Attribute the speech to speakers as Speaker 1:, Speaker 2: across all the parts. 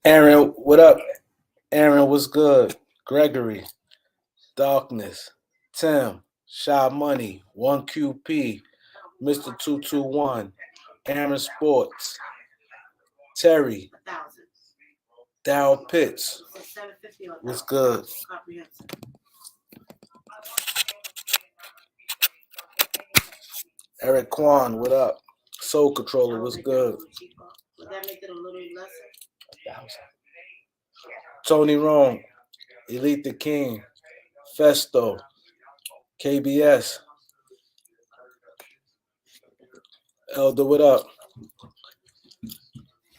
Speaker 1: Aaron, what up? Aaron, what's good? Gregory, Darkness, Tim, Shy Money, 1QP, Mr. 221, Aaron Sports, Terry, Daryl Pitts, what's good? Eric Kwan, what up? Soul Controller, what's good? Would that make it a little lesser? Tony Rome, Elite the King, Festo, KBS, Elder, what up?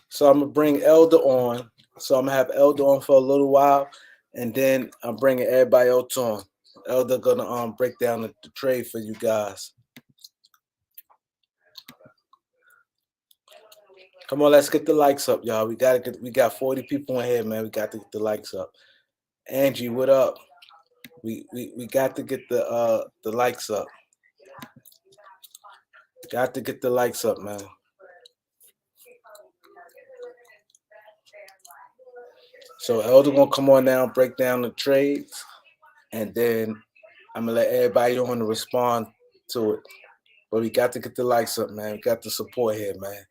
Speaker 1: So I'm gonna bring Elder on. So I'm gonna have Elder on for a little while, and then I'm bringing everybody else on. Elder gonna break down the trade for you guys. Come on, let's get the likes up, y'all. We got 40 people in here, man. We got to get the likes up. Angie, what up? We got to get the likes up. Got to get the likes up, man. So Elder gonna come on now and break down the trades, and then I'm gonna let everybody on to respond to it. But we got to get the likes up, man. We got the support here, man.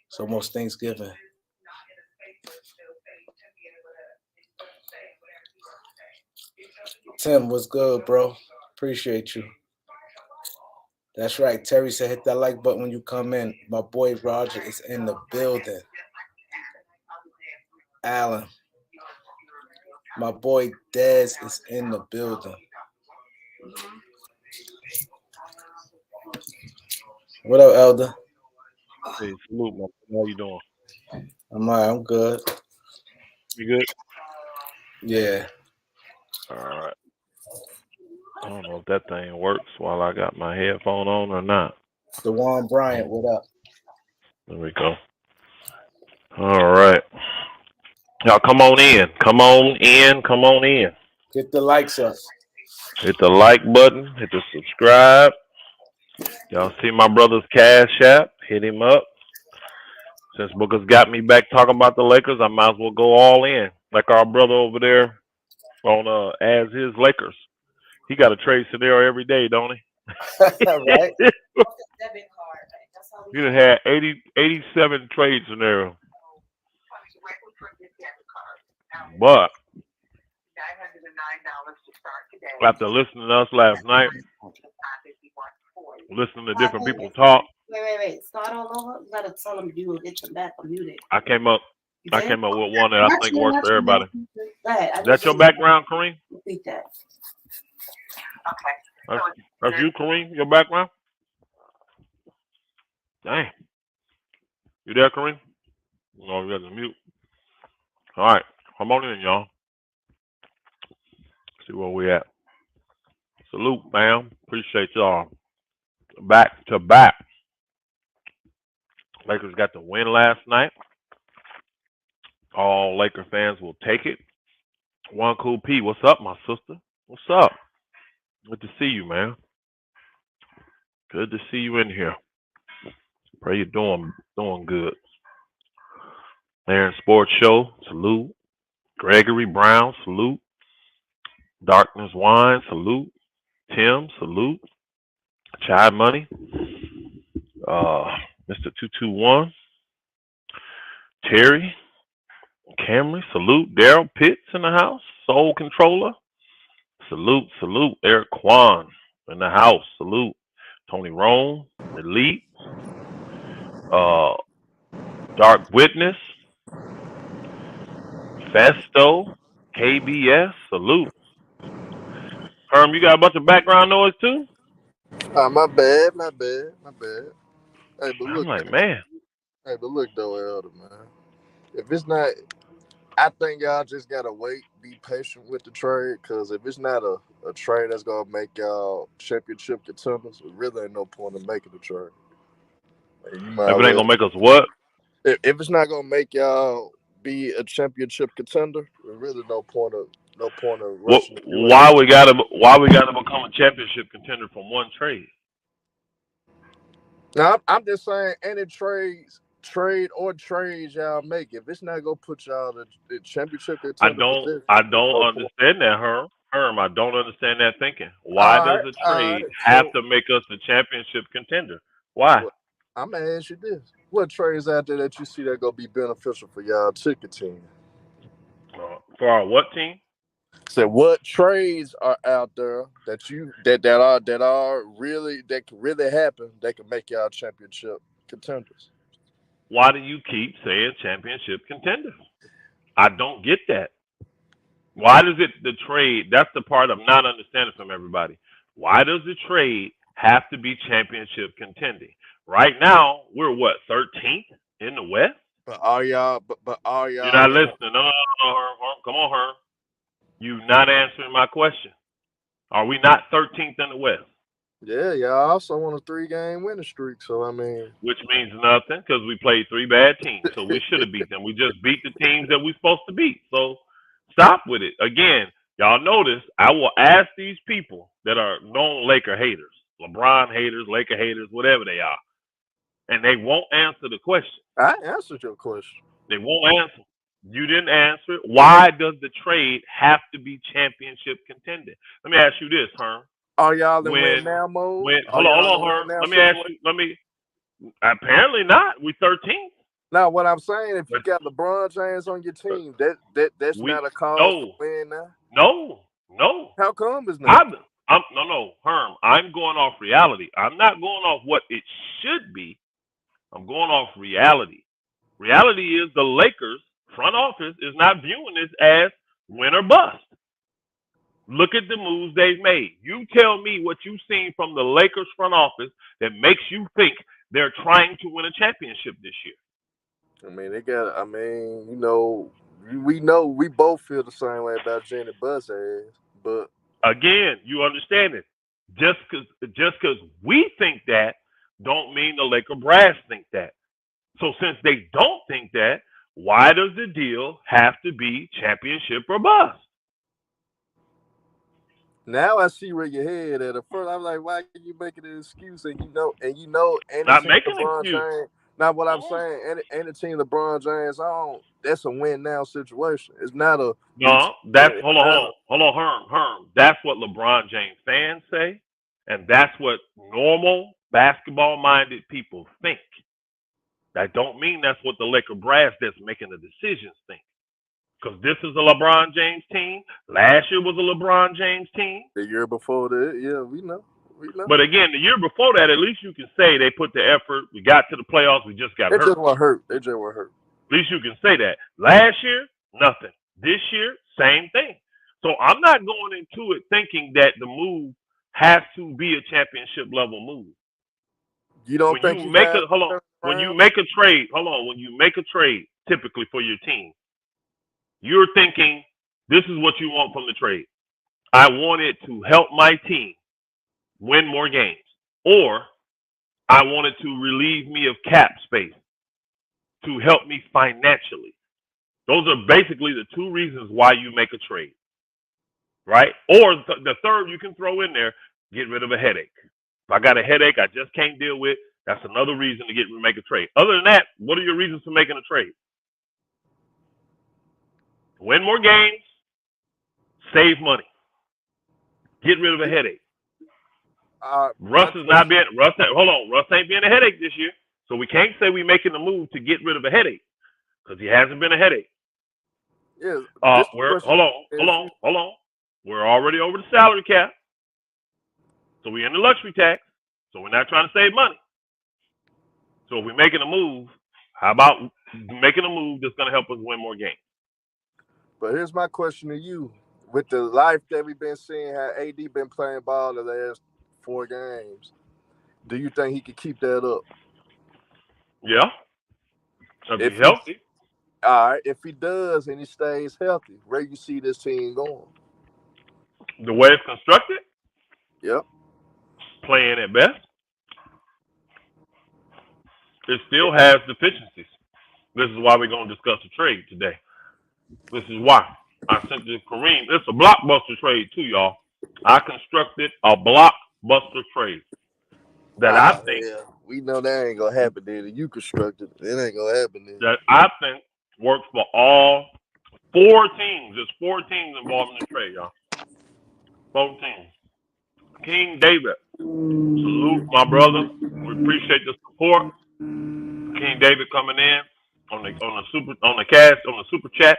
Speaker 1: It's almost Thanksgiving. Tim, what's good, bro? Appreciate you. That's right. Terry said hit that like button when you come in. My boy Roger is in the building. Alan. My boy Dez is in the building. What up, Elder?
Speaker 2: Hey, salute, man. How you doing?
Speaker 1: I'm all right. I'm good.
Speaker 2: You good?
Speaker 1: Yeah.
Speaker 2: All right. I don't know if that thing works while I got my headphone on or not.
Speaker 1: DeJuan Bryant, what up?
Speaker 2: There we go. All right. Y'all come on in. Come on in. Come on in.
Speaker 1: Get the likes up.
Speaker 2: Hit the like button. Hit the subscribe. Y'all see my brother's Cash App. Hit him up. Since Booker's got me back talking about the Lakers, I might as well go all in. Like our brother over there on As His Lakers. He got a trade scenario every day, don't he?
Speaker 1: Right?
Speaker 2: You done had 87 trade scenarios. But after listening to us last night, listening to different people talk.
Speaker 3: Wait. Start all over. You gotta tell them you will get them back muted.
Speaker 2: I came up with one that I think works for everybody. Is that your background, Kareem?
Speaker 3: Repeat that.
Speaker 2: Okay. That's you, Kareem, your background? Dang. You there, Kareem? No, you got to mute. All right. Come on in, y'all. See where we at. Salute, fam. Appreciate y'all. Back to back. Lakers got the win last night. All Laker fans will take it. One Cool P, what's up, my sister? What's up? Good to see you, man. Good to see you in here. Pray you're doing good. Aaron Sports Show, salute. Gregory Brown, salute. Darkness Wine, salute. Tim, salute. Chai Money. Mr. 221. Terry. Camry, salute. Daryl Pitts in the house. Soul Controller. Salute. Eric Kwan in the house. Salute. Tony Rome. Elite. Dark Witness. Festo. KBS. Salute. Herm, you got a bunch of background noise too?
Speaker 4: My bad. Hey, but
Speaker 2: I'm
Speaker 4: look,
Speaker 2: like, man.
Speaker 4: Hey, but look though, Elder, man. If it's not, I think y'all just gotta wait, be patient with the trade, because if it's not a trade that's gonna make y'all championship contenders, it really ain't no point in making the trade.
Speaker 2: If it ain't gonna make us what?
Speaker 4: If it's not gonna make y'all be a championship contender, there's really no point of rushing.
Speaker 2: Why we gotta become a championship contender from one trade?
Speaker 4: Now I'm just saying, any trades trade or trades y'all make, if it's not gonna put y'all in the championship
Speaker 2: I
Speaker 4: contender
Speaker 2: don't
Speaker 4: position,
Speaker 2: I
Speaker 4: then
Speaker 2: don't
Speaker 4: go for it.
Speaker 2: understand that, Herm. I don't understand that thinking. Why
Speaker 4: All
Speaker 2: does
Speaker 4: right,
Speaker 2: a
Speaker 4: all right.
Speaker 2: trade have
Speaker 4: So,
Speaker 2: to make us a championship contender? Why?
Speaker 4: what I'm gonna ask you this: what trades out there that you see that gonna be beneficial for y'all to continue?
Speaker 2: For our what team?
Speaker 4: So, what trades are out there that really that can really happen that can make y'all championship contenders?
Speaker 2: Why do you keep saying championship contender? I don't get that. Why does it the trade? That's the part I'm not understanding from everybody. Why does the trade have to be championship contending? Right now, we're what 13th in the West.
Speaker 4: But are
Speaker 2: You're
Speaker 4: y'all
Speaker 2: not
Speaker 4: gonna?
Speaker 2: listening. No, Herm. Come on, Herm. You're not answering my question. Are we not 13th in the West?
Speaker 4: Yeah, y'all also on a 3-game winning streak. So I mean,
Speaker 2: Which means nothing because we played three bad teams. So we should have beat them. We just beat the teams that we're supposed to beat. So stop with it. Again, y'all notice I will ask these people that are known Laker haters, LeBron haters, Laker haters, whatever they are, and they won't answer the question.
Speaker 4: I answered your question.
Speaker 2: They won't answer. You didn't answer it. Why does the trade have to be championship contending? Let me ask you this, Herm.
Speaker 4: Are y'all in win
Speaker 2: When
Speaker 4: now mode?
Speaker 2: when
Speaker 4: Are
Speaker 2: hold
Speaker 4: y'all
Speaker 2: on,
Speaker 4: in win
Speaker 2: Herm.
Speaker 4: now
Speaker 2: Let me ask
Speaker 4: situation?
Speaker 2: you. Apparently not. We 13th.
Speaker 4: Now, what I'm saying, if you
Speaker 2: But
Speaker 4: got LeBron James on your
Speaker 2: but
Speaker 4: team, that's
Speaker 2: we
Speaker 4: not a cause to
Speaker 2: no
Speaker 4: win now.
Speaker 2: no.
Speaker 4: How come is not?
Speaker 2: I'm no Herm. I'm going off reality. I'm not going off what it should be. I'm going off reality. Reality is the Lakers front office is not viewing this as win or bust. Look at the moves they've made. You tell me what you've seen from the Lakers front office that makes you think they're trying to win a championship this year.
Speaker 4: I mean, they got. I mean, we know we both feel the same way about Jenny Bus ass, but
Speaker 2: Again, you understand it. Just because we think that don't mean the Laker brass think that. So since they don't think that, why does the deal have to be championship or bust?
Speaker 4: now I see where your head at. At first, I'm like, why are you making an excuse? And the
Speaker 2: Not
Speaker 4: team
Speaker 2: making an
Speaker 4: LeBron
Speaker 2: excuse.
Speaker 4: James. Now, what I'm
Speaker 2: No,
Speaker 4: saying, and the team LeBron James on, that's a win now situation. It's not a we.
Speaker 2: no, that's
Speaker 4: It's not a.
Speaker 2: hold on, Herm. That's what LeBron James fans say, and that's what normal basketball-minded people think. That don't mean that's what the Laker brass that's making the decisions think. Because this is a LeBron James team. Last year was a LeBron James team.
Speaker 4: The year before that, yeah, we know.
Speaker 2: But again, the year before that, at least you can say they put the effort. We got to the playoffs. We just got
Speaker 4: They just
Speaker 2: hurt.
Speaker 4: were hurt. They just were hurt.
Speaker 2: At least you can say that. Last year, nothing. This year, same thing. So I'm not going into it thinking that the move has to be a championship level move.
Speaker 4: You don't
Speaker 2: When you
Speaker 4: think you
Speaker 2: make
Speaker 4: guys
Speaker 2: a hold on,
Speaker 4: turn
Speaker 2: when you
Speaker 4: around?
Speaker 2: make a trade, hold on, when you make a trade, typically for your team, you're thinking this is what you want from the trade. I want it to help my team win more games, or I want it to relieve me of cap space to help me financially. Those are basically the two reasons why you make a trade, right? Or the third you can throw in there, get rid of a headache. If I got a headache I just can't deal with, that's another reason to make a trade. Other than that, what are your reasons for making a trade? Win more games, save money, get rid of a headache.
Speaker 4: My question.
Speaker 2: Russ ain't being a headache this year. So we can't say we're making a move to get rid of a headache because he hasn't been a headache.
Speaker 4: Yeah, this question is you.
Speaker 2: Hold on. We're already over the salary cap. So we're in the luxury tax. So we're not trying to save money. So if we're making a move, how about making a move that's going to help us win more games?
Speaker 4: But here's my question to you: with the life that we've been seeing, how AD been playing ball the last 4 games, do you think he could keep that up?
Speaker 2: Yeah, if
Speaker 4: If
Speaker 2: he's
Speaker 4: he,
Speaker 2: healthy.
Speaker 4: all right, if he does and he stays healthy, where you see this team going?
Speaker 2: The way it's constructed,
Speaker 4: Yep.
Speaker 2: playing at best, it still has deficiencies. This is why we're going to discuss the trade today. This is why I sent this Kareem. It's a blockbuster trade too, y'all. I constructed a blockbuster trade that I
Speaker 4: Ah,
Speaker 2: think
Speaker 4: yeah. We know that ain't gonna happen. Then you constructed it ain't gonna happen. Then
Speaker 2: That I think works for all 4 teams. There's 4 teams involved in the trade, y'all. 4 teams. King David, salute my brother. We appreciate the support. King David coming in on the super chat.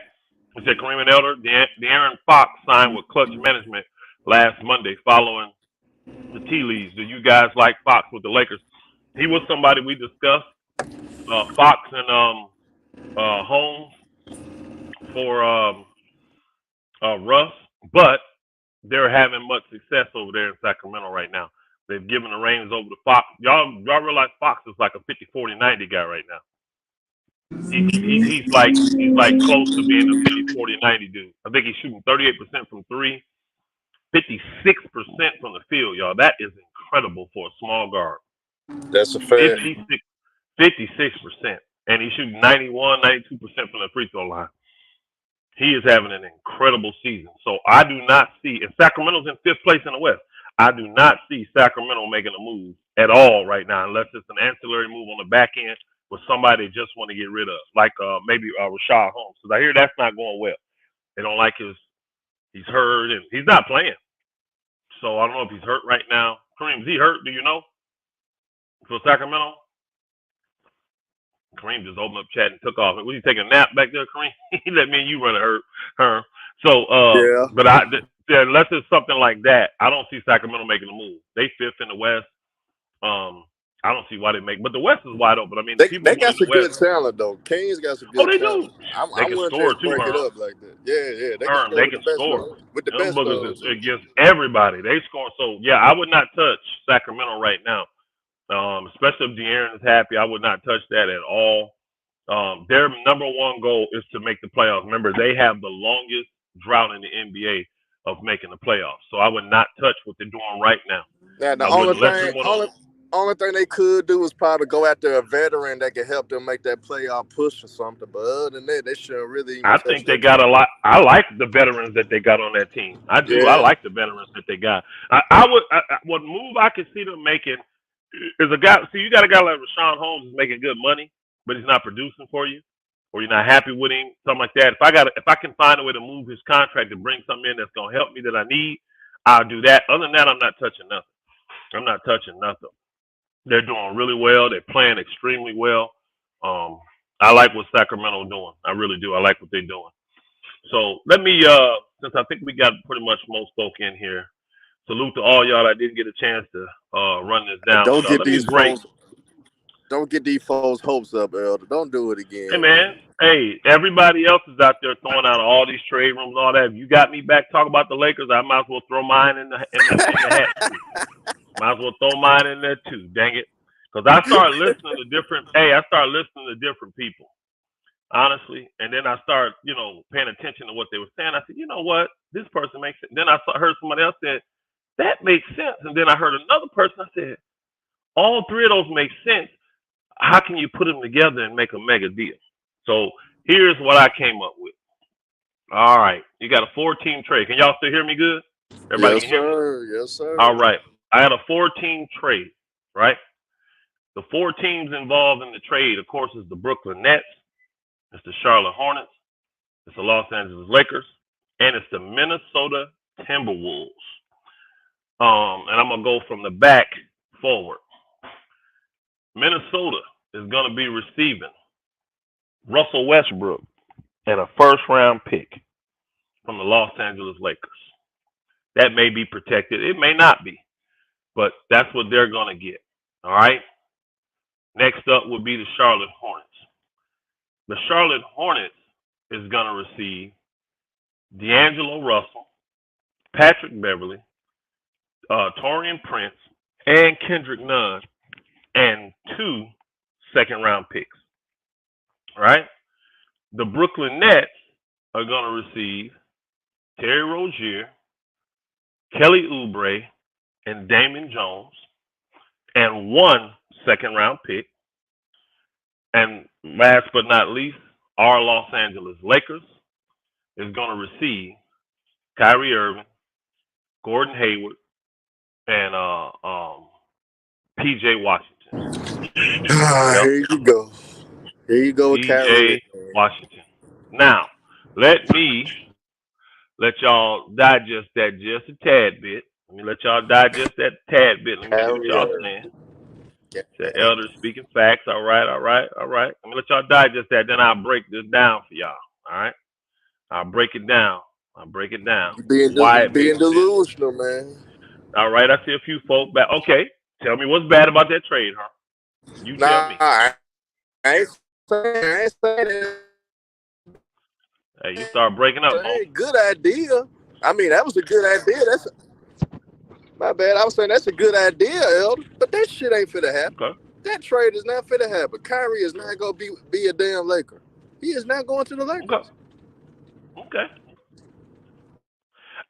Speaker 2: He said Kareem and Elder, De'Aaron Fox signed with Clutch Management last Monday following the tea leaves. Do you guys like Fox with the Lakers? He was somebody we discussed. Fox and Holmes for Russ, but they're having much success over there in Sacramento right now. They've given the reins over to Fox. Y'all realize Fox is like a 50-40-90 guy right now. He's like close to being a 50-40-90 dude. I think he's shooting 38% from three, 56% from the field, y'all. That is incredible for a small guard.
Speaker 4: that's a fact.
Speaker 2: 56%. And he's shooting 91, 92% from the free throw line. He is having an incredible season. So I do not see, and Sacramento's in 5th place in the West. I do not see Sacramento making a move at all right now, unless it's an ancillary move on the back end with somebody they just want to get rid of, like maybe Rashad Holmes. Because I hear that's not going well. They don't like he's hurt, and he's not playing. So I don't know if he's hurt right now. Kareem, is he hurt? Do you know? For Sacramento? Kareem just opened up chat and took off. Was he taking a nap back there, Kareem? He let me and you run her. So,
Speaker 4: Yeah.
Speaker 2: but unless it's something like that, I don't see Sacramento making a move. They 5th in the West. I don't see why they make, but the West is wide open. I mean,
Speaker 4: They
Speaker 2: people
Speaker 4: got
Speaker 2: in
Speaker 4: some
Speaker 2: the
Speaker 4: good
Speaker 2: West.
Speaker 4: talent though. Kings got some
Speaker 2: Oh,
Speaker 4: good
Speaker 2: they
Speaker 4: talent.
Speaker 2: do.
Speaker 4: I
Speaker 2: They can
Speaker 4: wouldn't
Speaker 2: score
Speaker 4: just
Speaker 2: too,
Speaker 4: break it
Speaker 2: Herm.
Speaker 4: up like that. Yeah. They can
Speaker 2: Herm,
Speaker 4: score
Speaker 2: they
Speaker 4: with
Speaker 2: can
Speaker 4: the best
Speaker 2: score.
Speaker 4: with the
Speaker 2: Them
Speaker 4: best of
Speaker 2: boogers is
Speaker 4: them.
Speaker 2: against everybody. They score. So yeah, I would not touch Sacramento right now. Especially if De'Aaron is happy, I would not touch that at all. Their number one goal is to make the playoffs. Remember, they have the longest drought in the NBA of making the playoffs. So I would not touch what they're doing right now.
Speaker 4: Now the
Speaker 2: I wouldn't
Speaker 4: only thing they could do is probably go after a veteran that can help them make that playoff push or something. But other than that, they shouldn't really even
Speaker 2: I
Speaker 4: touch
Speaker 2: think they
Speaker 4: that
Speaker 2: got
Speaker 4: team.
Speaker 2: a lot. I like the veterans that they got on that team. I do. I
Speaker 4: Yeah.
Speaker 2: like the veterans that they got. What move I could see them making is a guy. See, you got a guy like Rashawn Holmes who's making good money, but he's not producing for you, or you're not happy with him, something like that. If I can find a way to move his contract to bring something in that's gonna help me that I need, I'll do that. Other than that, I'm not touching nothing. I'm not touching nothing. They're doing really well. They're playing extremely well. I like what Sacramento doing. I really do. I like what they're doing. So let me, since I think we got pretty much most folk in here, salute to all y'all that didn't get a chance to run this down.
Speaker 4: Don't get
Speaker 2: Let me
Speaker 4: these
Speaker 2: break.
Speaker 4: folks' hopes up, Elder. Don't do it again.
Speaker 2: Hey man, hey, everybody else is out there throwing out all these trade rooms and all that. If you got me back talk about the Lakers, I might as well throw mine in the hat too. Might as well throw mine in there too. Dang it, because I started listening to different people, honestly, and then I started, paying attention to what they were saying. I said, you know what, this person makes sense. Then I heard somebody else said that makes sense, and then I heard another person. I said, all 3 of those make sense. How can you put them together and make a mega deal? So here's what I came up with. All right, you got a 4-team trade. Can y'all still hear me good? Everybody
Speaker 4: Yes,
Speaker 2: can hear me?
Speaker 4: sir. Yes, sir.
Speaker 2: All right. I had a 4-team trade, right? The 4 teams involved in the trade, of course, is the Brooklyn Nets, it's the Charlotte Hornets, it's the Los Angeles Lakers, and it's the Minnesota Timberwolves. And I'm going to go from the back forward. Minnesota is going to be receiving Russell Westbrook and a 1st-round pick from the Los Angeles Lakers. That may be protected. It may not be, but that's what they're going to get. All right? Next up would be the Charlotte Hornets. The Charlotte Hornets is going to receive D'Angelo Russell, Patrick Beverly, Taurean Prince, and Kendrick Nunn, and 2 second-round picks. All right? The Brooklyn Nets are going to receive Terry Rozier, Kelly Oubre, and Damon Jones, and 1 second-round pick. And last but not least, our Los Angeles Lakers is going to receive Kyrie Irving, Gordon Hayward, and P.J. Washington. Washington. Yep.
Speaker 4: Here you go. Here you go with Kyrie.
Speaker 2: PJ Washington. Now, let y'all digest that just a tad bit. Let me let y'all digest that tad bit. Let me see what
Speaker 4: Kyrie
Speaker 2: y'all
Speaker 4: Irving.
Speaker 2: saying. The elders speaking facts. All right. Let me let y'all digest that. Then I'll break this down for y'all. All right. I'll break it down. Why
Speaker 4: You
Speaker 2: it
Speaker 4: being
Speaker 2: makes sense.
Speaker 4: delusional, man.
Speaker 2: All right. I see a few folks back. Okay. Tell me what's bad about that trade, huh? You tell
Speaker 4: Nah,
Speaker 2: me.
Speaker 4: I ain't saying that.
Speaker 2: Hey, you start breaking up, homie.
Speaker 4: Good idea. I mean, that was a good idea. My bad. I was saying that's a good idea, Elder. But that shit ain't finna happen.
Speaker 2: Okay.
Speaker 4: That trade is not finna happen. Kyrie is not gonna be a damn Laker. He is not going to the Lakers.
Speaker 2: Okay.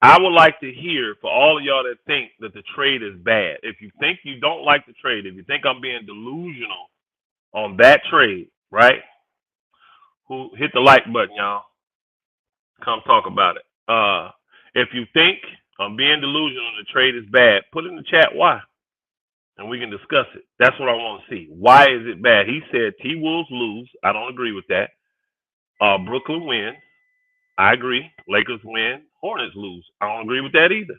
Speaker 2: I would like to hear for all of y'all that think that the trade is bad. If you think you don't like the trade, if you think I'm being delusional on that trade, right? Who hit the like button, y'all? Come talk about it. If you think I'm being delusional and the trade is bad, put in the chat why, and we can discuss it. That's what I want to see. Why is it bad? He said T-Wolves lose. I don't agree with that. Brooklyn wins. I agree. Lakers win. Hornets lose. I don't agree with that either.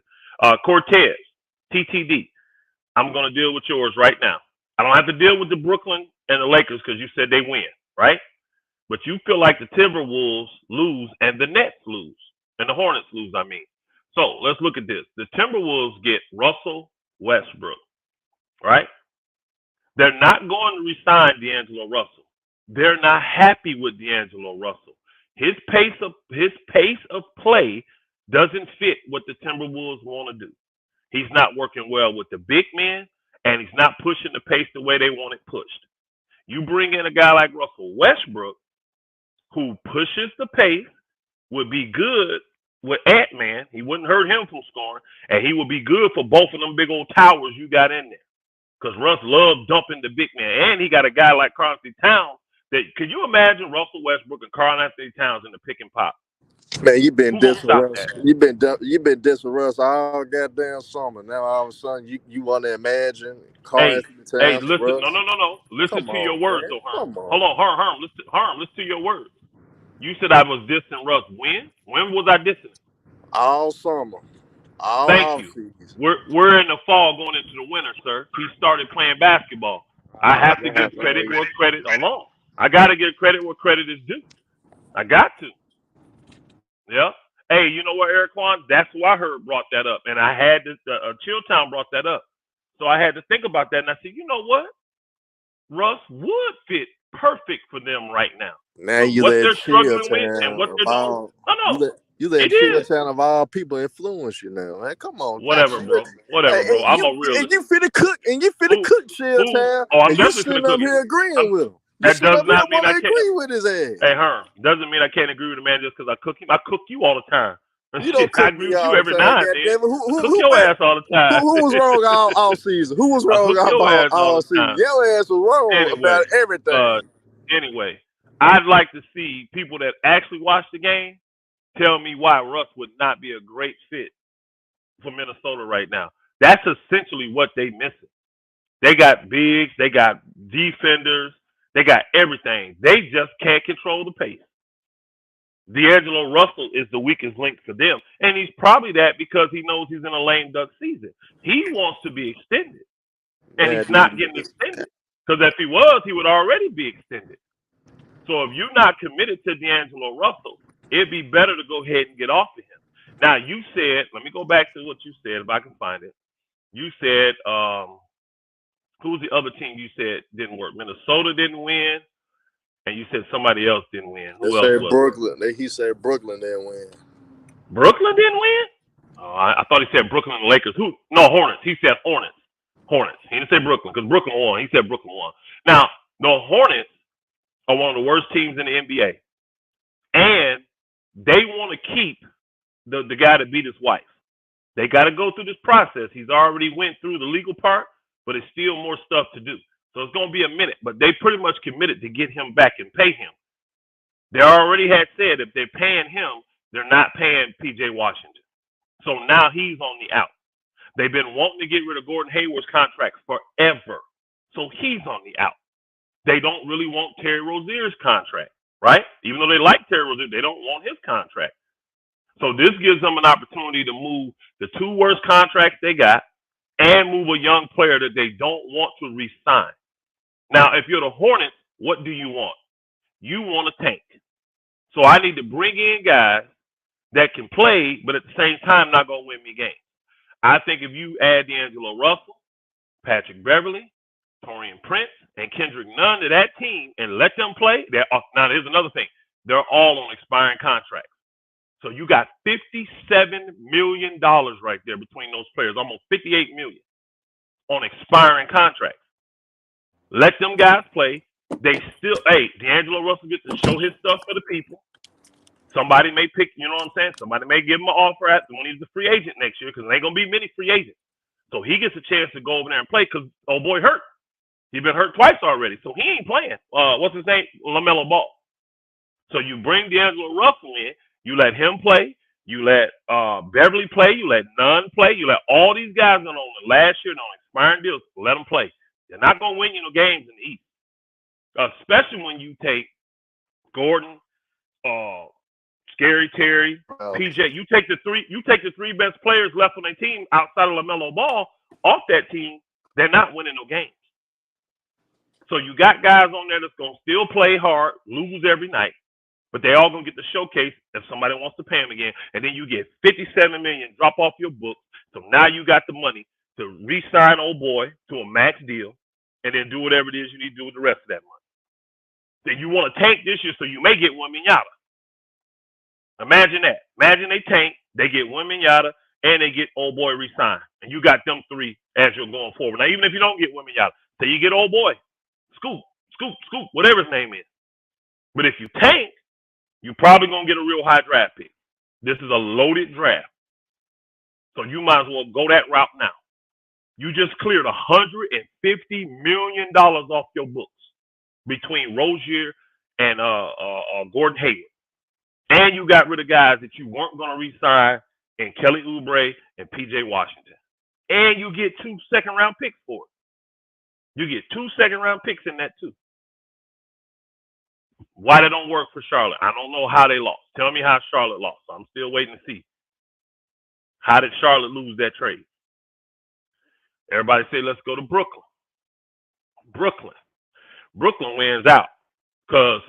Speaker 2: Cortez, TTD. I'm going to deal with yours right now. I don't have to deal with the Brooklyn and the Lakers because you said they win, right? But you feel like the Timberwolves lose and the Nets lose and the Hornets lose, I mean. So let's look at this. The Timberwolves get Russell Westbrook, right? They're not going to resign D'Angelo Russell. They're not happy with D'Angelo Russell. His pace of play doesn't fit what the Timberwolves want to do. He's not working well with the big men, and he's not pushing the pace the way they want it pushed. You bring in a guy like Russell Westbrook, who pushes the pace, would be good with Ant-Man. He wouldn't hurt him from scoring, and he would be good for both of them big old towers you got in there. Because Russ loves dumping the big man, and he got a guy like Karl-Anthony Towns. Could you imagine Russell Westbrook and Karl-Anthony Towns in the pick and pop?
Speaker 4: Man, you been
Speaker 2: Who gonna
Speaker 4: dissing
Speaker 2: stop
Speaker 4: Russ.
Speaker 2: that?
Speaker 4: You been dissing Russ all goddamn summer. Now all of a sudden you want to imagine
Speaker 2: Hey,
Speaker 4: Karl-Anthony Towns and
Speaker 2: listen,
Speaker 4: Russ.
Speaker 2: no. Listen
Speaker 4: Come
Speaker 2: to your
Speaker 4: on,
Speaker 2: words,
Speaker 4: man.
Speaker 2: though, Herm.
Speaker 4: Come on.
Speaker 2: Hold on, Herm. Listen to your words. You said I was dissing Russ. When? When was I dissing?
Speaker 4: All summer, all
Speaker 2: Thank
Speaker 4: off
Speaker 2: you.
Speaker 4: season.
Speaker 2: We're in the fall going into the winter, sir. He started playing basketball. I have to give credit where credit alone. I got to give credit where credit is due. I got to. Yeah. Hey, you know what, Eric Quan? That's who I heard brought that up, and I had to. Chilltown brought that up, so I had to think about that, and I said, you know what? Russ would fit perfect for them right now.
Speaker 4: Now
Speaker 2: But
Speaker 4: you
Speaker 2: what
Speaker 4: let
Speaker 2: they're struggling with and
Speaker 4: Chilltown
Speaker 2: what
Speaker 4: of
Speaker 2: they're doing,
Speaker 4: all
Speaker 2: no,
Speaker 4: you let
Speaker 2: it is.
Speaker 4: Chilltown of all people influence you now. Man, come on.
Speaker 2: Whatever, bro. Whatever, bro. I'm a
Speaker 4: And
Speaker 2: realist.
Speaker 4: you finna cook
Speaker 2: Who?
Speaker 4: Chilltown.
Speaker 2: Oh, I'm
Speaker 4: And you
Speaker 2: definitely
Speaker 4: sitting
Speaker 2: finna
Speaker 4: up
Speaker 2: cook it.
Speaker 4: here agreeing with him. You
Speaker 2: That
Speaker 4: sitting
Speaker 2: does
Speaker 4: up here
Speaker 2: not mean
Speaker 4: want
Speaker 2: I
Speaker 4: to
Speaker 2: can't.
Speaker 4: agree with his ass.
Speaker 2: Hey, Herm, doesn't mean I can't agree with a man just because I cook him. I cook you all the time.
Speaker 4: You don't
Speaker 2: I
Speaker 4: cook
Speaker 2: agree
Speaker 4: me
Speaker 2: with you
Speaker 4: all the
Speaker 2: every
Speaker 4: time.
Speaker 2: now and
Speaker 4: God
Speaker 2: then.
Speaker 4: damn it.
Speaker 2: I cook your ass all the time.
Speaker 4: Who was wrong all season? Who was
Speaker 2: I
Speaker 4: wrong
Speaker 2: cook your ass all
Speaker 4: all
Speaker 2: the
Speaker 4: season?
Speaker 2: time.
Speaker 4: Your ass was wrong
Speaker 2: Anyway,
Speaker 4: about everything.
Speaker 2: anyway, I'd like to see people that actually watch the game tell me why Russ would not be a great fit for Minnesota right now. That's essentially what they missing. They got bigs, they got defenders, they got everything. They just can't control the pace. D'Angelo Russell is the weakest link for them. And he's probably that because he knows he's in a lame duck season. He wants to be extended. And
Speaker 4: Man,
Speaker 2: he's not getting extended. Because if he was, he would already be extended. So if you're not committed to D'Angelo Russell, it'd be better to go ahead and get off of him. Now you said, let me go back to what you said if I can find it. You said, who's the other team you said didn't work? Minnesota didn't win. And you said somebody else didn't win.
Speaker 4: they
Speaker 2: Who else
Speaker 4: said
Speaker 2: was
Speaker 4: Brooklyn. He said Brooklyn didn't win.
Speaker 2: it? Brooklyn didn't win? Oh, I thought he said Brooklyn and the Lakers. Who? No, Hornets. He said Hornets. Hornets. He didn't say Brooklyn because Brooklyn won. He said Brooklyn won. Now, the Hornets are one of the worst teams in the NBA. And they want to keep the guy that beat his wife. They got to go through this process. He's already went through the legal part, but it's still more stuff to do. So it's going to be a minute. But they pretty much committed to get him back and pay him. They already had said if they're paying him, they're not paying PJ Washington. So now he's on the out. They've been wanting to get rid of Gordon Hayward's contract forever. So he's on the out. They don't really want Terry Rozier's contract, right? Even though they like Terry Rozier, they don't want his contract. So this gives them an opportunity to move the two worst contracts they got and move a young player that they don't want to re-sign. Now, if you're the Hornets, what do you want? You want a tank. So I need to bring in guys that can play, but at the same time not going to win me games. I think if you add D'Angelo Russell, Patrick Beverly, Taurean Prince, and Kendrick Nunn to that team and let them play, now here's another thing. They're all on expiring contracts. So you got $57 million right there between those players, almost $58 million on expiring contracts. Let them guys play. They still, D'Angelo Russell gets to show his stuff for the people. Somebody may pick, you know what I'm saying? Somebody may give him an offer when he's a free agent next year because there ain't going to be many free agents. So he gets a chance to go over there and play because old boy hurt. He's been hurt twice already, so he ain't playing. What's his name? LaMelo Ball. So you bring D'Angelo Russell in, you let him play, you let Beverly play, you let Nunn play, you let all these guys on the last year on expiring deals, let them play. They're not going to win you no games in the East, especially when you take Gordon, Scary Terry, PJ. You take the three best players left on their team outside of LaMelo Ball off that team. They're not winning no games. So you got guys on there that's going to still play hard, lose every night, but they all going to get the showcase if somebody wants to pay them again. And then you get $57 million drop off your books. So now you got the money to re-sign old boy to a max deal and then do whatever it is you need to do with the rest of that money. Then you want to tank this year so you may get Wembanyama. Imagine that. Imagine they tank, they get Wembanyama, and they get old boy re-signed. And you got them three as you're going forward. Now, even if you don't get Wembanyama, say you get old boy, Scoop, whatever his name is. But if you tank, you're probably going to get a real high draft pick. This is a loaded draft. So you might as well go that route now. You just cleared $150 million off your books between Rozier and Gordon Hayward. And you got rid of guys that you weren't going to re-sign in Kelly Oubre and P.J. Washington. And you get 2 second-round picks for it. You get 2 second-round picks in that, too. Why that don't work for Charlotte? I don't know how they lost. Tell me how Charlotte lost. I'm still waiting to see. How did Charlotte lose that trade? Everybody say, let's go to Brooklyn. Brooklyn wins out. Because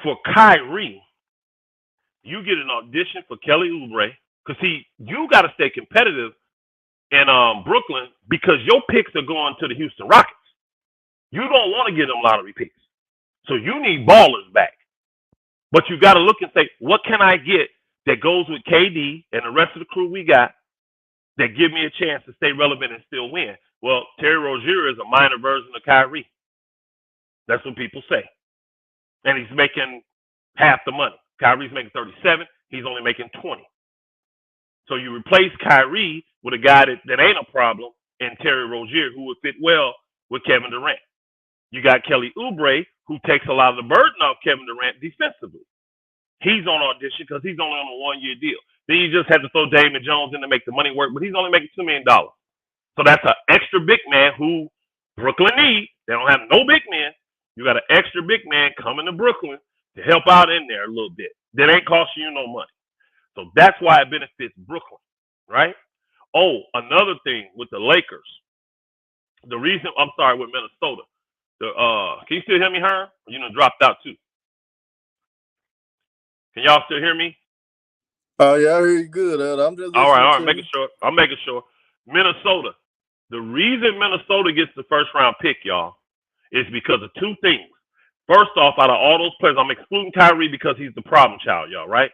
Speaker 2: for Kyrie, you get an audition for Kelly Oubre. Because, you got to stay competitive in Brooklyn because your picks are going to the Houston Rockets. You don't want to get them lottery picks. So you need ballers back. But you got to look and say, what can I get that goes with KD and the rest of the crew we got that give me a chance to stay relevant and still win? Well, Terry Rozier is a minor version of Kyrie. That's what people say. And he's making half the money. Kyrie's making 37. He's only making 20. So you replace Kyrie with a guy that ain't a problem in Terry Rozier, who would fit well with Kevin Durant. You got Kelly Oubre, who takes a lot of the burden off Kevin Durant defensively. He's on audition because he's only on a 1-year deal. Then you just have to throw Damon Jones in to make the money work, but he's only making $2 million. So that's an extra big man who Brooklyn needs. They don't have no big men. You got an extra big man coming to Brooklyn to help out in there a little bit. That ain't costing you no money. So that's why it benefits Brooklyn, right? Oh, another thing with the Lakers. With Minnesota. Can you still hear me, Herm? You done dropped out too. Can y'all still hear me?
Speaker 4: Oh, yeah, I hear you good, Ed. I'm just
Speaker 2: all right.
Speaker 4: I'm
Speaker 2: making sure. Minnesota. The reason Minnesota gets the first round pick, y'all, is because of two things. First off, out of all those players, I'm excluding Kyrie because he's the problem child, y'all, right?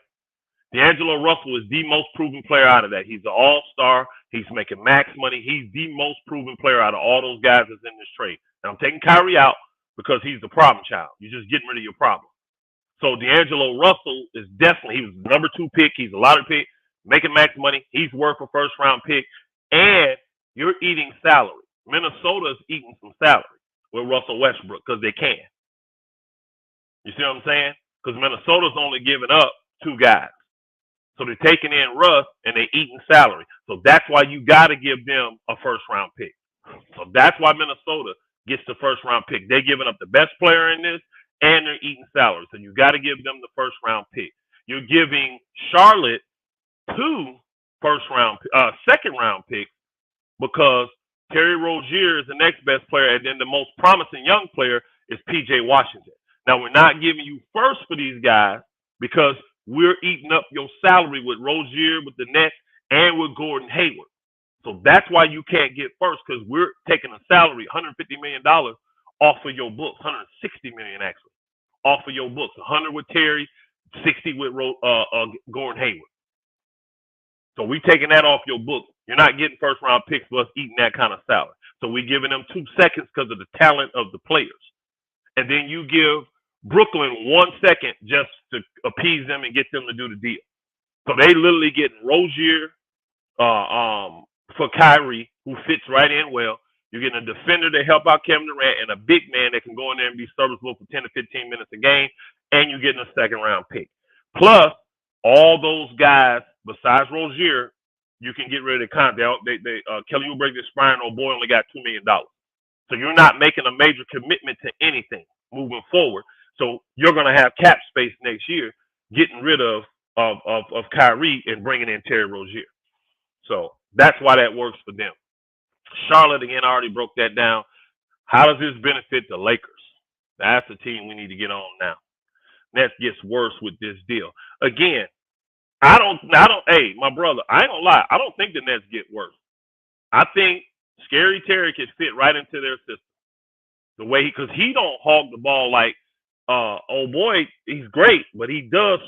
Speaker 2: D'Angelo Russell is the most proven player out of that. He's an all-star. He's making max money. He's the most proven player out of all those guys that's in this trade. And I'm taking Kyrie out because he's the problem child. You're just getting rid of your problem. So D'Angelo Russell is definitely, he was the number 2 pick. He's a lottery pick, making max money. He's worth a first-round pick. And you're eating salary. Minnesota's eating some salary with Russell Westbrook because they can. You see what I'm saying? Because Minnesota's only giving up 2 guys. So they're taking in Russ and they're eating salary. So that's why you got to give them a first-round pick. So that's why Minnesota gets the first round pick. They're giving up the best player in this, and they're eating salary. So you got to give them the first round pick. You're giving Charlotte two second round picks because Terry Rozier is the next best player, and then the most promising young player is P.J. Washington. Now we're not giving you first for these guys because we're eating up your salary with Rozier, with the Nets, and with Gordon Hayward. So that's why you can't get first, because we're taking a salary, $150 million off of your books, $160 million actually, off of your books. 100 with Terry, 60 with Gordon Hayward. So we taking that off your book. You're not getting first round picks for us eating that kind of salary. So we're giving them 2 seconds because of the talent of the players. And then you give Brooklyn 1 second just to appease them and get them to do the deal. So they literally getting Rozier for Kyrie, who fits right in well. You're getting a defender to help out Kevin Durant and a big man that can go in there and be serviceable for 10 to 15 minutes a game. And you're getting a second round pick. Plus, all those guys besides Rozier, you can get rid of the contract. Kelly Oubre expiring. Oh boy, only got $2 million. So you're not making a major commitment to anything moving forward. So you're going to have cap space next year, getting rid of Kyrie and bringing in Terry Rozier. So that's why that works for them. Charlotte, again, I already broke that down. How does this benefit the Lakers? That's the team we need to get on now. That gets worse with this deal. Again, hey, my brother, I ain't gonna lie. I don't think the Nets get worse. I think Scary Terry could fit right into their system. The way because he don't hog the ball like old boy, he's great, but he does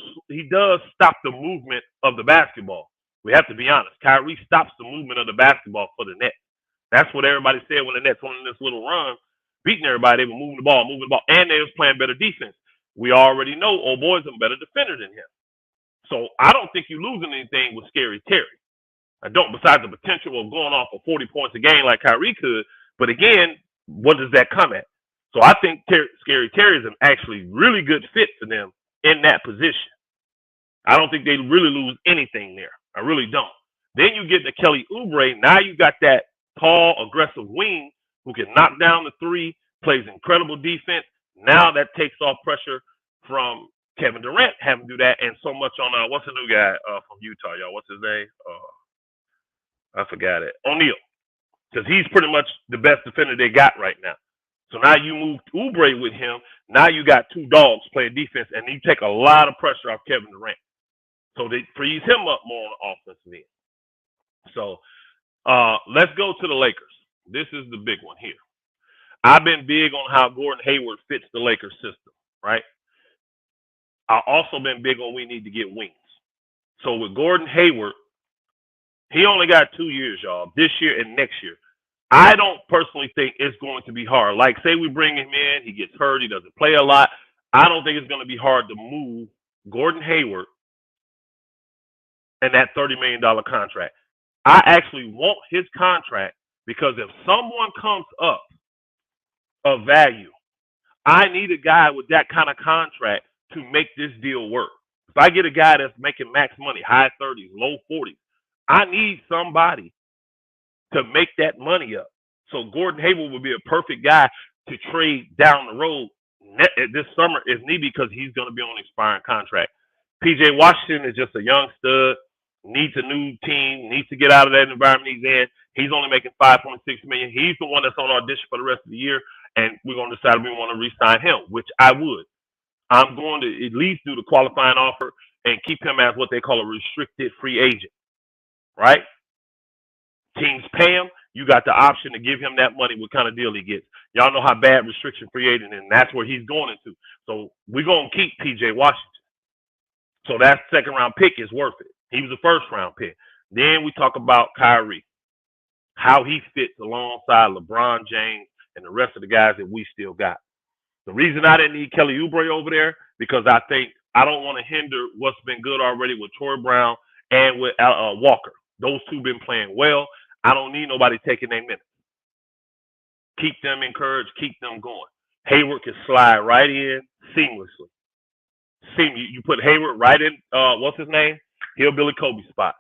Speaker 2: stop the movement of the basketball. We have to be honest. Kyrie stops the movement of the basketball for the Nets. That's what everybody said when the Nets went on this little run, beating everybody. They were moving the ball, and they was playing better defense. We already know old boy's a better defender than him. So I don't think you're losing anything with Scary Terry. I don't, besides the potential of going off for 40 points a game like Kyrie could. But again, what does that come at? So I think Scary Terry is an actually really good fit for them in that position. I don't think they really lose anything there. I really don't. Then you get to Kelly Oubre. Now you got that tall, aggressive wing who can knock down the three, plays incredible defense. Now that takes off pressure from Kevin Durant having to do that, and so much on what's the new guy from Utah, y'all? What's his name? I forgot it. O'Neal, because he's pretty much the best defender they got right now. So now you move Oubre with him. Now you got two dogs playing defense, and you take a lot of pressure off Kevin Durant. So they freeze him up more on the offensive end. So let's go to the Lakers. This is the big one here. I've been big on how Gordon Hayward fits the Lakers system, right? I've also been big on we need to get wings. So with Gordon Hayward, he only got 2 years, y'all, this year and next year. I don't personally think it's going to be hard. Like, say we bring him in, he gets hurt, he doesn't play a lot. I don't think it's going to be hard to move Gordon Hayward and that $30 million contract. I actually want his contract because if someone comes up of value, I need a guy with that kind of contract to make this deal work. If I get a guy that's making max money, high 30s, low 40s, I need somebody to make that money up. So Gordon Hayward would be a perfect guy to trade down the road this summer if need be, because he's going to be on an expiring contract. P.J. Washington is just a young stud, needs a new team, needs to get out of that environment he's in. He's only making $5.6 million. He's the one that's on audition for the rest of the year, and we're going to decide if we want to re-sign him, which I would. I'm going to at least do the qualifying offer and keep him as what they call a restricted free agent, right? Teams pay him. You got the option to give him that money, what kind of deal he gets. Y'all know how bad restriction free agent is, and that's where he's going into. So we're going to keep P.J. Washington. So that second-round pick is worth it. He was a first-round pick. Then we talk about Kyrie, how he fits alongside LeBron James and the rest of the guys that we still got. The reason I didn't need Kelly Oubre over there, because I think I don't want to hinder what's been good already with Troy Brown and with Walker. Those two been playing well. I don't need nobody taking their minutes. Keep them encouraged. Keep them going. Hayward can slide right in seamlessly. You put Hayward right in, what's his name? Hillbilly Kobe spot.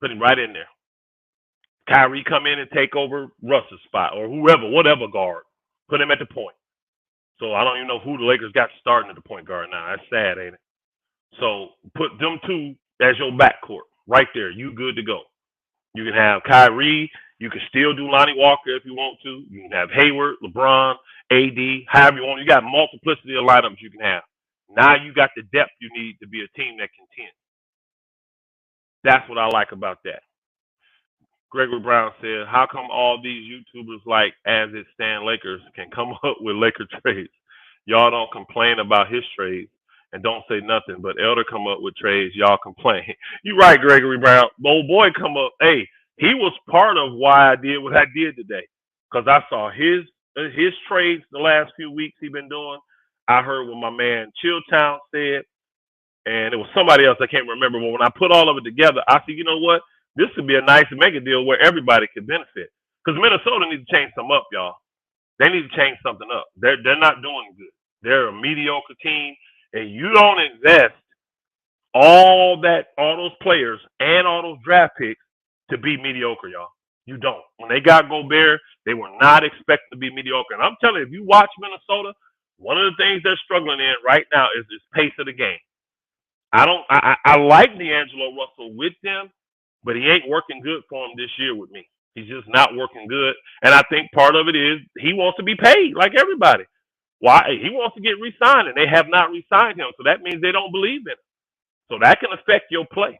Speaker 2: Put him right in there. Kyrie come in and take over Russ's spot or whoever, whatever guard. Put him at the point. So I don't even know who the Lakers got starting at the point guard now. That's sad, ain't it? So put them two as your backcourt right there. You good to go. You can have Kyrie. You can still do Lonnie Walker if you want to. You can have Hayward, LeBron, AD, however you want. You got multiplicity of lineups you can have. Now you got the depth you need to be a team that contends. That's what I like about that. Gregory Brown said, how come all these YouTubers like As It Stand Lakers can come up with Laker trades? Y'all don't complain about his trades and don't say nothing, but Elder come up with trades, y'all complain. You right, Gregory Brown. Old boy come up, hey, he was part of why I did what I did today. Because I saw his trades the last few weeks he been doing. I heard what my man Chilltown said, and it was somebody else I can't remember. But when I put all of it together, I said, you know what? This could be a nice mega deal where everybody could benefit. Because Minnesota needs to change something up, y'all. They need to change something up. They're not doing good. They're a mediocre team, and you don't invest all those players and all those draft picks to be mediocre, y'all. You don't. When they got Gobert, they were not expected to be mediocre. And I'm telling you, if you watch Minnesota, one of the things they're struggling in right now is this pace of the game. I like D'Angelo Russell with them, but he ain't working good for him this year with me. He's just not working good. And I think part of it is he wants to be paid like everybody. Why? He wants to get re-signed, and they have not re-signed him. So that means they don't believe in him. So that can affect your play.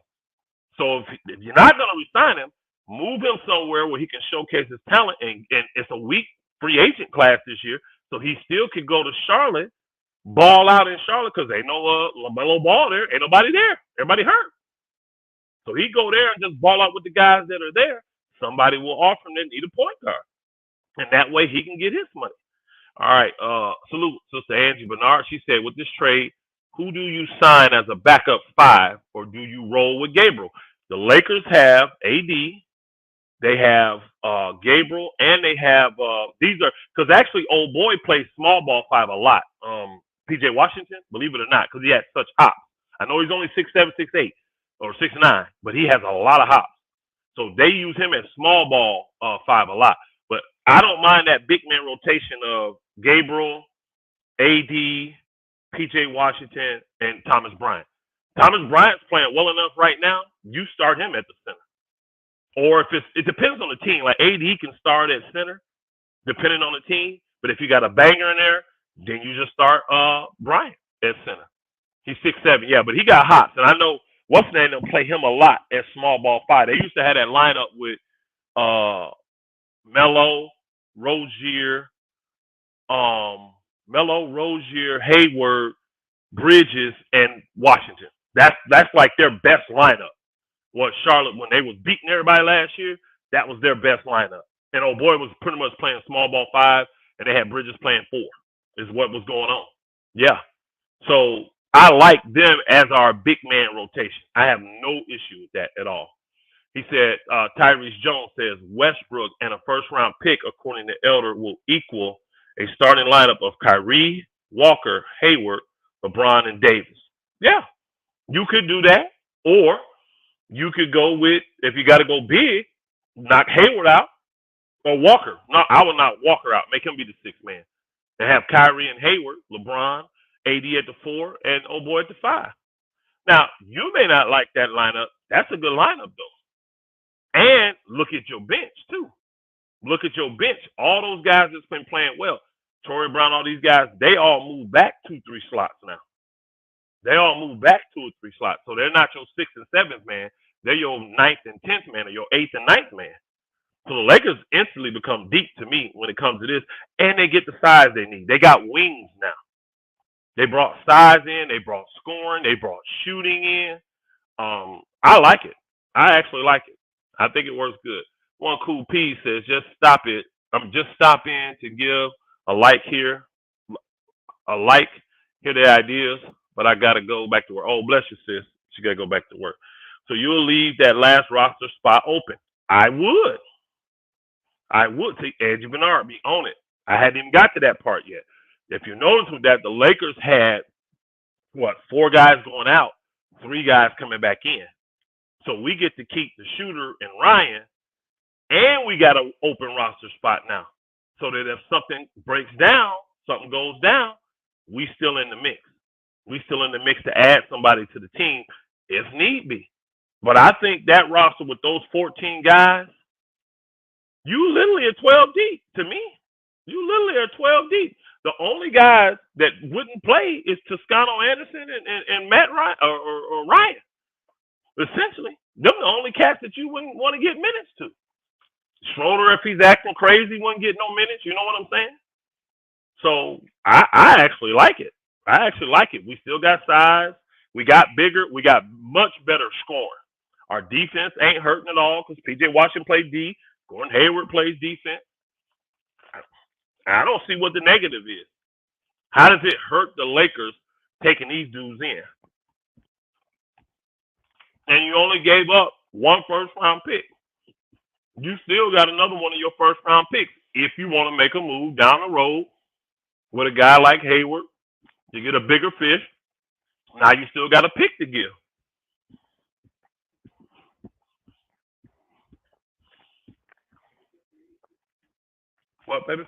Speaker 2: So if you're not going to re-sign him, move him somewhere where he can showcase his talent. And it's a weak free agent class this year, so he still could go to Charlotte, ball out in Charlotte because ain't no LaMelo Ball there. Ain't nobody there. Everybody hurt. So he go there and just ball out with the guys that are there. Somebody will offer him that need a point guard. And that way he can get his money. All right. Salute, Sister Angie Bernard. She said, with this trade, who do you sign as a backup five, or do you roll with Gabriel? The Lakers have AD. They have Gabriel, and they have these are because actually old boy plays small ball five a lot. PJ Washington, believe it or not, because he has such hops. I know he's only 6'7", 6'8", or 6'9", but he has a lot of hops. So they use him as small ball five a lot. But I don't mind that big man rotation of Gabriel, AD, PJ Washington, and Thomas Bryant. Thomas Bryant's playing well enough right now. You start him at the center. Or if it depends on the team. Like AD can start at center, depending on the team. But if you got a banger in there, then you just start Bryant at center. He's 6'7", yeah, but he got hops. And I know what's name them play him a lot at small ball five. They used to have that lineup with Melo, Rozier, Hayward, Bridges, and Washington. That's like their best lineup. What Charlotte, when they was beating everybody last year, that was their best lineup. And old boy was pretty much playing small ball five, and they had Bridges playing four. Is what was going on. Yeah. So I like them as our big man rotation. I have no issue with that at all. He said, Tyrese Jones says Westbrook and a first-round pick, according to Elder, will equal a starting lineup of Kyrie, Walker, Hayward, LeBron, and Davis. Yeah, you could do that. Or you could go with, if you got to go big, knock Hayward out or Walker. No, I would knock Walker out. Make him be the sixth man. And have Kyrie and Hayward, LeBron, AD at the 4, and old boy at the 5. Now, you may not like that lineup. That's a good lineup, though. And look at your bench, too. Look at your bench. All those guys that's been playing well. Torrey Brown, all these guys, they all move back 2-3 slots now. They all move back 2 or 3 slots. So they're not your 6th and 7th man. They're your 9th and 10th man or your 8th and 9th man. So the Lakers instantly become deep to me when it comes to this. And they get the size they need. They got wings now. They brought size in. They brought scoring. They brought shooting in. I like it. I actually like it. I think it works good. One cool piece says, just stop it. I'm just stopping to give a like here. A like, hear the ideas, but I got to go back to work. Oh, bless you, sis. She got to go back to work. So you'll leave that last roster spot open. I would. See, Angie Bernard, be on it. I hadn't even got to that part yet. If you notice with that, the Lakers had, 4 guys going out, 3 guys coming back in. So we get to keep the shooter and Ryan, and we got an open roster spot now, so that if something breaks down, something goes down, we still in the mix. We still in the mix to add somebody to the team if need be. But I think that roster with those 14 guys, you literally are 12 deep to me. You literally are 12 deep. The only guys that wouldn't play is Toscano Anderson and Matt Ryan or Ryan. Essentially, them the only cats that you wouldn't want to get minutes to. Schroeder, if he's acting crazy, wouldn't get no minutes. You know what I'm saying? So I actually like it. I actually like it. We still got size. We got bigger. We got much better scoring. Our defense ain't hurting at all because P.J. Washington played D. Gordon Hayward plays defense. I don't see what the negative is. How does it hurt the Lakers taking these dudes in? And you only gave up one first-round pick. You still got another one of your first-round picks if you want to make a move down the road with a guy like Hayward to get a bigger fish. Now you still got a pick to give. What, baby?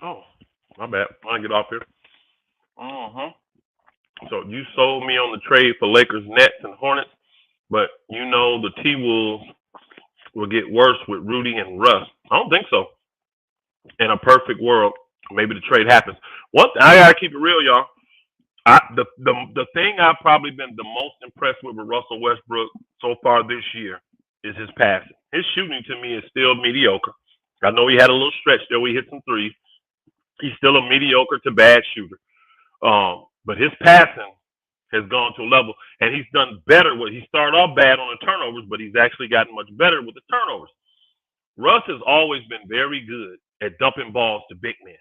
Speaker 2: Oh, my bad. I get off here. So you sold me on the trade for Lakers, Nets, and Hornets, but you know the T-Wolves will get worse with Rudy and Russ. I don't think so. In a perfect world, maybe the trade happens. One thing, I gotta keep it real, y'all. The thing I've probably been the most impressed with Russell Westbrook so far this year is his passing. His shooting to me is still mediocre. I know he had a little stretch there where he hit some threes. He's still a mediocre to bad shooter. But his passing has gone to a level, and he's done better. He started off bad on the turnovers, but he's actually gotten much better with the turnovers. Russ has always been very good at dumping balls to big men.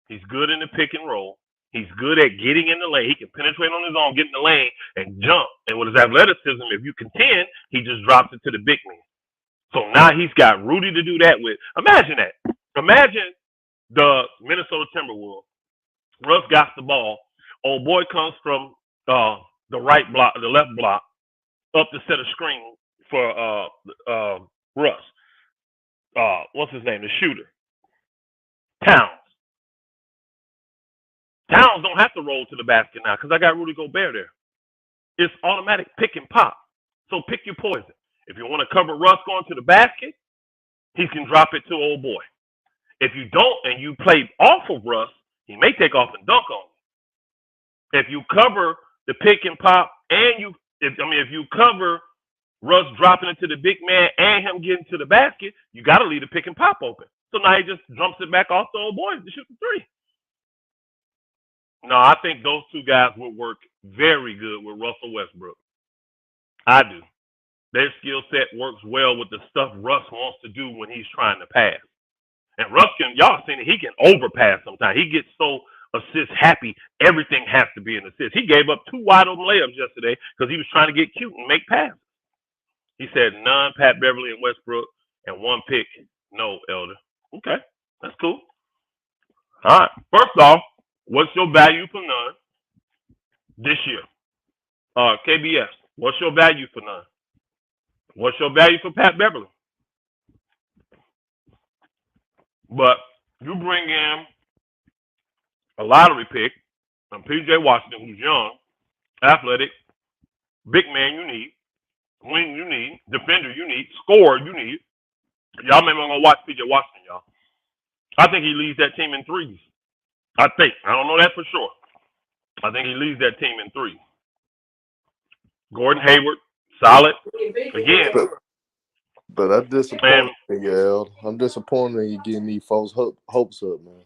Speaker 2: He's good in the pick and roll. He's good at getting in the lane. He can penetrate on his own, get in the lane, and jump. And with his athleticism, if you contend, he just drops it to the big man. So now he's got Rudy to do that with. Imagine that. Imagine the Minnesota Timberwolves. Russ got the ball. Old boy comes from the right block, the left block, up to set a screen for Russ. What's his name? The shooter. Towns. Towns don't have to roll to the basket now because I got Rudy Gobert there. It's automatic pick and pop. So pick your poison. If you want to cover Russ going to the basket, he can drop it to old boy. If you don't and you play off of Russ, he may take off and dunk on you. If you cover the pick and pop and if you cover Russ dropping it to the big man and him getting to the basket, you got to leave the pick and pop open. So now he just jumps it back off the old boy to shoot the three. No, I think those two guys would work very good with Russell Westbrook. I do. Their skill set works well with the stuff Russ wants to do when he's trying to pass. And Russ y'all seen it, he can overpass sometimes. He gets so assist happy, everything has to be an assist. He gave up 2 wide open layups yesterday because he was trying to get cute and make passes. He said none, Pat Beverly and Westbrook, and 1 pick, no, Elder. Okay, that's cool. All right, first off, what's your value for none this year? KBS, what's your value for none? What's your value for Pat Beverly? But you bring in a lottery pick from P.J. Washington, who's young, athletic, big man you need, wing you need, defender you need, scorer you need. Y'all maybe I'm going to watch P.J. Washington, y'all. I think he leads that team in threes. I think. I don't know that for sure. I think he leads that team in threes. Gordon Hayward, solid. Again.
Speaker 4: But I'm disappointed in you, El. I'm disappointed in you getting these folks' hopes up, man.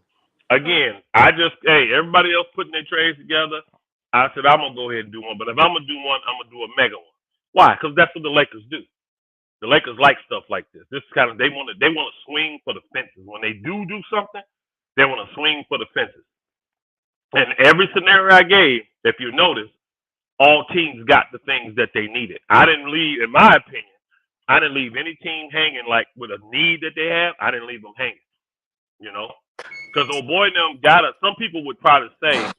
Speaker 2: Again, everybody else putting their trades together. I said, I'm going to go ahead and do one. But if I'm going to do one, I'm going to do a mega one. Why? Because that's what the Lakers do. The Lakers like stuff like this. This kind of, they want to swing for the fences. When they do something, they want to swing for the fences. And every scenario I gave, if you notice, all teams got the things that they needed. I didn't leave, in my opinion, I didn't leave any team hanging like with a need that they have. I didn't leave them hanging, you know, because old boy and them some people would try to say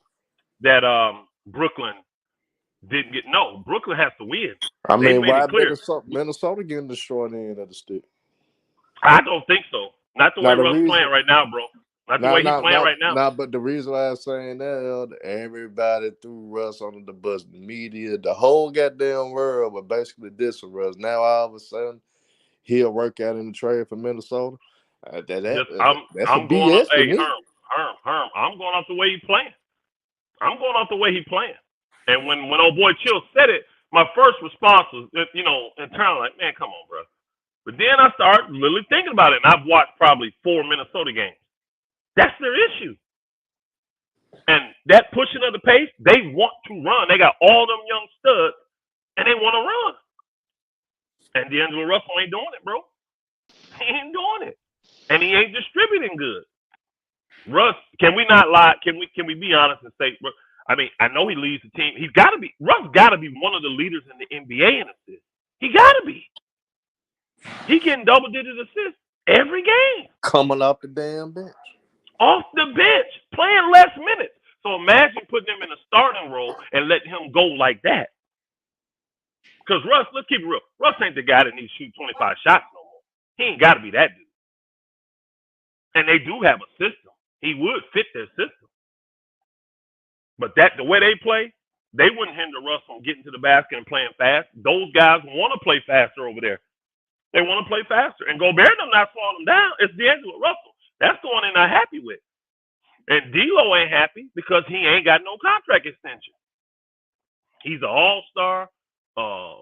Speaker 2: that Brooklyn Didn't get no. Brooklyn has to win.
Speaker 4: I
Speaker 2: They
Speaker 4: mean,
Speaker 2: made
Speaker 4: why
Speaker 2: it clear.
Speaker 4: Minnesota getting the short end of the stick?
Speaker 2: I don't think so. Not the way
Speaker 4: Now the
Speaker 2: Russ
Speaker 4: reason,
Speaker 2: playing right now, bro. Not the way he's playing right now.
Speaker 4: but the reason why I'm saying that, everybody threw Russ under the bus. The media, the whole goddamn world, but basically this for Russ. Now all of a sudden he'll work out in the trade for Minnesota. That's a
Speaker 2: I'm going off.
Speaker 4: BS to
Speaker 2: Hey,
Speaker 4: me.
Speaker 2: Herm. I'm going off the way he playing. I'm going off the way he playing. And when old boy Chill said it, my first response was, internally like, man, come on, bro. But then I started really thinking about it, and I've watched probably 4 Minnesota games. That's their issue. And that pushing of the pace, they want to run. They got all them young studs, and they want to run. And D'Angelo Russell ain't doing it, bro. He ain't doing it. And he ain't distributing good. Russ, can we not lie? Can we be honest and say, I mean, I know he leads the team. Russ got to be one of the leaders in the NBA in assists. He got to be. He getting double-digit assists every game.
Speaker 4: Coming off the damn bench.
Speaker 2: Off the bench, playing less minutes. So imagine putting him in a starting role and letting him go like that. Because Russ, let's keep it real. Russ ain't the guy that needs to shoot 25 shots no more. He ain't got to be that dude. And they do have a system. He would fit their system. But the way they play, they wouldn't hinder Russ from getting to the basket and playing fast. Those guys want to play faster over there. They want to play faster. And Gobert them not slowing them down. It's D'Angelo Russell. That's the one they're not happy with. And D'Lo ain't happy because he ain't got no contract extension. He's an all-star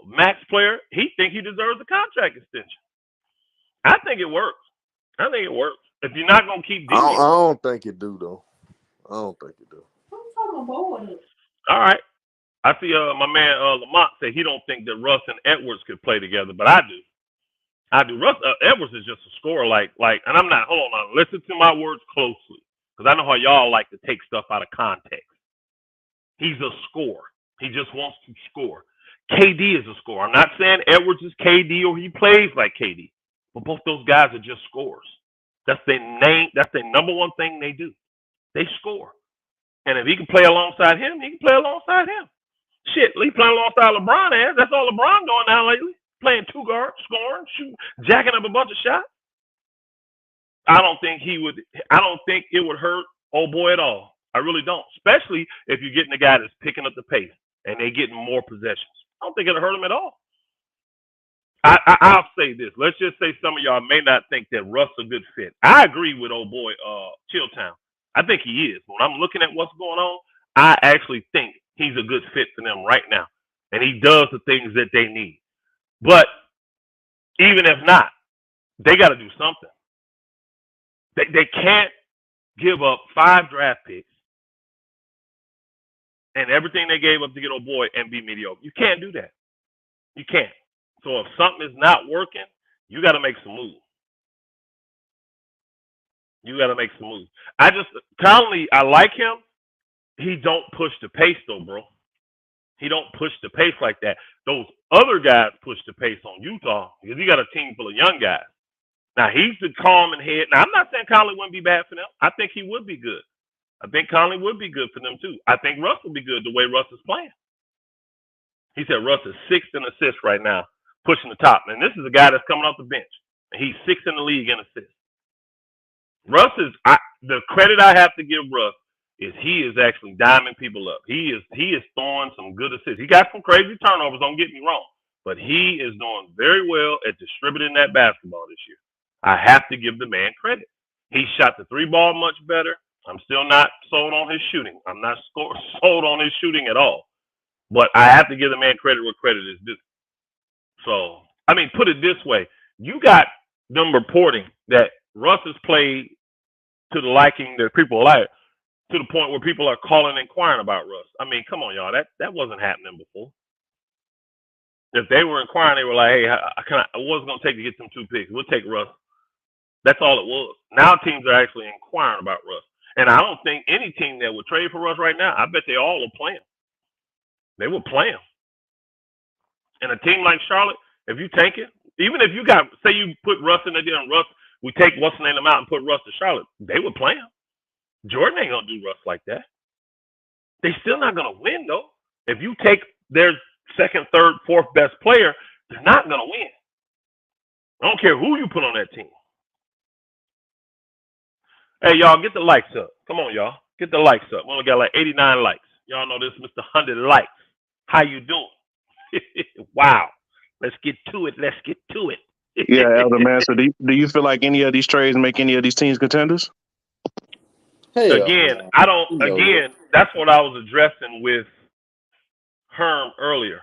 Speaker 2: max player. He think he deserves a contract extension. I think it works. If you're not going to keep D'Lo.
Speaker 4: I don't think you do, though. I don't think you do.
Speaker 2: All right. I see my man Lamont say he don't think that Russ and Edwards could play together, but I do. Russ Edwards is just a scorer, and I'm not. Hold on, listen to my words closely, because I know how y'all like to take stuff out of context. He's a scorer. He just wants to score. KD is a scorer. I'm not saying Edwards is KD or he plays like KD, but both those guys are just scorers. That's their name. That's their number one thing they do. They score. And if he can play alongside him, he can play alongside him. Shit, he playing alongside LeBron. That's all LeBron doing now lately. Playing 2 guards, scoring, shooting, jacking up a bunch of shots. I don't think it would hurt old boy at all. I really don't. Especially if you're getting a guy that's picking up the pace and they getting more possessions. I don't think it'll hurt him at all. I'll say this. Let's just say some of y'all may not think that Russ a good fit. I agree with old boy Chilltown. I think he is. When I'm looking at what's going on, I actually think he's a good fit for them right now. And he does the things that they need. But even if not, they got to do something. They can't give up 5 draft picks and everything they gave up to get old boy and be mediocre. You can't do that. You can't. So if something is not working, you got to make some moves. Conley, I like him. He don't push the pace though, bro. He don't push the pace like that. Those other guys push the pace on Utah because he got a team full of young guys. Now, he's the calm and head. Now, I'm not saying Conley wouldn't be bad for them. I think he would be good. I think Conley would be good for them, too. I think Russ would be good the way Russ is playing. He said Russ is 6th in assists right now, pushing the top. And this is a guy that's coming off the bench. And he's 6th in the league in assists. Russ is the credit I have to give Russ is he is actually diming people up. He is throwing some good assists. He got some crazy turnovers, don't get me wrong. But he is doing very well at distributing that basketball this year. I have to give the man credit. He shot the 3-ball much better. I'm still not sold on his shooting. I'm not sold on his shooting at all. But I have to give the man credit where credit is due. So, I mean, put it this way. You got them reporting that Russ has played to the liking that people like, to the point where people are calling and inquiring about Russ. I mean, come on, y'all. That wasn't happening before. If they were inquiring, they were like, hey, what's it going to take to get them 2 picks? We'll take Russ. That's all it was. Now teams are actually inquiring about Russ. And I don't think any team that would trade for Russ right now, I bet they all will play him. They will play him. And a team like Charlotte, if you take it, even if you say you put Russ in there and Russ, we take what's the name out and put Russ to Charlotte, they would play him. Jordan ain't going to do Russ like that. They still not going to win, though. If you take their second, third, fourth best player, they're not going to win. I don't care who you put on that team. Hey, y'all, get the likes up. Come on, y'all. Get the likes up. We only got like 89 likes. Y'all know this, Mr. 100 likes. How you doing? Wow. Let's get to it. Let's get to it.
Speaker 5: Yeah, Elder Man. So do you feel like any of these trades make any of these teams contenders?
Speaker 4: Hell
Speaker 2: Again,
Speaker 4: no.
Speaker 2: I don't.
Speaker 4: You know
Speaker 2: Again, that's what I was addressing with Herm earlier.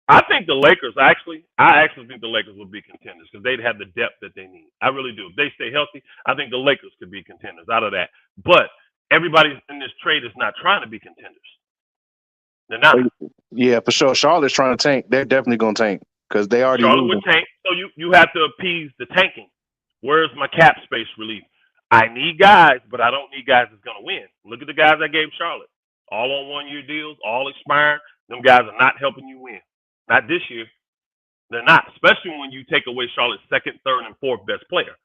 Speaker 2: I think the Lakers I actually think the Lakers will be contenders because they'd have the depth that they need. I really do. If they stay healthy, I think the Lakers could be contenders out of that. But everybody in this trade is not trying to be contenders. They're not.
Speaker 5: Yeah, for sure. Charlotte's trying to tank. They're definitely going to tank because they already
Speaker 2: Charlotte
Speaker 5: losing.
Speaker 2: would tank, so you have to appease the tanking. Where's my cap space relief? I need guys, but I don't need guys that's going to win. Look at the guys I gave Charlotte. All on one-year deals, all expiring. Them guys are not helping you win. Not this year. They're not, especially when you take away Charlotte's second, third, and fourth best player.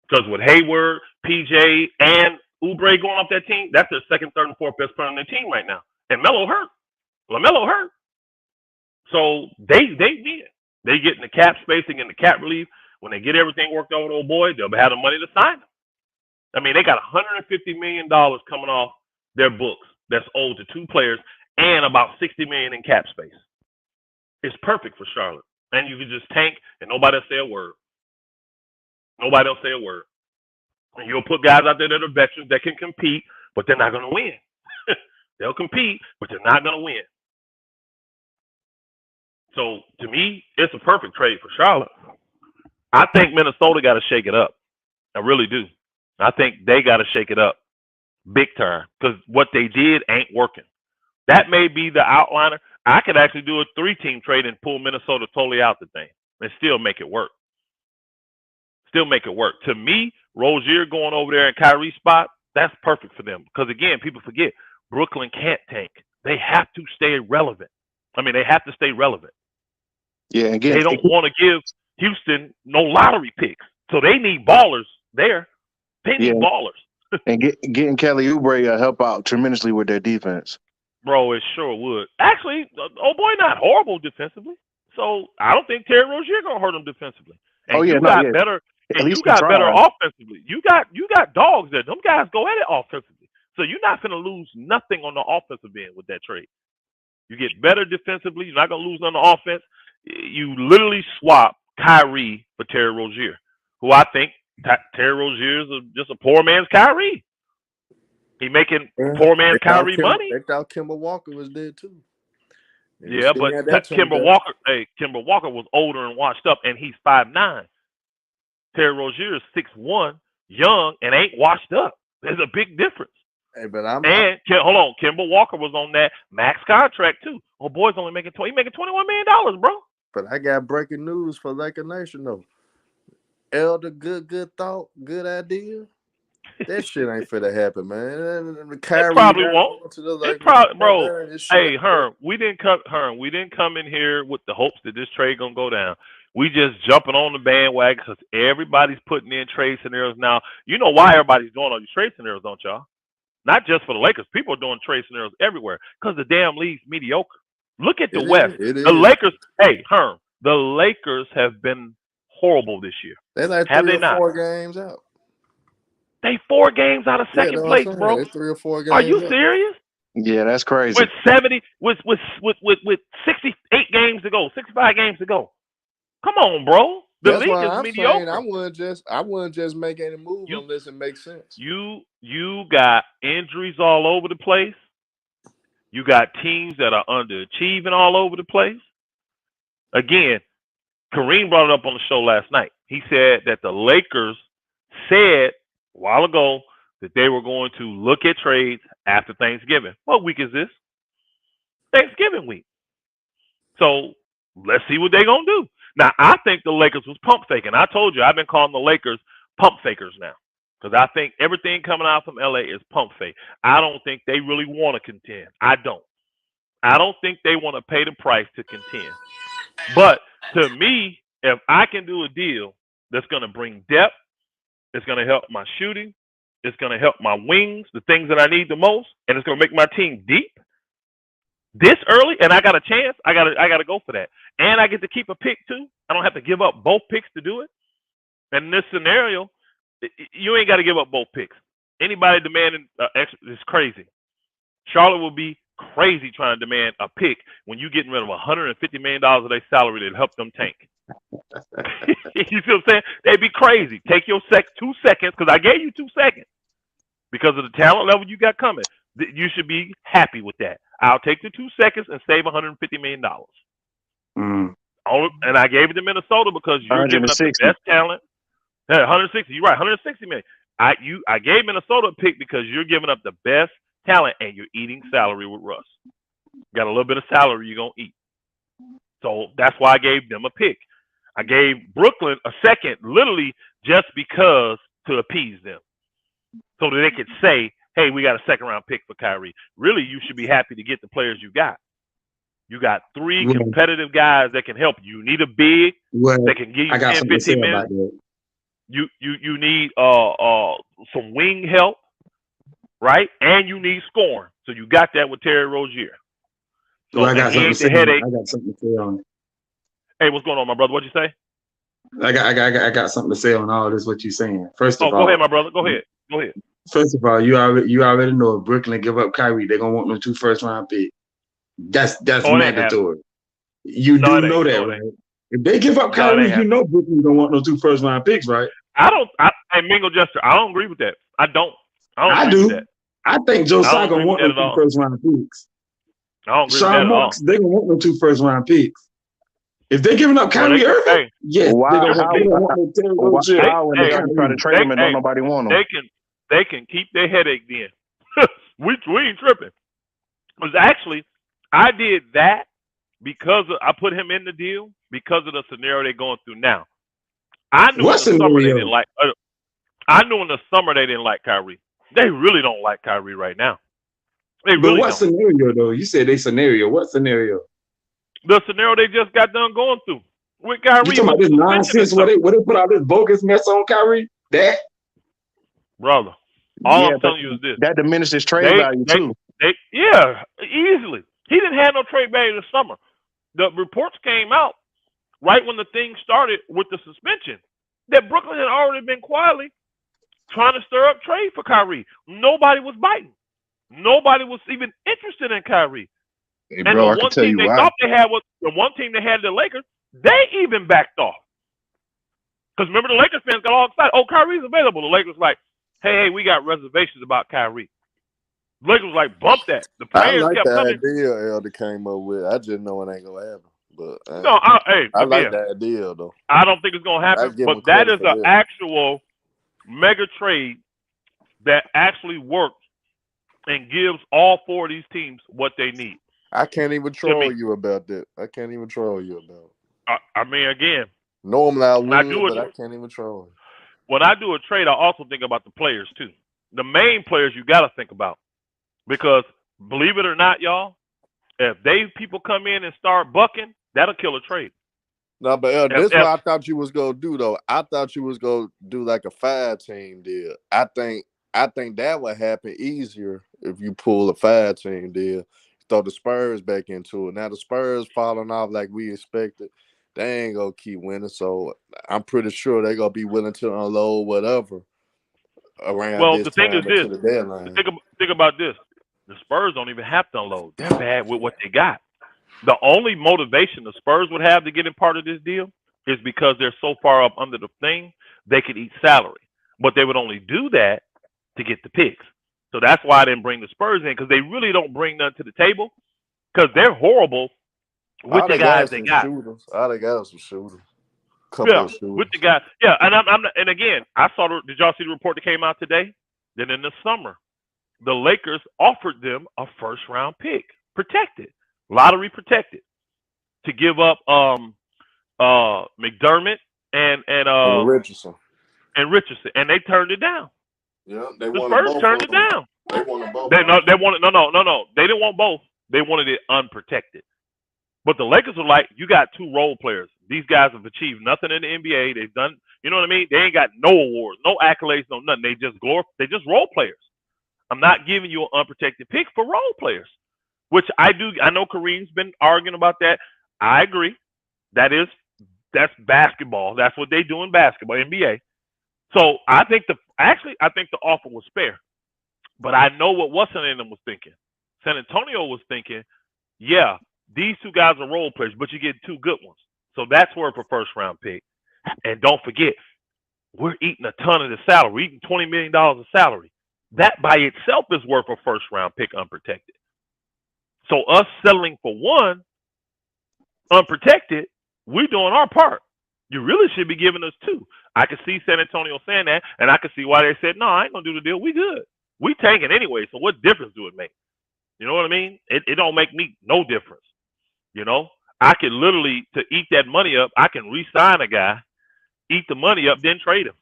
Speaker 2: Because with Hayward, PJ, and Oubre going off that team, that's their second, third, and fourth best player on their team right now. And Melo hurt. LaMelo hurt. So they win. They get in the cap space, they get in the cap relief. When they get everything worked out with old boy, they'll have the money to sign them. I mean, they got $150 million coming off their books that's owed to two players and about $60 million in cap space. It's perfect for Charlotte. And you can just tank and nobody will say a word. Nobody will say a word. And you'll put guys out there that are veterans that can compete, but they're not going to win. They'll compete, but they're not going to win. So, to me, it's a perfect trade for Charlotte. I think Minnesota got to shake it up. I really do. I think they got to shake it up big time because what they did ain't working. That may be the outliner. I could actually do a 3-team trade and pull Minnesota totally out the thing and still make it work. Still make it work. To me, Rozier going over there in Kyrie's spot, that's perfect for them. Because, again, people forget, Brooklyn can't tank. They have to stay relevant. I mean, they have to stay relevant.
Speaker 5: Yeah, again,
Speaker 2: They don't want to give Houston no lottery picks. So they need ballers there. They need ballers.
Speaker 5: And getting Kelly Oubre help out tremendously with their defense.
Speaker 2: Bro, it sure would. Actually, oh boy, not horrible defensively. So I don't think Terry Rozier gonna hurt him defensively. And you got better. And you got better offensively. You got dogs there. Them guys go at it offensively. So you're not gonna lose nothing on the offensive end with that trade. You get better defensively. You're not gonna lose on the offense. You literally swap Kyrie for Terry Rozier, who I think Terry Rozier is just a poor man's Kyrie. He making poor man's Kyrie money.
Speaker 4: They thought Kemba Walker was there too.
Speaker 2: Yeah, but Kemba Walker was older and washed up, and he's 5'9". Terry Rozier is 6'1", young and ain't washed up. There's a big difference.
Speaker 4: Hey, but
Speaker 2: hold on, Kemba Walker was on that max contract too. Oh, boy's only making $21 million, bro.
Speaker 4: But I got breaking news for Laker Nation though. Elder, good thought, good idea. That shit ain't finna happen, man. Kyrie
Speaker 2: it probably won't. It probably, bro. Hey, Herm, we didn't come in here with the hopes that this trade gonna go down. We just jumping on the bandwagon because everybody's putting in trade scenarios now. You know why everybody's doing all these trade scenarios, don't y'all? Not just for the Lakers. People are doing trade scenarios everywhere because the damn league's mediocre. Look at the West. The Lakers. Hey, Herm, the Lakers have been horrible this year.
Speaker 4: They're like
Speaker 2: have
Speaker 4: 3
Speaker 2: they
Speaker 4: or
Speaker 2: not?
Speaker 4: 4 games out.
Speaker 2: They 4 games out of second place, bro.
Speaker 4: They're 3 or 4 games.
Speaker 2: Are you
Speaker 4: out.
Speaker 2: serious?
Speaker 5: Yeah, that's crazy.
Speaker 2: With 70, with 68 games to go, 65 games to go. Come on, bro. The league is mediocre.
Speaker 4: Saying I wouldn't just make any move unless it makes sense.
Speaker 2: You got injuries all over the place. You got teams that are underachieving all over the place. Again, Kareem brought it up on the show last night. He said that the Lakers said a while ago that they were going to look at trades after Thanksgiving. What week is this? Thanksgiving week. So let's see what they're going to do. Now, I think the Lakers was pump faking. I told you, I've been calling the Lakers pump fakers now because I think everything coming out from LA is pump fake. I don't think they really want to contend. I don't think they want to pay the price to contend. But to me, if I can do a deal that's going to bring depth, it's going to help my shooting, it's going to help my wings, the things that I need the most, and it's going to make my team deep, this early, and I got a chance. I gotta go for that, and I get to keep a pick too. I don't have to give up both picks to do it. And in this scenario, you ain't got to give up both picks. Anybody demanding extra is crazy. Charlotte will be crazy trying to demand a pick when you getting rid of $150 million of their salary to help them tank. You see what I'm saying? They'd be crazy. Take your 2 seconds, because I gave you 2 seconds because of the talent level you got coming. You should be happy with that. I'll take the 2 seconds and save $150 million.
Speaker 5: Mm.
Speaker 2: And I gave it to Minnesota because you're giving up the
Speaker 5: 160.
Speaker 2: best talent. 160. You're right. 160 million. I gave Minnesota a pick because you're giving up the best talent and you're eating salary with Russ. Got a little bit of salary you're gonna eat. So that's why I gave them a pick. I gave Brooklyn a second, literally just because to appease them, so that they could say, "Hey, we got a second round pick for Kyrie." Really, you should be happy to get the players you got. You got 3 competitive guys that can help you. You need a big that can give you 10, 15 minutes. You need some wing help, right? And you need scoring. So you got that with Terry Rozier. So
Speaker 5: I got something to say.
Speaker 2: headache.
Speaker 5: I got something to say on it.
Speaker 2: Hey, what's going on, my brother? What'd you say?
Speaker 5: I got something to say on all this. What you saying? First of all,
Speaker 2: go ahead, my brother. Go ahead.
Speaker 5: First of all, you already know if Brooklyn give up Kyrie, they're gonna want them 2 first-round picks. That's mandatory. You do know that, right? If they give up Kyrie, you know Brooklyn don't want no 2 first-round picks, right?
Speaker 2: Hey, Mingo Jester, I don't agree with that. I do. With that.
Speaker 5: I think Joe Tsai gonna want them 2 first-round picks.
Speaker 2: I don't agree
Speaker 5: Sean
Speaker 2: with that at all.
Speaker 5: Marks, they gonna want them 2 first-round picks. If they're giving up Kyrie Irving, yes,
Speaker 2: when
Speaker 5: they
Speaker 2: try to trade him and don't nobody want him. They can keep their headache then. we ain't tripping. Because actually, I did that because I put him in the deal because of the scenario they're going through now. I knew in the summer they didn't like. I knew in the summer they didn't like Kyrie. They really don't like Kyrie right now. They really
Speaker 5: what
Speaker 2: don't.
Speaker 5: Scenario though? You said they scenario. What scenario?
Speaker 2: The scenario they just got done going through with Kyrie.
Speaker 5: You talking about this nonsense where they put all this bogus mess on Kyrie? That
Speaker 2: brother. All I'm telling you is this.
Speaker 5: That diminishes trade value too.
Speaker 2: Yeah, easily. He didn't have no trade value this summer. The reports came out right when the thing started with the suspension that Brooklyn had already been quietly trying to stir up trade for Kyrie. Nobody was biting. Nobody was even interested in Kyrie.
Speaker 4: Hey, bro,
Speaker 2: and the one team they thought they had was the one team they had, the Lakers. They even backed off. Because remember, the Lakers fans got all excited. Oh, Kyrie's available. The Lakers like, hey, we got reservations about Kyrie. The Lakers was like, bump that. The players
Speaker 4: I like
Speaker 2: kept
Speaker 4: the
Speaker 2: coming.
Speaker 4: idea Elder came up with. I just know it ain't gonna happen. But
Speaker 2: I
Speaker 4: like that idea though.
Speaker 2: I don't think it's gonna happen. But that is an actual mega trade that actually works and gives all 4 of these teams what they need.
Speaker 4: I can't even troll you about that. I can't even troll you about it.
Speaker 2: I mean, again,
Speaker 4: normally I would, but I can't even troll.
Speaker 2: When I do a trade, I also think about the players too. The main players you got to think about, because believe it or not, y'all, if people come in and start bucking, that'll kill a trade.
Speaker 4: No, but this is what I thought you was gonna do though. I thought you was gonna do like a 5-team deal. I think that would happen easier if you pull a 5-team deal. Throw the Spurs back into it. Now the Spurs falling off like we expected. They ain't gonna keep winning, so I'm pretty sure they're gonna be willing to unload whatever around.
Speaker 2: Well,
Speaker 4: this
Speaker 2: the thing
Speaker 4: time
Speaker 2: is this.
Speaker 4: The deadline.
Speaker 2: Think about this. The Spurs don't even have to unload. They're bad with what they got. The only motivation the Spurs would have to get in part of this deal is because they're so far up under the thing, they could eat salary. But they would only do that to get the picks. So that's why I didn't bring the Spurs in, because they really don't bring nothing to the table, because they're horrible with the guys they got.
Speaker 4: All they got is some shooters.
Speaker 2: With the guys. Yeah, and and again, I saw. Did y'all see the report that came out today? Then in the summer, the Lakers offered them a first-round pick, protected, lottery protected, to give up McDermott and
Speaker 4: Richardson,
Speaker 2: and they turned it down.
Speaker 4: Yeah,
Speaker 2: the Spurs turned it down.
Speaker 4: They wanted both.
Speaker 2: They wanted no. They didn't want both. They wanted it unprotected. But the Lakers were like, you got 2 role players. These guys have achieved nothing in the NBA. They've done, you know what I mean? They ain't got no awards, no accolades, no nothing. They just role players. I'm not giving you an unprotected pick for role players. which I do. I know Kareem's been arguing about that. I agree. That's basketball. That's what they do in basketball, NBA. So I think the offer was fair. But I know what What's-Her Name was thinking. San Antonio was thinking, yeah, these two guys are role players, but you get two good ones. So that's worth a first-round pick. And don't forget, we're eating a ton of the salary. We're eating $20 million of salary. That by itself is worth a first-round pick unprotected. So us settling for one unprotected, we're doing our part. You really should be giving us two. I can see San Antonio saying that, and I can see why they said, no, I ain't going to do the deal. We good. We tanking anyway, so what difference do it make? You know what I mean? It don't make me no difference. You know? I can literally, to eat that money up, I can re-sign a guy, eat the money up, then trade him.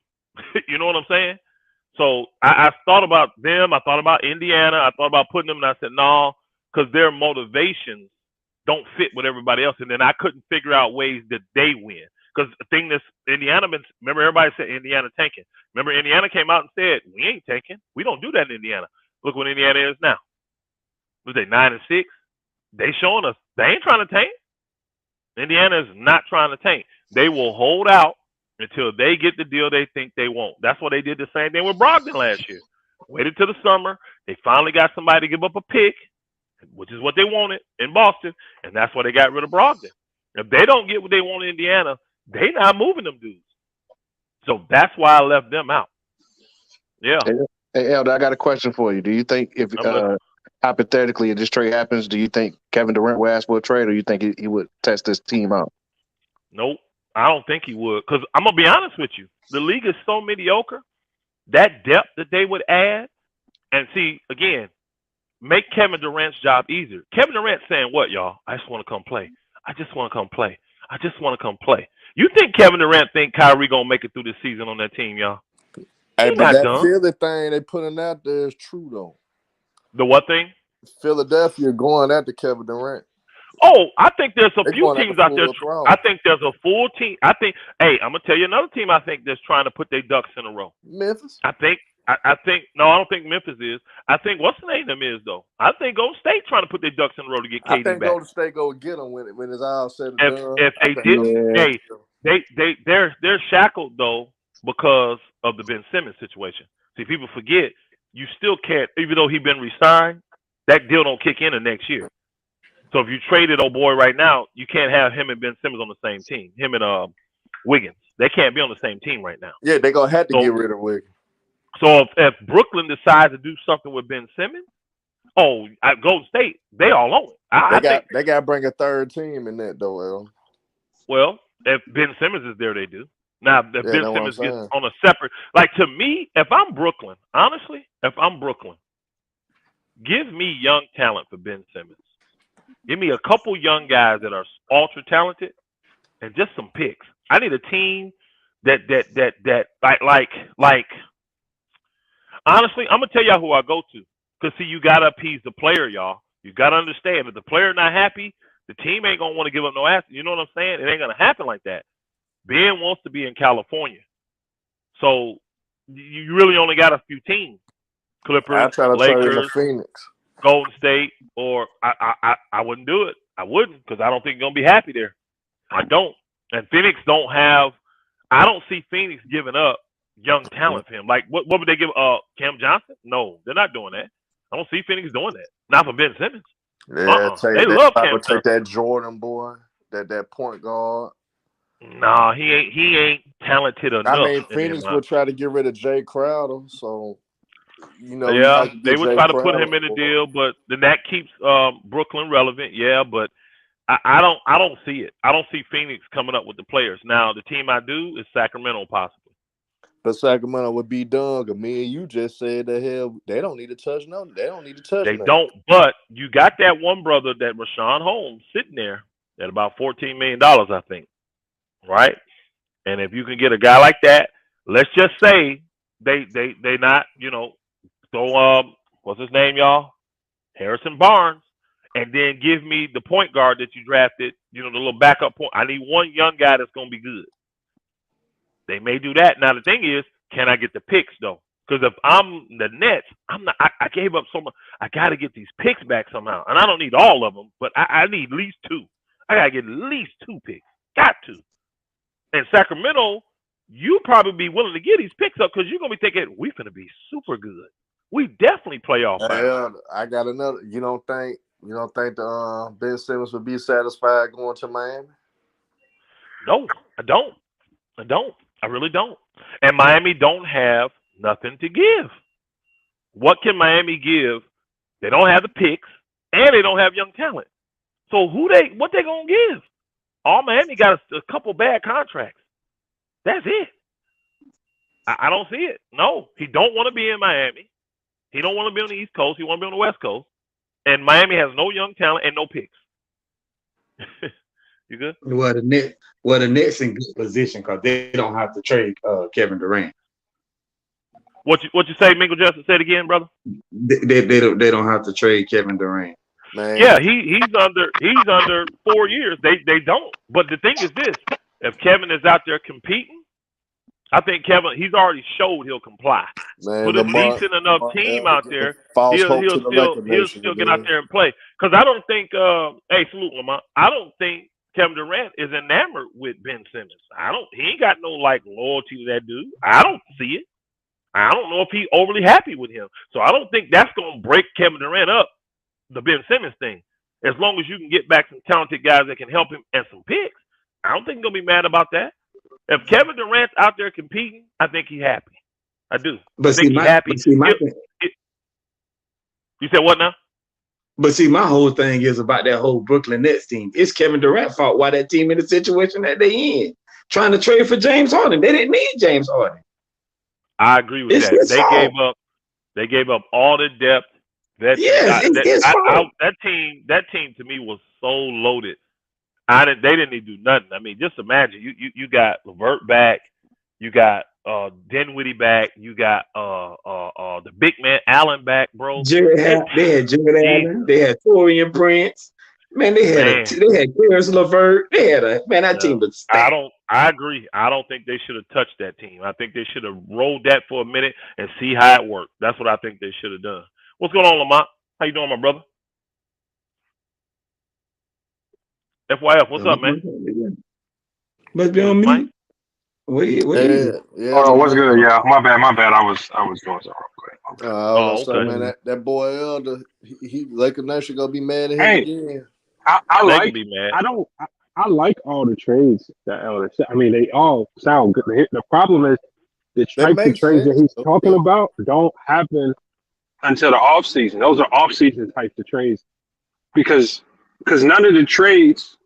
Speaker 2: You know what I'm saying? So I thought about them. I thought about Indiana. I thought about putting them, and I said, no, because their motivations don't fit with everybody else. And then I couldn't figure out ways that they win. Because the thing that's Indiana been, remember everybody said Indiana tanking. Remember Indiana came out and said, we ain't tanking. We don't do that in Indiana. Look what Indiana is now. Was they 9-6? They showing us they ain't trying to tank. Indiana is not trying to tank. They will hold out until they get the deal they think they want. That's why they did the same thing with Brogdon last year. Waited till the summer. They finally got somebody to give up a pick, which is what they wanted in Boston, and that's why they got rid of Brogdon. If they don't get what they want in Indiana, they not moving them dudes. So that's why I left them out. Yeah.
Speaker 6: Hey, Elder, I got a question for you. Do you think if hypothetically if this trade happens, do you think Kevin Durant will ask for a trade, or you think he would test this team out?
Speaker 2: Nope. I don't think he would. Because I'm going to be honest with you. The league is so mediocre. That depth that they would add, and see, again, make Kevin Durant's job easier. Kevin Durant saying what, y'all? I just want to come play. I just want to come play. I just want to come play. You think Kevin Durant think Kyrie going to make it through this season on that team, y'all?
Speaker 4: Hey,
Speaker 2: He
Speaker 4: but
Speaker 2: not
Speaker 4: that
Speaker 2: dumb.
Speaker 4: Philly thing they putting out there is true, though.
Speaker 2: The what thing?
Speaker 4: Philadelphia going after Kevin Durant.
Speaker 2: Oh, I think there's a few teams out there.
Speaker 4: Throne.
Speaker 2: I think there's a full team. Hey, I'm going to tell you another team I think that's trying to put their ducks in a row.
Speaker 4: Memphis?
Speaker 2: I don't think Memphis is. I think what's the name of them is, though? I think Golden State trying to put their ducks in a row to get KD
Speaker 4: I think
Speaker 2: back.
Speaker 4: Golden State go get them when it's all said and done.
Speaker 2: If they didn't, they're shackled, though, because of the Ben Simmons situation. See, people forget, you still can't, even though he's been re-signed, that deal don't kick in the next year. So if you traded old boy right now, you can't have him and Ben Simmons on the same team. Him and Wiggins. They can't be on the same team right now.
Speaker 4: Yeah, they're going to have to get rid of Wiggins.
Speaker 2: So if Brooklyn decides to do something with Ben Simmons, at Golden State, they all own it.
Speaker 4: They got to bring a third team in that, though, El.
Speaker 2: Well, if Ben Simmons is there, they do. Now, if Ben Simmons gets on a separate, like to me, if I'm Brooklyn, honestly, give me young talent for Ben Simmons. Give me a couple young guys that are ultra talented and just some picks. I need a team that like. Honestly, I'm gonna tell y'all who I go to. Cause see, you gotta appease the player, y'all. You gotta understand if the player not happy, the team ain't gonna want to give up no ass. You know what I'm saying? It ain't gonna happen like that. Ben wants to be in California, so you really only got a few teams: Clippers, Lakers,
Speaker 4: Phoenix,
Speaker 2: Golden State. Or I wouldn't do it. I wouldn't, because I don't think he's gonna be happy there. I don't. And Phoenix don't have. I don't see Phoenix giving up young talent for him. Like what would they give Cam Johnson? No, they're not doing that. I don't see Phoenix doing that. Not for Ben Simmons.
Speaker 4: Yeah,
Speaker 2: they love Cam Johnson.
Speaker 4: Take that Jordan boy, that point guard.
Speaker 2: Nah, he ain't talented enough.
Speaker 4: I mean, Phoenix would try to get rid of Jay Crowder, so
Speaker 2: yeah, they would try to put him in the deal, but then that keeps Brooklyn relevant. Yeah, but I don't see it. I don't see Phoenix coming up with the players. Now the team I do is Sacramento, possibly.
Speaker 4: But Sacramento would be done. Cause me and you just said the hell they don't need to touch nothing. They don't need to touch.
Speaker 2: They don't. But you got that one brother, that Rashawn Holmes, sitting there at about $14 million, I think. Right? And if you can get a guy like that, let's just say they not, so what's his name, y'all? Harrison Barnes. And then give me the point guard that you drafted, the little backup point. I need one young guy that's gonna be good. They may do that. Now the thing is, can I get the picks though? Because if I'm the Nets, I'm not. I gave up so much. I got to get these picks back somehow, and I don't need all of them, but I need at least 2. I got to get at least 2 picks. Got to. And Sacramento, you probably be willing to get these picks up because you're gonna be thinking we finna be super good. We definitely playoff bound.
Speaker 4: I got another. You don't think the Ben Simmons would be satisfied going to Miami?
Speaker 2: No, I don't. I really don't. And Miami don't have nothing to give. What can Miami give? They don't have the picks, and they don't have young talent. So what they gonna give? All Miami got is a couple bad contracts. That's it. I don't see it. No, he don't want to be in Miami. He don't want to be on the East Coast. He want to be on the West Coast. And Miami has no young talent and no picks. You good?
Speaker 5: Well, the Nets in good position because they don't have to trade Kevin Durant.
Speaker 2: What you say, Mingle Justice? Say it again, brother.
Speaker 5: They don't have to trade Kevin Durant.
Speaker 4: Man.
Speaker 2: Yeah, he's under 4 years. They don't. But the thing is this: if Kevin is out there competing, I think Kevin he's already showed he'll comply.
Speaker 4: Man,
Speaker 2: Put a decent enough team out there, he'll still get out there and play. Because I don't think hey, salute Lamont. I don't think Kevin Durant is enamored with Ben Simmons. He ain't got no loyalty to that dude. I don't see it. I don't know if he's overly happy with him. So I don't think that's gonna break Kevin Durant up. The Ben Simmons thing, as long as you can get back some talented guys that can help him and some picks, I don't think he'll be mad about that. If Kevin Durant's out there competing, I think he's happy. I do.
Speaker 5: But
Speaker 2: I think he's happy. You said what now?
Speaker 5: But see, my whole thing is about that whole Brooklyn Nets team. It's Kevin Durant's fault why that team in the situation that they in, trying to trade for James Harden. They didn't need James Harden.
Speaker 2: I agree with that. They gave up all the depth. That team to me was so loaded. They didn't need to do nothing. I mean, just imagine you got LeVert back, you got Dinwiddie back, you got the big man Allen back, bro.
Speaker 5: They had Jared Allen, they had Torian Prince. Man, they had Clarence LeVert. They had that team was stacked.
Speaker 2: I agree. I don't think they should have touched that team. I think they should have rolled that for a minute and see how it worked. That's what I think they should have done. What's going on, Lamont? How you doing, my brother? FYF, what's up, man?
Speaker 5: Must be on me.
Speaker 7: Oh, what's good, y'all? My bad. I was doing something real quick.
Speaker 2: Okay.
Speaker 4: Man, that boy Elder, he Laker Nation gonna be mad at him again.
Speaker 7: I like.
Speaker 2: Be mad.
Speaker 7: I like all the trades that Elder said. I mean, they all sound good. The problem is the type of trades that he's talking about don't happen until the offseason. Those are offseason types of trades because none of the trades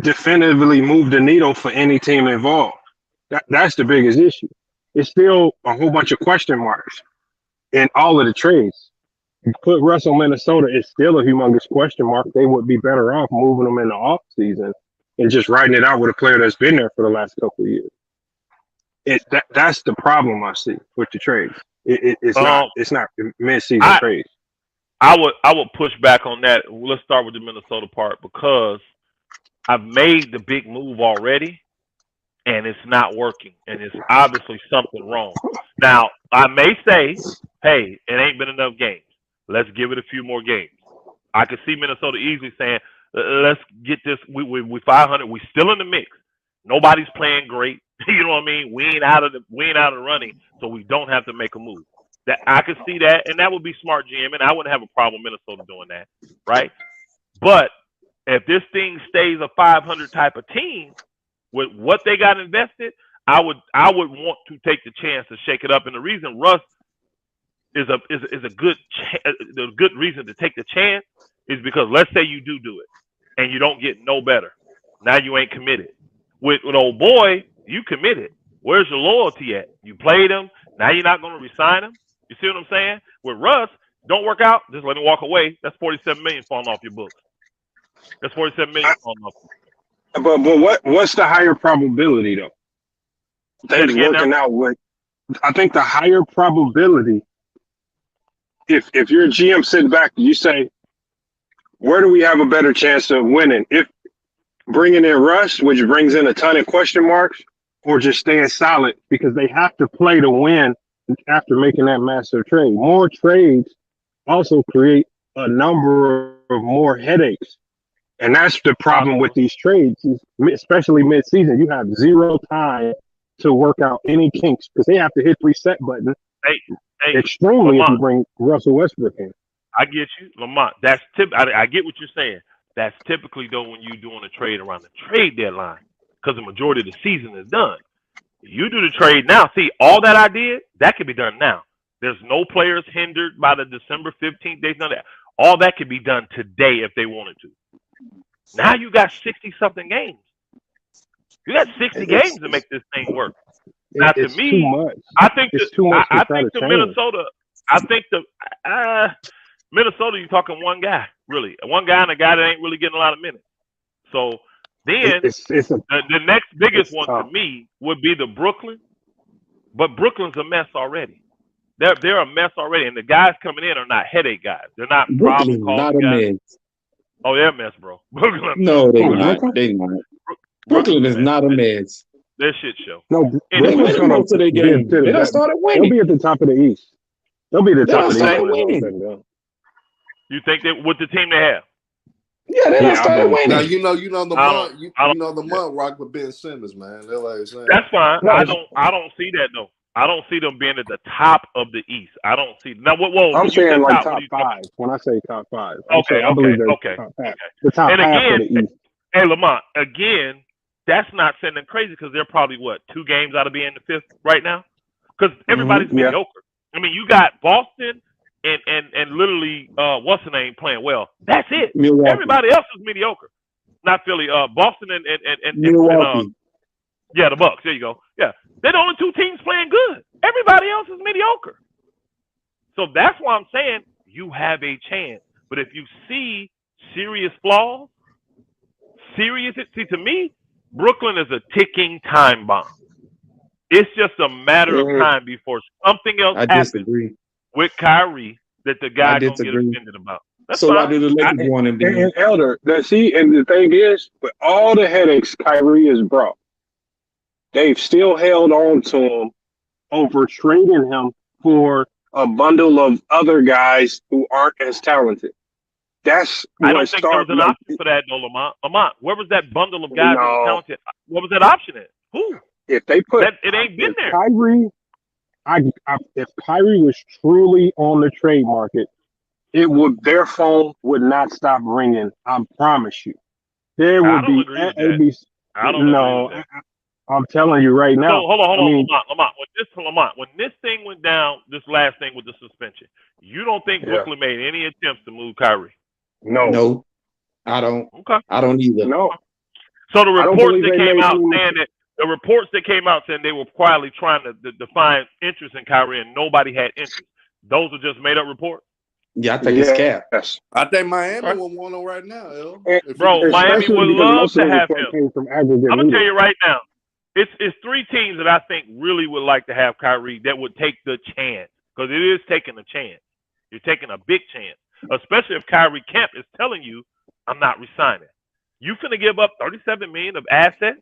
Speaker 7: definitively move the needle for any team involved. That's the biggest issue. It's still a whole bunch of question marks in all of the trades. You put Russ on Minnesota, it's still a humongous question mark. They would be better off moving them in the offseason and just riding it out with a player that's been there for the last couple of years. That's the problem I see with the trades. It's not mid-season trades.
Speaker 2: I would push back on that. Let's start with the Minnesota part because I've made the big move already, and it's not working, and it's obviously something wrong. Now I may say, "Hey, it ain't been enough games. Let's give it a few more games." I could see Minnesota easily saying, "Let's get this. We 500. We still in the mix. Nobody's playing great. You know what I mean? We ain't out of the running, so we don't have to make a move." That I could see that, and that would be smart GM, and I wouldn't have a problem with Minnesota doing that, right? But if this thing stays a 500 type of team with what they got invested, I would want to take the chance to shake it up. And the reason Russ is a good reason to take the chance is because let's say you do it and you don't get no better. Now you ain't committed. With old boy, you committed. Where's your loyalty at? You played him. Now you're not going to resign him. You see what I'm saying? With Russ, don't work out. Just let him walk away. That's $47 million falling off your books. That's $47 million falling off.
Speaker 7: But what's the higher probability though? Things working out with. I think the higher probability. If you're a GM, sit back, you say, where do we have a better chance of winning? If bringing in Russ, which brings in a ton of question marks, or just staying solid because they have to play to win after making that massive trade. More trades also create a number of more headaches. And that's the problem with these trades, especially mid-season. You have zero time to work out any kinks because they have to hit reset button extremely
Speaker 2: Lamont,
Speaker 7: if you bring Russell Westbrook in.
Speaker 2: I get you, Lamont. I get what you're saying. That's typically though when you're doing a trade around the trade deadline because the majority of the season is done. You do the trade now. See, all that I did, that can be done now. There's no players hindered by the December 15th date. None of that. All that could be done today if they wanted to. Now you got 60-something games. You got 60 games to make this thing work. Now, to me,
Speaker 7: too much.
Speaker 2: I think
Speaker 7: it's too much.
Speaker 2: I think the Minnesota. I think the Minnesota. You're talking one guy, really, one guy and a guy that ain't really getting a lot of minutes. So then the next biggest one to me would be the Brooklyn, but Brooklyn's a mess already. They're a mess already, and the guys coming in are not headache guys. They're not problem causing guys. Oh, they're a mess, bro. Brooklyn.
Speaker 5: No, they're not. They're not. Brooklyn is not a mess.
Speaker 2: They're shit show.
Speaker 7: No,
Speaker 5: Brooklyn's going to the game. They done started winning.
Speaker 7: They'll be at the top of the East. They'll be at the top of the
Speaker 5: East.
Speaker 7: Winning.
Speaker 2: You think that with the team they have?
Speaker 5: Yeah, they done started winning.
Speaker 4: Now you know the month rock with Ben Simmons, man. They're like saying.
Speaker 2: That's fine. I don't see that though. I don't see them being at the top of the East. I don't see now.
Speaker 7: I'm saying like top five. When I say top five,
Speaker 2: okay.
Speaker 7: The top
Speaker 2: and
Speaker 7: half
Speaker 2: again,
Speaker 7: of the East.
Speaker 2: Hey Lamont, again, that's not sending crazy because they're probably 2 games out of being the 5th right now because everybody's mediocre. I mean, you got Boston and literally what's the name playing well. That's it.
Speaker 5: Milwaukee.
Speaker 2: Everybody else is mediocre. Not Philly. Boston and
Speaker 5: Milwaukee.
Speaker 2: Yeah, the Bucks. There you go. Yeah, they're the only 2 teams playing good. Everybody else is mediocre. So that's why I'm saying you have a chance. But if you see serious flaws, see, to me, Brooklyn is a ticking time bomb. It's just a matter of time before something else happens with Kyrie that the guy gonna get offended about. That's
Speaker 5: so
Speaker 2: fine.
Speaker 5: why do the Lakers want him?
Speaker 7: And Elder, and the thing is, with all the headaches Kyrie has brought, they've still held on to him over trading him for a bundle of other guys who aren't as talented. That's
Speaker 2: I don't think there was an option for that, no, Lamont. Lamont, where was that bundle of guys that were talented? What was that option at? Who?
Speaker 7: If they put
Speaker 2: it ain't been there.
Speaker 7: Kyrie, if Kyrie was truly on the trade market, their phone would not stop ringing. I promise you. There would be. I don't know. I'm telling you right now.
Speaker 2: So, hold on, Lamont. When this thing went down, this last thing with the suspension, you don't think Brooklyn made any attempts to move Kyrie?
Speaker 5: No, I don't.
Speaker 2: Okay.
Speaker 5: I don't either.
Speaker 7: No.
Speaker 2: So the reports that came out saying they were quietly trying to define interest in Kyrie and nobody had interest. Those are just made up reports.
Speaker 5: Yeah, I think it's cap.
Speaker 4: Yes. I think Miami will want him right now,
Speaker 2: Bro, Miami would love to have him. I'm gonna tell you right now. It's 3 teams that I think really would like to have Kyrie that would take the chance because it is taking a chance. You're taking a big chance, especially if Kyrie Camp is telling you, "I'm not resigning." You finna give up $37 million of assets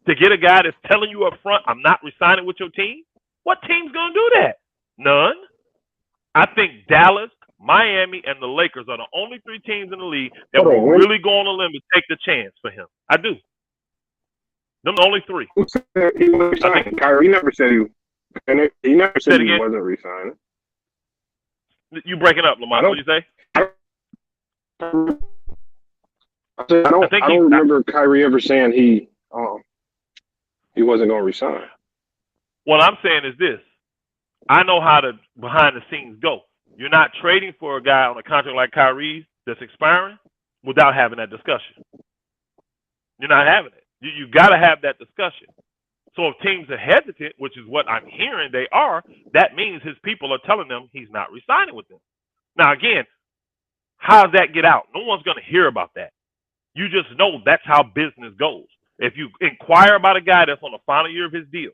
Speaker 2: to get a guy that's telling you up front, "I'm not resigning with your team." What team's gonna do that? None. I think Dallas, Miami, and the Lakers are the only 3 teams in the league that will really go on a limb and take the chance for him. I do. Them the only 3.
Speaker 7: Who said he was resigning? Kyrie never said he never said he wasn't resigning.
Speaker 2: You breaking up, Lamont? What did you say?
Speaker 7: I don't remember Kyrie ever saying he wasn't going to resign.
Speaker 2: What I'm saying is this. I know how the behind the scenes go. You're not trading for a guy on a contract like Kyrie's that's expiring without having that discussion. You're not having it. You got to have that discussion. So if teams are hesitant, which is what I'm hearing they are, that means his people are telling them he's not resigning with them. Now, again, how does that get out? No one's going to hear about that. You just know that's how business goes. If you inquire about a guy that's on the final year of his deal,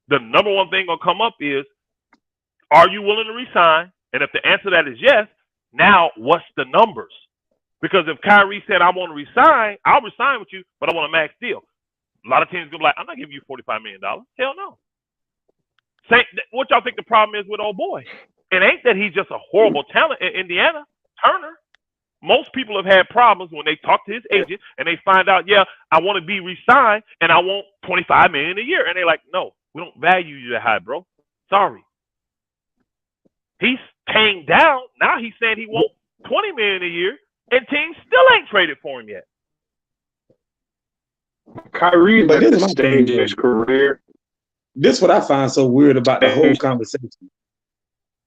Speaker 2: the number one thing going to come up is, are you willing to resign? And if the answer to that is yes, now what's the numbers? Because if Kyrie said, I want to resign, I'll resign with you, but I want a max deal. A lot of teams going to be like, I'm not giving you $45 million. Hell no. What y'all think the problem is with old boy? It ain't that he's just a horrible talent in Indiana. Turner. Most people have had problems when they talk to his agent and they find out, yeah, I want to be re-signed and I want $25 million a year, and they're like, no, we don't value you that high, bro. Sorry. He's came down. Now he's saying he wants $20 million a year, and teams still ain't traded for him yet.
Speaker 7: Kyrie's at this stage in his career.
Speaker 5: This is what I find so weird about the whole conversation.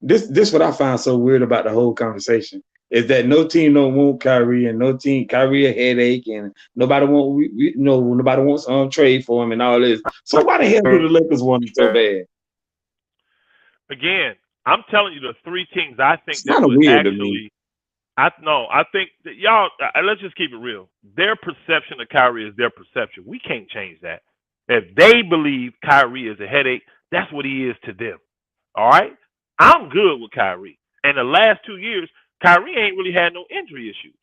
Speaker 5: This what I find so weird about the whole conversation is that no team don't want Kyrie, and no team Kyrie a headache, and nobody wants trade for him and all this. So why the hell do the Lakers want him so bad?
Speaker 2: Again, I'm telling you, the three teams I think
Speaker 5: It's
Speaker 2: that
Speaker 5: kind of
Speaker 2: would
Speaker 5: weird
Speaker 2: actually.
Speaker 5: to me.
Speaker 2: I think that y'all. Let's just keep it real. Their perception of Kyrie is their perception. We can't change that. If they believe Kyrie is a headache, that's what he is to them. All right. I'm good with Kyrie. And the last 2 years, Kyrie ain't really had no injury issues.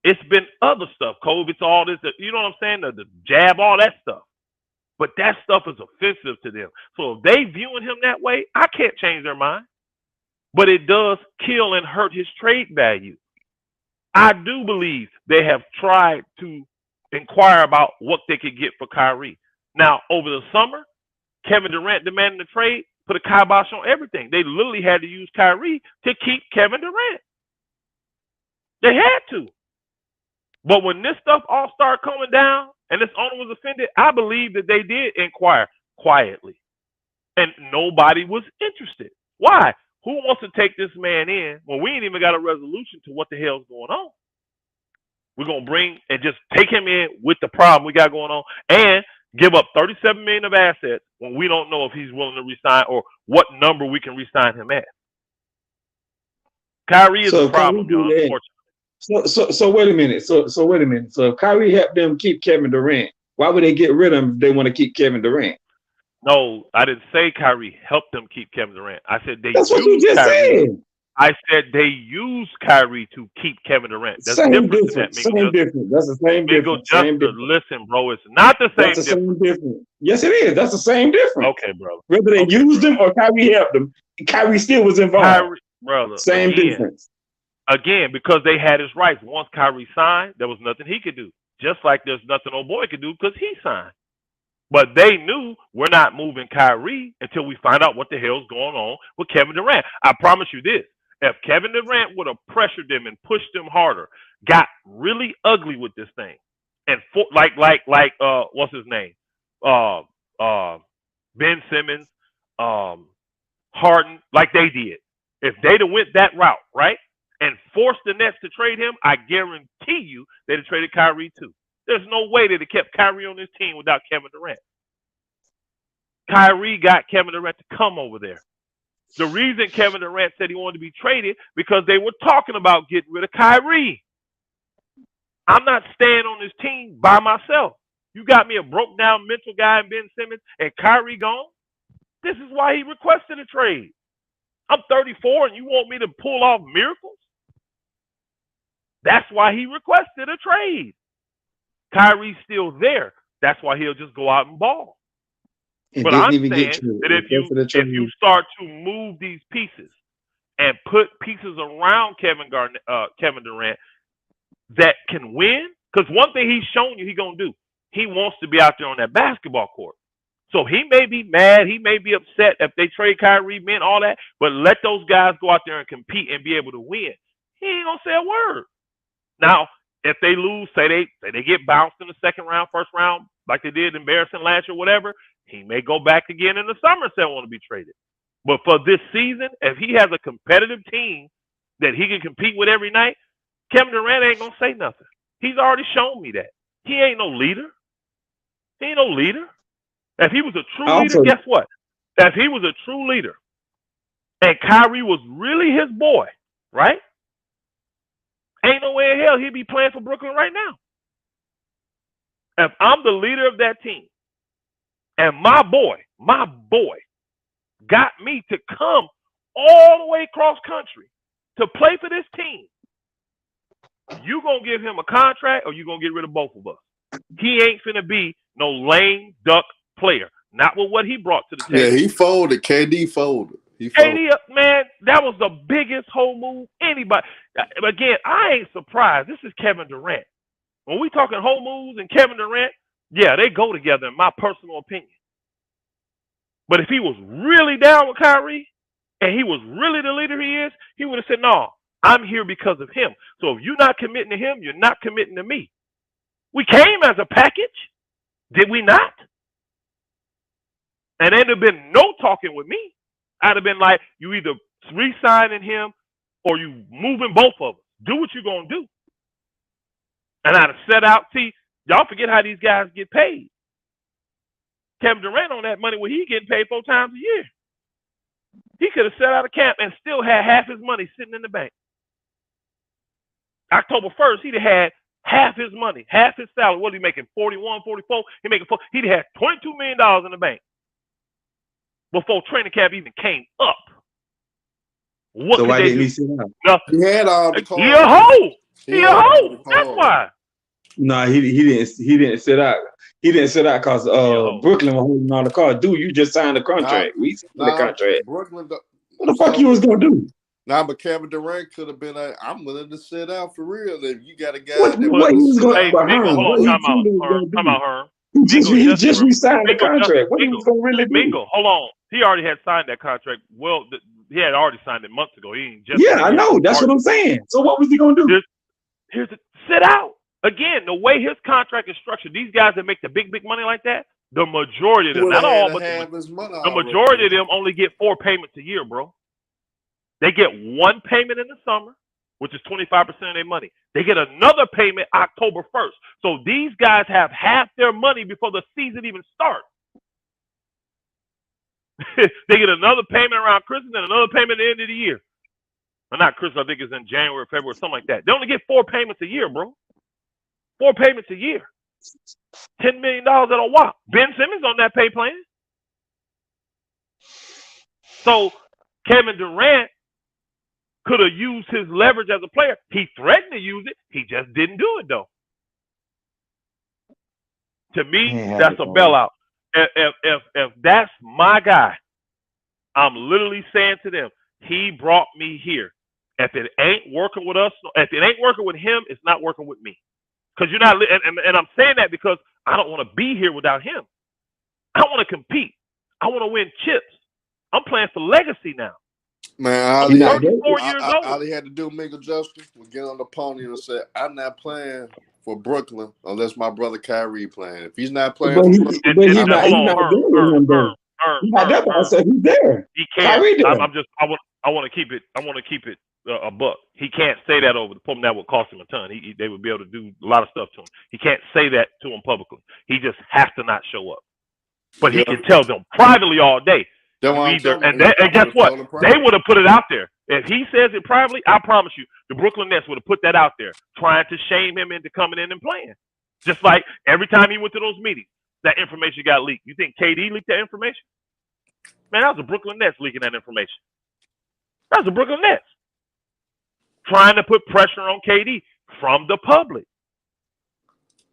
Speaker 2: It's been other stuff, COVID, all this. You know what I'm saying? The jab, all that stuff. But that stuff is offensive to them. So if they viewing him that way, I can't change their mind. But it does kill and hurt his trade value. I do believe they have tried to inquire about what they could get for Kyrie. Now, over the summer, Kevin Durant demanding the trade, put a kibosh on everything. They literally had to use Kyrie to keep Kevin Durant. They had to. But when this stuff all started coming down and this owner was offended, I believe that they did inquire quietly. And nobody was interested. Why? Who wants to take this man in when we ain't even got a resolution to what the hell's going on? We're going to bring and just take him in with the problem we got going on and give up $37 million of assets when we don't know if he's willing to resign or what number we can resign him at. Kyrie is a problem, John, unfortunately.
Speaker 5: So wait a minute. So wait a minute. So if Kyrie helped them keep Kevin Durant, why would they get rid of him if they want to keep Kevin Durant?
Speaker 2: No, I didn't say Kyrie helped them keep Kevin Durant. I said they
Speaker 5: That's what you just
Speaker 2: Kyrie.
Speaker 5: said.
Speaker 2: I said they used Kyrie to keep Kevin Durant. That's
Speaker 5: same
Speaker 2: different.
Speaker 5: Difference. Same difference. That's the same difference. Same difference.
Speaker 2: Listen, bro, it's not the same
Speaker 5: That's the
Speaker 2: difference.
Speaker 5: same difference. Yes, it is. That's the same difference.
Speaker 2: Okay, brother.
Speaker 5: Whether they used him or Kyrie helped them, Kyrie still was involved.
Speaker 2: Kyrie, brother.
Speaker 5: Same difference.
Speaker 2: Again, because they had his rights. Once Kyrie signed, there was nothing he could do. Just like there's nothing old boy could do because he signed. But they knew we're not moving Kyrie until we find out what the hell's going on with Kevin Durant. I promise you this. If Kevin Durant would have pressured them and pushed them harder, got really ugly with this thing, and what's his name? Ben Simmons, Harden, like they did. If they'd have went that route, right, and forced the Nets to trade him, I guarantee you they'd have traded Kyrie too. There's no way they'd have kept Kyrie on this team without Kevin Durant. Kyrie got Kevin Durant to come over there. The reason Kevin Durant said he wanted to be traded because they were talking about getting rid of Kyrie. I'm not staying on this team by myself. You got me a broke down mental guy in Ben Simmons and Kyrie gone. This is why he requested a trade. I'm 34 and you want me to pull off miracles? That's why he requested a trade. Kyrie's still there. That's why he'll just go out and ball. But I'm saying that if you start to move these pieces and put pieces around Kevin Durant that can win, because one thing he's shown you he's going to do, he wants to be out there on that basketball court. So he may be mad, he may be upset if they trade Kyrie, men, all that, but let those guys go out there and compete and be able to win. He ain't going to say a word. Now, if they lose, say they get bounced in the second round, first round, like they did embarrassing last year, whatever, he may go back again in the summer and say I want to be traded. But for this season, if he has a competitive team that he can compete with every night, Kevin Durant ain't going to say nothing. He's already shown me that. He ain't no leader. He ain't no leader. If he was a true leader, guess what? If he was a true leader and Kyrie was really his boy, right? Ain't no way in hell he'd be playing for Brooklyn right now. If I'm the leader of that team and my boy got me to come all the way across country to play for this team, you going to give him a contract or you going to get rid of both of us? He ain't finna be no lame duck player. not with what he brought to the table.
Speaker 4: Yeah, he folded. KD folded.
Speaker 2: KD, man, that was the biggest whole move anybody. Again, I ain't surprised. This is Kevin Durant. When we talking whole moves and Kevin Durant, yeah, they go together in my personal opinion. But if he was really down with Kyrie and he was really the leader he is, he would have said, no, I'm here because of him. So if you're not committing to him, you're not committing to me. We came as a package, did we not? And there'd have been no talking with me. I'd have been like, you either re-signing him or you moving both of them. Do what you're going to do. And I'd have set out. See, y'all forget how these guys get paid. Kevin Durant on that money where he getting paid 4 times a year. He could have set out of camp and still had half his money sitting in the bank. October 1st, he'd have had half his money, half his salary. What, he making 41, 44? He making 4. He'd have had $22 million in the bank before training camp even came up. What
Speaker 5: so
Speaker 2: could
Speaker 5: why
Speaker 2: they
Speaker 5: didn't
Speaker 2: do?
Speaker 5: he sit out?
Speaker 2: Nothing.
Speaker 4: He had all the cards.
Speaker 2: He a hoe. He a hoe. That's why.
Speaker 5: No, he didn't sit out. He didn't sit out because Brooklyn was holding all the cards. Dude, you just signed the contract. We signed the contract.
Speaker 4: Brooklyn.
Speaker 5: What the fuck you was gonna do?
Speaker 4: Nah, but Kevin Durant could have been like, I'm willing to sit out for real. If you got a guy
Speaker 5: What he was going to
Speaker 2: Mingo, hold on, come out, Herm.
Speaker 5: He just re-signed the contract. What he was going to really do?
Speaker 2: Mingo, hold on. He already had signed that contract. Well, he had already signed it months ago. He ain't just
Speaker 5: I know. That's what I'm saying. So what was he going to do?
Speaker 2: Sit out. Again, the way his contract is structured, these guys that make the big money like that, the majority of them, not all, but the majority of them only get 4 payments a year, bro. They get 1 payment in the summer, which is 25% of their money. They get another payment October 1st. So these guys have half their money before the season even starts. They get another payment around Christmas and another payment at the end of the year. Well, not Christmas, I think it's in January, February, something like that. They only get 4 payments a year, bro. 4 payments a year. $10 million at a whop. Ben Simmons on that pay plan. So Kevin Durant could have used his leverage as a player. He threatened to use it. He just didn't do it, though. To me, that's a bailout. If that's my guy, I'm literally saying to them, he brought me here. If it ain't working with us, if it ain't working with him, it's not working with me. Because you're not, and I'm saying that because I don't want to be here without him. I want to compete. I want to win chips. I'm playing for legacy now.
Speaker 4: Man, all he had to do, Mingo Justin, was get on the pony and say, I'm not playing for Brooklyn unless my brother Kyrie playing. If he's not playing for Brooklyn,
Speaker 5: he's not he's there.
Speaker 2: He can't. I want to keep it. I want to keep it a buck. He can't say that over the public. That would cost him a ton. They would be able to do a lot of stuff to him. He can't say that to him publicly. He just has to not show up. But he can tell them privately all day. And guess what? They would have put it out there. If he says it privately, I promise you, the Brooklyn Nets would have put that out there, trying to shame him into coming in and playing. Just like every time he went to those meetings, that information got leaked. You think KD leaked that information? Man, that was the Brooklyn Nets leaking that information. That was the Brooklyn Nets trying to put pressure on KD from the public.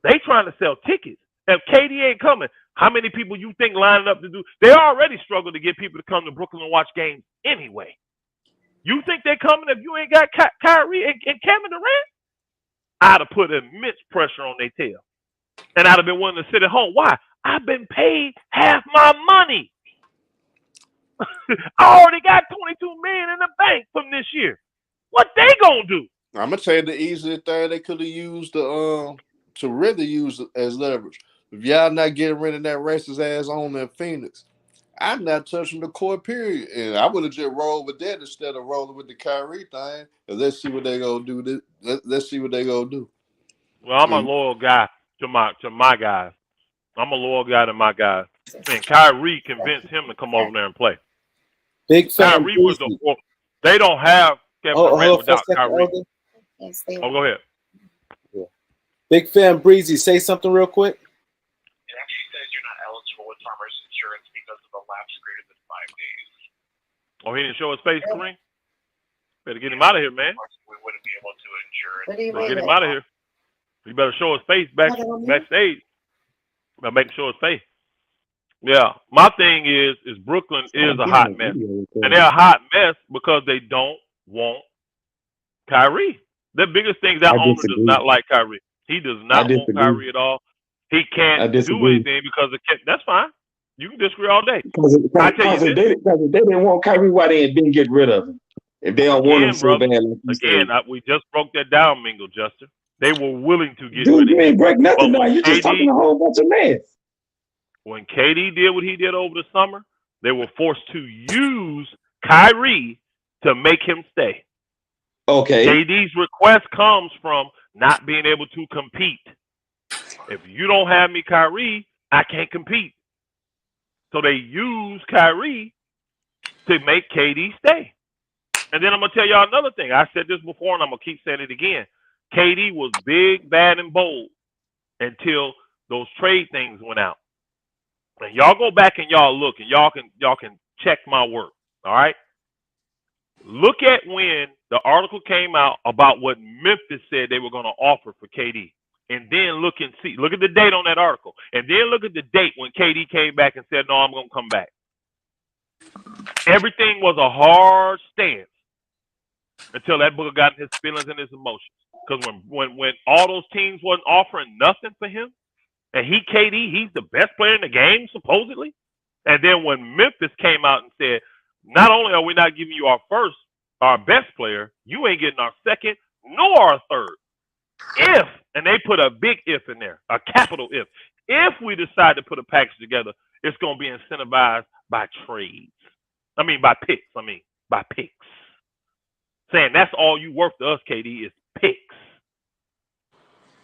Speaker 2: They trying to sell tickets. If KD ain't coming, how many people you think lining up to do? They already struggle to get people to come to Brooklyn and watch games anyway. You think they're coming if you ain't got Kyrie and Kevin Durant? I'd have put immense pressure on their tail. And I'd have been willing to sit at home. Why? I've been paid half my money. I already got $22 million in the bank from this year. What they gonna do?
Speaker 4: I'm gonna tell you the easiest thing they could have used to really use it as leverage. If y'all not getting rid of that racist ass on in Phoenix, I'm not touching the court, period. And I would have just rolled with that instead of rolling with the Kyrie thing. And let's see what they gonna do. Let's see what they gonna do.
Speaker 2: Well, I'm a loyal guy to my guys. I'm a loyal guy to my guys. And Kyrie convinced him to come over there and play.
Speaker 1: Big fan.
Speaker 2: Kyrie was they don't have Kevin Durant without Kyrie. Oh, go ahead.
Speaker 1: Yeah. Big fan Breezy, say something real quick.
Speaker 8: It actually says you're not eligible with farmers insurance because of a lapse greater than 5 days.
Speaker 2: Oh, he didn't show his face, Kareem? Better get him out of here, man.
Speaker 8: We wouldn't be able to insure it.
Speaker 2: Get him out of here. You better show his face backstage. Better make him show his face. Yeah. My thing is Brooklyn is a
Speaker 5: Give me
Speaker 2: hot
Speaker 5: a
Speaker 2: mess.
Speaker 5: video
Speaker 2: And
Speaker 5: recording.
Speaker 2: they're a hot mess because they don't want Kyrie. The biggest thing, that
Speaker 5: I
Speaker 2: owner does
Speaker 5: disagree.
Speaker 2: not like Kyrie. He does
Speaker 5: I
Speaker 2: not want
Speaker 5: disagree.
Speaker 2: Kyrie at all. He can't
Speaker 5: I
Speaker 2: do
Speaker 5: disagree.
Speaker 2: anything because of that's fine. You can disagree all day.
Speaker 5: Because
Speaker 2: I tell you
Speaker 5: if
Speaker 2: this
Speaker 5: if they didn't want Kyrie, why they didn't get rid of him? If they don't want him
Speaker 2: again,
Speaker 5: so
Speaker 2: brother.
Speaker 5: bad, like you
Speaker 2: Again,
Speaker 5: say.
Speaker 2: we just broke that down, Mingo Justin. They were willing to get
Speaker 5: Dude,
Speaker 2: rid of
Speaker 5: you
Speaker 2: him,
Speaker 5: ain't break nothing
Speaker 2: but
Speaker 5: down. You just talking a whole bunch of mess.
Speaker 2: when KD did what he did over the summer, they were forced to use Kyrie to make him stay.
Speaker 5: Okay.
Speaker 2: KD's request comes from not being able to compete. If you don't have me, Kyrie, I can't compete. So they use Kyrie to make KD stay. And then I'm going to tell y'all another thing. I said this before, and I'm going to keep saying it again. KD was big, bad, and bold until those trade things went out. And y'all go back and y'all look, and y'all can check my work. All right? Look at when the article came out about what Memphis said they were going to offer for KD. And then look at the date on that article. And then look at the date when KD came back and said, no, I'm going to come back. Everything was a hard stance until that booker got in his feelings and his emotions. Because when all those teams wasn't offering nothing for him, and KD, he's the best player in the game, supposedly. And then when Memphis came out and said, not only are we not giving you our best player, you ain't getting our second nor our third. If, and they put a big if in there, a capital if we decide to put a package together, it's going to be incentivized by trades. By picks. Saying that's all you worth to us, KD, is picks.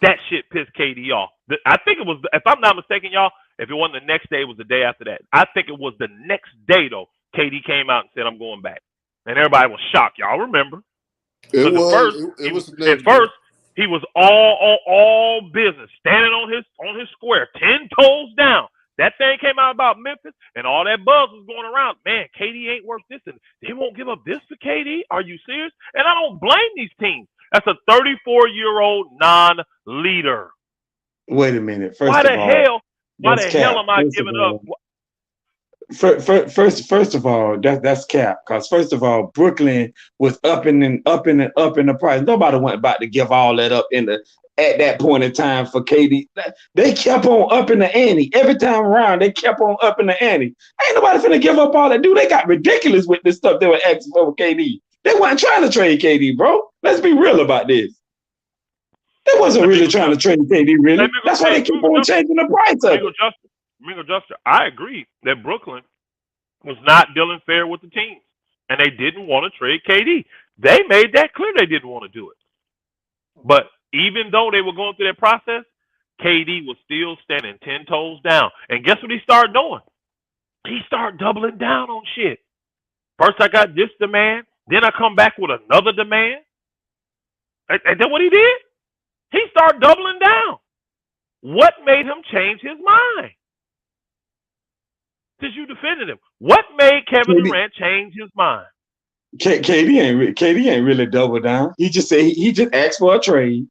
Speaker 2: That shit pissed KD off. I think it was, if I'm not mistaken, y'all, if it wasn't the next day, it was the day after that. I think it was the next day, though, KD came out and said, I'm going back. And everybody was shocked. Y'all remember?
Speaker 4: It was.
Speaker 2: At first, he was all business, standing on his square, 10 toes down. That thing came out about Memphis, and all that buzz was going around. Man, KD ain't worth this, and they won't give up this for KD. Are you serious? And I don't blame these teams. That's a 34-year-old non-leader.
Speaker 5: Wait a minute.
Speaker 2: Why the hell am I giving up?
Speaker 5: First of all, that's cap. Because first of all, Brooklyn was upping the price. Nobody went about to give all that up at that point in time for KD. They kept on upping the ante. Every time around, they kept on upping the ante. Ain't nobody finna give up all that. Dude, they got ridiculous with this stuff they were asking for KD. They weren't trying to trade KD, bro. Let's be real about this. They wasn't really trying to trade KD, really. That's why they keep on changing the price of it.
Speaker 2: Mingo Juster, I agree that Brooklyn was not dealing fair with the teams, and they didn't want to trade KD. They made that clear they didn't want to do it. But even though they were going through that process, KD was still standing 10 toes down. And guess what he started doing? He started doubling down on shit. First I got this demand, then I come back with another demand. And then what he did? He started doubling down. What made him change his mind? Since you defended him, what made Kevin Durant change his mind?
Speaker 5: KD ain't really double down. He just said he just asked for a trade,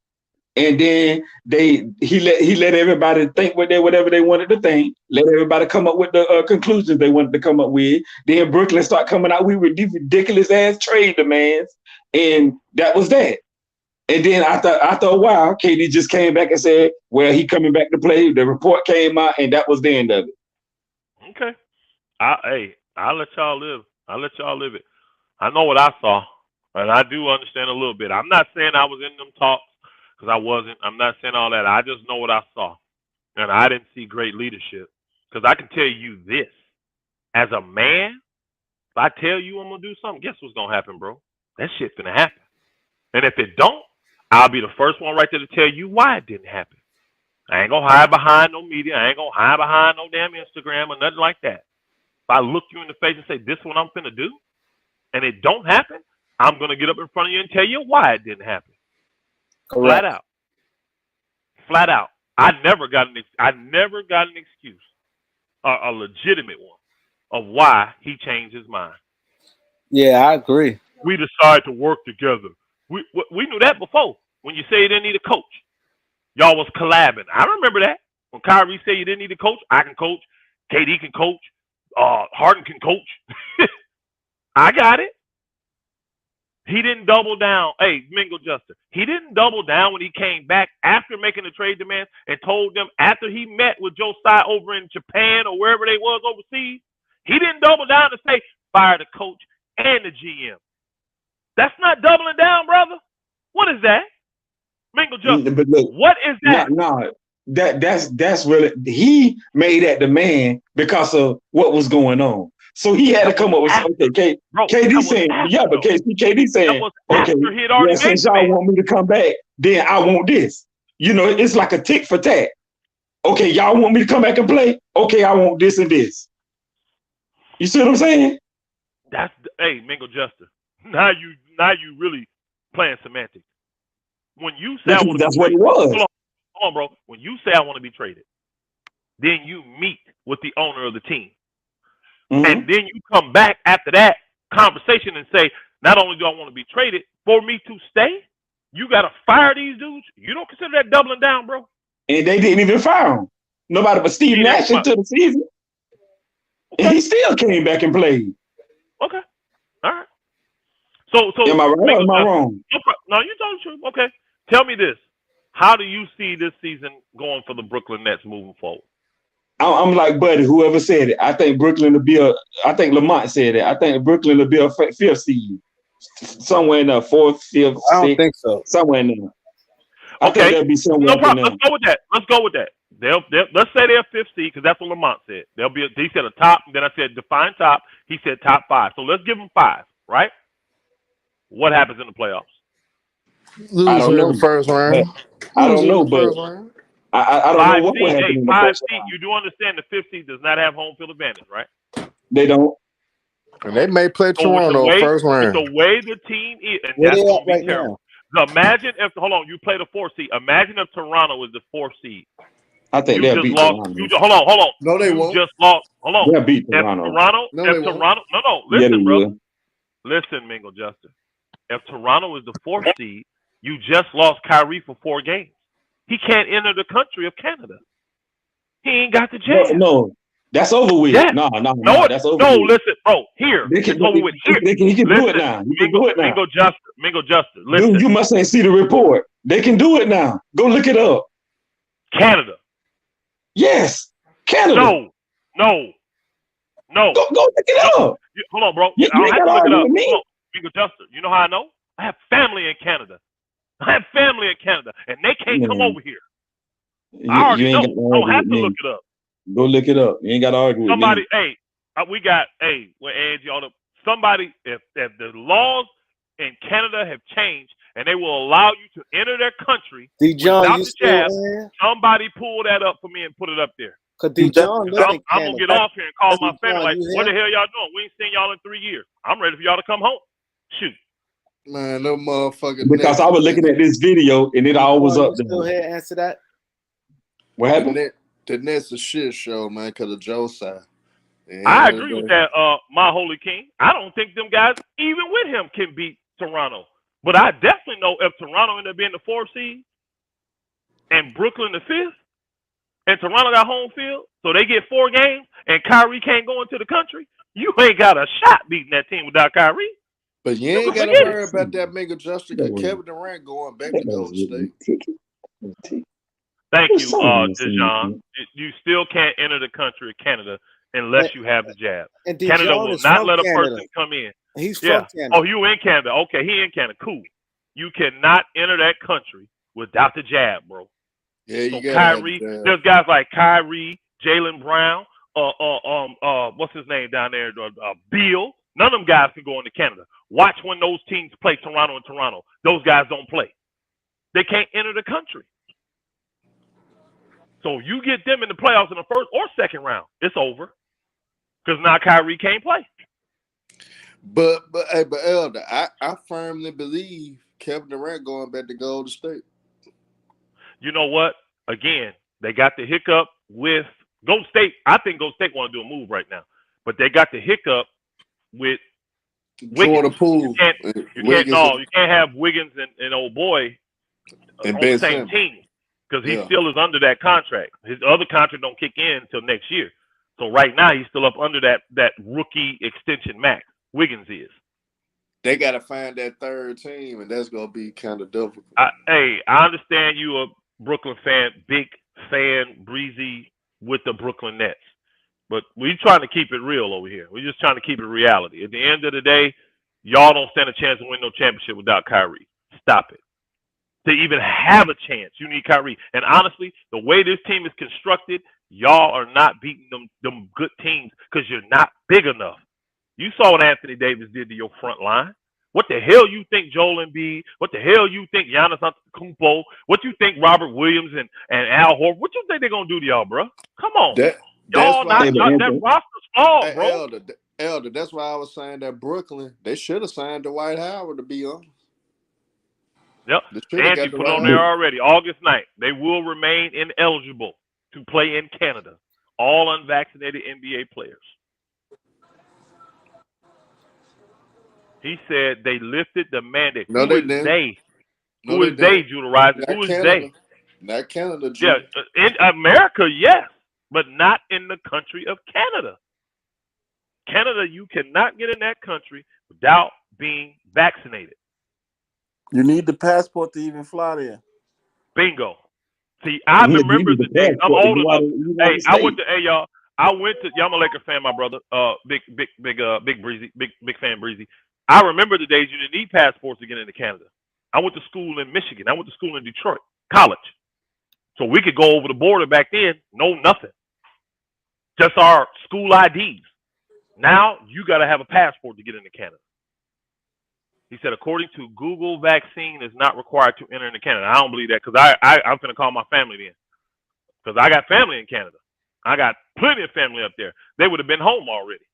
Speaker 5: and then he let everybody think whatever they wanted to think. Let everybody come up with the conclusions they wanted to come up with. Then Brooklyn start coming out with these ridiculous ass trade demands, and that was that. And then after a while, KD just came back and said, "Well, he coming back to play." The report came out, and that was the end of it.
Speaker 2: Okay. I'll let y'all live. I'll let y'all live it. I know what I saw, and I do understand a little bit. I'm not saying I was in them talks, because I wasn't. I'm not saying all that. I just know what I saw. And I didn't see great leadership. Because I can tell you this. As a man, if I tell you I'm going to do something, guess what's going to happen, bro? That shit's going to happen. And if it don't, I'll be the first one right there to tell you why it didn't happen. I ain't going to hide behind no media. I ain't going to hide behind no damn Instagram or nothing like that. If I look you in the face and say, this is what I'm going to do, and it don't happen, I'm going to get up in front of you and tell you why it didn't happen. Correct. Flat out. I never got an excuse, a legitimate one, of why he changed his mind.
Speaker 1: Yeah, I agree.
Speaker 2: We decided to work together. We knew that before. When you say you didn't need a coach, y'all was collabing. I remember that. When Kyrie said you didn't need a coach, I can coach. KD can coach. Harden can coach. I got it. He didn't double down. Hey, Mingo Juster. He didn't double down when he came back after making the trade demands and told them after he met with Joe Tsai over in Japan or wherever they was overseas. He didn't double down to say fire the coach and the GM. That's not doubling down, brother. What is that? Mingo Juster.
Speaker 5: But look,
Speaker 2: what is that?
Speaker 5: No, that's really, he made that demand because of what was going on. So he had to come up with okay. KD saying, yeah, but KD saying, okay, yeah, since y'all want me to come back, then I want this. You know, it's like a tick for tat. Okay, y'all want me to come back and play? Okay, I want this and this. You see what I'm saying?
Speaker 2: Hey, Mingo Juster. Now you really playing semantics. When you say I want to
Speaker 5: that's what it was.
Speaker 2: Hold on, bro. When you say I want to be traded, then you meet with the owner of the team. Mm-hmm. And then you come back after that conversation and say, not only do I want to be traded, for me to stay, you got to fire these dudes. You don't consider that doubling down, bro?
Speaker 5: And they didn't even fire him. Nobody but Steve Nash into the season. Okay. And he still came back and played.
Speaker 2: Okay. All right. So
Speaker 5: am I right or am I wrong?
Speaker 2: No, you told the truth. Okay. Tell me this. How do you see this season going for the Brooklyn Nets moving forward?
Speaker 5: I'm like Buddy, whoever said it. I think Brooklyn will be I think Lamont said it. I think Brooklyn will be a fifth seed. Somewhere in the fourth, fifth,
Speaker 1: I don't
Speaker 5: sixth,
Speaker 1: think so.
Speaker 5: Somewhere in there. I think they'll be somewhere.
Speaker 2: No problem. Let's go with that. Let's say they're fifth seed because that's what Lamont said. He said a top, then I said define top. He said top 5. So let's give them 5, right? What happens in the playoffs?
Speaker 4: I don't know. First round.
Speaker 5: I don't know, but I don't know what will happen in the first round.
Speaker 2: You do understand the 5th seed does not have home field advantage, right?
Speaker 5: They don't.
Speaker 4: And they may play Toronto first round.
Speaker 2: The way the team is, and that's going to be terrible. So imagine if, you play the 4th seed. Imagine if Toronto is the 4th seed.
Speaker 5: I think they'll beat Toronto.
Speaker 2: Hold on.
Speaker 4: No, they won't.
Speaker 2: Just lost. Hold on.
Speaker 5: They'll beat Toronto.
Speaker 2: Listen, Mingo Juster. If Toronto is the 4th seed, you just lost Kyrie for 4 games. He can't enter the country of Canada. He ain't got the jab.
Speaker 5: No, that's over with.
Speaker 2: Yeah.
Speaker 5: No, that's over with.
Speaker 2: No, listen, bro. Here, it's over with. Here,
Speaker 5: he can do it now. He can do it now.
Speaker 2: Mingo Juster. Listen,
Speaker 5: you must ain't see the report. They can do it now. Go look it up.
Speaker 2: Canada.
Speaker 5: Yes, Canada.
Speaker 2: No.
Speaker 5: Go look it up.
Speaker 2: Hold on, bro.
Speaker 5: You
Speaker 2: I
Speaker 5: ain't
Speaker 2: have
Speaker 5: got
Speaker 2: to look it up.
Speaker 5: me.
Speaker 2: Mingo Juster. You know how I know? I have family in Canada. And they can't come over here. I already know. I don't have to look it up.
Speaker 5: Go look it up. You ain't got to argue with me. If the laws in Canada have changed and they will allow you to enter their country without the jab, somebody pull that up for me and put it up there.
Speaker 1: I'm
Speaker 2: going to get off here and call my family like, what the hell y'all doing? We ain't seen y'all in 3 years. I'm ready for y'all to come home. Shoot.
Speaker 4: Man, no motherfucker.
Speaker 5: Because I was looking at this video and it all was up there.
Speaker 1: Go ahead, answer that.
Speaker 5: What happened?
Speaker 4: The Nets a shit show, man, because of Joe side.
Speaker 2: I agree with that, my holy king. I don't think them guys, even with him, can beat Toronto. But I definitely know if Toronto ended up being the 4th seed and Brooklyn the 5th, and Toronto got home field, so they get 4 games, and Kyrie can't go into the country, you ain't got a shot beating that team without Kyrie.
Speaker 4: But you ain't got to worry about that Mingo Juster because Kevin Durant going back to Golden State.
Speaker 2: Thank you, Dejan. You still can't enter the country of Canada unless you have the jab. Canada will not let a person come in.
Speaker 1: He's from Canada.
Speaker 2: Oh, you in Canada. Okay, he in Canada. Cool. You cannot enter that country without the jab, bro.
Speaker 4: Yeah,
Speaker 2: so Kyrie, there's guys like Kyrie, Jaylen Brown, what's his name down there? Beal. None of them guys can go into Canada. Watch when those teams play Toronto and Toronto. Those guys don't play. They can't enter the country. So you get them in the playoffs in the 1st or 2nd round, it's over. Because now Kyrie can't play.
Speaker 4: But Elder, I firmly believe Kevin Durant going back to Golden State.
Speaker 2: You know what? Again, they got the hiccup with Golden State. I think Golden State want to do a move right now. But they got the hiccup with Wiggins. You can't have Wiggins and old boy on the same team because he still is under that contract. His other contract don't kick in until next year. So right now he's still up under that rookie extension max. Wiggins is.
Speaker 4: They got to find that third team, and that's gonna be kind of difficult.
Speaker 2: I understand you a Brooklyn fan, big fan, breezy with the Brooklyn Nets, but we're trying to keep it real over here. We're just trying to keep it reality. At the end of the day, y'all don't stand a chance to win no championship without Kyrie. Stop it. To even have a chance, you need Kyrie. And honestly, the way this team is constructed, y'all are not beating them good teams because you're not big enough. You saw what Anthony Davis did to your front line. What the hell you think Joel Embiid? What the hell you think Giannis Antetokounmpo? What you think Robert Williams and Al Horford? What you think they're gonna do to y'all, bro? Come on, y'all not that roster's flawed, bro.
Speaker 4: Elder, that's why I was saying that Brooklyn, they should have signed Dwight Howard, to be honest.
Speaker 2: Yep, and you put on there already. August 9th, they will remain ineligible to play in Canada. All unvaccinated NBA players. He said they lifted the mandate.
Speaker 4: No,
Speaker 2: Who
Speaker 4: they
Speaker 2: is
Speaker 4: didn't.
Speaker 2: they?
Speaker 4: No,
Speaker 2: Who is they, Judah Rising? Who is they?
Speaker 4: Not Canada, Judah.
Speaker 2: Yeah, in America, yes, but not in the country of Canada. Canada, you cannot get in that country without being vaccinated.
Speaker 9: You need the passport to even fly there.
Speaker 2: Bingo. See, I remember the days. I'm old enough. Hey, y'all. I went to. Y'all, I'm a Laker fan, my brother. Big Breezy, big fan Breezy. I remember the days you didn't need passports to get into Canada. I went to school in Michigan. I went to school in Detroit, college. So we could go over the border back then, no nothing. Just our school IDs. Now you got to have a passport to get into Canada. He said, according to Google, vaccine is not required to enter into Canada. I don't believe that because I'm going to call my family then. Because I got family in Canada. I got plenty of family up there. They would have been home already.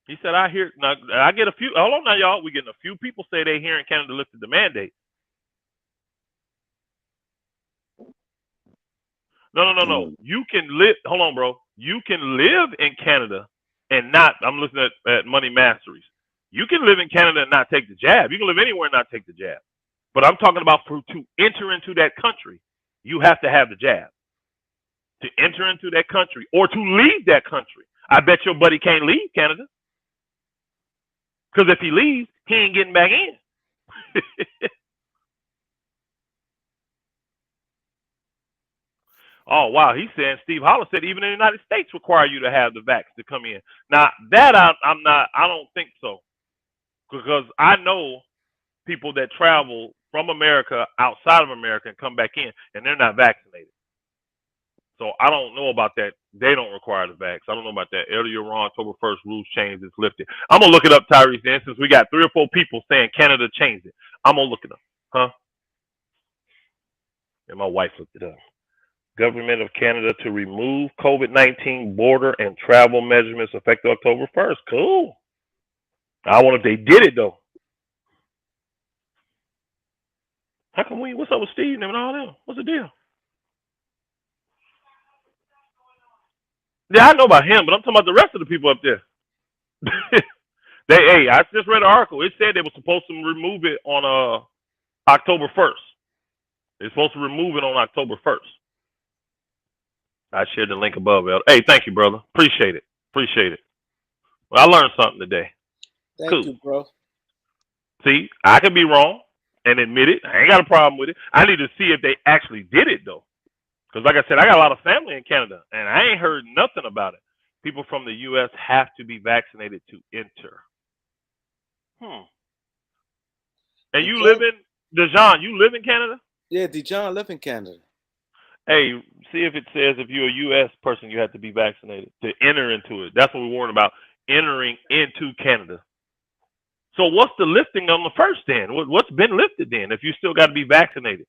Speaker 2: He said, I hear, now I get a few, hold on now, y'all. We're getting a few people say they here in Canada lifted the mandate. No. You can live, hold on, bro. You can live in Canada and not, I'm listening at Money Masteries. You can live in Canada and not take the jab. You can live anywhere and not take the jab. But I'm talking about to enter into that country, you have to have the jab. To enter into that country or to leave that country. I bet your buddy can't leave Canada. Because if he leaves, he ain't getting back in. Oh, wow. He's saying Steve Holland said even in the United States require you to have the vax to come in. Now, that I don't think so. Because I know people that travel from America outside of America and come back in, and they're not vaccinated. So I don't know about that. They don't require the vax. I don't know about that. Earlier on, October 1st, rules changed. It's lifted. I'm going to look it up, Tyrese. Then, since we got 3 or 4 people saying Canada changed it. I'm going to look it up. Huh? And my wife looked it up. Government of Canada to remove COVID-19 border and travel measurements effective October 1st. Cool. I wonder if they did it, though. How come what's up with Steve and all that? What's the deal? Yeah, I know about him, but I'm talking about the rest of the people up there. I just read an article. It said they were supposed to remove it on October 1st. They're supposed to remove it on October 1st. I shared the link above. Hey, thank you, brother. Appreciate it. Well, I learned something today.
Speaker 1: Thank you, bro.
Speaker 2: See, I can be wrong and admit it. I ain't got a problem with it. I need to see if they actually did it, though. Because like I said, I got a lot of family in Canada, and I ain't heard nothing about it. People from the U.S. have to be vaccinated to enter. And you live in, Dejan, you live in Canada?
Speaker 1: Yeah, Dejan live in Canada.
Speaker 2: Hey, see if it says if you're a U.S. person, you have to be vaccinated to enter into it. That's what we're worried about, entering into Canada. So what's the lifting on the first then? What's been lifted then if you still got to be vaccinated?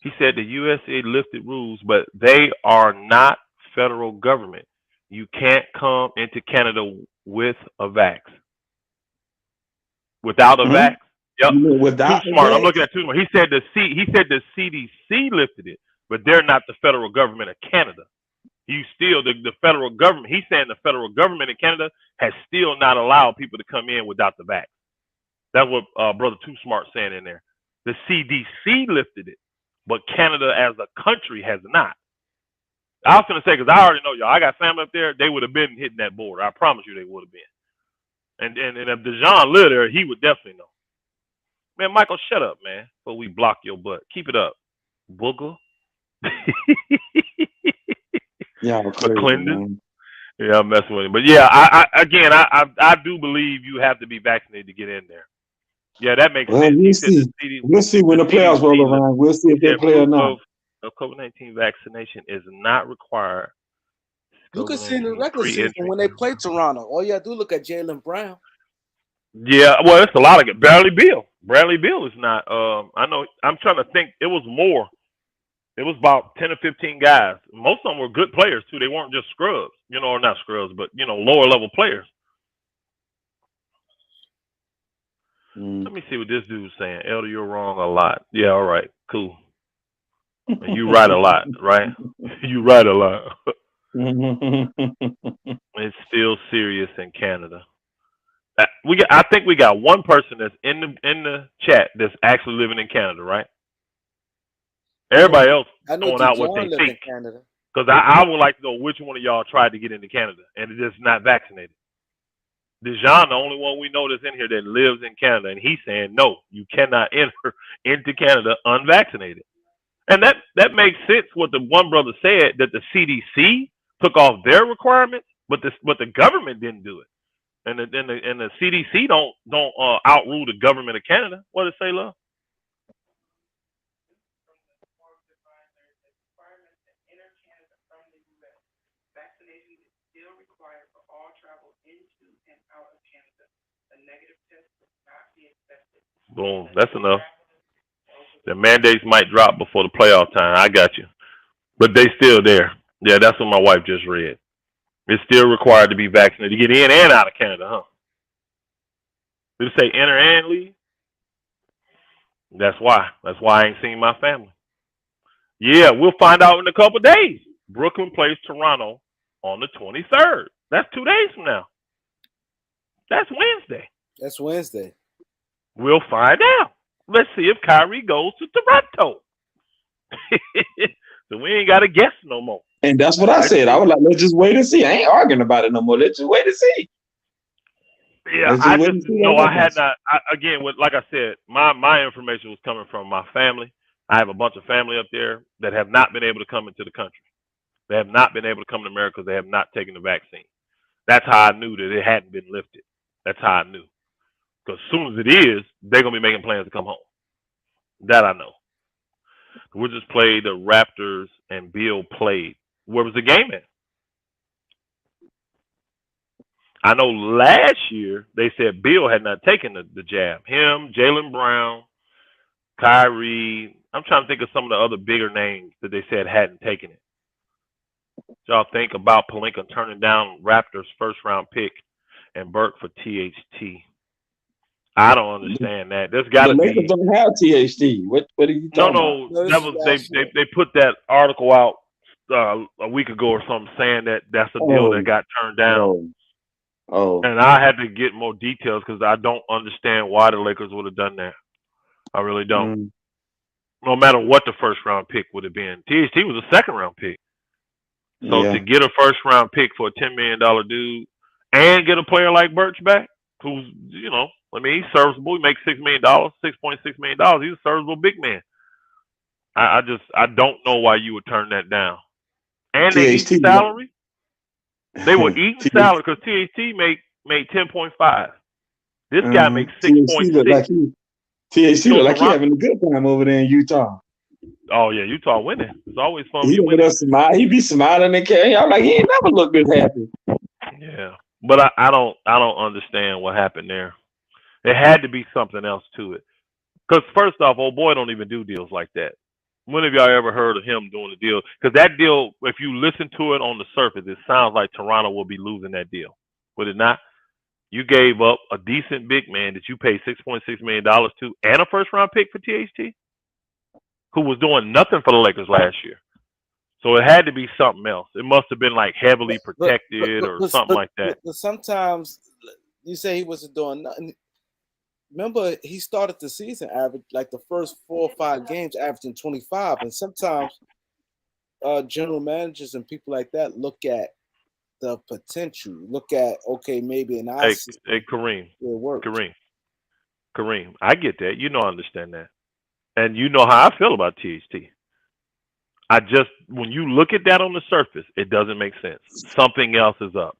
Speaker 2: He said the USA lifted rules, but they are not federal government. You can't come into Canada with a vax. Without a vax? Yep.
Speaker 5: Without
Speaker 2: too smart. I'm looking at too smart. He said the CDC lifted it, but they're not the federal government of Canada. You still the federal government. He's saying the federal government in Canada has still not allowed people to come in without the vax. That's what Brother Too Smart saying in there. The CDC lifted it, but Canada as a country has not. I was going to say, because I already know y'all, I got family up there, they would have been hitting that border. I promise you they would have been. And if DeJohn lived there, he would definitely know. Man, Michael, shut up, man, before we block your butt. Keep it up, booger.
Speaker 5: Yeah,
Speaker 2: McClendon. Yeah, I'm messing with him. But yeah, I do believe you have to be vaccinated to get in there. Yeah, that makes sense.
Speaker 5: We'll see. We'll see when the playoffs roll around. We'll see if they play or not.
Speaker 2: COVID-19 vaccination is not required.
Speaker 1: You can see in the regular season when they play Toronto. All you got to do look at Jaylen Brown.
Speaker 2: Yeah, well, it's a lot of it. Bradley Beal is not. I know. I'm trying to think. It was more. It was about 10 or 15 guys. Most of them were good players too. They weren't just scrubs, or not scrubs, but lower level players. Let me see what this dude's saying. Elder, you're wrong a lot. Yeah, all right, cool. And you right a lot, right? You right a lot. It's still serious in Canada. I think we got one person that's in the chat that's actually living in Canada, right? Everybody else throwing out what they think. Because I would like to know which one of y'all tried to get into Canada and is just not vaccinated. DeJohn, the only one we know that's in here that lives in Canada, and he's saying no, you cannot enter into Canada unvaccinated. And that makes sense. What the one brother said, that the CDC took off their requirements, but the government didn't do it. And the CDC don't outrule the government of Canada. What did it say, love? Boom. That's enough. The mandates might drop before the playoff time. I got you. But they still there. Yeah, that's what my wife just read. It's still required to be vaccinated to get in and out of Canada, huh? Did it say enter and leave? That's why. That's why I ain't seen my family. Yeah, we'll find out in a couple of days. Brooklyn plays Toronto on the 23rd. That's 2 days from now. That's Wednesday.
Speaker 1: That's Wednesday.
Speaker 2: We'll find out. Let's see if Kyrie goes to Toronto. So we ain't got to guess no more.
Speaker 5: And that's what I said. I was like, let's just wait and see. I ain't arguing about it no more. Let's just wait and see.
Speaker 2: Yeah, I just know I had not. Like I said, my information was coming from my family. I have a bunch of family up there that have not been able to come into the country. They have not been able to come to America because they have not taken the vaccine. That's how I knew that it hadn't been lifted. That's how I knew. Because as soon as it is, they're going to be making plans to come home. That I know. We just played the Raptors and Bill played. Where was the game at? I know last year they said Bill had not taken the jab. Him, Jaylen Brown, Kyrie. I'm trying to think of some of the other bigger names that they said hadn't taken it. What y'all think about Pelinka turning down Raptors' first-round pick and Burke for THT? I don't understand that. There's got to be.
Speaker 5: Lakers don't have THT. What are you talking
Speaker 2: about? That was they put that article out a week ago or something saying that that's a deal that got turned down.
Speaker 5: Oh.
Speaker 2: And I had to get more details because I don't understand why the Lakers would have done that. I really don't. No matter what the first round pick would have been. THT was a second round pick. So to get a first round pick for a $10 million dude and get a player like Birch back, who's, he's serviceable. He makes $6 million, $6.6 million. He's a serviceable big man. I don't know why you would turn that down. And they eat salary. They were eating salary because THT made 10.5. This guy makes 6.6.
Speaker 5: THT look like he having a good time over there in Utah.
Speaker 2: Oh yeah, Utah winning. It's always fun.
Speaker 5: He be smiling and carrying. I'm like, he ain't never looked this happy.
Speaker 2: Yeah, but I don't understand what happened there. There had to be something else to it. Because first off, old boy don't even do deals like that. When have y'all ever heard of him doing a deal? Because that deal, if you listen to it on the surface, it sounds like Toronto will be losing that deal. Would it not? You gave up a decent big man that you paid $6.6 million to and a first-round pick for THT, who was doing nothing for the Lakers last year. So it had to be something else. It must have been like heavily protected or something like that.
Speaker 1: But sometimes you say he wasn't doing nothing. remember he started the season average like the first 4 or 5 games averaging 25, and sometimes general managers and people like that look at the potential. Look at okay, maybe in our system
Speaker 2: Kareem,
Speaker 1: it works.
Speaker 2: Kareem, I get that. You know, I understand that, and you know how I feel about THT. I just when you look at that on the surface, it doesn't make sense. Something else is up,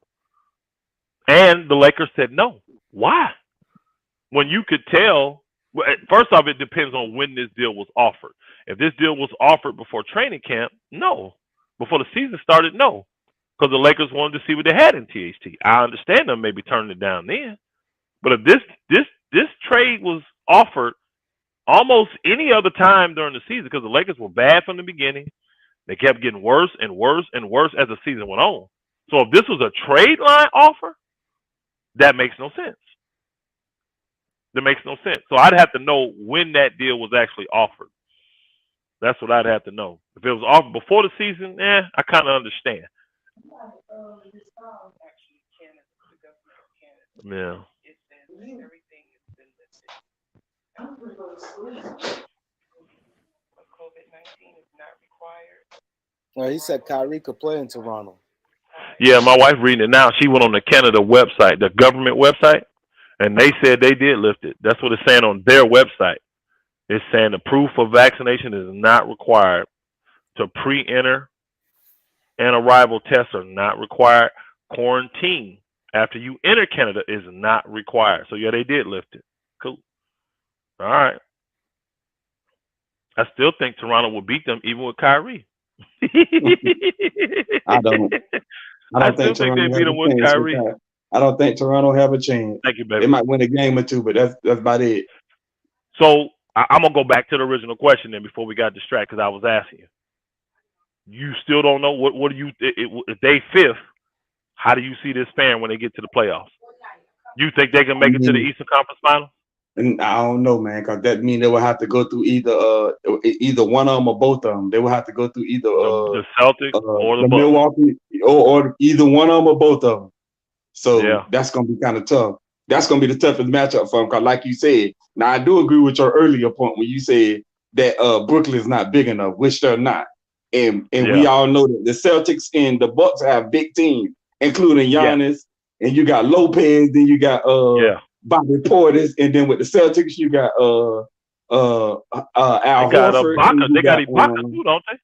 Speaker 2: and the Lakers said no. Why? When you could tell, first off, it depends on when this deal was offered. If this deal was offered before training camp, no. Before the season started, no. Because the Lakers wanted to see what they had in THT. I understand them maybe turning it down then. But if this trade was offered almost any other time during the season, because the Lakers were bad from the beginning, they kept getting worse and worse and worse as the season went on. So if this was a trade line offer, that makes no sense. That makes no sense. So I'd have to know when that deal was actually offered. That's what I'd have to know. If it was offered before the season, I kind of understand. Yeah.
Speaker 1: Well, he said Kyrie could play in Toronto.
Speaker 2: Yeah, my wife reading it now. She went on the Canada website, the government website, and they said they did lift it. That's what it's saying on their website. It's saying the proof of vaccination is not required. To pre-enter and arrival tests are not required. Quarantine after you enter Canada is not required. So, yeah, they did lift it. Cool. All right. I still think Toronto will beat them even with Kyrie.
Speaker 5: I don't
Speaker 2: still think they beat them with Kyrie.
Speaker 5: I don't think Toronto have a chance.
Speaker 2: Thank you, baby.
Speaker 5: They might win a game or two, but that's about it.
Speaker 2: So I'm gonna go back to the original question then before we got distracted because I was asking you. You still don't know what do you if they fifth? How do you see this faring when they get to the playoffs? You think they can make it to the Eastern Conference Final?
Speaker 5: And I don't know, man, because that means they will have to go through either one of them or both of them. They will have to go through either
Speaker 2: the Celtics or the
Speaker 5: Milwaukee or either one of them or both of them. So that's going to be kind of tough. That's going to be the toughest matchup for them. Because like you said, now I do agree with your earlier point when you said that Brooklyn is not big enough, which they're not. And we all know that the Celtics and the Bucks have big teams, including Giannis, and you got Lopez, then you got Bobby Portis, and then with the Celtics you got Al Horford.
Speaker 2: They got Ibaka too, don't they?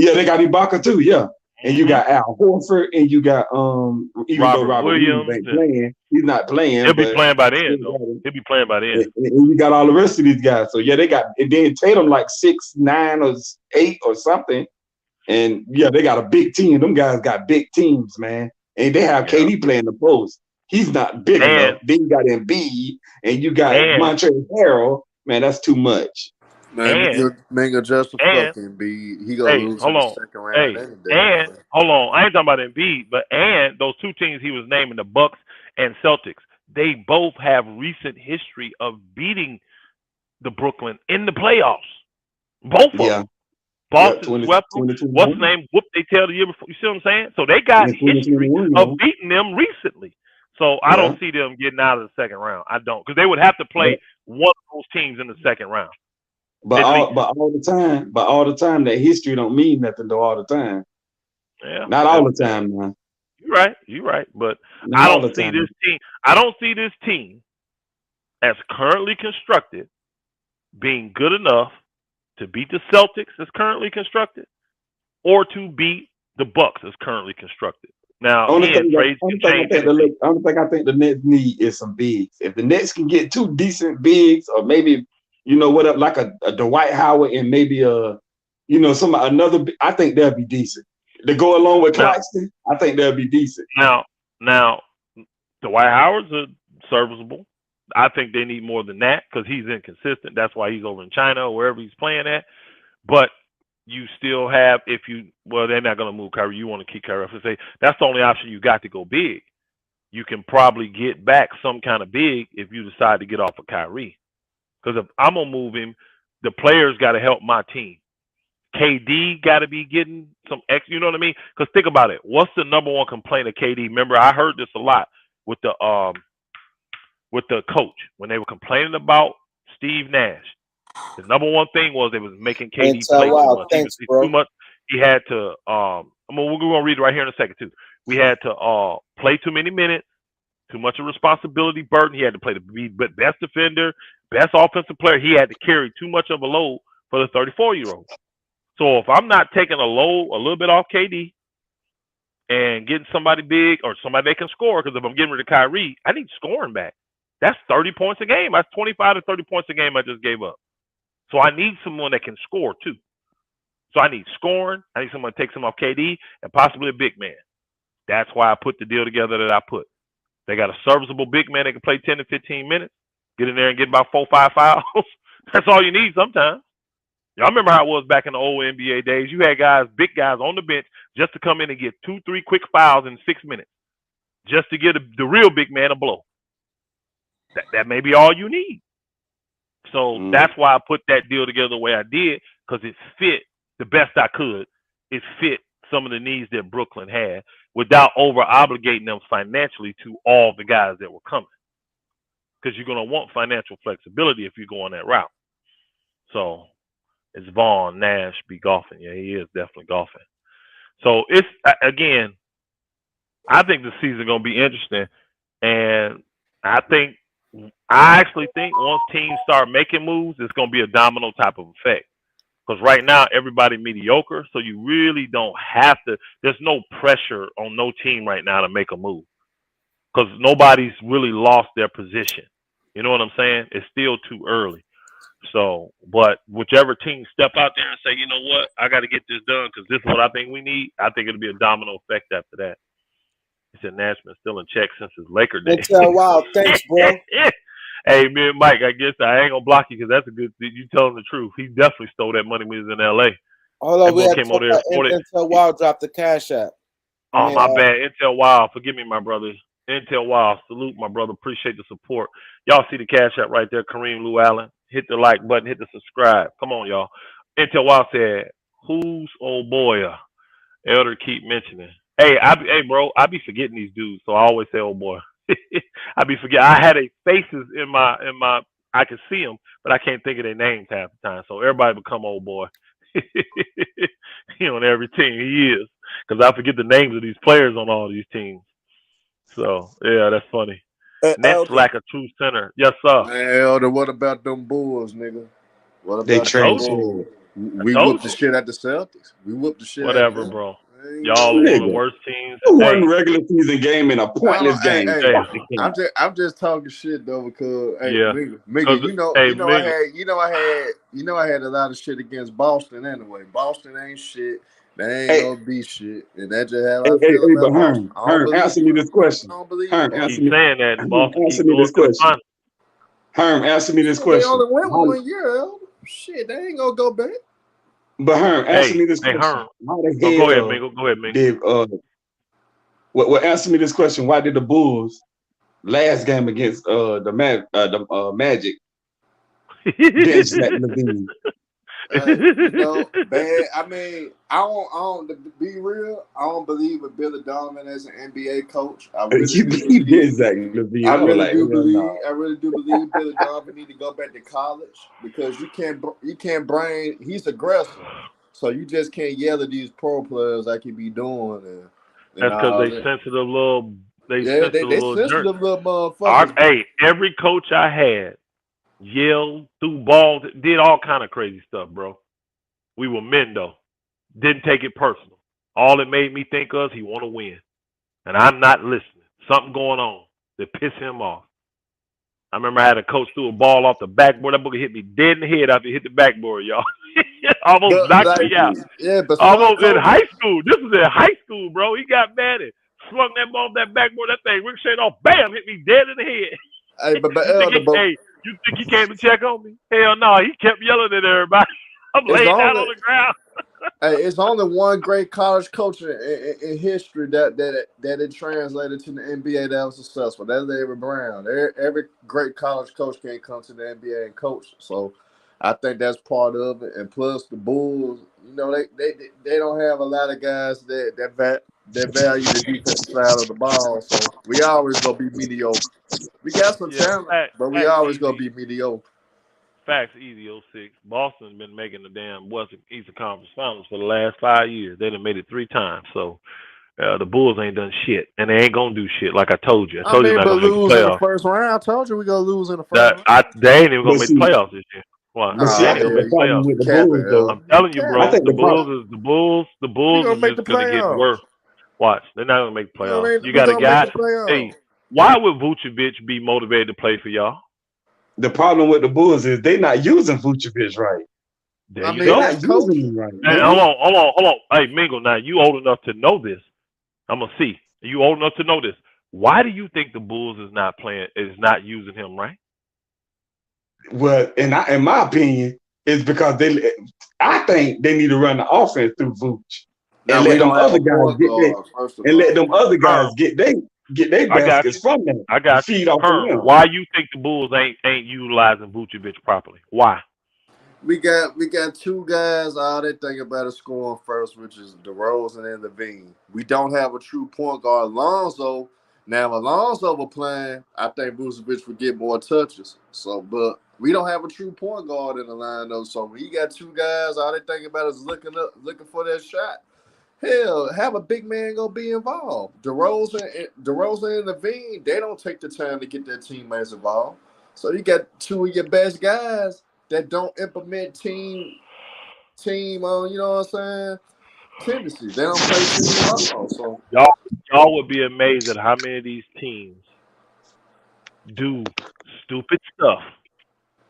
Speaker 5: Yeah, they got Ibaka too. Yeah, and you got Al Horford, and you got even though Robert Williams ain't playing, he's not playing.
Speaker 2: He'll be playing by then, though. He'll be playing by then.
Speaker 5: And you got all the rest of these guys. So yeah, they got and then Tatum like 6'9" or 8 or something. And yeah, they got a big team. Them guys got big teams, man. And they have KD playing the post. He's not big enough. Then you got Embiid and you got Montrezl Harrell. Man, that's too much.
Speaker 4: Man, Minga just a fucking Embiid. He gonna lose in the second round.
Speaker 2: Hold on. I ain't talking about Embiid, but those two teams he was naming, the Bucks and Celtics, they both have recent history of beating the Brooklyn in the playoffs. Both of them. Boston swept them. What's the name? Whoop they tail the year before. You see what I'm saying? So they got history of beating them recently. So I don't see them getting out of the second round. I don't, because they would have to play one of those teams in the second round.
Speaker 5: But all the time, that history don't mean nothing though. All the time.
Speaker 2: Yeah.
Speaker 5: Not all the time, man.
Speaker 2: You're right. But I don't see this team. I don't see this team as currently constructed being good enough to beat the Celtics as currently constructed, or to beat the Bucks as currently constructed. Now,
Speaker 5: only thing I think the Nets need is some bigs. If the Nets can get 2 decent bigs, or maybe like a Dwight Howard and maybe another, I think they'll be decent. To go along with Claxton, I think they'll be decent.
Speaker 2: Now, Dwight Howard's serviceable. I think they need more than that because he's inconsistent. That's why he's over in China or wherever he's playing at. But you still have, they're not going to move Kyrie. You want to keep Kyrie. I say that's the only option you got to go big. You can probably get back some kind of big if you decide to get off of Kyrie. Because if I'm going to move him, the players got to help my team. KD got to be getting some X, you know what I mean? Because think about it. What's the number one complaint of KD? Remember, I heard this a lot with with the coach when they were complaining about Steve Nash. The number one thing was they was making KD play too much.
Speaker 1: Thanks,
Speaker 2: He was
Speaker 1: bro.
Speaker 2: too much. He had to. We're gonna read it right here in a second too. We had to play too many minutes, too much of responsibility burden. He had to play the best defender, best offensive player. He had to carry too much of a load for the 34-year-old. So if I'm not taking a little bit off KD and getting somebody big or somebody that can score, because if I'm getting rid of Kyrie, I need scoring back. That's 30 points a game. That's 25 to 30 points a game I just gave up. So I need someone that can score too. So I need scoring. I need someone to take some off KD and possibly a big man. That's why I put the deal together that I put. They got a serviceable big man that can play 10 to 15 minutes, get in there and get about 4 or 5 fouls. That's all you need sometimes. Y'all remember how it was back in the old NBA days? You had guys, big guys on the bench just to come in and get 2, 3 quick fouls in 6 minutes just to get the real big man a blow. That may be all you need. So that's why I put that deal together the way I did, because it fit the best I could. It fit some of the needs that Brooklyn had without over-obligating them financially to all the guys that were coming. Because you're going to want financial flexibility if you go on that route. So it's Vaughn Nash be golfing. Yeah, he is definitely golfing. So it's, again, I think the season going to be interesting. And I actually think once teams start making moves, it's going to be a domino type of effect. Because right now, everybody mediocre, so you really don't have to. There's no pressure on no team right now to make a move. Because nobody's really lost their position. You know what I'm saying? It's still too early. So, but whichever team step out there and say, you know what, I got to get this done because this is what I think we need, I think it'll be a domino effect after that. He said Nash been still in check since his Laker days.
Speaker 1: Wow, thanks, bro.
Speaker 2: Hey, man, Mike, I guess I ain't gonna block you because that's a good. You telling the truth. He definitely stole that money when he was in L.A.
Speaker 1: Hold on, we had
Speaker 2: came over there.
Speaker 1: Intel Wild dropped the cash app.
Speaker 2: Oh, my bad. Intel Wild. Forgive me, my brother. Intel Wild. Salute, my brother. Appreciate the support. Y'all see the cash app right there. KAREEMLOUALLEN. Hit the like button. Hit the subscribe. Come on, y'all. Intel Wild said, who's old boy? Elder keep mentioning. Hey, bro, I be forgetting these dudes, so I always say old boy. I be forgetting. I had a faces in my. I can see them, but I can't think of their names half the time. So everybody become old boy. He on every team. He is, because I forget the names of these players on all these teams. So yeah, that's funny. Nets lack a true center. Yes, sir.
Speaker 4: Man, Elder, what about them Bulls, nigga? What about
Speaker 5: They
Speaker 4: them
Speaker 5: trash.
Speaker 4: Bulls? We whooped the shit at the Celtics. We whooped the shit.
Speaker 2: Whatever, bro. Y'all are one of the worst teams.
Speaker 5: One regular season game in a pointless game.
Speaker 4: I'm just talking shit though because
Speaker 2: Migga,
Speaker 4: I had a lot of shit against Boston anyway. Boston ain't shit. They ain't gonna be shit, and that's just how I feel about Boston.
Speaker 5: Herm, answer me this question.
Speaker 2: Herm, answer me. Saying that Boston
Speaker 5: answer me this question. Herm, answer me this question. They only went
Speaker 4: 1 year, Elder. Shit, they ain't gonna go back.
Speaker 5: But Herm, answer me this question.
Speaker 2: Herm. Go ahead, Mingo. Go ahead, Mingo.
Speaker 5: Well, answer me this question. Why did the Bulls last game against the Magic bench Zach LaVine?
Speaker 4: Bad. I mean, I don't. To be real, I don't believe in Billy Donovan as an NBA coach. I really do believe Billy Donovan need to go back to college because you can't bring. He's aggressive, so you just can't yell at these pro players like he be doing.
Speaker 2: That's because they sensitive little. They sensitive
Speaker 4: little motherfuckers.
Speaker 2: Hey, every coach I had yelled, threw balls, did all kind of crazy stuff, bro. We were men though. Didn't take it personal. All it made me think of is he want to win, and I'm not listening. Something going on that pissed him off. I remember I had a coach threw a ball off the backboard. That booger hit me dead in the head after he hit the backboard, y'all. Almost knocked me out.
Speaker 4: Yeah, but
Speaker 2: almost in high school. This was in high school, bro. He got mad and slung that ball off that backboard. That thing ricocheted off. Bam! Hit me dead in the head.
Speaker 4: Hey,
Speaker 2: you think he came to check on me? Hell no. He kept yelling at everybody. I'm laying down on the ground.
Speaker 4: Hey, it's only one great college coach in history that it translated to the NBA that was successful. That's Larry Brown. Every great college coach can't come to the NBA and coach. So I think that's part of it. And plus the Bulls, they don't have a lot of guys that that value the defensive side of the ball. So we always gonna be mediocre. We got some talent, but we always gonna be mediocre.
Speaker 2: Facts easy, 06. Boston's been making the damn Western Eastern Conference Finals for the last 5 years. They done made it 3 times. So the Bulls ain't done shit, and they ain't gonna do shit. Like I told you,
Speaker 4: I mean,
Speaker 2: they're not
Speaker 4: but
Speaker 2: gonna make the
Speaker 4: lose in the
Speaker 2: playoffs.
Speaker 4: first round. I told you we gonna lose in the first round.
Speaker 2: They ain't even
Speaker 5: But
Speaker 2: gonna make the
Speaker 5: see,
Speaker 2: playoffs this year. Why?
Speaker 5: but see,
Speaker 2: They
Speaker 5: I
Speaker 2: ain't
Speaker 5: think
Speaker 2: gonna
Speaker 5: the
Speaker 2: make the
Speaker 5: problem
Speaker 2: playoffs.
Speaker 5: with the
Speaker 4: Cap
Speaker 5: Bulls,
Speaker 4: it,
Speaker 5: though,
Speaker 2: I'm telling you,
Speaker 5: I
Speaker 2: bro.
Speaker 5: think
Speaker 2: The
Speaker 5: the problem.
Speaker 4: We
Speaker 2: Bulls
Speaker 4: gonna
Speaker 2: are
Speaker 4: make the
Speaker 2: just gonna get
Speaker 4: playoffs.
Speaker 2: worse. Watch, they're not gonna make the playoffs. You
Speaker 4: We
Speaker 2: got a
Speaker 4: gonna make
Speaker 2: guy.
Speaker 4: the playoffs.
Speaker 2: Hey, why would Vucevic be motivated to play for y'all?
Speaker 5: The problem with the Bulls is they not using Vucevic right.
Speaker 2: There
Speaker 4: I
Speaker 2: you
Speaker 4: mean,
Speaker 5: They
Speaker 2: go.
Speaker 5: not
Speaker 4: that's
Speaker 5: using
Speaker 4: coaching.
Speaker 5: him right,
Speaker 2: Hey,
Speaker 5: man.
Speaker 2: hold on. Hey, Mingle, now you old enough to know this. I'm gonna see. You old enough to know this. Why do you think the Bulls is not using him right?
Speaker 5: Well, in my opinion, it's because I think they need to run the offense through Vooch
Speaker 4: Now
Speaker 5: and
Speaker 4: we
Speaker 5: let them
Speaker 4: don't have
Speaker 5: other
Speaker 4: a
Speaker 5: guys
Speaker 4: point guard. First of
Speaker 5: and let
Speaker 4: all,
Speaker 5: them other guys
Speaker 2: Perm,
Speaker 5: get their
Speaker 2: I got
Speaker 5: baskets
Speaker 2: you.
Speaker 5: from them
Speaker 2: I
Speaker 5: and
Speaker 2: got you.
Speaker 5: feed off of
Speaker 2: Perm,
Speaker 5: them.
Speaker 2: why you think the Bulls ain't utilizing Vucevic properly? Why?
Speaker 4: we got 2 guys. All they think about is scoring first, which is DeRozan and Levine. We don't have a true point guard, Alonzo. Now, if Alonzo were playing, I think Vucevic would get more touches. So, but we don't have a true point guard in the line though. So when you got 2 guys, all they think about is looking for that shot. Hell, have a big man go be involved. DeRozan and Levine, they don't take the time to get their teammates involved. So you got 2 of your best guys that don't implement team on, you know what I'm saying, tendencies. They don't play team ball. So
Speaker 2: Y'all would be amazed at how many of these teams do stupid stuff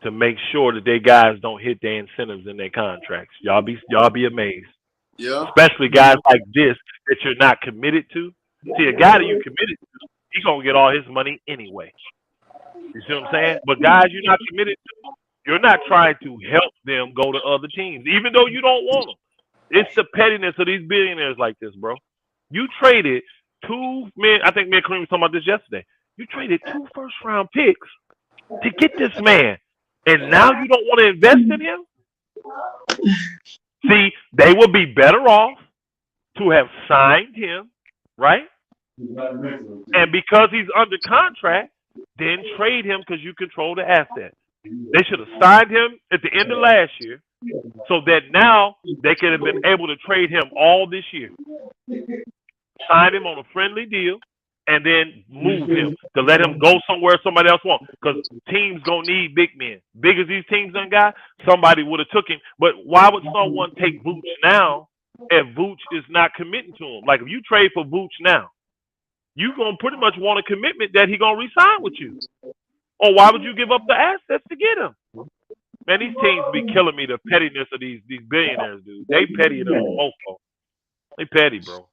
Speaker 2: to make sure that their guys don't hit their incentives in their contracts. Y'all be amazed.
Speaker 4: yeah.
Speaker 2: Especially guys like this that you're not committed to. See, a guy that you committed to, he's gonna get all his money anyway. You see what I'm saying? But guys you're not committed to, you're not trying to help them go to other teams, even though you don't want them. It's the pettiness of these billionaires like this, bro. You traded 2 men. I think me and Kareem was talking about this yesterday. You traded 2 first-round picks to get this man, and now you don't want to invest in him? See, they would be better off to have signed him, right? And because he's under contract, then trade him because you control the asset. They should have signed him at the end of last year so that now they could have been able to trade him all this year. Sign him on a friendly deal and then move him to let him go somewhere somebody else wants. Because teams gonna need big men. Big as these teams done got, somebody would have took him. But why would someone take Vooch now if Vooch is not committing to him? Like if you trade for Vooch now, you gonna pretty much want a commitment that he gonna re-sign with you. Or why would you give up the assets to get him? Man, these teams be killing me. The pettiness of these billionaires, dude. They petty than a mofo. They petty, bro.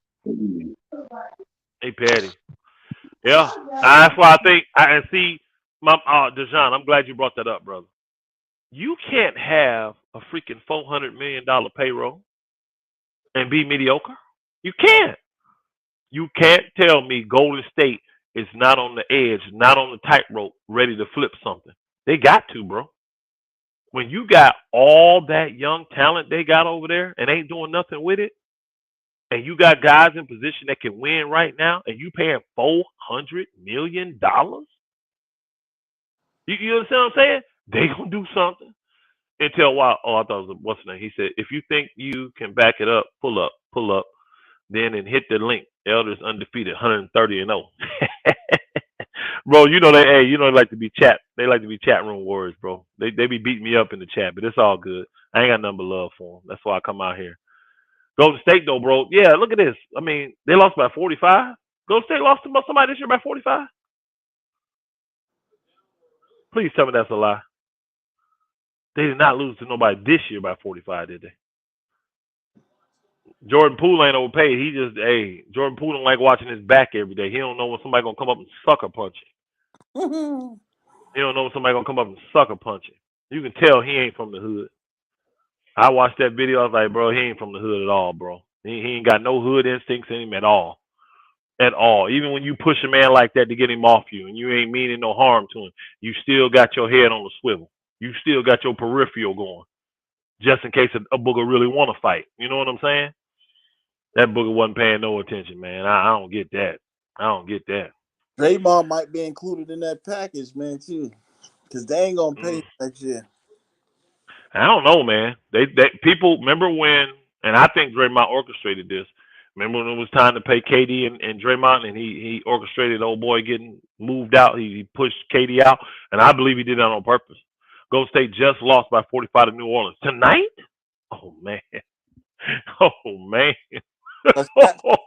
Speaker 2: They petty. Yeah, that's why I think and see, my Dejan. I'm glad you brought that up, brother. You can't have a freaking $400 million payroll and be mediocre. You can't. You can't tell me Golden State is not on the edge, not on the tightrope, ready to flip something. They got to, bro. When you got all that young talent they got over there and ain't doing nothing with it, and you got guys in position that can win right now, and you paying $400 million, you understand what I'm saying? They gonna do something. Until while I thought it was what's the name? He said, if you think you can back it up, pull up, then and hit the link. Elders undefeated, 130-0. Bro, you know they like to be chat. They like to be chat room warriors, bro. They be beating me up in the chat, but it's all good. I ain't got nothing but love for them. That's why I come out here. Golden State though, bro. Yeah, look at this. I mean, they lost by 45. Golden State lost to somebody this year by 45. Please tell me that's a lie. They did not lose to nobody this year by 45, did they? Jordan Poole ain't overpaid. Jordan Poole don't like watching his back every day. He don't know when somebody gonna come up and sucker punch him. He don't know when somebody gonna come up and sucker punch him. You can tell he ain't from the hood. I watched that video. I was like, bro, he ain't from the hood at all, bro. He ain't got no hood instincts in him at all. At all. Even when you push a man like that to get him off you and you ain't meaning no harm to him, you still got your head on the swivel. You still got your peripheral going. Just in case a booger really want to fight. You know what I'm saying? That booger wasn't paying no attention, man. I don't get that. I don't get that.
Speaker 9: Draymond might be included in that package, man, too, because they ain't gonna pay him next year.
Speaker 2: I don't know, man. They people remember when, and I think Draymond orchestrated this. Remember when it was time to pay KD and Draymond, and he orchestrated old boy getting moved out. He pushed KD out, and I believe he did that on purpose. Golden State just lost by 45 to New Orleans tonight. Oh man, oh man,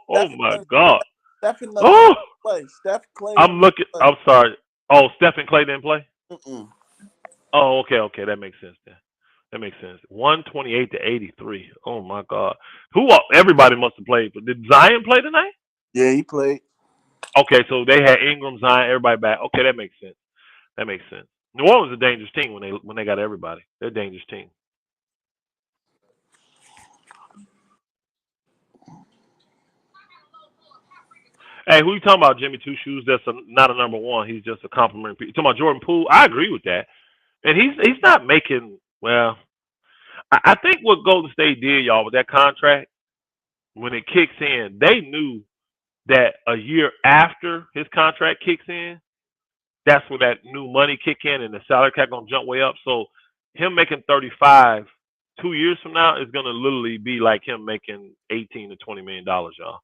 Speaker 2: oh my God.
Speaker 9: Steph and
Speaker 2: Oh,
Speaker 9: play. Steph Clay.
Speaker 2: I'm looking. I'm sorry. Oh, Stephen Clay didn't play.
Speaker 9: Mm-mm.
Speaker 2: Oh, okay, that makes sense then. That makes sense. 128 to 83. Oh my God. Everybody must have played. But did Zion play tonight?
Speaker 9: Yeah, he played.
Speaker 2: Okay, so they had Ingram, Zion, everybody back. Okay, that makes sense. That makes sense. New Orleans is a dangerous team when they got everybody. They're a dangerous team. Hey, who you talking about, Jimmy Two Shoes? That's not a number one. He's just a complimentary. You talking about Jordan Poole? I agree with that. And he's not making, well, I think what Golden State did, y'all, with that contract, when it kicks in, they knew that a year after his contract kicks in, that's where that new money kick in and the salary cap gonna jump way up. So him making 35 2 years from now is gonna literally be like him making $18 to $20 million, y'all.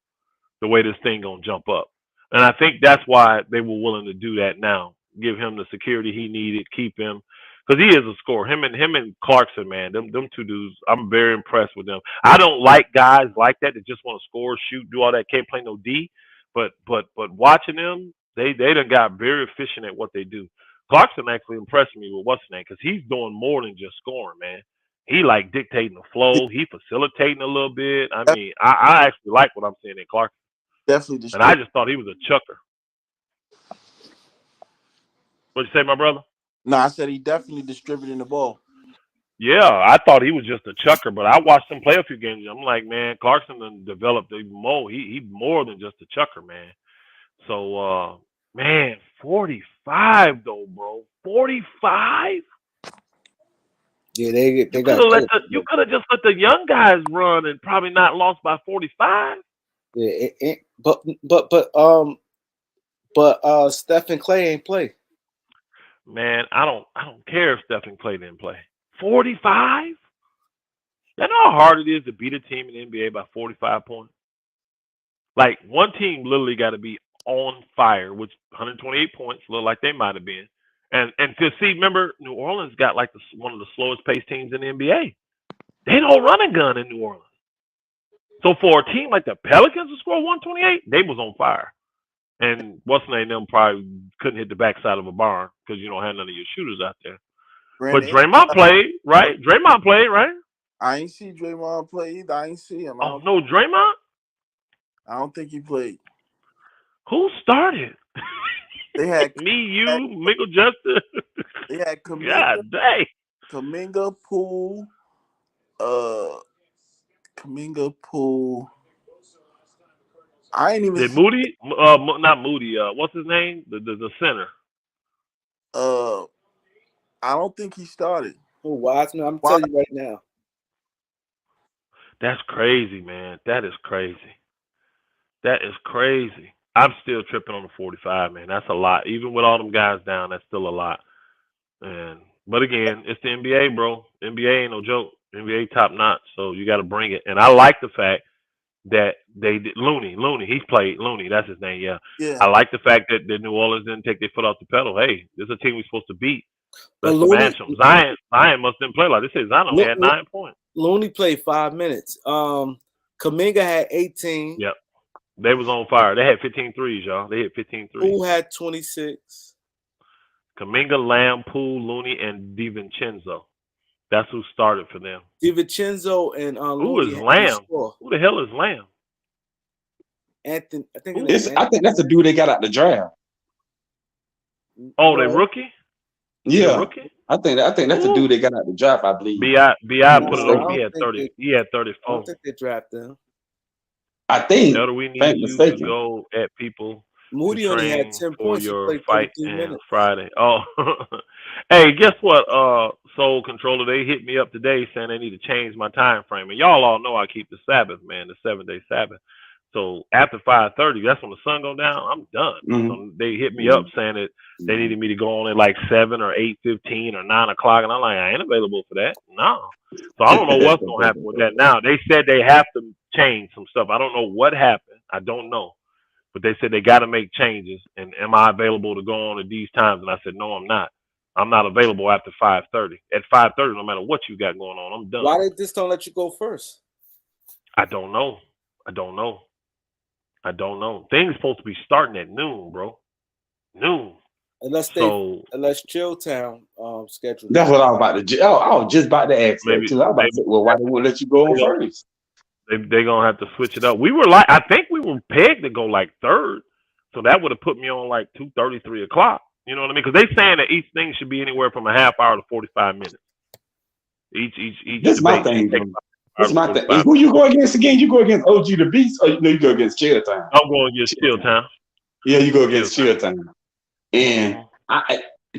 Speaker 2: The way this thing gonna jump up. And I think that's why they were willing to do that now. Give him the security he needed, keep him. Because he is a scorer. Him and Clarkson, man, them two dudes, I'm very impressed with them. I don't like guys like that just want to score, shoot, do all that, can't play no D. But watching them, they done got very efficient at what they do. Clarkson actually impressed me with what's his name, because he's doing more than just scoring, man. He like dictating the flow, he facilitating a little bit. I mean, I actually like what I'm seeing in Clarkson.
Speaker 9: Definitely.
Speaker 2: And I just thought he was a chucker. What'd you say, my brother?
Speaker 9: No, I said he definitely distributing the ball.
Speaker 2: Yeah, I thought he was just a chucker, but I watched him play a few games. I'm like, man, Clarkson done developed even more. He more than just a chucker, man. So, man, 45 though, bro. 45.
Speaker 1: Yeah, they
Speaker 2: You
Speaker 1: got.
Speaker 2: you could have just let the young guys run and probably not lost by 45.
Speaker 1: Yeah, but Stephen Clay ain't play.
Speaker 2: Man, I don't care if Stephen Clay didn't play. 45? You know how hard it is to beat a team in the NBA by 45 points? Like, one team literally got to be on fire, which 128 points look like they might have been. And to see, remember, New Orleans got like one of the slowest paced teams in the NBA. They don't run a gun in New Orleans. So for a team like the Pelicans to score 128, they was on fire. And what's the name? Them probably couldn't hit the backside of a barn because you don't have none of your shooters out there. But Draymond played, right? Draymond played, right?
Speaker 9: I ain't see Draymond play either. I ain't see him.
Speaker 2: Oh, no, Draymond?
Speaker 9: I don't think he played.
Speaker 2: Who started?
Speaker 9: They had
Speaker 2: me, you, Michael Justice.
Speaker 9: They had Kuminga,
Speaker 2: God dang.
Speaker 9: Kuminga, Poole, Kuminga, Poole. I ain't even.
Speaker 2: Did Moody? Not Moody. What's his name? The center.
Speaker 9: I don't think he started.
Speaker 1: Oh, Wiseman, I'm telling you right now.
Speaker 2: That's crazy, man. That is crazy. That is crazy. I'm still tripping on the 45, man. That's a lot. Even with all them guys down, that's still a lot. But again, it's the NBA, bro. NBA ain't no joke. NBA top notch, so you got to bring it. And I like the fact that they did Looney. He's played Looney. That's his name. Yeah. I like the fact that New Orleans didn't take their foot off the pedal. Hey, this is a team we're supposed to beat. Let's smash them. Zion must didn't play like this. Zion only had 9 points.
Speaker 1: Looney played 5 minutes. Kuminga had 18.
Speaker 2: Yep. They was on fire. They had 15 threes, y'all. They hit 15 threes.
Speaker 1: Who had 26?
Speaker 2: Kuminga, Lamb, Poole, Looney, and DiVincenzo. That's who started for them.
Speaker 1: DiVincenzo and
Speaker 2: who is Lamb? Who the hell is Lamb?
Speaker 1: Anthony. I think
Speaker 5: that's the dude they got out the draft.
Speaker 2: Oh, they rookie?
Speaker 5: Yeah, rookie? I think that's the dude they got out the draft. I believe.
Speaker 2: Bi put it over. He had 30. He had 34.
Speaker 1: I don't think they drafted him.
Speaker 5: I think.
Speaker 2: Do we need you to go at people?
Speaker 1: Moody only had 10 points.
Speaker 2: Your fight and Friday. Oh, Hey, guess what? Soul Controller, they hit me up today saying they need to change my time frame. And y'all all know I keep the Sabbath, man, the 7-day Sabbath. So after 5:30, that's when the sun go down. I'm done. So they hit me up saying that they needed me to go on at like 7 or 8:15 or 9 o'clock, and I'm like, I ain't available for that. No. So I don't know what's gonna happen with that now. They said they have to change some stuff. I don't know what happened. I don't know. But they said they got to make changes. And am I available to go on at these times? And I said, no, I'm not. I'm not available after 5:30. At 5:30, no matter what you got going on, I'm done.
Speaker 1: Why they just don't let you go first?
Speaker 2: I don't know. I don't know. I don't know. Things supposed to be starting at noon, bro. Noon.
Speaker 1: Unless Chilltown schedule.
Speaker 5: That's what I was about to. I was just about to ask that too. I was about to say, well, why they won't let you go on first?
Speaker 2: They gonna have to switch it up. We were like, I think we were pegged to go like third, so that would have put me on like 2:30, 3 o'clock. You know what I mean? Because they saying that each thing should be anywhere from a half hour to 45 minutes. Each.
Speaker 5: This is my thing. This is my thing. And who you go against again? You go against OG the Beast, or you go against Chilltown?
Speaker 2: I'm going against Chilltown.
Speaker 5: Yeah, you go against Chilltown. And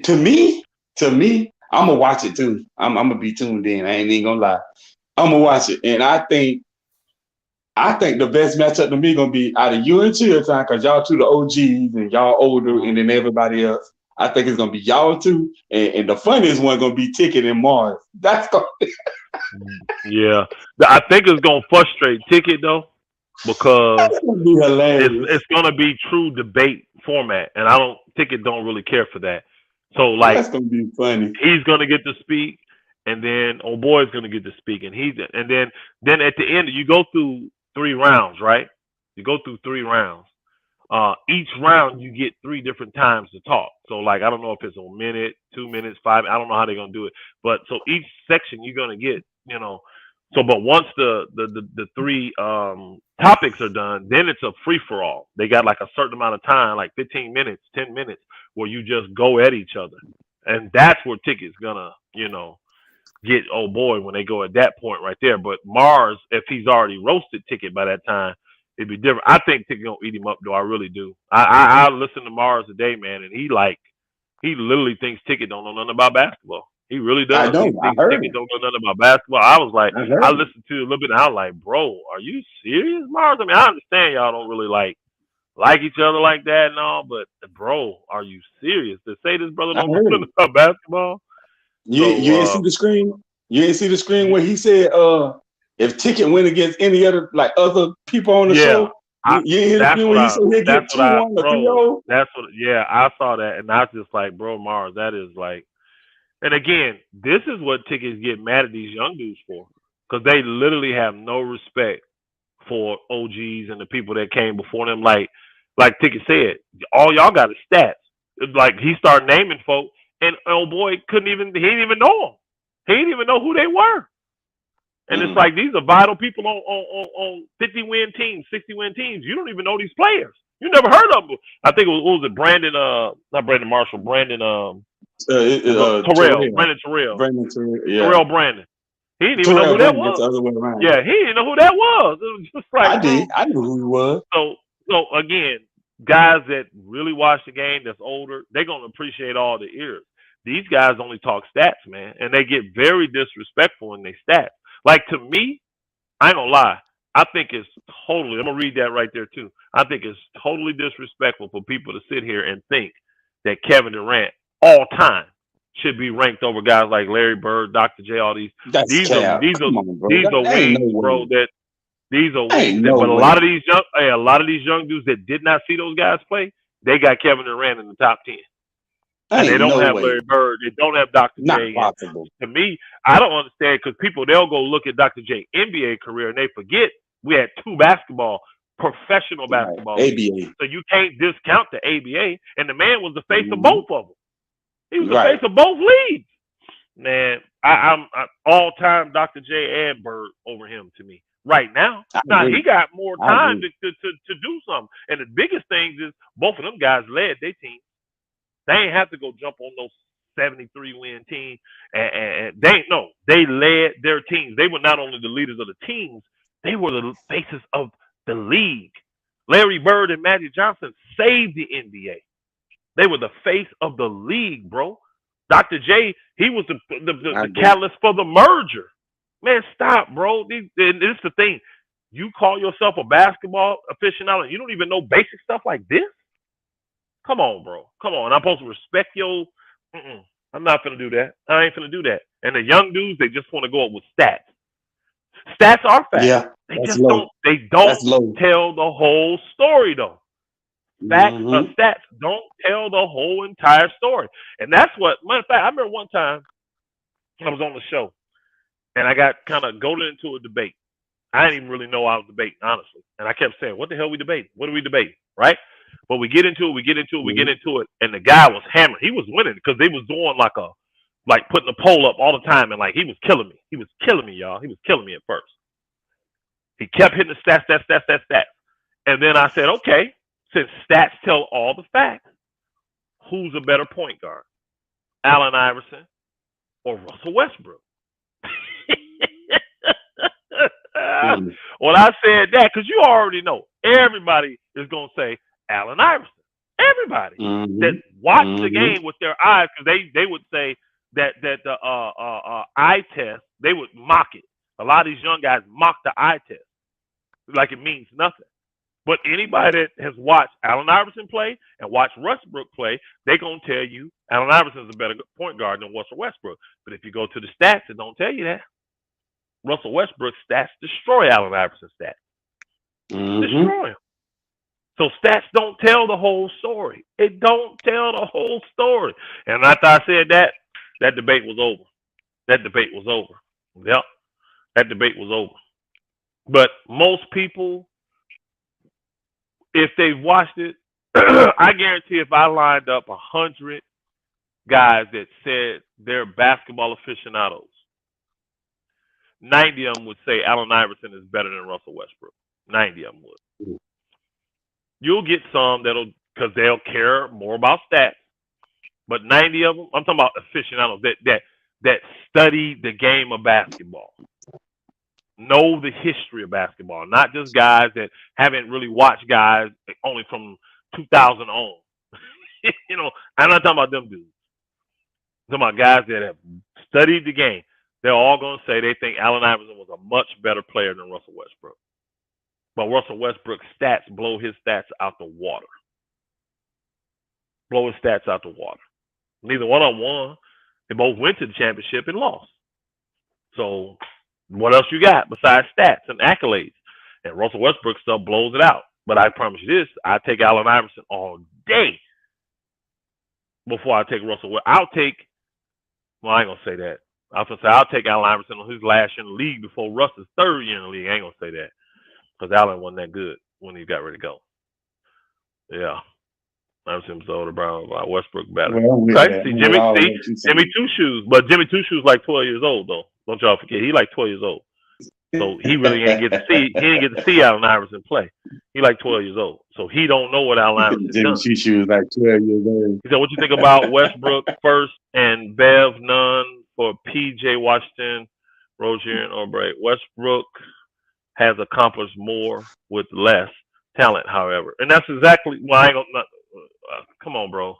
Speaker 5: to me, I'm gonna watch it too. I'm gonna be tuned in. I ain't even gonna lie. I'm gonna watch it, and I think the best matchup to me gonna be out of you and Chilltown, because y'all two the OGs and y'all older, and then everybody else. I think it's gonna be y'all two, and the funniest one gonna be Ticket and Mars. That's gonna
Speaker 2: yeah. I think it's gonna frustrate Ticket though, because it's gonna be true debate format, and Ticket don't really care for that. So like,
Speaker 5: that's gonna be funny.
Speaker 2: He's gonna get to speak, and then old boy's gonna get to speak, and then at the end you go through 3 rounds, right? You go through 3 rounds. Each round you get 3 different times to talk. So like, I don't know if it's a minute, 2 minutes, 5. I don't know how they're gonna do it, but so each section you're gonna get, you know. So, but once the 3 topics are done, then it's a free for all. They got like a certain amount of time, like 15 minutes, 10 minutes, where you just go at each other, and that's where Ticket's gonna, get old boy when they go at that point right there. But Mars, if he's already roasted Ticket by that time, it'd be different. I think Ticket gonna eat him up, though. I really do. I listen to Mars today, man, and he literally thinks Ticket don't know nothing about basketball. He really does.
Speaker 5: I know.
Speaker 2: He thinks Ticket don't know nothing about basketball. I was like, I listened to it a little bit, and I was like, bro, are you serious, Mars? I mean, I understand y'all don't really like each other like that and all, but bro, are you serious to say this brother don't know nothing about basketball?
Speaker 5: You didn't see the screen? You didn't see the screen where he said, if Ticket went against any other people on the show, you hear the screen when he said he'll get 2-1 or 3-0?
Speaker 2: I saw that, and I was just like, bro, Mars, that is like, and again, this is what Tickets get mad at these young dudes for, because they literally have no respect for OGs and the people that came before them. Like Ticket said, all y'all got is stats. It's like he started naming folks, and old boy he didn't even know them. He didn't even know who they were. And it's like, these are vital people on 50-win teams, 60-win teams. You don't even know these players. You never heard of them. I think it was Brandon, not Brandon Marshall, Brandon Terrell. Brandon Terrell. Terrell Brandon. He didn't even know who that was. Yeah, he didn't know who that was. It was just like,
Speaker 5: I knew who he was.
Speaker 2: So again, guys that really watch the game that's older, they're gonna appreciate all the ears. These guys only talk stats, man, and they get very disrespectful in their stats. Like, to me, I ain't gonna lie, I think it's totally, I'm gonna read that right there too. I think it's totally disrespectful for people to sit here and think that Kevin Durant all time should be ranked over guys like Larry Bird, Dr. J, all these. These are wings, bro. But a lot of these young dudes that did not see those guys play, they got Kevin Durant in the top 10. And they don't have Larry Bird. They don't have Dr. J. To me, I don't understand, because they'll go look at Dr. J NBA career and they forget we had 2 professional basketball leagues. So you can't discount the ABA. And the man was the face of both of them. He was the face of both leagues. Man, I'm all-time Dr. J and Bird over him to me right now. Now, he got more time to do something. And the biggest thing is both of them guys led their team. They ain't have to go jump on those 73-win team. And they led their teams. They were not only the leaders of the teams, they were the faces of the league. Larry Bird and Magic Johnson saved the NBA. They were the face of the league, bro. Dr. J, he was the catalyst for the merger. Man, stop, bro. This is the thing. You call yourself a basketball aficionado and you don't even know basic stuff like this? Come on, bro. Come on. I'm supposed to respect your... I'm not going to do that. I ain't going to do that. And the young dudes, they just want to go up with stats. Stats are facts.
Speaker 5: Yeah,
Speaker 2: They
Speaker 5: that's
Speaker 2: just
Speaker 5: low.
Speaker 2: don't
Speaker 5: That's low.
Speaker 2: tell the whole story, though. Facts or stats don't tell the whole entire story. And that's what, matter of fact, I remember one time I was on the show and I got kind of goaded into a debate. I didn't even really know I was debating, honestly. And I kept saying, what the hell are we debating? What are we debating? Right? But we get into it, and the guy was hammering. He was winning because they was doing like putting the poll up all the time, and like he was killing me. He was killing me, y'all. He was killing me at first. He kept hitting the stats. And then I said, okay, since stats tell all the facts, who's a better point guard? Allen Iverson or Russell Westbrook? Well, I said that because you already know everybody is going to say Allen Iverson. Everybody that watch the game with their eyes, because they would say that the eye test, they would mock it. A lot of these young guys mock the eye test like it means nothing. But anybody that has watched Allen Iverson play and watched Westbrook play, they're going to tell you Allen Iverson is a better point guard than Russell Westbrook. But if you go to the stats, it don't tell you that. Russell Westbrook's stats destroy Allen Iverson's stats. Destroy him. So stats don't tell the whole story. It don't tell the whole story. And after I said that, that debate was over. That debate was over. Yep. That debate was over. But most people, if they've watched it, I guarantee if I lined up 100 guys that said they're basketball aficionados, 90 of them would say Allen Iverson is better than Russell Westbrook. 90 of them would. You'll get some because they'll care more about stats. But 90 of them, I'm talking about aficionados that study the game of basketball, know the history of basketball, not just guys that haven't really watched guys only from 2000 on. You know, I'm not talking about them dudes. I'm talking about guys that have studied the game. They're all going to say they think Allen Iverson was a much better player than Russell Westbrook. But Russell Westbrook's stats blow his stats out the water. Blow his stats out the water. Neither one of them won. They both went to the championship and lost. So what else you got besides stats and accolades? And Russell Westbrook stuff blows it out. But I promise you this, I take Allen Iverson all day before I take Russell Westbrook. I ain't going to say that. I was going to say I'll take Allen Iverson on his last year in the league before Russell's third year in the league. I ain't going to say that because Allen wasn't that good when he got ready to go. Yeah. Iverson was older, bro. Westbrook better. Okay. See, Jimmy Two Shoes. But Jimmy Two Shoes like 12 years old, though. Don't y'all forget. He like 12 years old. So he really ain't get to see. He didn't get to see Allen Iverson play. He like 12 years old. So he don't know what Allen Iverson done.
Speaker 5: Jimmy Two Shoes like 12 years old.
Speaker 2: He said, what you think about Westbrook first and Bev none for PJ Washington, Rozier, and Oubre? Westbrook has accomplished more with less talent, however. And that's exactly why I ain't gonna come on, bro.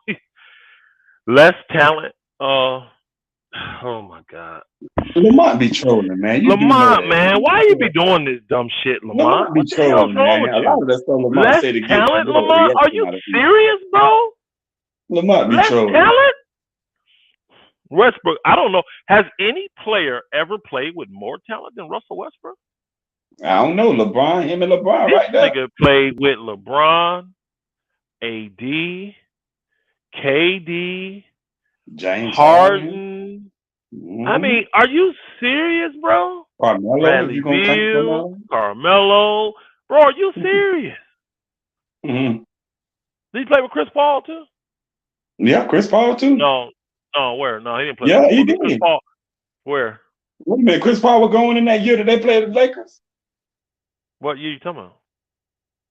Speaker 2: Less talent. Oh my God.
Speaker 5: Lamont be trolling, man.
Speaker 2: Lamont, man, why you be doing this dumb shit, Lamont?
Speaker 5: Be trolling, man. A lot of that stuff Lamont
Speaker 2: less
Speaker 5: say to
Speaker 2: talent, Lamont? Are you serious, bro?
Speaker 5: Lamont be
Speaker 2: less
Speaker 5: trolling.
Speaker 2: Talent? Westbrook, I don't know. Has any player ever played with more talent than Russell Westbrook?
Speaker 5: I don't know. LeBron, him and LeBron
Speaker 2: this
Speaker 5: right there.
Speaker 2: Nigga played with LeBron, AD, KD,
Speaker 5: James
Speaker 2: Harden. I mean, are you serious, bro?
Speaker 5: Carmelo,
Speaker 2: Carmelo. Bro, are you serious? Did he play with Chris Paul, too?
Speaker 5: Yeah, Chris Paul, too.
Speaker 2: No, where? No, he didn't play
Speaker 5: with
Speaker 2: he
Speaker 5: did.
Speaker 2: Chris Paul. Where?
Speaker 5: Wait a minute. Chris Paul was going in that year that they played the Lakers?
Speaker 2: What year you talking about?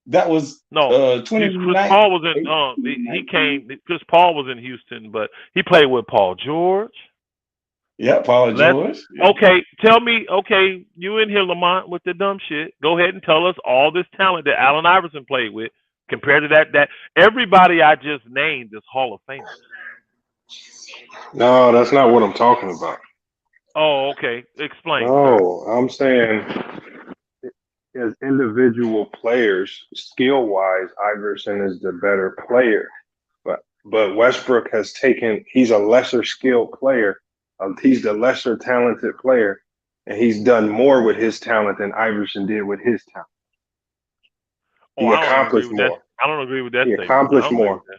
Speaker 5: That was
Speaker 2: 2019. Chris Paul was in he came. Chris Paul was in Houston, but he played with Paul George.
Speaker 5: Yeah, Paul George.
Speaker 2: Okay, tell me. Okay, you in here, Lamont, with the dumb shit. Go ahead and tell us all this talent that Allen Iverson played with compared to that everybody I just named is Hall of Famers.
Speaker 7: No, that's not what I'm talking about.
Speaker 2: Oh, okay. Explain, sir.
Speaker 7: No, I'm saying as individual players, skill wise, Iverson is the better player. But Westbrook has taken. He's a lesser skilled player. He's the lesser talented player, and he's done more with his talent than Iverson did with his talent.
Speaker 2: Oh,
Speaker 7: He
Speaker 2: I don't agree
Speaker 7: accomplished
Speaker 2: with that.
Speaker 7: more.
Speaker 2: I don't agree with that
Speaker 7: He
Speaker 2: statement. I
Speaker 7: accomplished
Speaker 2: don't agree
Speaker 7: more.
Speaker 2: with that.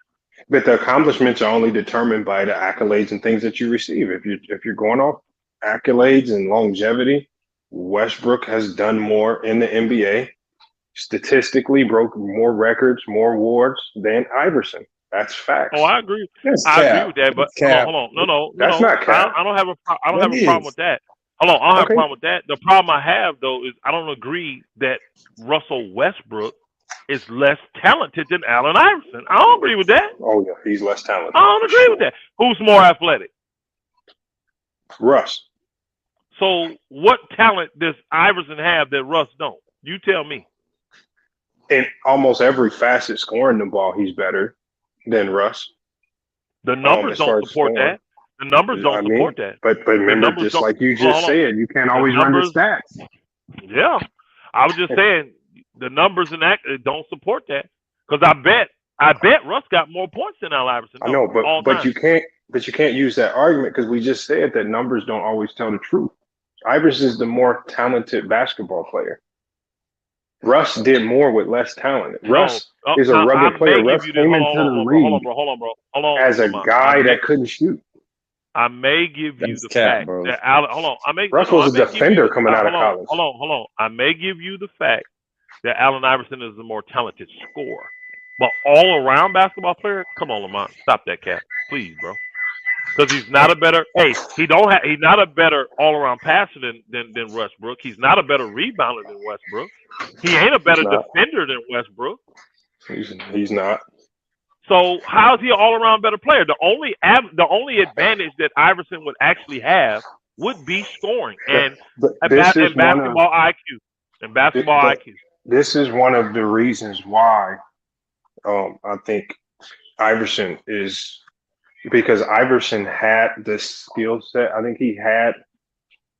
Speaker 7: But the accomplishments are only determined by the accolades and things that you receive. If you're going off accolades and longevity, Westbrook has done more in the NBA. Statistically, broke more records, more awards than Iverson. That's facts.
Speaker 2: Oh, I agree.
Speaker 1: That's
Speaker 2: I agree
Speaker 1: cap.
Speaker 2: with that. But
Speaker 1: That's cap.
Speaker 2: hold on. No.
Speaker 7: That's not cap.
Speaker 2: I don't have a. I don't
Speaker 1: That
Speaker 2: have a problem
Speaker 1: is.
Speaker 2: with that. Hold on. I don't have a
Speaker 7: Okay.
Speaker 2: problem with that. The problem I have though is I don't agree that Russell Westbrook is less talented than Allen Iverson. I don't agree with that.
Speaker 7: Oh yeah, he's less talented.
Speaker 2: I don't agree with that. Who's more athletic?
Speaker 7: Russ.
Speaker 2: So what talent does Iverson have that Russ don't? You tell me.
Speaker 7: In almost every facet scoring the ball, he's better than Russ.
Speaker 2: The numbers
Speaker 7: as far
Speaker 2: don't
Speaker 7: as
Speaker 2: support
Speaker 7: scoring.
Speaker 2: that. The numbers don't
Speaker 7: I mean,
Speaker 2: support that.
Speaker 7: But remember,
Speaker 2: numbers
Speaker 7: just
Speaker 2: don't-
Speaker 7: like you
Speaker 2: hold
Speaker 7: just
Speaker 2: on.
Speaker 7: said, you can't
Speaker 2: The
Speaker 7: always run the
Speaker 2: numbers-
Speaker 7: stats.
Speaker 2: Yeah, I was just saying the numbers and that don't support that because I bet Russ got more points than Al Iverson.
Speaker 7: I know,
Speaker 2: all
Speaker 7: but
Speaker 2: time.
Speaker 7: you can't use that argument because we just said that numbers don't always tell the truth. Iverson is the more talented basketball player. Russ did more with less talent. Russ is a rugged player. Russ came into the league
Speaker 2: Hold on,
Speaker 7: as a
Speaker 2: Lamont.
Speaker 7: guy that couldn't shoot.
Speaker 2: I may give you
Speaker 1: That's
Speaker 2: the
Speaker 1: cap,
Speaker 2: fact
Speaker 1: bro.
Speaker 2: that Allen. Hold on, I may.
Speaker 7: Russ
Speaker 2: no,
Speaker 7: was
Speaker 2: I
Speaker 7: a
Speaker 2: may give
Speaker 7: defender
Speaker 2: you-
Speaker 7: coming out of college.
Speaker 2: Hold on. I may give you the fact that Allen Iverson is the more talented scorer, but all around basketball player. Come on, Lamont, stop that cap, please, bro. Because he's not a better. Hey, he's not a better all around passer than Westbrook. He's not a better rebounder than Westbrook. He ain't a better
Speaker 7: He's not.
Speaker 2: defender than Westbrook.
Speaker 7: He's not.
Speaker 2: So how is he an all around better player? The only advantage that Iverson would actually have would be scoring and basketball IQ. And basketball IQ.
Speaker 7: This is one of the reasons why I think Iverson is, because Iverson had the skill set. I think he had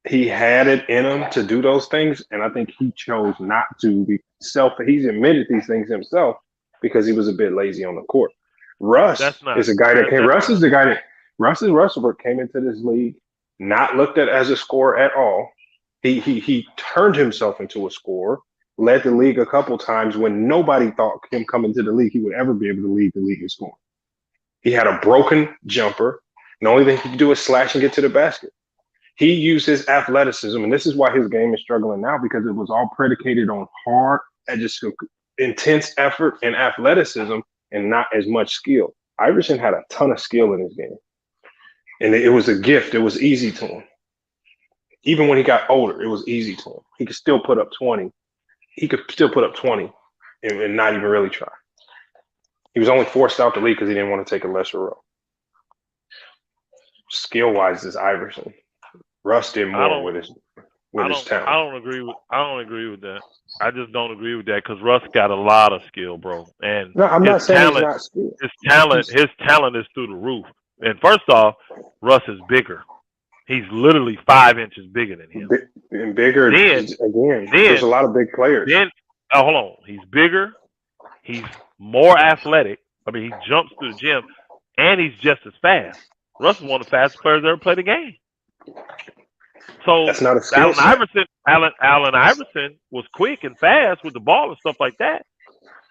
Speaker 7: it in him to do those things, and I think he chose not to. He's admitted these things himself because he was a bit lazy on the court. Russ is a guy that came. Russell Westbrook came into this league not looked at as a scorer at all. He turned himself into a scorer, led the league a couple times when nobody thought him coming to the league he would ever be able to lead the league in scoring. He had a broken jumper. The only thing he could do is slash and get to the basket. He used his athleticism, and this is why his game is struggling now, because it was all predicated on hard, just intense effort and athleticism and not as much skill. Iverson had a ton of skill in his game, and it was a gift. It was easy to him. Even when he got older, it was easy to him. He could still put up 20. He could still put up 20 and not even really try. He was only forced out the league because he didn't want to take a lesser role. Skill-wise, is Iverson. Russ did more with his talent.
Speaker 2: I don't agree with that. I just don't agree with that because Russ got a lot of skill, bro. And
Speaker 7: no, I'm not saying he's not skilled.
Speaker 2: His talent is through the roof. And first off, Russ is bigger. He's literally 5 inches bigger than him.
Speaker 7: And bigger. There's a lot of big players.
Speaker 2: Hold on. He's bigger. He's more athletic. I mean, he jumps through the gym, and he's just as fast. Russ is one of the fastest players to ever play the game. So
Speaker 7: that's not a skill
Speaker 2: Allen Iverson was quick and fast with the ball and stuff like that.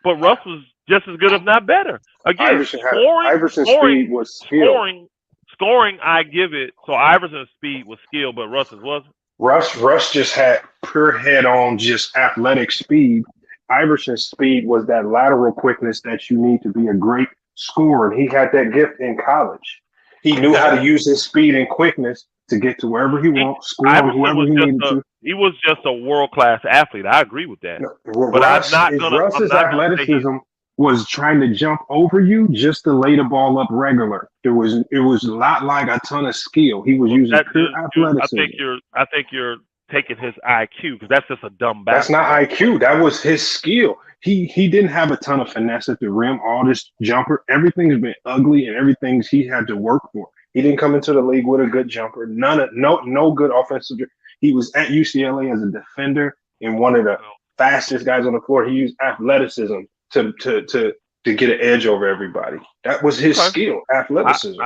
Speaker 2: But Russ was just as good, if not better. Again,
Speaker 7: Iverson's speed was skill.
Speaker 2: Scoring, I give it. So Iverson's speed was skill, but Russ's wasn't.
Speaker 7: Russ just had pure head-on, just athletic speed. Iverson's speed was that lateral quickness that you need to be a great scorer. And he had that gift in college. He knew how to use his speed and quickness to get to wherever he wants, score on whoever he needed to.
Speaker 2: He was just a world-class athlete. I agree with that.
Speaker 7: Russ's athleticism was trying to jump over you just to lay the ball up regular. It was not like a ton of skill. He was using pure athleticism.
Speaker 2: I think you're taking his IQ because that's just a dumb basketball.
Speaker 7: That's not IQ. That was his skill. He didn't have a ton of finesse at the rim. All this jumper, everything's been ugly and everything he had to work for. He didn't come into the league with a good jumper. No good offensive. He was at UCLA as a defender and one of the fastest guys on the floor. He used athleticism to get an edge over everybody. That was his skill, athleticism.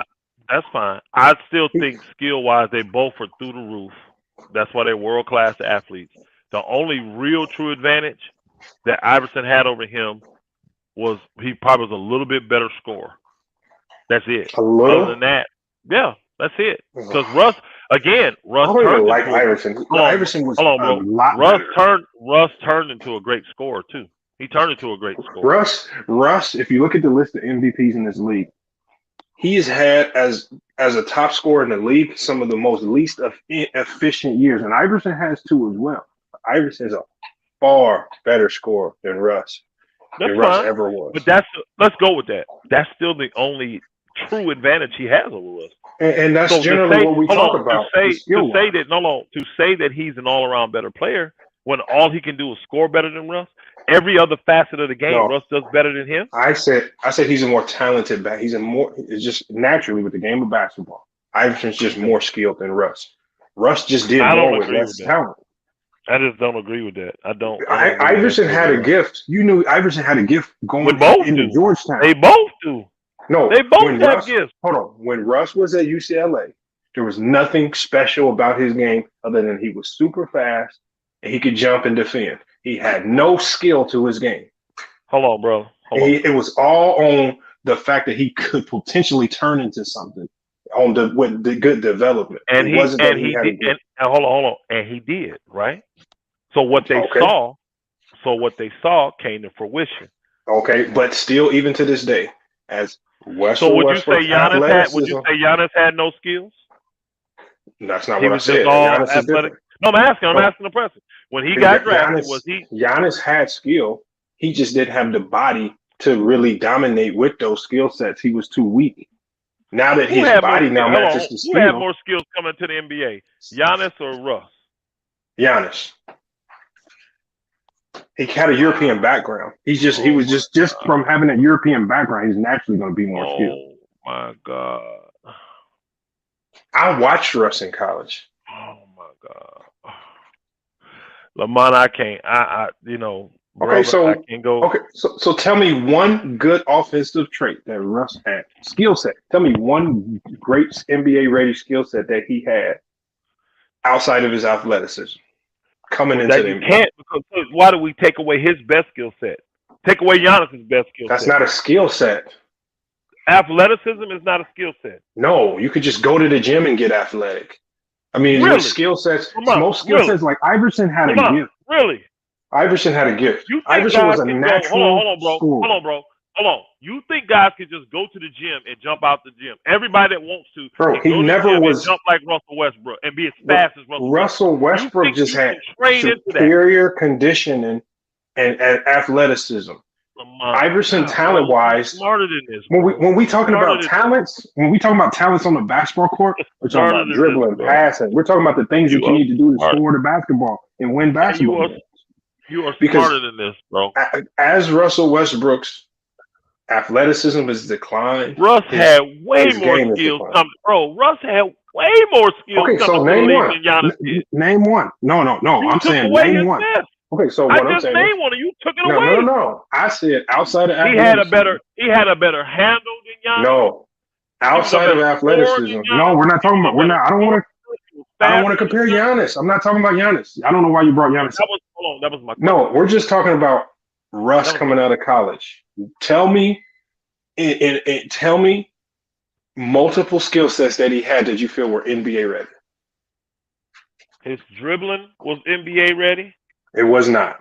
Speaker 2: That's fine. I still think skill-wise, they both are through the roof. That's why they're world-class athletes. The only real true advantage that Iverson had over him was he probably was a little bit better scorer. That's it.
Speaker 7: A little?
Speaker 2: Other than that, yeah, that's it. Because Russ
Speaker 7: I don't even like Iverson. Iverson was a lot better.
Speaker 2: Russ turned into a great scorer too. He turned into a great scorer.
Speaker 7: Russ, if you look at the list of MVPs in this league, he's had as a top scorer in the league some of the most least efficient years, and Iverson has too as well. Iverson is a far better scorer than Russ. Russ ever was.
Speaker 2: But let's go with that. That's still the only true advantage he has over us.
Speaker 7: And that's generally what we talk about.
Speaker 2: To say that he's an all-around better player when all he can do is score better than Russ. Every other facet of the game, Russ does better than him.
Speaker 7: I said he's a more talented back. It's just naturally with the game of basketball. Iverson's just more skilled than Russ. Russ just did more with less talent.
Speaker 2: I just don't agree with that. I don't.
Speaker 7: Iverson had a gift. You knew Iverson had a gift going into Georgetown.
Speaker 2: They both do.
Speaker 7: No,
Speaker 2: they both have gifts.
Speaker 7: Hold on. When Russ was at UCLA, there was nothing special about his game other than he was super fast and he could jump and defend. He had no skill to his game.
Speaker 2: Hold on, bro.
Speaker 7: It was all on the fact that he could potentially turn into something with the good development.
Speaker 2: And he did. Hold on. And he did, right? So what they saw came to fruition.
Speaker 7: Okay, but still, even to this day, as Westbrook.
Speaker 2: So would you say Giannis had no skills?
Speaker 7: That's not what I said. Giannis is different.
Speaker 2: No, I'm asking the person. When he got drafted,
Speaker 7: Giannis had skill. He just didn't have the body to really dominate with those skill sets. He was too weak. Now that his body matches the skill.
Speaker 2: Who had more skills coming to the NBA? Giannis or Russ?
Speaker 7: Giannis. He had a European background. He was just from having a European background, he's naturally going to be more skilled.
Speaker 2: Oh my God!
Speaker 7: I watched Russ in college.
Speaker 2: Oh my God, Lamont, I can't.
Speaker 7: Okay, so
Speaker 2: I can't go.
Speaker 7: Okay, so tell me one good offensive trait that Russ had. Skill set. Tell me one great NBA ready skill set that he had outside of his athleticism. Coming into the NBA.
Speaker 2: Can't, because why do we take away his best skill set? Take away Giannis's best skill set.
Speaker 7: That's not a skill set.
Speaker 2: Athleticism is not a skill set.
Speaker 7: No, you could just go to the gym and get athletic. I mean,
Speaker 2: really?
Speaker 7: Skill sets, most skill sets, like Iverson had a gift.
Speaker 2: Really?
Speaker 7: Iverson had a gift. Iverson was a natural
Speaker 2: Hold on, bro. Hold on. You think guys can just go to the gym and jump out the gym? Everybody that wants to,
Speaker 7: bro, he never was
Speaker 2: jump like Russell Westbrook and be as fast as
Speaker 7: Russell Westbrook. Just had superior conditioning and athleticism. Iverson, talent wise,
Speaker 2: smarter than this.
Speaker 7: When we talking about talents, on the basketball court, we're talking about dribbling, passing. We're talking about the things you need to do to score the basketball and win basketball.
Speaker 2: You are smarter than this, bro.
Speaker 7: As Russell Westbrook's athleticism has declined.
Speaker 2: Russ had way more skills coming. Bro, Russ had way more skills coming than Giannis did.
Speaker 7: Name one. No. I'm saying name one. Okay, so what I'm saying.
Speaker 2: I just named one and you took it away.
Speaker 7: No. I said outside of
Speaker 2: athleticism. He had a better handle than Giannis.
Speaker 7: No. Outside of athleticism. No, we're not talking about. I don't want to compare Giannis. I'm not talking about Giannis. I don't know why you brought Giannis.
Speaker 2: That was my question.
Speaker 7: No, we're just talking about Russ coming out of college. Tell me multiple skill sets that he had that you feel were NBA ready.
Speaker 2: His dribbling was NBA ready.
Speaker 7: It was not.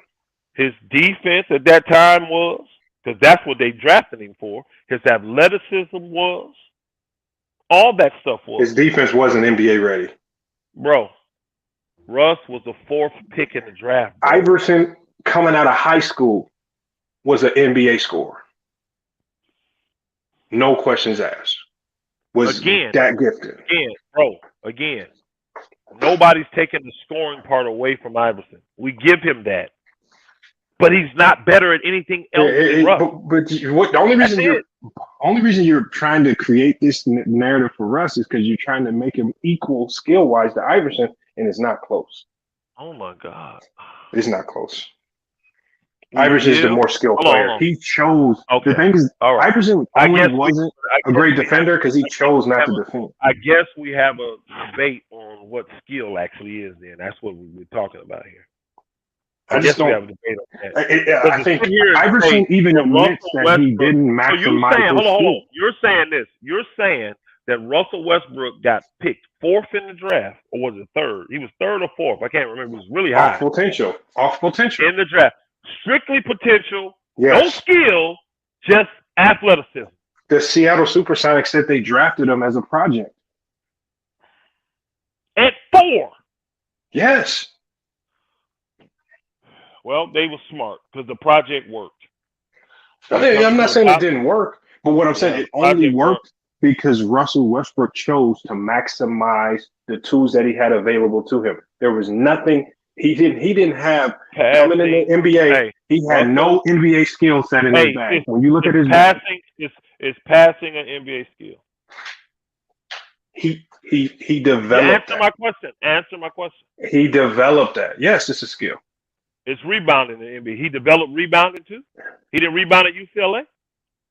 Speaker 2: His defense at that time was, because that's what they drafted him for. His athleticism was. All that stuff was.
Speaker 7: His defense wasn't NBA ready.
Speaker 2: Bro, Russ was the 4th pick in the draft. Bro.
Speaker 7: Iverson, coming out of high school, was an NBA scorer. No questions asked. Was that gifted.
Speaker 2: Again. Nobody's taking the scoring part away from Iverson. We give him that. but he's not better at anything else than Russ.
Speaker 7: But the only reason you're trying to create this narrative for Russ is because you're trying to make him equal skill wise to Iverson, and it's not close.
Speaker 2: Oh my God,
Speaker 7: it's not close. Iverson is the more skilled player. He chose.
Speaker 2: Okay.
Speaker 7: The thing is,
Speaker 2: right.
Speaker 7: Iverson wasn't a great defender because he chose not to defend.
Speaker 2: I guess we have a debate on what skill actually is. Then that's what we're talking about here. I guess we have a debate on that.
Speaker 7: I think Iverson even admits that he didn't maximize his
Speaker 2: hold
Speaker 7: skill.
Speaker 2: on. You're saying this. You're saying that Russell Westbrook got picked 4th in the draft, or was it 3rd? He was 3rd or 4th. I can't remember. It was really high.
Speaker 7: Off potential
Speaker 2: in the draft. Strictly potential,
Speaker 7: yes.
Speaker 2: No skill, just athleticism.
Speaker 7: The Seattle Supersonics said they drafted him as a project.
Speaker 2: At 4.
Speaker 7: Yes.
Speaker 2: Well, they were smart because the project worked.
Speaker 7: I'm not saying it didn't work, but what I'm saying, it only worked because Russell Westbrook chose to maximize the tools that he had available to him. There was nothing he didn't have coming in the NBA.
Speaker 2: Hey,
Speaker 7: he had no NBA skill set in his bag. When you look at his
Speaker 2: passing, it's passing an NBA skill.
Speaker 7: He developed.
Speaker 2: Answer my question.
Speaker 7: He developed that. Yes, it's a skill.
Speaker 2: It's rebounding in the NBA. He developed rebounding too. He didn't rebound at UCLA.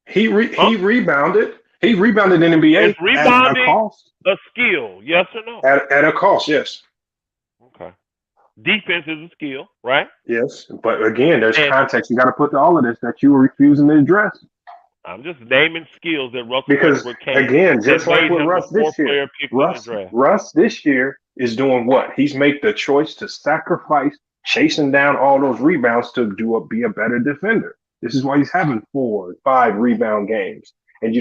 Speaker 7: He rebounded. He rebounded in NBA.
Speaker 2: Is rebounding
Speaker 7: at a cost?
Speaker 2: A skill? Yes or no?
Speaker 7: At a cost, yes.
Speaker 2: Okay. Defense is a skill, right?
Speaker 7: Yes, but again, there's context. You got to put to all of this that you were refusing to address.
Speaker 2: I'm just naming skills that Russell
Speaker 7: Westbrook can. Again, just like with Russ this year, Russ this year is doing what? He's made the choice to sacrifice chasing down all those rebounds to be a better defender. This is why he's having 4 or 5 rebound games. And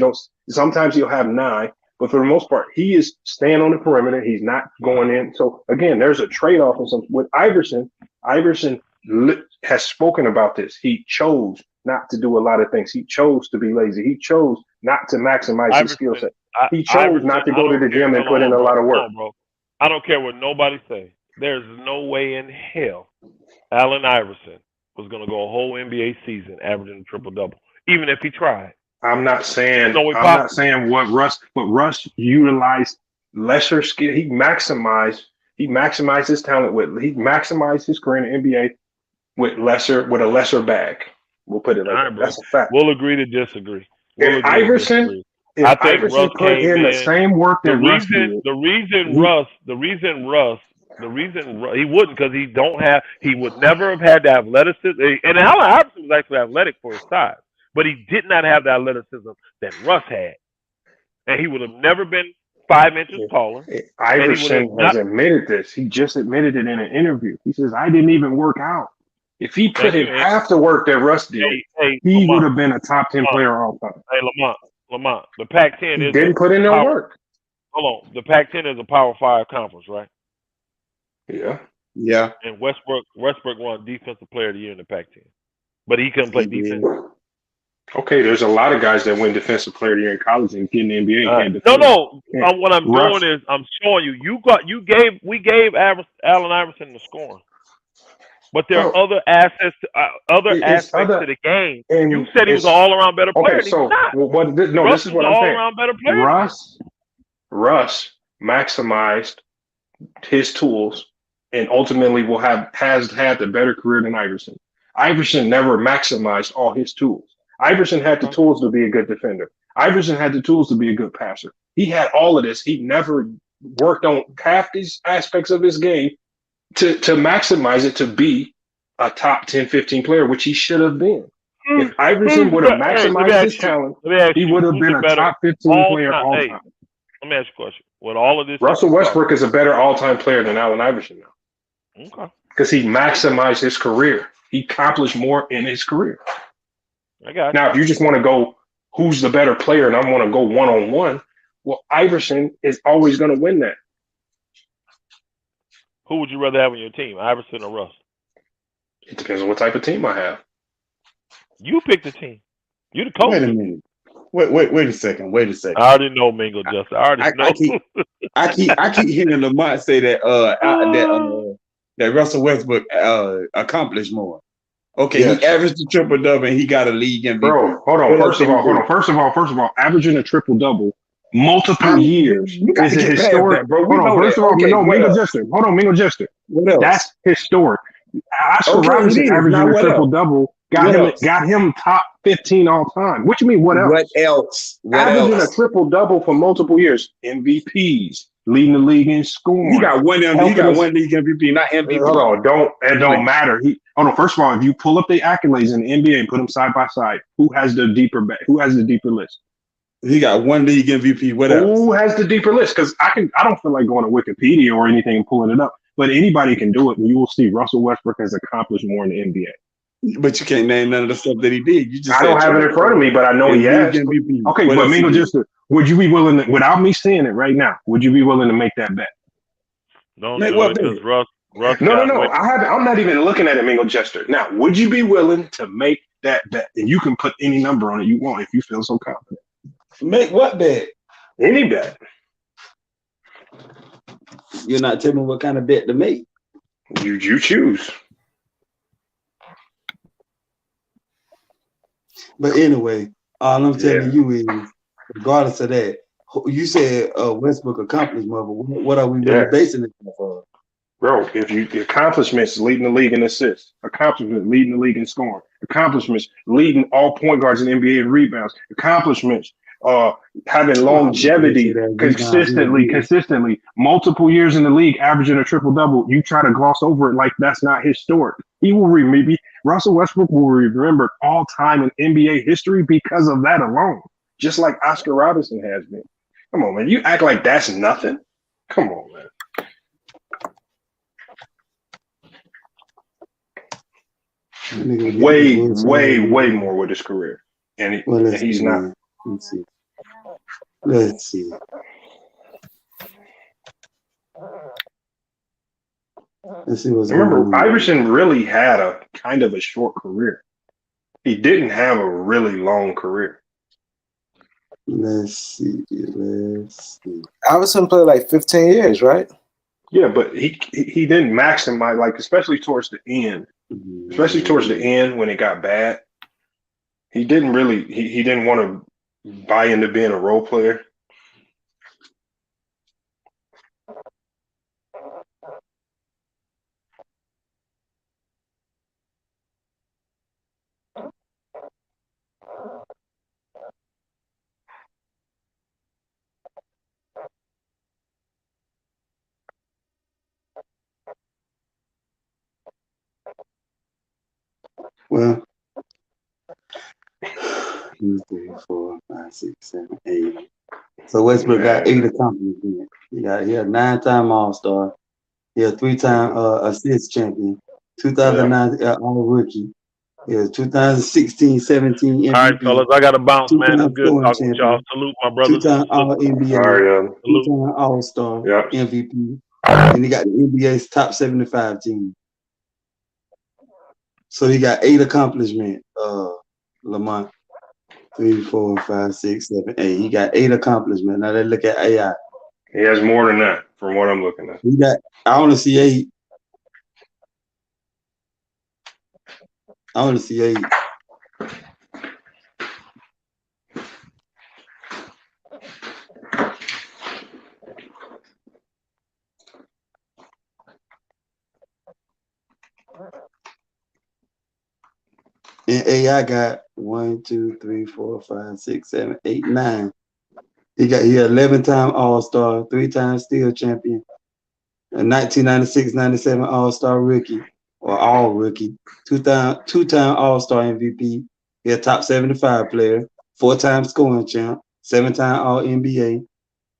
Speaker 7: sometimes he'll have 9, but for the most part, he is staying on the perimeter. He's not going in. So again, there's a trade-off with Iverson. Iverson has spoken about this. He chose not to do a lot of things. He chose to be lazy. He chose not to maximize his skill set. He chose not to go to the gym and put in a lot of work.
Speaker 2: Bro. I don't care what nobody say. There's no way in hell Allen Iverson was going to go a whole NBA season averaging a triple-double, even if he tried.
Speaker 7: I'm not saying what Russ utilized lesser skill. He maximized his talent he maximized his career in the NBA with a lesser bag. We'll put it like that. That's a fact.
Speaker 2: We'll agree to disagree.
Speaker 7: If Iverson put in the same work that Russ did.
Speaker 2: The reason Russ he wouldn't, because he would never have had the athleticism. And Allen Iverson was actually athletic for his size, but he did not have the athleticism that Russ had, and he would have never been 5 inches taller.
Speaker 7: Iverson has admitted this. He just admitted it in an interview. He says, "I didn't even work out. If he put in half the work that Russ did, he would have been a top 10 player all time."
Speaker 2: Hey, Lamont, the Pac-10
Speaker 7: didn't put in no work.
Speaker 2: Hold on, the Pac-10 is a Power 5 conference, right?
Speaker 5: Yeah.
Speaker 2: And Westbrook won Defensive Player of the Year in the Pac-10, but he couldn't play defense.
Speaker 7: Okay, there's a lot of guys that win Defensive Player of the Year in college and get in the NBA.
Speaker 2: What I'm doing is I'm showing you. We gave Allen Iverson the scoring, but there are other aspects to the game. And you said he was an all-around better player.
Speaker 7: Okay, so this is what I'm saying.
Speaker 2: All-around better player.
Speaker 7: Russ maximized his tools and ultimately has had the better career than Iverson. Iverson never maximized all his tools. Iverson had the tools to be a good defender. Iverson had the tools to be a good passer. He had all of this. He never worked on half these aspects of his game to maximize it to be a top 10, 15 player, which he should have been. If Iverson would have maximized his talent, he would have been a top 15 player all time.
Speaker 2: Let me ask you a question. With all of this,
Speaker 7: Russell Westbrook is a better all-time player than Allen Iverson now.
Speaker 2: Okay.
Speaker 7: Because he maximized his career. He accomplished more in his career.
Speaker 2: I got you.
Speaker 7: Now, if you just want to go, who's the better player, and I want to go one-on-one, well, Iverson is always going to win that.
Speaker 2: Who would you rather have on your team, Iverson or Russ?
Speaker 7: It depends on what type of team I have.
Speaker 2: You pick the team. You the coach.
Speaker 5: Wait a minute. Wait a second.
Speaker 2: I already know Mingo, Justin. I already know.
Speaker 5: I keep hearing Lamont say that that Russell Westbrook accomplished more. Okay,
Speaker 7: Yes.
Speaker 5: he averaged a triple double and he got a league MVP.
Speaker 7: Bro, hold on. First of all, averaging a triple double multiple years
Speaker 5: you got
Speaker 7: is
Speaker 5: to
Speaker 7: a
Speaker 5: get past
Speaker 7: historic.
Speaker 5: that, bro. We
Speaker 7: Hold on.
Speaker 5: know
Speaker 7: First
Speaker 5: that.
Speaker 7: of all,
Speaker 5: Okay,
Speaker 7: no,
Speaker 5: what
Speaker 7: Mingo
Speaker 5: else?
Speaker 7: Jester. Hold on, Mingo Jester.
Speaker 5: What else?
Speaker 7: That's historic. Oscar
Speaker 5: Okay, it
Speaker 7: Robinson
Speaker 5: is.
Speaker 7: averaging
Speaker 5: Now
Speaker 7: a
Speaker 5: what
Speaker 7: triple
Speaker 5: else?
Speaker 7: double
Speaker 5: What else?
Speaker 7: got him top 15 all time. What you mean? What
Speaker 5: What
Speaker 7: else?
Speaker 5: else? What
Speaker 7: Averaging
Speaker 5: else?
Speaker 7: a triple double for multiple years, MVPs, leading the league in
Speaker 5: He
Speaker 7: scoring.
Speaker 5: got one. He
Speaker 7: helping
Speaker 5: got
Speaker 7: us-
Speaker 5: one league MVP, not MVP.
Speaker 7: Hold on, it don't matter. Hold on. First of all, if you pull up the accolades in the NBA and put them side by side, who has the deeper list?
Speaker 5: He got one league MVP. What else?
Speaker 7: Who has the deeper list? Because I don't feel like going to Wikipedia or anything and pulling it up, but anybody can do it, and you will see Russell Westbrook has accomplished more in the NBA.
Speaker 5: But you can't name none of the stuff that he did. You just
Speaker 7: I don't have it in front of me, but I know he has.
Speaker 5: MVP.
Speaker 7: Okay,
Speaker 5: What
Speaker 7: but
Speaker 5: else he
Speaker 7: Mingo,
Speaker 5: did?
Speaker 7: just would you be willing to, without me seeing it right now, would you be willing to make that bet?
Speaker 2: Don't
Speaker 5: Make
Speaker 2: do
Speaker 5: what
Speaker 2: it because
Speaker 5: bet?
Speaker 2: Russ
Speaker 7: No.
Speaker 2: got
Speaker 7: I'm not even looking at it, Mingo Jester. Now, would you be willing to make that bet? And you can put any number on it you want if you feel so confident.
Speaker 5: Make what bet?
Speaker 7: Any bet.
Speaker 5: You're not telling me what kind of bet to make.
Speaker 7: You choose.
Speaker 5: But anyway, all I'm telling you is, regardless of that, you said Westbrook accomplishment, but what are we really basing it off of?
Speaker 7: Bro, the accomplishments leading the league in assists, accomplishments leading the league in scoring, accomplishments leading all point guards in the NBA in rebounds, accomplishments having longevity consistently, multiple years in the league, averaging a triple double. You try to gloss over it like that's not historic. He will maybe Russell Westbrook will be remembered all time in NBA history because of that alone, just like Oscar Robinson has been. Come on, man. You act like that's nothing. Come on, man. Way more with his career, and he's not.
Speaker 5: Let's see.
Speaker 7: Remember, Iverson really had a kind of a short career. He didn't have a really long career.
Speaker 5: Let's see.
Speaker 1: Iverson played like 15 years, right?
Speaker 7: Yeah, but he didn't maximize, like, especially towards the end. Especially towards the end when it got bad. He didn't really he didn't want to buy into being a role player.
Speaker 5: Well, 2, 3, 4, 5, 6, 7, 8. So Westbrook got 8 accomplishments. He had 9-time All-Star. He a 3-time assist champion. 2009 All-Rookie. He was 2016, 17 MVP.
Speaker 2: All right, fellas, I got to bounce, man. It's good talking with y'all. Salute, my brother.
Speaker 5: 2-time All-NBA. 2-time All-Star MVP. And he got the NBA's top 75 team. So he got 8 accomplishments, Lamont. 3, 4, 5, 6, 7, 8. He got 8 accomplishments. Now let's look at AI.
Speaker 7: He has more than that from what I'm looking at.
Speaker 5: He got, I only see 8. I only see 8. And AI got 1, 2, 3, 4, 5, 6, 7, 8, 9. He 11-time All-Star, 3-time Steel Champion, a 1996-97 All-Star Rookie or All-Rookie, 2-time All-Star MVP. He a top 75 player, 4-time scoring champ, 7-time All-NBA,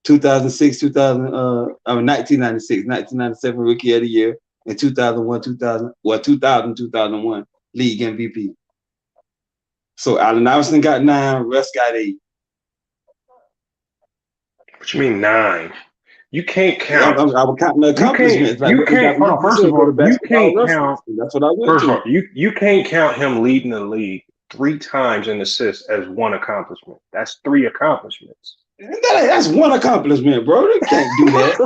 Speaker 5: 1996, 1997 Rookie of the Year, and 2001 League MVP. So Allen Iverson got 9, Russ got 8.
Speaker 7: What you mean 9? You can't count.
Speaker 5: I was counting the accomplishments.
Speaker 7: You can't. Hold on. First of all, you can't count.
Speaker 5: That's what I went
Speaker 7: First
Speaker 5: to.
Speaker 7: of all, you can't count him leading the league 3 times in assists as 1 accomplishment. That's 3 accomplishments.
Speaker 5: That's 1 accomplishment, bro. You can't do that.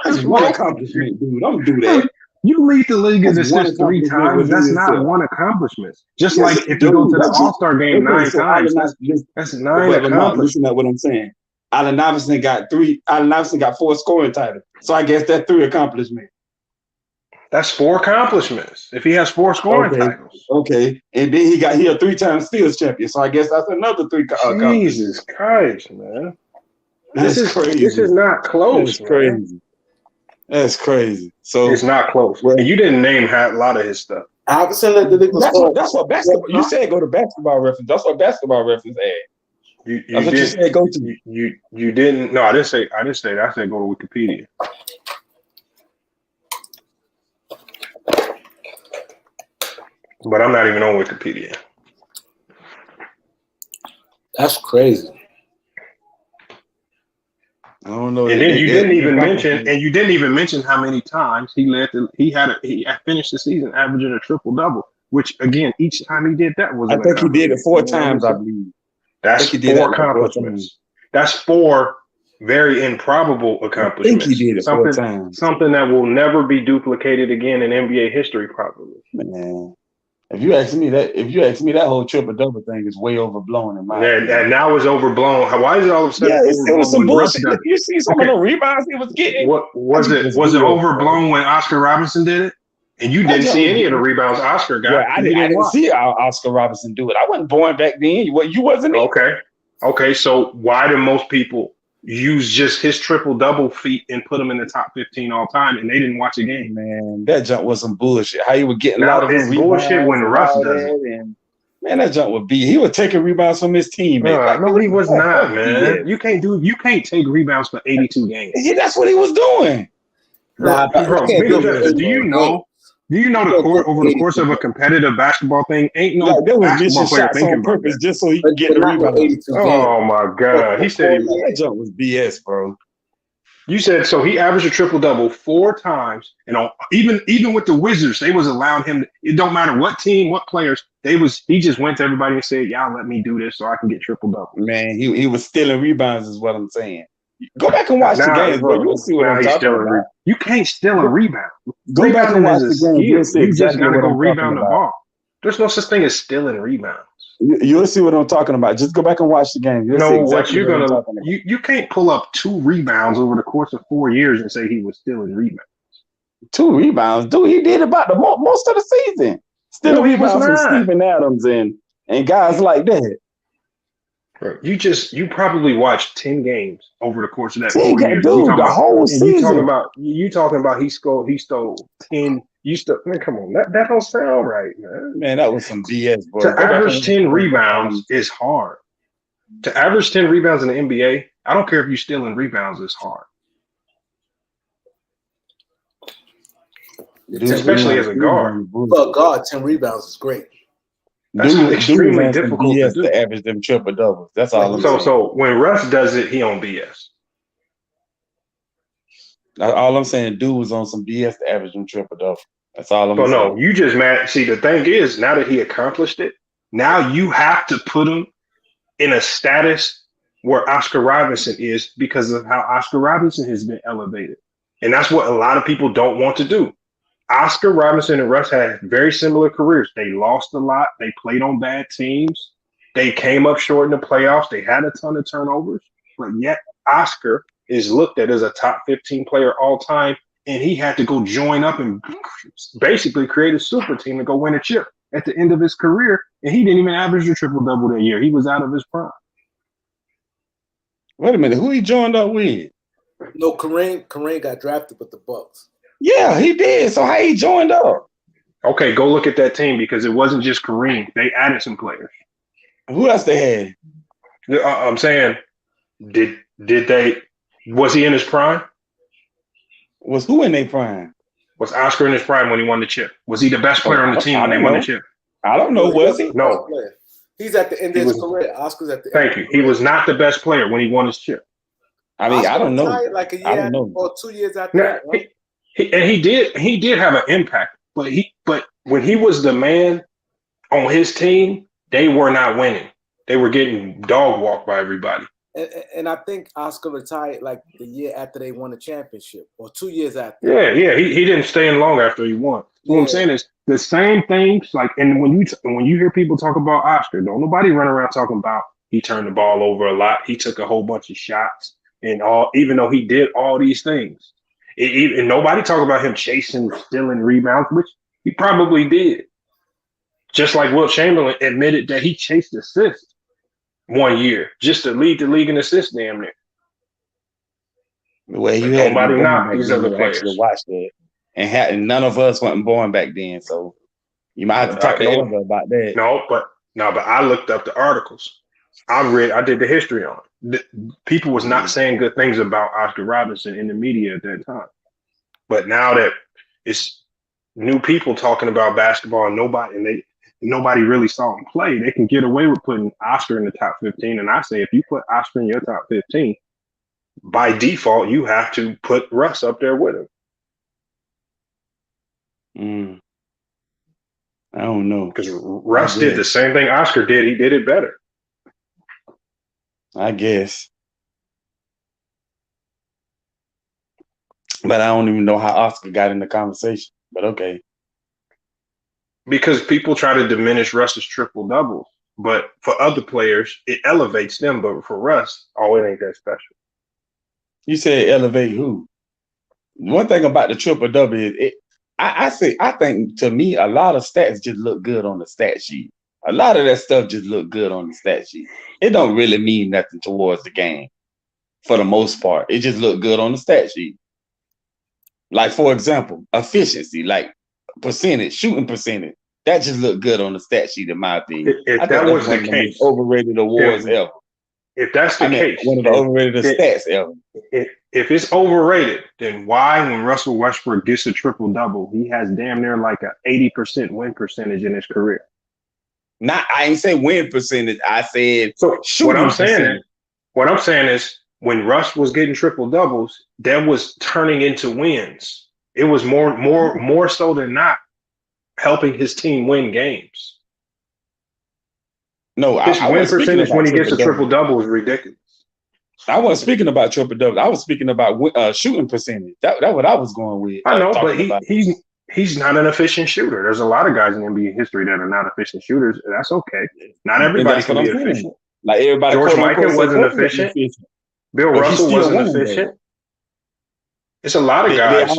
Speaker 5: That's 1 accomplishment, dude. Don't do that.
Speaker 7: You lead the league in
Speaker 5: That's one
Speaker 7: assists 3
Speaker 5: accomplishment
Speaker 7: times.
Speaker 5: within
Speaker 7: That's not
Speaker 5: itself.
Speaker 7: one accomplishment. Just
Speaker 5: Yes,
Speaker 7: like if you go
Speaker 5: dude.
Speaker 7: to the
Speaker 5: That's just
Speaker 7: All-Star game
Speaker 5: okay.
Speaker 7: 9
Speaker 5: So
Speaker 7: times,
Speaker 5: Allen Iverson,
Speaker 7: that's 9
Speaker 5: but Mark, listen
Speaker 7: accomplishments.
Speaker 5: to what I'm saying. Allen Iverson got 3. Allen Iverson got 4 scoring titles. So I guess that's 3 accomplishments.
Speaker 7: That's 4 accomplishments. If he has 4 scoring titles.
Speaker 5: Okay. And then he a 3-time Steals champion. So I guess that's another 3 accomplishments.
Speaker 7: Jesus Christ, man.
Speaker 5: That's crazy.
Speaker 7: This is not close,
Speaker 5: That's crazy.
Speaker 7: man.
Speaker 5: That's crazy. So
Speaker 7: it's not close.
Speaker 5: Well,
Speaker 7: and you didn't name a lot of his stuff.
Speaker 1: Iverson led the league.
Speaker 5: That's what basketball. You said go to basketball reference. That's what basketball reference had.
Speaker 7: That's what you said. Go to. You didn't. No, I didn't say that. I said go to Wikipedia. But I'm not even on Wikipedia.
Speaker 1: That's crazy.
Speaker 5: I don't know.
Speaker 7: And then you didn't even mention how many times he finished the season averaging a triple-double, which again, each time he did that was
Speaker 5: I think he did it 4 times, I believe.
Speaker 7: That's 4 accomplishments. That's 4 very improbable accomplishments.
Speaker 5: I think he did it 4 times.
Speaker 7: Something that will never be duplicated again in NBA history, probably.
Speaker 5: Man. If you ask me that whole triple-double thing is way overblown in my opinion.
Speaker 7: And now it's overblown. Why is it all of a sudden overblown?
Speaker 5: It was some bullshit. You see some of the rebounds he was getting.
Speaker 7: What was it? Was it overblown when Oscar Robinson did it? And you didn't see any of the rebounds Oscar got.
Speaker 5: Yeah, I didn't see Oscar Robinson do it. I wasn't born back then. You wasn't.
Speaker 7: Okay. So why do most people use just his triple-double feat and put him in the top 15 all time, and they didn't watch a game?
Speaker 5: Man, that jump was some bullshit. How he would get a lot of his
Speaker 7: bullshit when Russ does it.
Speaker 5: Man, that jump would be. He was taking rebounds from his teammates.
Speaker 7: No, he was not, man. You can't take rebounds for 82 games.
Speaker 5: Yeah, that's what he was doing.
Speaker 1: Nah,
Speaker 7: Do you know the court over the course of a competitive basketball thing? Ain't no
Speaker 5: there was
Speaker 7: basketball player thinking
Speaker 5: on
Speaker 7: about
Speaker 5: purpose
Speaker 7: that.
Speaker 5: just so he could get the rebound.
Speaker 7: Oh my God! He said
Speaker 5: that jump was BS, bro.
Speaker 7: You said so. He averaged a triple-double 4 times, and even with the Wizards, they was allowing him. It don't matter what team, what players. He just went to everybody and said, "Y'all let me do this so I can get triple-double."
Speaker 5: Man, he was stealing rebounds, is what I'm saying. Go back and watch the game, bro. You'll see what I'm talking about.
Speaker 7: You can't steal a rebound.
Speaker 5: Go back and watch the game.
Speaker 7: You just gotta go rebound the ball. There's no such thing as stealing rebounds.
Speaker 5: You'll see what I'm talking about. Just go back and watch the game.
Speaker 7: You can't pull up 2 rebounds over the course of 4 years and say he was stealing rebounds.
Speaker 5: 2 rebounds, dude. He did about the most of the season. Still rebounds from Steven Adams and guys like that.
Speaker 7: Bro, you probably watched 10 games over the course of that 4 years.
Speaker 5: Dude, the whole season.
Speaker 7: You talking about he stole 10. Man, come on, that don't sound right, man.
Speaker 5: Man, that was some BS, bro.
Speaker 7: To average 10 rebounds is hard. To average 10 rebounds in the NBA, I don't care if you're stealing rebounds, it's hard. Especially as a guard.
Speaker 1: For a guard, 10 rebounds is great.
Speaker 7: That's extremely difficult to do.
Speaker 5: To average them triple doubles. That's all I'm saying.
Speaker 7: So when Russ does it, he on BS.
Speaker 5: All I'm saying, dude was on some BS to average them triple doubles. That's all I'm saying.
Speaker 7: No, you just mad. See, the thing is, now that he accomplished it, now you have to put him in a status where Oscar Robinson is because of how Oscar Robinson has been elevated. And that's what a lot of people don't want to do. Oscar Robinson and Russ had very similar careers. They lost a lot. They played on bad teams. They came up short in the playoffs. They had a ton of turnovers. But yet Oscar is looked at as a top 15 player all time. And he had to go join up and basically create a super team to go win a chip at the end of his career. And he didn't even average a triple-double that year. He was out of his prime.
Speaker 5: Wait a minute. Who he joined up with?
Speaker 1: No, Kareem got drafted with the Bucks.
Speaker 5: Yeah, he did. So how he joined up?
Speaker 7: Okay, go look at that team because it wasn't just Kareem. They added some players.
Speaker 5: Who else they had?
Speaker 7: I'm saying, did they? Was he in his prime?
Speaker 5: Was who in their prime?
Speaker 7: Was Oscar in his prime when he won the chip? Was he the best player on the team when they won the chip?
Speaker 5: I don't know. Was he?
Speaker 7: No.
Speaker 1: He's at the end of his career. Oscar's at the
Speaker 7: end. Thank you. He was not the best player when he won his chip.
Speaker 5: I mean,
Speaker 1: Oscar
Speaker 5: I don't know.
Speaker 1: Like a year or 2 years after that. Right?
Speaker 7: He did have an impact, but when he was the man on his team, they were not winning. They were getting dog walked by everybody.
Speaker 1: And I think Oscar retired like the year after they won the championship, or 2 years after.
Speaker 7: Yeah. He didn't stay in long after he won. What I'm saying is the same things. Like, and when you hear people talk about Oscar, don't nobody run around talking about he turned the ball over a lot. He took a whole bunch of shots and all. Even though he did all these things, and nobody talk about him chasing, stealing rebounds, which he probably did. Just like Wilt Chamberlain admitted that he chased assists 1 year just to lead the league in assists damn near.
Speaker 5: Well, you had nobody not these other players to watch that, and none of us wasn't born back then, so you might have to talk to Elder about that.
Speaker 7: But I looked up the articles. I did the history on it. People was not saying good things about Oscar Robertson in the media at that time, but now that it's new people talking about basketball, and nobody really saw him play, they can get away with putting Oscar in the top 15. And I say, if you put Oscar in your top 15, by default, you have to put Russ up there with
Speaker 5: him. I don't know.
Speaker 7: Because Russ did the same thing Oscar did. He did it better.
Speaker 5: I guess. But I don't even know how Oscar got in the conversation. But okay.
Speaker 7: Because people try to diminish Russ's triple doubles. But for other players, it elevates them. But for Russ, it ain't that special.
Speaker 5: You said elevate who? One thing about the triple double is I think to me a lot of stats just look good on the stat sheet. A lot of that stuff just look good on the stat sheet. It don't really mean nothing towards the game for the most part. It just look good on the stat sheet. Like, for example, efficiency, like percentage, shooting percentage. That just looked good on the stat sheet, in my opinion.
Speaker 7: If that was the case,
Speaker 5: overrated awards ever.
Speaker 7: If that's the case,
Speaker 5: one of the overrated stats ever.
Speaker 7: If it's overrated, then why, when Russell Westbrook gets a triple double, he has damn near like a 80% win percentage in his career?
Speaker 5: I ain't say win percentage. I said
Speaker 7: what I'm saying is when Russ was getting triple doubles, that was turning into wins. It was more so than not helping his team win games.
Speaker 5: No,
Speaker 7: his win percentage when he gets a triple double is ridiculous.
Speaker 5: I wasn't speaking about triple doubles. I was speaking about shooting percentage. That's what I was going with.
Speaker 7: I know, but he's not an efficient shooter. There's a lot of guys in NBA history that are not efficient shooters. That's okay. Not everybody can be efficient.
Speaker 5: Like everybody,
Speaker 7: George Michael wasn't efficient. Bill Russell wasn't efficient. It's a lot of guys. It's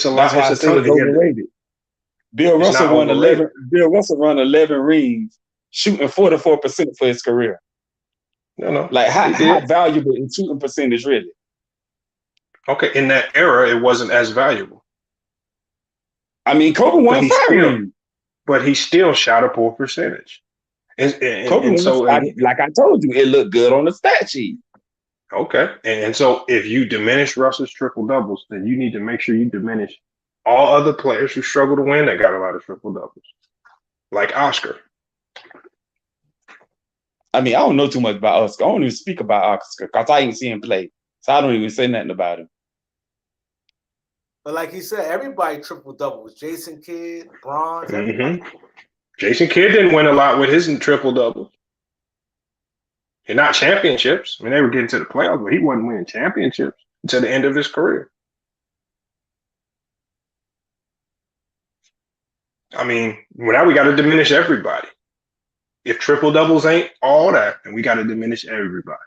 Speaker 7: a lot. It's a ton of
Speaker 5: overrated. Bill Russell won 11. Bill Russell won 11 rings, shooting 44% for his career.
Speaker 7: No.
Speaker 5: Like how valuable is shooting percentage really?
Speaker 7: Okay, in that era, it wasn't as valuable.
Speaker 5: I mean, Kobe won 5 rings,
Speaker 7: but he still shot a poor percentage.
Speaker 5: Kobe like I told you, it looked good on the stat sheet.
Speaker 7: Okay, and so if you diminish Russell's triple doubles, then you need to make sure you diminish all other players who struggle to win that got a lot of triple doubles, like Oscar.
Speaker 5: I mean, I don't know too much about Oscar. I don't even speak about Oscar because I ain't seen him play, so I don't even say nothing about him.
Speaker 1: But like he said, everybody triple doubles. Jason Kidd, Bronze.
Speaker 7: Jason Kidd didn't win a lot with his triple doubles. And not championships. I mean, they were getting to the playoffs, but he wasn't winning championships until the end of his career. I mean, now we got to diminish everybody. If triple doubles ain't all that, then we got to diminish everybody.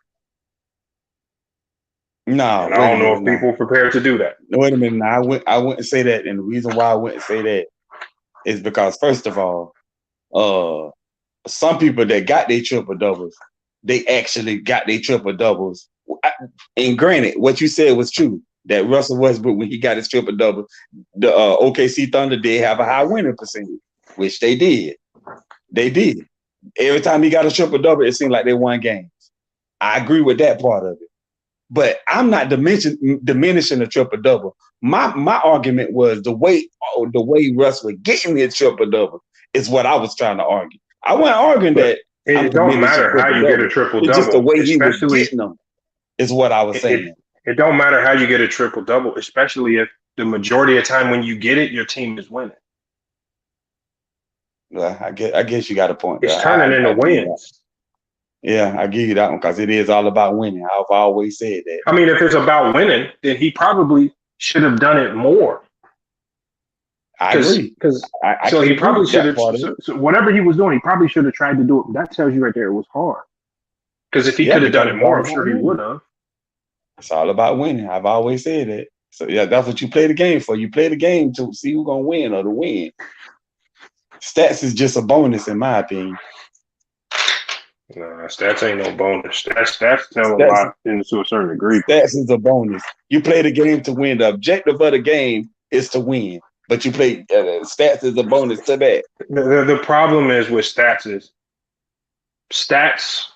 Speaker 5: No,
Speaker 7: I don't know if people are prepared to do that.
Speaker 5: Wait a minute. I wouldn't say that. And the reason why I wouldn't say that is because, first of all, some people that got their triple doubles, they actually got their triple doubles. And granted, what you said was true. That Russell Westbrook, when he got his triple double, the OKC Thunder did have a high winning percentage, which they did. They did. Every time he got a triple double, it seemed like they won games. I agree with that part of it. But I'm not diminishing the triple double. My argument was the way Russ was getting his triple double is what I was trying to argue. I wasn't arguing that
Speaker 7: it don't matter how you get a triple double.
Speaker 5: It's just the way he was getting them is what I was saying.
Speaker 7: It don't matter how you get a triple double, especially if the majority of the time when you get it, your team is winning.
Speaker 5: Well, I guess you got a point.
Speaker 7: It's turning into wins.
Speaker 5: Yeah, I give you that one because it is all about winning. I've always said that.
Speaker 7: I mean, if it's about winning, then he probably should have done it more.
Speaker 5: I agree.
Speaker 7: Because
Speaker 5: I
Speaker 7: so
Speaker 5: can
Speaker 7: he
Speaker 5: agree
Speaker 7: probably
Speaker 5: with
Speaker 7: should
Speaker 5: that
Speaker 7: have.
Speaker 5: part of it.
Speaker 7: So whatever he was doing, he probably should have tried to do it. That tells you right there it was hard. Because if he could have done
Speaker 5: Because
Speaker 7: it
Speaker 5: it's all
Speaker 7: more, I'm
Speaker 5: about
Speaker 7: sure he
Speaker 5: winning.
Speaker 7: would have.
Speaker 5: It's all about winning. I've always said that. So yeah, that's what you play the game for. You play the game to see who's gonna win or to win. Stats is just a bonus, in my opinion.
Speaker 7: No, stats ain't no bonus. Stats tell a
Speaker 5: Stats,
Speaker 7: lot to a certain degree.
Speaker 5: Stats is a bonus. You play the game to win. The objective of the game is to win. But you play stats is a bonus to that.
Speaker 7: The problem is with stats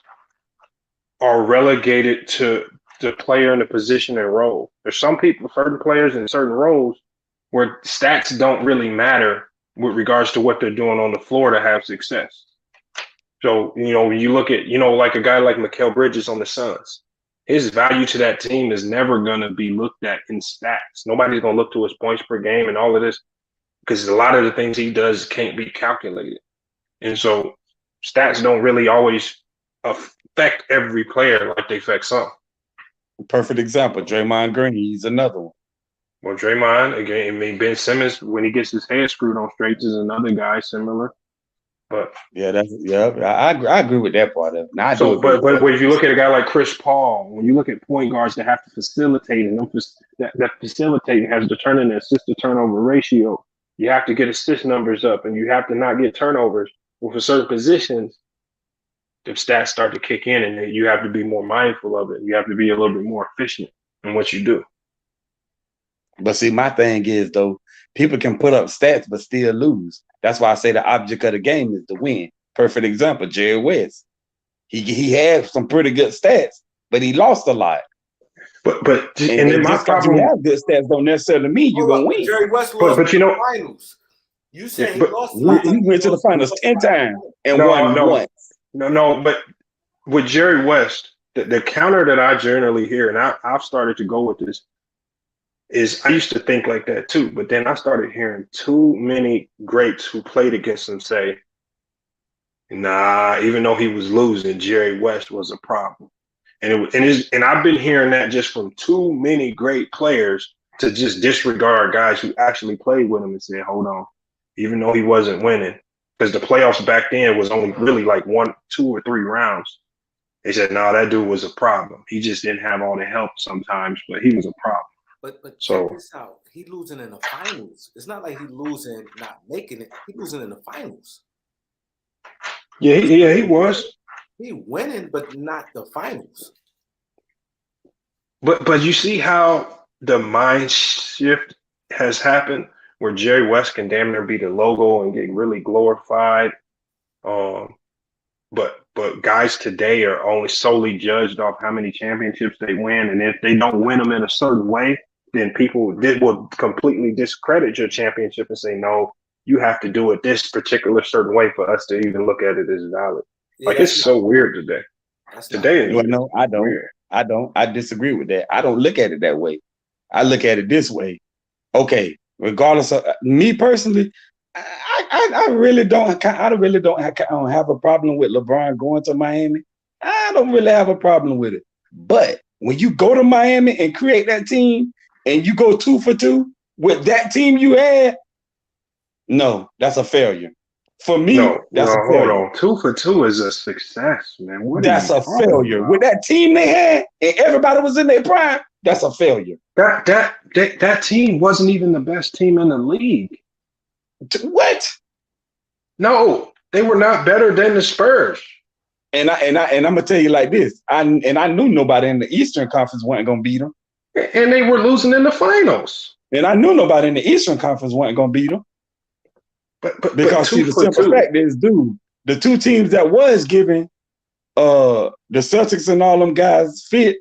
Speaker 7: are relegated to the player in the position and role. There's some people, certain players in certain roles where stats don't really matter with regards to what they're doing on the floor to have success. So, when you look at, like a guy like Mikal Bridges on the Suns, his value to that team is never going to be looked at in stats. Nobody's going to look to his points per game and all of this because a lot of the things he does can't be calculated. And so stats don't really always affect every player like they affect some.
Speaker 5: Perfect example, Draymond Green. He's another one.
Speaker 7: Well, Draymond, again, I mean, Ben Simmons, when he gets his head screwed on straight, is another guy similar. But
Speaker 5: yeah, I agree with that part of it. Now,
Speaker 7: but if you look at a guy like Chris Paul, when you look at point guards that have to facilitate, and that facilitating has to turn in an assist to turnover ratio, you have to get assist numbers up, and you have to not get turnovers. Well, for certain positions, the stats start to kick in, and you have to be more mindful of it. You have to be a little bit more efficient in what you do.
Speaker 5: But see, my thing is, though, people can put up stats but still lose. That's why I say the object of the game is to win. Perfect example, Jerry West. He had some pretty good stats, but he lost a lot.
Speaker 7: But then my problem,
Speaker 5: you have good stats don't necessarily mean you're gonna win.
Speaker 1: Jerry West lost the finals. You said he lost.
Speaker 5: He went to the finals 10 times and won once.
Speaker 7: No. But with Jerry West, the counter that I generally hear, and I've started to go with this, is I used to think like that too, but then I started hearing too many greats who played against him say, nah, even though he was losing, Jerry West was a problem. And I've been hearing that just from too many great players to just disregard guys who actually played with him and say, hold on, even though he wasn't winning, because the playoffs back then was only really like 1, 2, or 3 rounds. They said, no, that dude was a problem. He just didn't have all the help sometimes, but he was a problem.
Speaker 1: But check this out. He losing in the finals. It's not like he losing not making it. He losing in the finals.
Speaker 7: Yeah, he was.
Speaker 1: He winning, but not the finals.
Speaker 7: But you see how the mind shift has happened, where Jerry West can damn near be the logo and get really glorified. But guys today are only solely judged off how many championships they win, and if they don't win them in a certain way, then people will completely discredit your championship and say, no, you have to do it this particular certain way for us to even look at it as valid. Yeah, it's so weird today.
Speaker 5: No, I don't. Weird. I don't. I disagree with that. I don't look at it that way. I look at it this way. Okay, regardless of me personally, I really don't. I really don't have a problem with LeBron going to Miami. I don't really have a problem with it. But when you go to Miami and create that team, and you go 2 for 2 with that team you had, no, that's a failure. For me, that's a failure.
Speaker 7: Hold on. 2 for 2 is a success, man.
Speaker 5: That's a failure. With that team they had, and everybody was in their prime, that's a failure.
Speaker 7: That team wasn't even the best team in the league.
Speaker 5: What?
Speaker 7: No, they were not better than the Spurs.
Speaker 5: And I'm gonna tell you like this. I knew nobody in the Eastern Conference wasn't gonna beat them.
Speaker 7: And they were losing in the finals.
Speaker 5: And I knew nobody in the Eastern Conference wasn't gonna beat them. Because see, the simple fact is, dude, the 2 teams that was giving the Celtics and all them guys fit,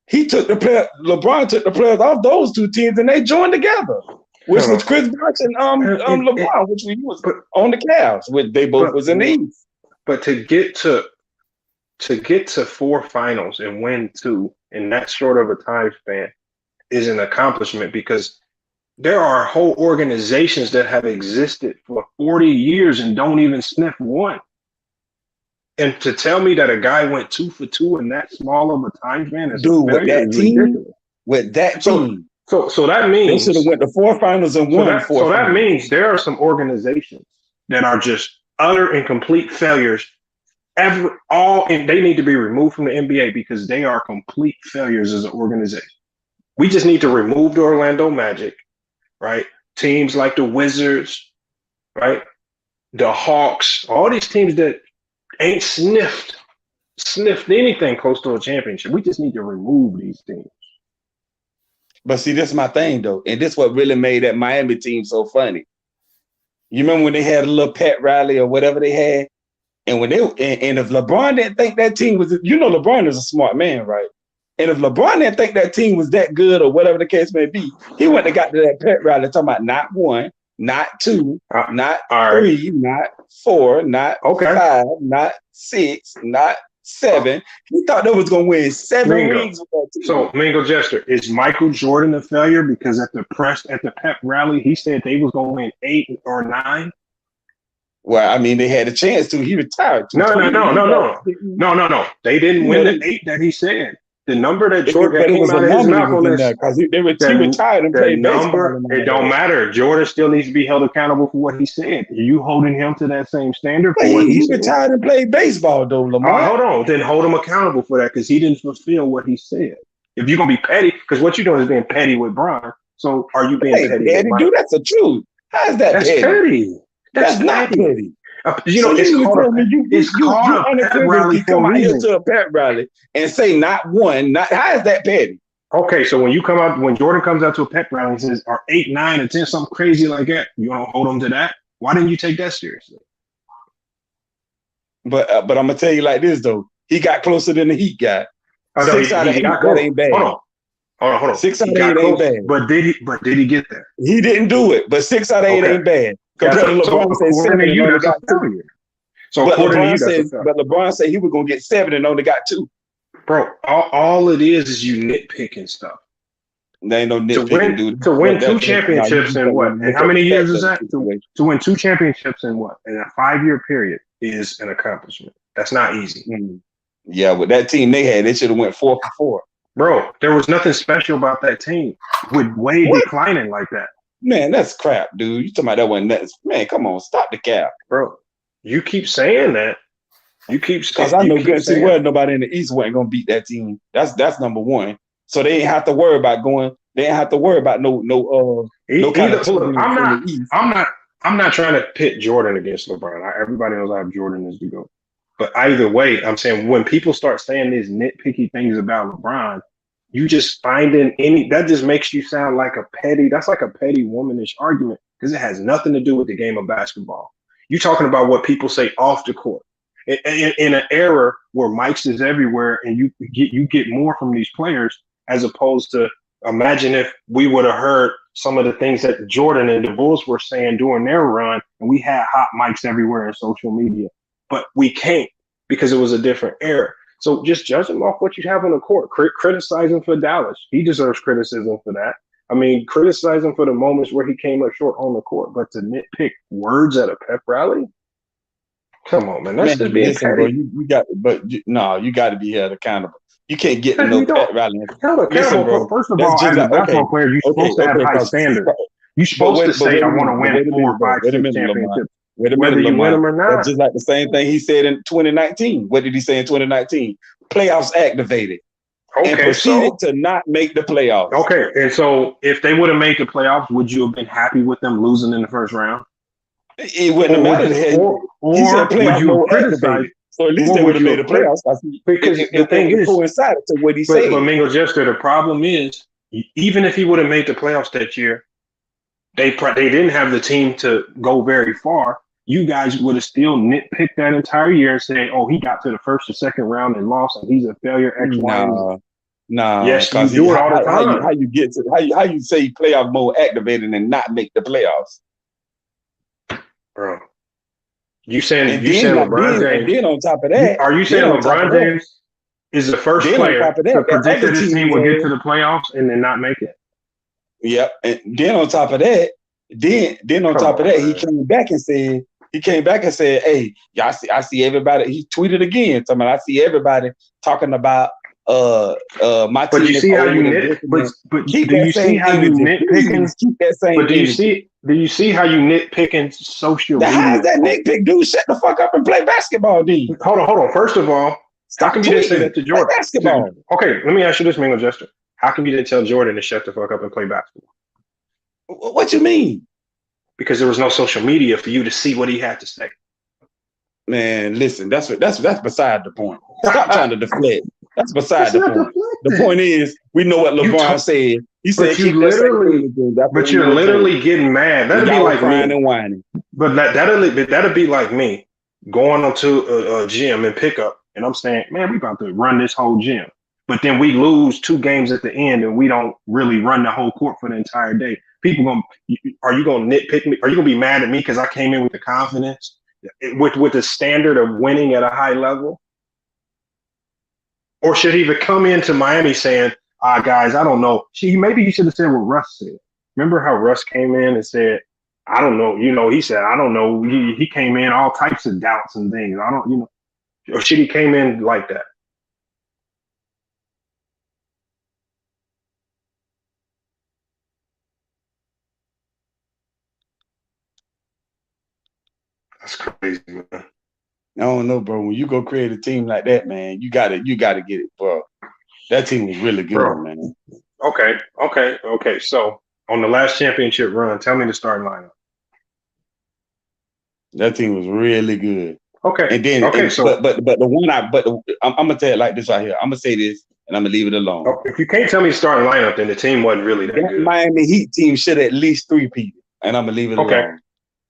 Speaker 5: LeBron took the players off those 2 teams and they joined together, which was Chris Bosh and LeBron, which we was on the Cavs, which they both was in the East.
Speaker 7: But to get to 4 finals and win 2 in that short of a time span is an accomplishment, because there are whole organizations that have existed for 40 years and don't even sniff one. And to tell me that a guy went 2 for 2 in that small of a time span is
Speaker 5: Dude,
Speaker 7: a failure is ridiculous.
Speaker 5: With that team,
Speaker 7: so that means
Speaker 5: they should have went to 4 finals and won 4
Speaker 7: So that
Speaker 5: finals.
Speaker 7: means there are some organizations that are just utter and complete failures. And they need to be removed from the NBA because they are complete failures as an organization. We just need to remove the Orlando Magic, right? Teams like the Wizards, right? The Hawks, all these teams that ain't sniffed anything close to a championship. We just need to remove these teams.
Speaker 5: But see, this is my thing though, and this is what really made that Miami team so funny. You remember when they had a little pet rally or whatever they had, and when and if LeBron didn't think that team was, LeBron is a smart man, right? And if LeBron didn't think that team was that good or whatever the case may be, he wouldn't have got to that pet rally talking about not 1, not 2, not 3, not 4, not 5, not 6, not 7. He thought they was going to win 7 rings with that team.
Speaker 7: So, Mingo Jester, is Michael Jordan a failure because at the pep rally, he said they was going to win 8 or 9?
Speaker 5: Well, I mean, they had a chance to. He retired.
Speaker 7: No. They didn't win the 8 that he said. The number that Jordan came out of his mouth on this,
Speaker 5: because he retired and played baseball.
Speaker 7: It don't matter. Jordan still needs to be held accountable for what he said. Are you holding him to that same standard?
Speaker 5: He retired and played baseball, though, Lamar.
Speaker 7: Hold on. Then hold him accountable for that because he didn't fulfill what he said. If you're going to be petty, because what you're doing is being petty with Bron. So are you being petty?
Speaker 5: Dude, that's the truth. How is that petty? That's not petty. It's called a pep rally for a reason. To a pep rally and say not 1, how is that petty?
Speaker 7: Okay, so when Jordan comes out to a pep rally and says are 8, 9, or 10, something crazy like that, you don't hold him to that. Why didn't you take that seriously?
Speaker 5: But I'm gonna tell you like this though, he got closer than the Heat got. 6 out of 8, that ain't bad. Hold on. 6 out of 8 ain't bad.
Speaker 7: But did he get there?
Speaker 5: He didn't do it, but 6 out of 8 ain't bad. Compared to LeBron said 7 and only got 2. But LeBron said he was gonna get 7 and only got 2.
Speaker 7: Bro, all it is you nitpicking stuff.
Speaker 5: There ain't no nitpicking, dude.
Speaker 7: To win 2 championships in what? And how many years is that? To win 2 championships in what? In a 5-year period is an accomplishment. That's not easy.
Speaker 5: Yeah, with that team they had, they should have went 4 for 4.
Speaker 7: Bro, there was nothing special about that team with Wade declining like that.
Speaker 5: Man, that's crap, dude. You talking about that one? Man, come on, stop the cap,
Speaker 7: bro. You keep saying that.
Speaker 5: Because I know good and well nobody in the East wasn't gonna beat that team. That's number one. So they ain't have to worry about going. They ain't have to worry about no kind of team in the East.
Speaker 7: I'm not trying to pit Jordan against LeBron. Everybody knows how Jordan is to go. But either way, I'm saying when people start saying these nitpicky things about LeBron, you just finding that just makes you sound like that's like a petty womanish argument because it has nothing to do with the game of basketball. You're talking about what people say off the court. In an era where mics is everywhere and you get more from these players as opposed to imagine if we would have heard some of the things that Jordan and the Bulls were saying during their run and we had hot mics everywhere in social media. But we can't because it was a different era. So just judge him off what you have on the court. Criticize him for Dallas. He deserves criticism for that. I mean, criticize him for the moments where he came up short on the court. But to nitpick words at a pep rally? Come on, man. That's just being petty.
Speaker 5: Bro, you got to be held accountable. You can't get to no pep rally.
Speaker 7: Listen, bro. First of all, as a basketball player, you're supposed to have high standards. You're supposed to say, I want to win 4 or 5 championships.
Speaker 5: Wait a minute,
Speaker 7: whether you win them or not.
Speaker 5: That's just like the same thing he said in 2019. What did he say in 2019? Playoffs activated.
Speaker 7: Okay,
Speaker 5: and proceeded to not make the playoffs.
Speaker 7: Okay, and so if they would have made the playoffs, would you have been happy with them losing in the first round?
Speaker 5: It wouldn't have mattered. He said playoffs were activated. So at least they would have made the playoffs.
Speaker 7: Because the thing is,
Speaker 5: coincided to what he said.
Speaker 7: But Mingo Jester, the problem is, even if he would have made the playoffs that year, they didn't have the team to go very far. You guys would have still nitpicked that entire year and say, "Oh, he got to the first or second round and lost, and he's a failure." X, Y,
Speaker 5: No,
Speaker 7: yes, you do it all the time.
Speaker 5: How you get to how you say playoff mode activated and not make the playoffs,
Speaker 7: bro? You saying LeBron James?
Speaker 5: Then on top of that,
Speaker 7: are you saying LeBron James is the first player to predict that his team will get to the playoffs and then not make it?
Speaker 5: Yep, and then on top of that, he came back and said He came back and said, "Hey, y'all see, I see everybody." He tweeted again, talking about, "I see everybody talking about my
Speaker 7: But
Speaker 5: team
Speaker 7: you
Speaker 5: is
Speaker 7: see how
Speaker 5: old
Speaker 7: you
Speaker 5: and
Speaker 7: nit.
Speaker 5: broken."
Speaker 7: But
Speaker 5: Keep
Speaker 7: do
Speaker 5: that
Speaker 7: you see
Speaker 5: same
Speaker 7: how you
Speaker 5: energy,
Speaker 7: nitpicking?
Speaker 5: please. Keep that same
Speaker 7: But
Speaker 5: energy.
Speaker 7: do you see how you nitpicking social
Speaker 5: Now, how is
Speaker 7: media?
Speaker 5: that nitpick, dude? Shut the fuck up and play basketball, D.
Speaker 7: Hold on. First of all, how
Speaker 5: Stop
Speaker 7: come you didn't say that
Speaker 5: tweeting.
Speaker 7: to
Speaker 5: Play
Speaker 7: Jordan?
Speaker 5: basketball.
Speaker 7: Okay, let me ask you this, Mingo Jester. How come you didn't tell Jordan to shut the fuck up and play basketball?
Speaker 5: What you mean?
Speaker 7: Because there was no social media for you to see what he had to say.
Speaker 5: Man, listen, that's beside the point. Stop trying to deflect. That's beside
Speaker 7: That's
Speaker 5: the
Speaker 7: not
Speaker 5: point.
Speaker 7: deflecting.
Speaker 5: The point is, we know what LeBron said. He said, "Keep that same energy."
Speaker 7: But you're literally getting mad. That'd be like
Speaker 5: crying
Speaker 7: me.
Speaker 5: and whining.
Speaker 7: But that'd be like me going onto a gym and pickup, and I'm saying, "Man, we about to run this whole gym." But then we lose 2 games at the end, and we don't really run the whole court for the entire day. Are you gonna nitpick me? Are you gonna be mad at me because I came in with the confidence, with the standard of winning at a high level? Or should he even come into Miami saying, guys, I don't know. Maybe he should have said what Russ said. Remember how Russ came in and said, I don't know. He said, I don't know. He came in all types of doubts and things. I don't, or should he came in like that? That's crazy, man.
Speaker 5: I don't know, bro. When you go create a team like that, man, you gotta get it, bro. That team was really good, bro. Man.
Speaker 7: Okay. So on the last championship run, tell me the starting lineup.
Speaker 5: That team was really good.
Speaker 7: Okay.
Speaker 5: And then, but the one I'm gonna tell it like this right here. I'm gonna say this, and I'm gonna leave it alone.
Speaker 7: If you can't tell me the starting lineup, then the team wasn't really that good.
Speaker 5: Miami Heat team should at least 3-peat, and I'm gonna leave it alone.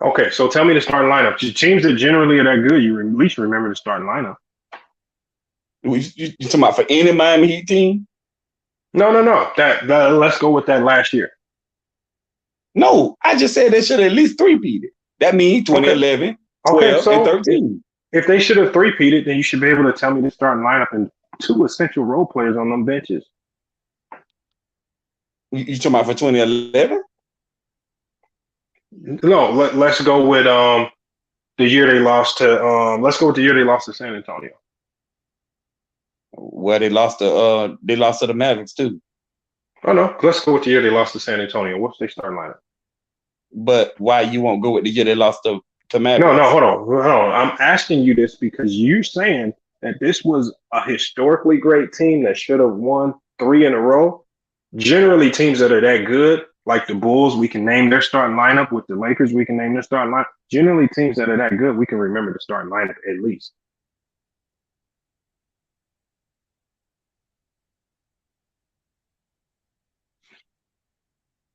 Speaker 7: Okay, so tell me the starting lineup. The teams that generally are that good, you at least remember the starting lineup.
Speaker 5: You talking about for any Miami Heat team?
Speaker 7: No. That let's go with that last year.
Speaker 5: No, I just said they should at least 3-peat it. That means 2011, 12, and 13.
Speaker 7: If they should have 3-peated, then you should be able to tell me the starting lineup and 2 essential role players on them benches.
Speaker 5: You talking about for 2011?
Speaker 7: No, let's go with the year they lost to let's go with the year they lost to San Antonio.
Speaker 5: Well, they lost to the Mavericks too.
Speaker 7: Oh no, let's go with the year they lost to San Antonio. What's their starting lineup?
Speaker 5: But why you won't go with the year they lost to Mavericks?
Speaker 7: No, hold on. I'm asking you this because you're saying that this was a historically great team that should have won 3 in a row. Generally, teams that are that good, like the Bulls, we can name their starting lineup. With the Lakers, we can name their starting lineup. Generally, teams that are that good, we can remember the starting lineup at least.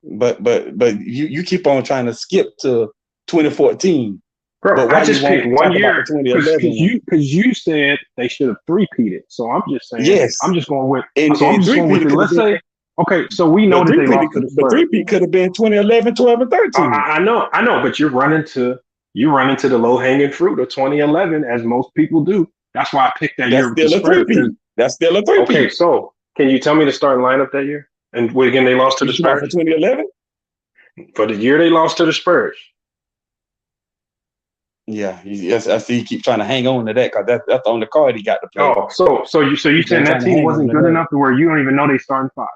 Speaker 5: But you keep on trying to skip to 2014.
Speaker 7: Bro,
Speaker 5: but why
Speaker 7: I just picked one year
Speaker 5: because
Speaker 7: you said they should have 3-peated. So I'm just saying,
Speaker 5: yes.
Speaker 7: I'm just going with.
Speaker 5: And,
Speaker 7: so I'm just going with it. Let's say, okay, so we know that they lost to the Spurs.
Speaker 5: The 3-peat could have been 2011, 12, and 13.
Speaker 7: I know, but you're running to the low hanging fruit of 2011, as most people do. That's why I picked that year with the Spurs.
Speaker 5: That's still a 3-peat.
Speaker 7: Okay, so can you tell me the starting lineup that year? And again, they lost to the Spurs
Speaker 5: for 2011.
Speaker 7: For the year they lost to the Spurs.
Speaker 5: Yeah, yes, I see. You keep trying to hang on to that because that's the only card he got to play.
Speaker 7: Oh, so you saying that team wasn't good enough to where you don't even know they starting 5?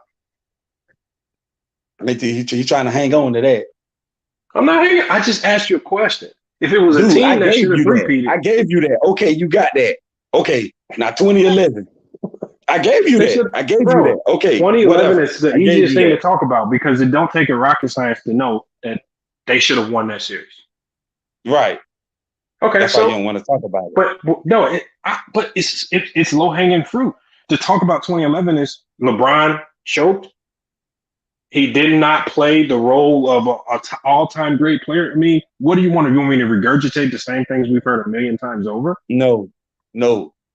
Speaker 5: He's trying to hang on to that.
Speaker 7: I'm not hanging. I just asked you a question. If it was a team that should have 3-peated,
Speaker 5: I gave you that. Okay, you got that. Okay, now 2011. I gave you that. I gave you that. Okay,
Speaker 7: 2011 is the easiest thing to talk about because it don't take a rocket science to know that they should have won that series.
Speaker 5: Right.
Speaker 7: Okay,
Speaker 5: that's why you don't want to talk about it.
Speaker 7: But no, but it's low hanging fruit. To talk about 2011 is LeBron choked. He did not play the role of an all-time great player. I mean, what do you want? You want me to regurgitate the same things we've heard a million times over?
Speaker 5: No.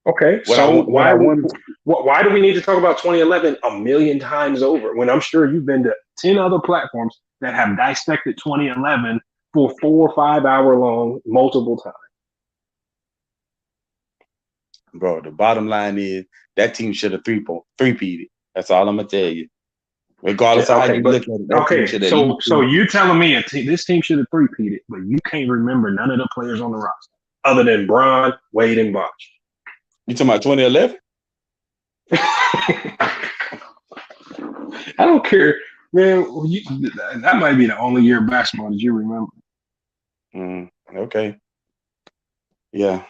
Speaker 7: Okay, why do we need to talk about 2011 a million times over when I'm sure you've been to 10 other platforms that have dissected 2011 for 4 or 5 hour long multiple times?
Speaker 5: Bro, the bottom line is that team should have 3-peated. That's all I'm gonna tell you. Regardless of how you look at it, that team should at least
Speaker 7: so you telling me this team should have three-peated, but you can't remember none of the players on the roster other than Bron, Wade, and Bosh.
Speaker 5: You talking about 2011?
Speaker 7: I don't care, man. That might be the only year of basketball that you remember.
Speaker 5: Okay. Yeah.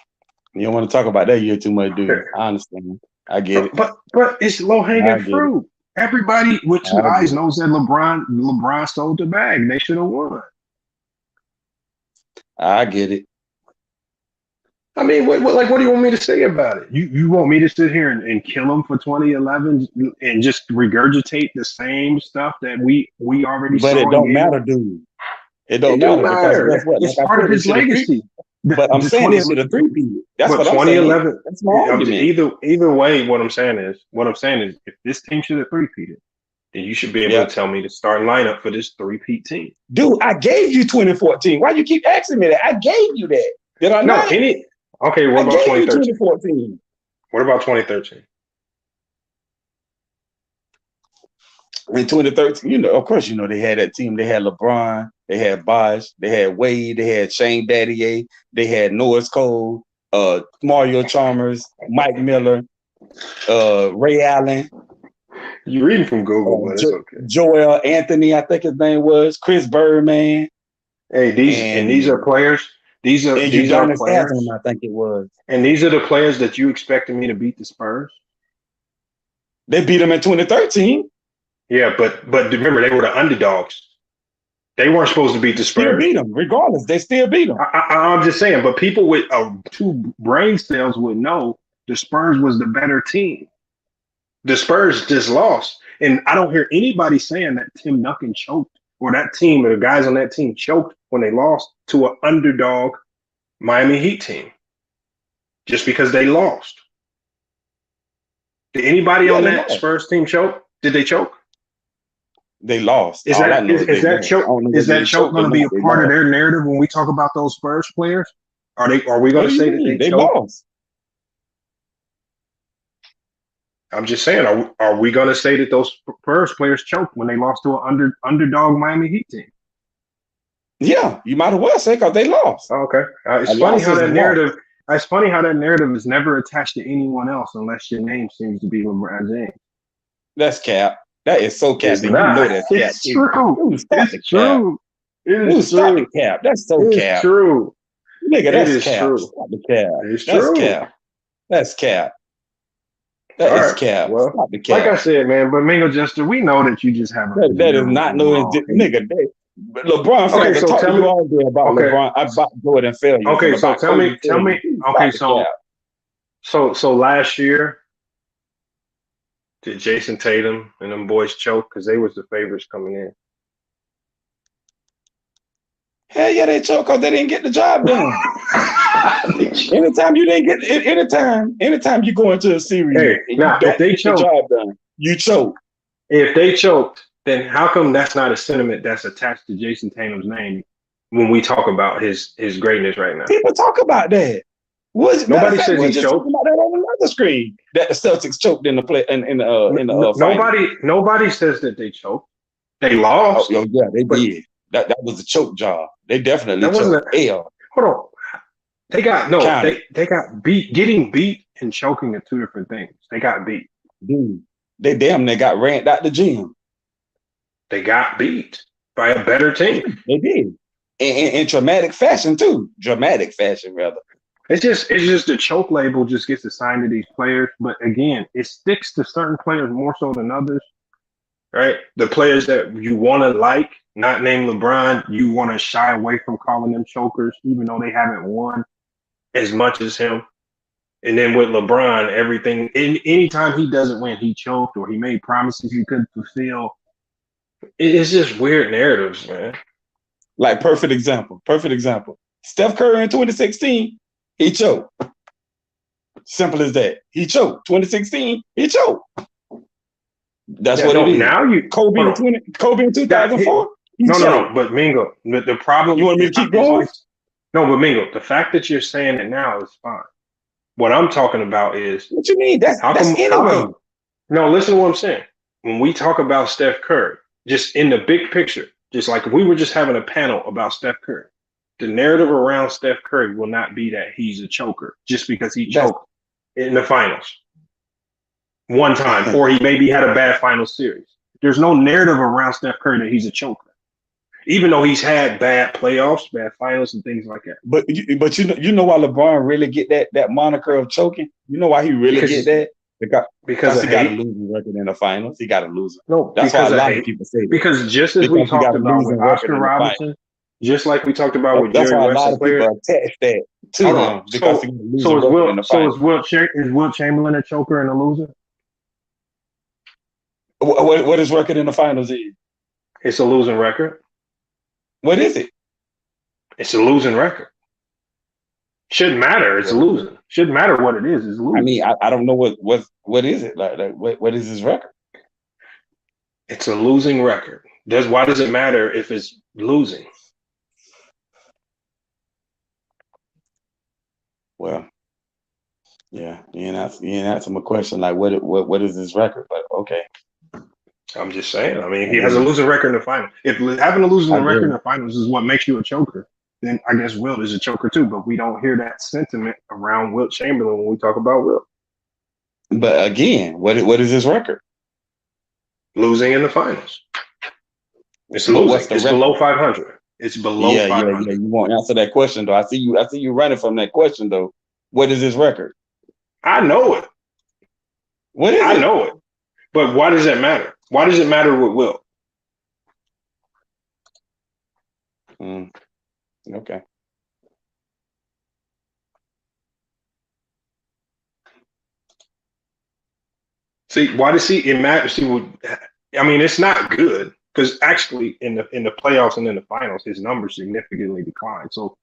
Speaker 5: You don't want to talk about that year too much, dude. I understand. I get it.
Speaker 7: But it's low-hanging fruit. Everybody with two eyes knows that LeBron stole the bag. They should have won.
Speaker 5: I get it.
Speaker 7: I mean, what do you want me to say about it? You want me to sit here and kill him for 2011 and just regurgitate the same stuff that we already saw?
Speaker 5: But it don't matter, dude. It don't matter. Because what?
Speaker 7: It's part of his legacy.
Speaker 5: But I'm saying this is a three-peat. That's what 2011. I'm saying. That's my argument.
Speaker 7: Either way, what I'm saying is, if this team should have three-peated, then you should be able to tell me the starting lineup for this three-peat team.
Speaker 5: Dude, I gave you 2014. Why you keep asking me that? I gave you that. Did I not?
Speaker 7: Okay, what about 2013?
Speaker 5: 2014.
Speaker 7: What about 2013?
Speaker 5: In 2013, of course, they had that team. They had LeBron, they had Bosh, they had Wade, they had Shane Battier, they had Norris Cole, Mario Chalmers, Mike Miller, Ray Allen.
Speaker 7: You're reading from Google, but it's okay.
Speaker 5: Joel Anthony, I think his name was. Chris Birdman.
Speaker 7: Hey, these are players. These are players.
Speaker 5: Adams, I think it was.
Speaker 7: And these are the players that you expected me to beat the Spurs.
Speaker 5: They beat them in 2013.
Speaker 7: Yeah, but remember, they were the underdogs. They weren't supposed to beat the Spurs.
Speaker 5: Still beat them, regardless. They still beat them.
Speaker 7: I'm just saying, but people with two brain cells would know the Spurs was the better team. The Spurs just lost. And I don't hear anybody saying that Tim Duncan choked or that team or the guys on that team choked when they lost to an underdog Miami Heat team just because they lost. Did anybody on that Spurs team choke? Did they choke?
Speaker 5: They lost.
Speaker 7: Is that choke going to be a part of their narrative when we talk about those Spurs players? Are we going to say that they lost? I'm just saying, are we going to say that those Spurs players choked when they lost to an underdog Miami Heat team?
Speaker 5: Yeah, you might as well say because they lost.
Speaker 7: Oh, okay, it's funny how that narrative. It's funny how that narrative is never attached to anyone else unless your name seems to be LeBron James.
Speaker 5: That's cap. That is so cap. You know that's cap.
Speaker 7: It's true.
Speaker 5: It's true. It is true. Cap. That's so cap.
Speaker 7: True.
Speaker 5: Nigga, that's cap.
Speaker 7: True.
Speaker 5: Stop the cap.
Speaker 7: It's
Speaker 5: that's
Speaker 7: true.
Speaker 5: Cap. That's cap. That is cap.
Speaker 7: Well,
Speaker 5: stop the cap.
Speaker 7: Like I said, man, but Mingo Jester, we know that you just have
Speaker 5: that is not no nigga. LeBron fans talk to you all day about LeBron. I about Jordan failure.
Speaker 7: Okay, so tell me. Okay, so last year, did Jason Tatum and them boys choke because they was the favorites coming in?
Speaker 5: Hell yeah, they choke because they didn't get the job done. Anytime you didn't get anytime you go into a series, if they choke, the job done, you choke.
Speaker 7: If they choked, then how come that's not a sentiment that's attached to Jason Tatum's name when we talk about his greatness right now?
Speaker 5: People talk about that.
Speaker 7: Nobody says he choked.
Speaker 5: About that on another screen that the Celtics choked in the play in the
Speaker 7: nobody says that they choked. They lost.
Speaker 5: Oh yeah, they did. That was a choke job. They definitely choked.
Speaker 7: Hold on. They got beat. Getting beat and choking are two different things. They got beat.
Speaker 5: Dude, they damn near got ran out the gym.
Speaker 7: They got beat by a better team.
Speaker 5: They did. In dramatic fashion too. Dramatic fashion, rather.
Speaker 7: It's just the choke label just gets assigned to these players. But again, it sticks to certain players more so than others. Right? The players that you want to like, not named LeBron, you want to shy away from calling them chokers, even though they haven't won as much as him. And then with LeBron, everything, anytime he doesn't win, he choked or he made promises he couldn't fulfill. It's just weird narratives, man.
Speaker 5: Like perfect example. Steph Curry in 2016, he choked. Simple as that. He choked. 2016, he choked. That's what it is.
Speaker 7: Now
Speaker 5: Kobe in 2004.
Speaker 7: No. But Mingo, the problem.
Speaker 5: You want me to keep going?
Speaker 7: No, but Mingo, the fact that you're saying it now is fine. What I'm talking about is
Speaker 5: what you mean. That's anyway.
Speaker 7: No, listen to what I'm saying. when we talk about Steph Curry, just in the big picture, just like if we were just having a panel about Steph Curry, the narrative around Steph Curry will not be that he's a choker just because he choked in the finals one time, or he maybe had a bad final series. There's no narrative around Steph Curry that he's a choker, even though he's had bad playoffs, bad finals, and things like that.
Speaker 5: But you know why LeBron really get that moniker of choking? You know why he really get that? Because he got a losing record in the finals. He got a loser.
Speaker 7: No,
Speaker 5: that's why a lot of people say that.
Speaker 7: Because just as we talked about with Oscar Robertson, just like we talked about with Jerry West,
Speaker 5: a lot of people attach that to him because he
Speaker 7: so is Wilt Chamberlain a choker and a loser?
Speaker 5: What his record in the finals is?
Speaker 7: It's a losing record.
Speaker 5: What is it?
Speaker 7: It's a losing record. Shouldn't matter. It's losing. Shouldn't matter what it is. It's losing.
Speaker 5: I mean, I don't know what is it like what is his record?
Speaker 7: It's a losing record. Why does it matter if it's losing?
Speaker 5: Well, yeah, you ain't answering my question like what is his record? But okay.
Speaker 7: I'm just saying. I mean, he has a losing record in the final. If having a losing record in the finals is what makes you a choker, then I guess Wilt is a choker too. But we don't hear that sentiment around Wilt Chamberlain when we talk about Wilt.
Speaker 5: But again, what is his record?
Speaker 7: Losing in the finals. It's losing. It's below 500. It's below 500.
Speaker 5: Yeah. You won't answer that question though. I see you running from that question though. What is his record?
Speaker 7: I know it.
Speaker 5: What is it?
Speaker 7: I know it. But why does that matter? Why does it matter with Wilt?
Speaker 5: Okay.
Speaker 7: See, why does it matter? See, I mean, it's not good because actually in the playoffs and in the finals, his numbers significantly declined. So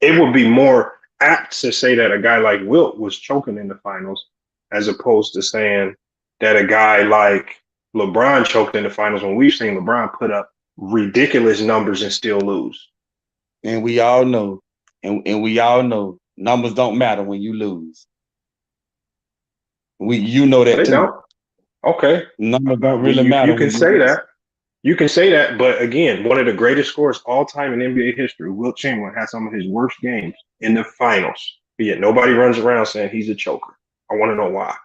Speaker 7: it would be more apt to say that a guy like Wilt was choking in the finals as opposed to saying that a guy like LeBron choked in the finals when we've seen LeBron put up ridiculous numbers and still lose.
Speaker 5: And we all know, and we all know numbers don't matter when you lose. You know that
Speaker 7: they
Speaker 5: too.
Speaker 7: Don't. Okay.
Speaker 5: Numbers don't really matter.
Speaker 7: You can say that. You can say that, but again, one of the greatest scorers all time in NBA history, Wilt Chamberlain, had some of his worst games in the finals. But yet nobody runs around saying he's a choker. I want to know why.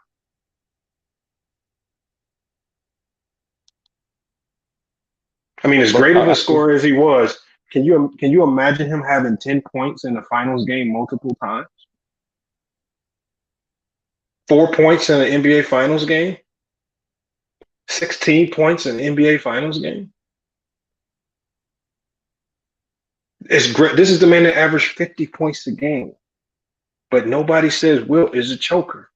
Speaker 7: I mean, as great of a scorer as he was, can you imagine him having 10 points in the finals game multiple times? 4 points in an NBA finals game? 16 points in an NBA finals game? It's great. This is the man that averaged 50 points a game. But nobody says Wilt is a choker.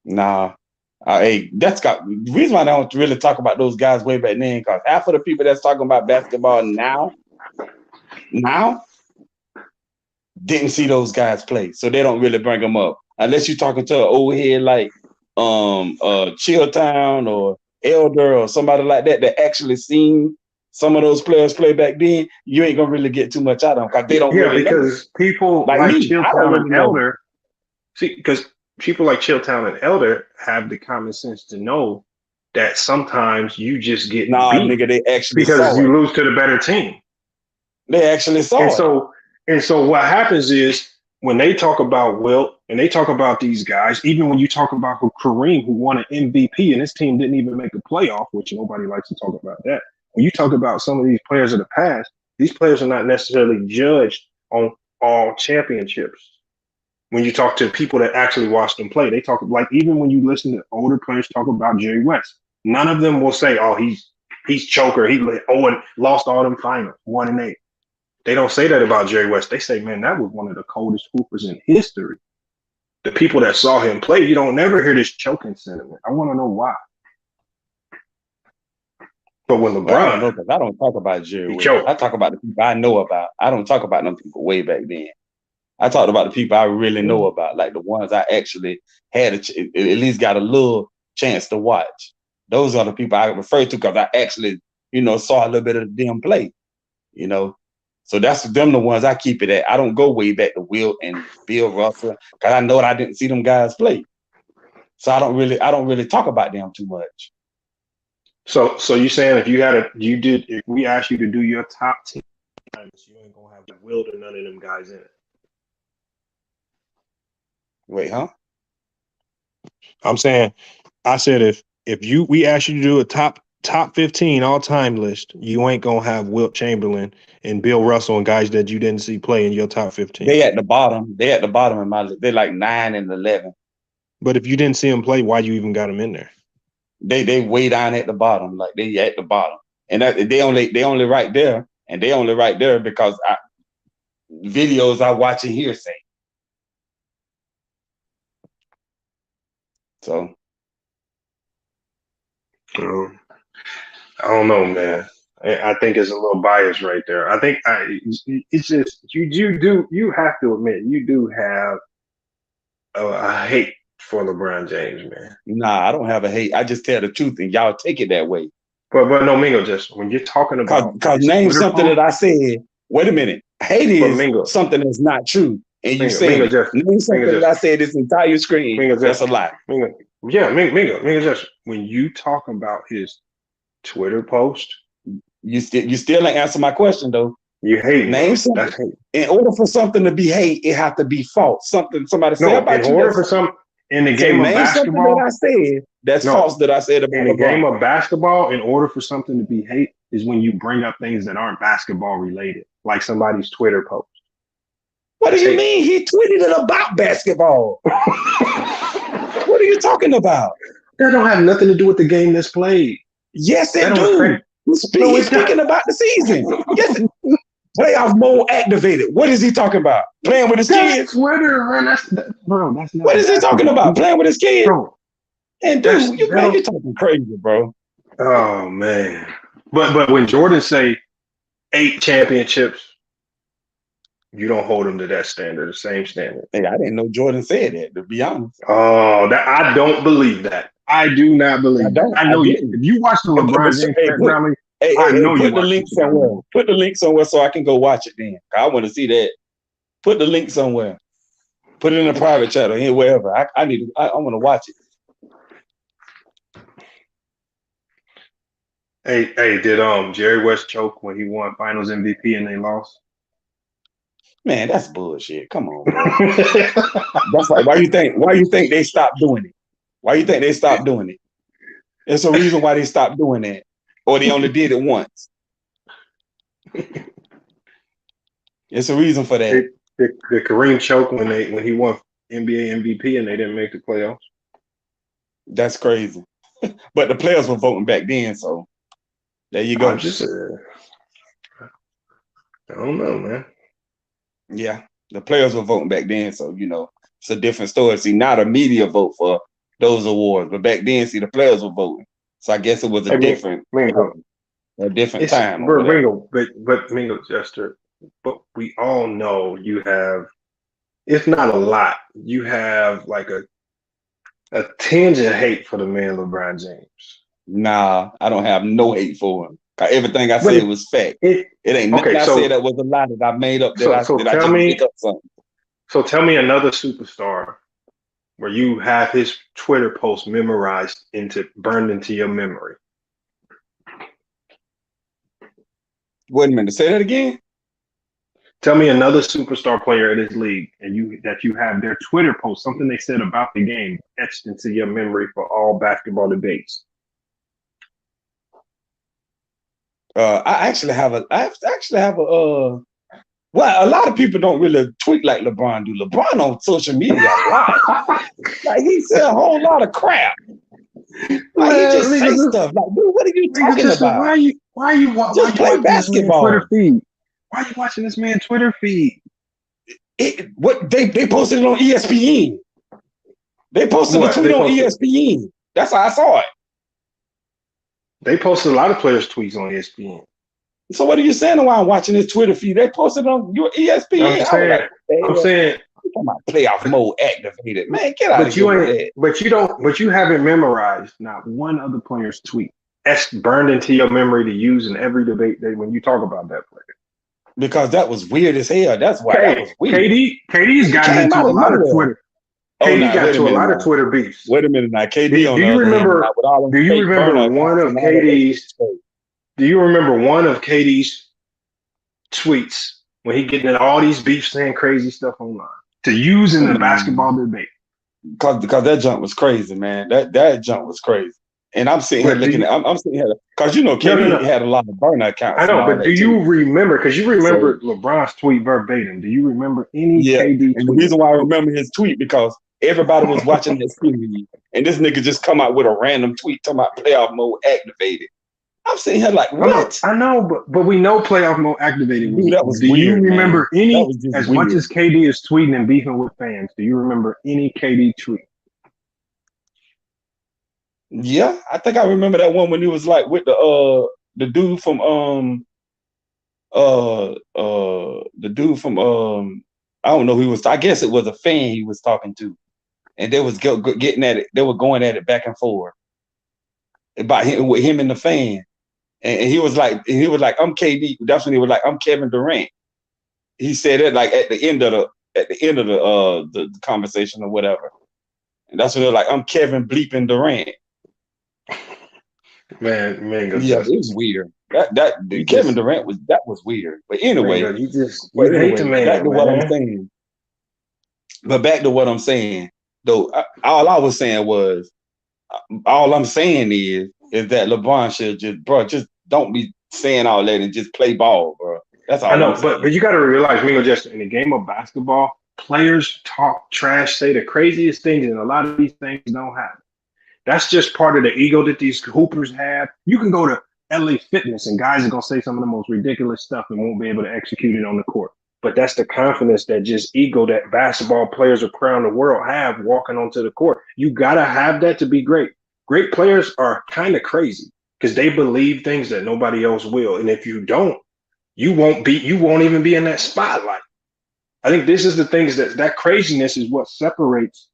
Speaker 5: Nah. Hey, the reason why I don't really talk about those guys way back then, because half of the people that's talking about basketball now didn't see those guys play, so they don't really bring them up unless you're talking to an old head like Chilltown or Elder or somebody like that actually seen some of those players play back then. You ain't gonna really get too much out of them because they don't.
Speaker 7: Yeah,
Speaker 5: really
Speaker 7: because
Speaker 5: know.
Speaker 7: People like Chilltown and Elder. See, because people like Chilltown and Elder have the common sense to know that sometimes you just get beat
Speaker 5: nigga, they actually
Speaker 7: because you lose to the better team.
Speaker 5: They actually saw it.
Speaker 7: And so what happens is when they talk about Wilt and they talk about these guys, even when you talk about Kareem, who won an MVP and his team didn't even make a playoff, which nobody likes to talk about that. When you talk about some of these players of the past, these players are not necessarily judged on all championships. When you talk to people that actually watch them play, they talk like even when you listen to older players talk about Jerry West, none of them will say, "Oh, he's choker. He and lost all them finals, 1-8." They don't say that about Jerry West. They say, "Man, that was one of the coldest hoopers in history." The people that saw him play, you don't never hear this choking sentiment. I want to know why. But when LeBron,
Speaker 5: I don't talk about Jerry West. I talk about the people I know about. I don't talk about them people way back then. I talked about the people I really know about, like the ones I actually had at least got a little chance to watch. Those are the people I refer to because I actually, saw a little bit of them play, So that's them the ones I keep it at. I don't go way back to Wilt and Bill Russell because I know that I didn't see them guys play. So I don't really talk about them too much.
Speaker 7: So you saying if if we asked you to do your top 10, you ain't gonna have Wilt or none of them guys in it.
Speaker 5: Wait, huh?
Speaker 7: I'm saying, I said if we asked you to do a top 15 all time list, you ain't gonna have Wilt Chamberlain and Bill Russell and guys that you didn't see play in your top 15.
Speaker 5: They at the bottom. They at the bottom of my list. They're like 9 and 11.
Speaker 7: But if you didn't see them play, why you even got them in there?
Speaker 5: They way down at the bottom. Like they at the bottom, and they only right there, and they only right there because videos I watch and hearsay. So.
Speaker 7: I don't know, man. I think it's a little bias right there. I think it's just you have to admit you do have a hate for LeBron James, man.
Speaker 5: Nah, I don't have a hate. I just tell the truth, and y'all take it that way.
Speaker 7: But no, Mingo, just when you're talking about
Speaker 5: because name something that I said. Wait a minute, hate is
Speaker 7: Mingo,
Speaker 5: something that's not true, and you say name something that I said this entire screen.
Speaker 7: Mingo,
Speaker 5: that's a lie.
Speaker 7: Mingo, yeah, Mingo, just when you talk about his Twitter post,
Speaker 5: you still ain't answer my question though.
Speaker 7: You hate
Speaker 5: name something. That's hate. In order for something to be hate, it have to be false. Something somebody said about you.
Speaker 7: In order for some in the game of basketball,
Speaker 5: that I said that's false. That I said about
Speaker 7: in the game of basketball. In order for something to be hate, is when you bring up things that aren't basketball related, like somebody's Twitter post.
Speaker 5: What do you mean? He tweeted it about basketball. What are you talking about?
Speaker 7: That don't have nothing to do with the game that's played.
Speaker 5: Yes, it do. He's speaking about the season. Yes, playoff mode activated. What is he talking about? Playing with his kids?
Speaker 7: Twitter, man. That's not.
Speaker 5: What is he talking about? Playing with his kids?
Speaker 7: Bro,
Speaker 5: and dude, you're talking crazy, bro.
Speaker 7: Oh man. But when Jordan say 8 championships, you don't hold him to that standard, the same standard.
Speaker 5: Hey, I didn't know Jordan said that, to be honest.
Speaker 7: Oh, I don't believe that. I do not believe that. I know if you watch the LeBron James rally, I know you
Speaker 5: put the link somewhere. Put the link somewhere so I can go watch it then. I want to see that. Put the link somewhere. Put it in a private chat or here, wherever. I want to watch it.
Speaker 7: Hey, did Jerry West choke when he won Finals MVP and they lost?
Speaker 5: Man, that's bullshit. Come on, man. That's like why you think they stopped doing it? Why you think they stopped doing it? There's a reason why they stopped doing that. Or they only did it once. It's a reason for that.
Speaker 7: Did Kareem choke when he won NBA MVP and they didn't make the playoffs?
Speaker 5: That's crazy. But the players were voting back then, so there you go.
Speaker 7: I don't know, man.
Speaker 5: Yeah, the players were voting back then, so it's a different story. See, now the media vote for those awards, but back then, see, the players were voting. So I guess it was a different time.
Speaker 7: Mingo, but Mingo, Jester, but we all know you have. It's not a lot. You have like a tinge of hate for the man LeBron James.
Speaker 5: Nah, I don't have no hate for him. Everything I said was fact. It ain't nothing I said that was a lie that I made up. I just make up something.
Speaker 7: So tell me another superstar where you have his Twitter post memorized burned into your memory.
Speaker 5: Wait a minute, say that again.
Speaker 7: Tell me another superstar player in this league and that you have their Twitter post, something they said about the game etched into your memory for all basketball debates.
Speaker 5: I actually have a well, a lot of people don't really tweet like LeBron do. LeBron on social media a lot. Like he said a whole lot of crap. Like he just say stuff like, dude, what are you talking about?
Speaker 7: Why are you
Speaker 5: just play basketball?
Speaker 7: Twitter feed? Why are you watching this man's Twitter feed?
Speaker 5: What they posted it on ESPN. They posted a tweet on ESPN. That's how I saw it.
Speaker 7: They posted a lot of players' tweets on ESPN.
Speaker 5: So what are you saying while I'm watching this Twitter feed? They posted on your ESPN.
Speaker 7: I'm saying
Speaker 5: playoff mode activated. Man, get out of here.
Speaker 7: But you haven't memorized not one other player's tweet. That's burned into your memory to use in every debate when you talk about that player.
Speaker 5: Because that was weird as hell. That's why that was weird.
Speaker 7: KD's gotten into a lot of Twitter. KD got to a lot of Twitter beefs.
Speaker 5: Wait a minute now. KD on
Speaker 7: do
Speaker 5: the
Speaker 7: you
Speaker 5: other hand,
Speaker 7: remember?
Speaker 5: now, with all them
Speaker 7: Do you
Speaker 5: fake
Speaker 7: remember
Speaker 5: burner
Speaker 7: one
Speaker 5: accounts
Speaker 7: of
Speaker 5: and all that
Speaker 7: KD's?
Speaker 5: shit?
Speaker 7: Do you remember one of KD's tweets when he getting in all these beefs saying crazy stuff online to use in the basketball debate?
Speaker 5: Because that jump was crazy, man. That jump was crazy. And I'm sitting here looking at. I'm sitting here because KD had a lot of burner accounts.
Speaker 7: I know, but do you
Speaker 5: too.
Speaker 7: remember? Because you remember LeBron's tweet verbatim. Do you remember any KD tweet?
Speaker 5: And the reason why I remember his tweet because everybody was watching that series, and this nigga just come out with a random tweet talking about playoff mode activated. I'm sitting here like, what?
Speaker 7: I know, but we know playoff mode activated.
Speaker 5: Dude, that was
Speaker 7: do
Speaker 5: weird,
Speaker 7: you remember
Speaker 5: man.
Speaker 7: any?
Speaker 5: That was just
Speaker 7: as
Speaker 5: weird.
Speaker 7: much as KD is tweeting and beefing with fans, do you remember any KD tweet?
Speaker 5: Yeah, I think I remember that one when he was like with the dude from I don't know who he was. I guess it was a fan he was talking to, and they was getting at it. They were going at it back and forth about him with him and the fan, and he was like, I'm KD. That's when he was like, I'm Kevin Durant. He said it like at the end of the conversation or whatever, and that's when they're like, I'm Kevin bleeping Durant.
Speaker 7: Man,
Speaker 5: yeah, it was weird. Kevin Durant was weird. But anyway,
Speaker 7: hate the man.
Speaker 5: Back to what I'm saying. But back to what I'm saying, though, all I'm saying is that LeBron should just don't be saying all that and just play ball, bro. That's all.
Speaker 7: I know, but you got to realize, Mingo, just in the game of basketball, players talk trash, say the craziest things, and a lot of these things don't happen. That's just part of the ego that these hoopers have. You can go to LA Fitness and guys are going to say some of the most ridiculous stuff and won't be able to execute it on the court. But that's the confidence that just ego that basketball players around the world have walking onto the court. You got to have that to be great. Great players are kind of crazy because they believe things that nobody else will. And if you don't, you won't even be in that spotlight. I think this is the things that craziness is what separates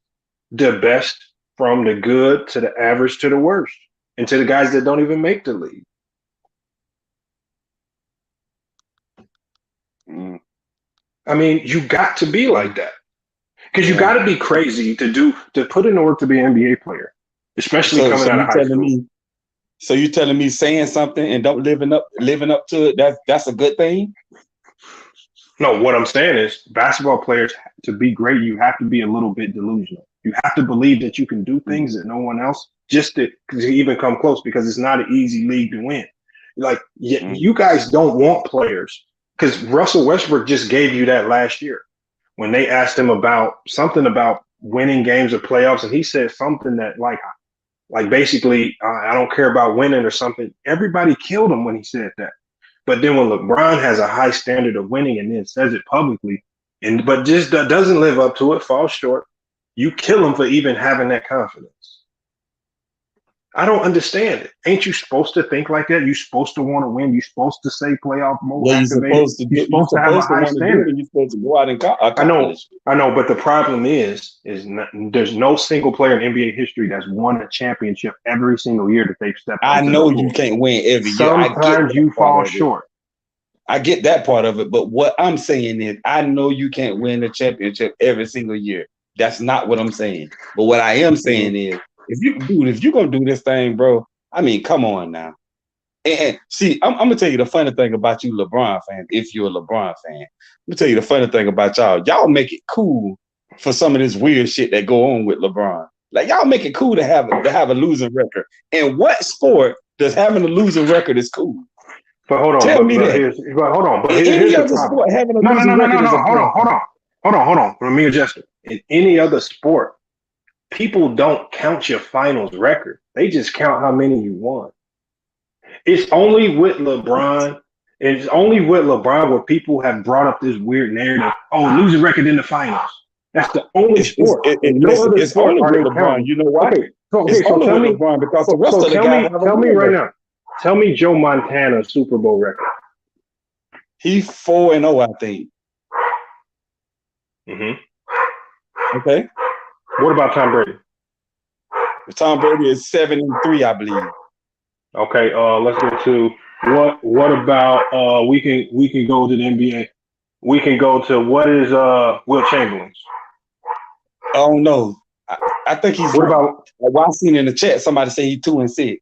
Speaker 7: the best from the good to the average to the worst, and to the guys that don't even make the league. I mean, you got to be like that because you got to be crazy to put in the work to be an NBA player, especially coming out of high school.
Speaker 5: So you telling me saying something and don't living up to it? That's a good thing.
Speaker 7: No, what I'm saying is basketball players, to be great, you have to be a little bit delusional. You have to believe that you can do things that no one else just to even come close, because it's not an easy league to win. Like, you guys don't want players, because Russell Westbrook just gave you that last year when they asked him about something about winning games or playoffs. And he said something that like basically, I don't care about winning or something. Everybody killed him when he said that. But then when LeBron has a high standard of winning and then says it publicly, but just doesn't live up to it, falls short, you kill him for even having that confidence. I don't understand it. Ain't you supposed to think like that? You supposed to want to win. You supposed to say playoff mode activated. You're supposed to have a high standard.
Speaker 5: You're supposed to go out and
Speaker 7: accomplish. I know, but the problem is there's no single player in NBA history that's won a championship every single year that they've stepped.
Speaker 5: I know you can't win every year.
Speaker 7: Sometimes you fall short.
Speaker 5: I get that part of it, but what I'm saying is, I know you can't win a championship every single year. That's not what I'm saying. But what I am saying is, if you're gonna do this thing, bro, I mean, come on now. And see, I'm gonna tell you the funny thing about you, LeBron fans. If you're a LeBron fan, I'm gonna tell you the funny thing about y'all. Y'all make it cool for some of this weird shit that go on with LeBron. Like, y'all make it cool to have a losing record. And what sport does having a losing record is cool?
Speaker 7: But hold on.
Speaker 5: Tell me that.
Speaker 7: Hold on. But
Speaker 5: here's the sport having a losing record is a problem.
Speaker 7: Hold on. Let me adjust it. In any other sport, people don't count your finals record. They just count how many you won. It's only with LeBron. It's only with LeBron where people have brought up this weird narrative. Oh, losing record in the finals. That's the only sport.
Speaker 5: It's only with LeBron. You know why?
Speaker 7: Okay, so tell me, LeBron, because the rest of the guys tell me right now. Tell me Joe Montana's Super Bowl record.
Speaker 5: He's 4-0, I think. Okay.
Speaker 7: What about Tom Brady?
Speaker 5: Tom Brady is 7-3, I believe.
Speaker 7: Okay. Let's go to what about we can go to the NBA. We can go to what is Wilt Chamberlain's?
Speaker 5: don't know. I think he's.
Speaker 7: What about?
Speaker 5: Well, I seen in the chat somebody say he's 2-6.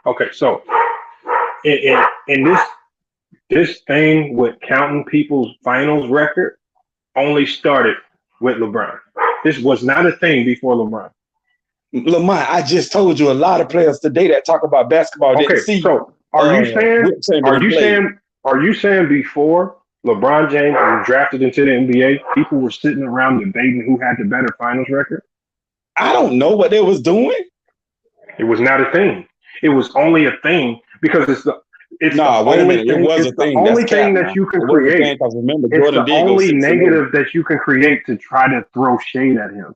Speaker 7: Okay, so in this thing with counting people's finals record only started with LeBron. This was not a thing before LeBron.
Speaker 5: Lamont, I just told you a lot of players today that talk about basketball didn't see.
Speaker 7: So are you saying before LeBron James was drafted into the NBA, people were sitting around debating who had the better finals record?
Speaker 5: I don't know what they was doing.
Speaker 7: It was not a thing. It was only a thing because it's the only thing that you can create. It's the only negative that you can create to try to throw shade at him.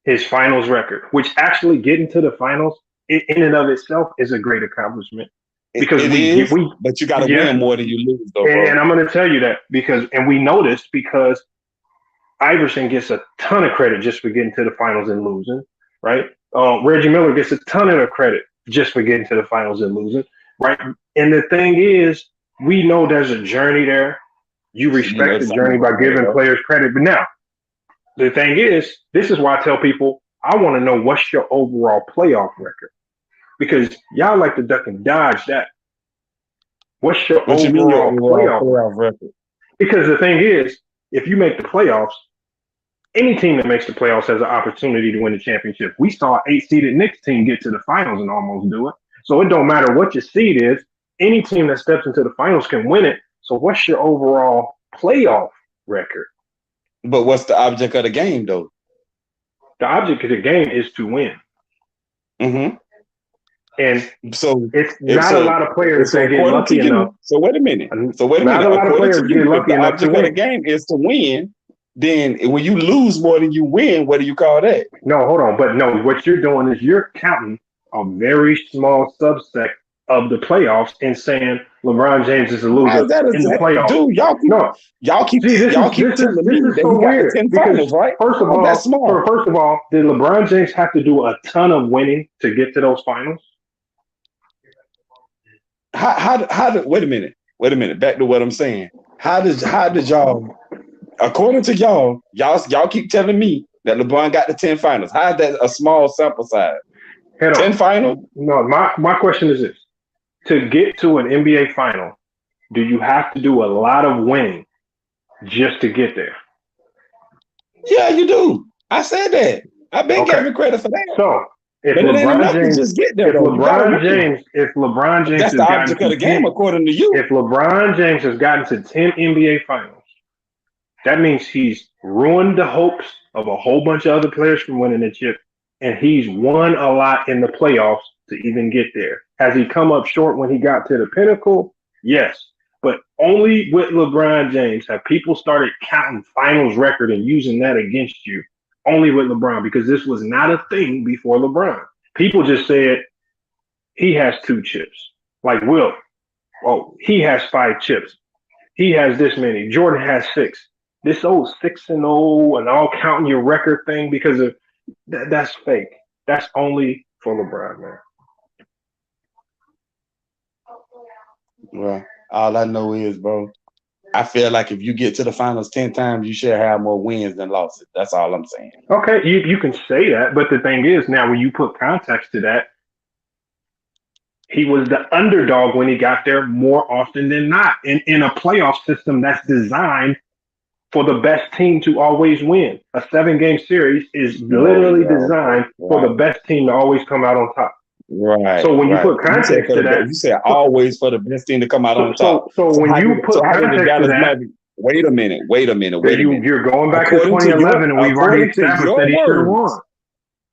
Speaker 7: His finals record, which actually getting to the finals in and of itself is a great accomplishment. Because
Speaker 5: but you got to win more than you lose, though.
Speaker 7: And I'm going to tell you that and we noticed because Iverson gets a ton of credit just for getting to the finals and losing, right? Reggie Miller gets a ton of credit just for getting to the finals and losing, right? And the thing is, we know there's a journey there. You respect the journey by giving players credit. But now, the thing is, this is why I tell people, I want to know what's your overall playoff record. Because y'all like to duck and dodge that. What's your overall playoff record? Because the thing is, if you make the playoffs, any team that makes the playoffs has an opportunity to win the championship. We saw an 8-seeded Knicks team get to the finals and almost do it. So it don't matter what your seed is. Any team that steps into the finals can win it. So what's your overall playoff record?
Speaker 5: But what's the object of the game, though?
Speaker 7: The object of the game is to win.
Speaker 5: Mm-hmm.
Speaker 7: And
Speaker 5: so
Speaker 7: it's not a lot of players that get lucky enough.
Speaker 5: So wait a minute. Not
Speaker 7: a lot of players get lucky enough to win.
Speaker 5: The object of the game is to win. Then when you lose more than you win, what do you call that?
Speaker 7: No, hold on. But no, what you're doing is you're counting a very small subset of the playoffs and saying LeBron James is a loser in the playoffs.
Speaker 5: Dude, y'all keep telling me that he got the 10 finals, right?
Speaker 7: First of all,
Speaker 5: that's small.
Speaker 7: First of all, did LeBron James have to do a ton of winning to get to those finals?
Speaker 5: Wait a minute. Back to what I'm saying. How did y'all, according to y'all keep telling me that LeBron got the 10 finals. How is that a small sample size? 10 finals?
Speaker 7: No, my question is this. To get to an NBA final, do you have to do a lot of winning just to get there?
Speaker 5: Yeah, you do. I said that. I've been giving credit for that.
Speaker 7: So if LeBron James
Speaker 5: just get there,
Speaker 7: if LeBron James
Speaker 5: that's the object of the game, according to you.
Speaker 7: If LeBron James has gotten to 10 NBA finals, that means he's ruined the hopes of a whole bunch of other players from winning the chip, and he's won a lot in the playoffs to even get there. Has he come up short when he got to the pinnacle? Yes. But only with LeBron James have people started counting finals record and using that against you. Only with LeBron, because this was not a thing before LeBron. People just said he has 2 chips. Like Wilt, he has 5 chips. He has this many. Jordan has 6. This old 6-0 and all counting your record thing because of that's fake. That's only for LeBron, man.
Speaker 5: Well, all I know is, bro, I feel like if you get to the finals 10 times, you should have more wins than losses. That's all I'm saying.
Speaker 7: Okay, you can say that, but the thing is, now when you put context to that, he was the underdog when he got there more often than not. In a playoff system that's designed for the best team to always win. A 7-game series is literally designed for the best team to always come out on top.
Speaker 5: Right.
Speaker 7: So when you put context to that,
Speaker 5: you say always for the best team to come out on top.
Speaker 7: So when you put context to that,
Speaker 5: wait a minute.
Speaker 7: You're going back to 2011, and we've already established that he should have won.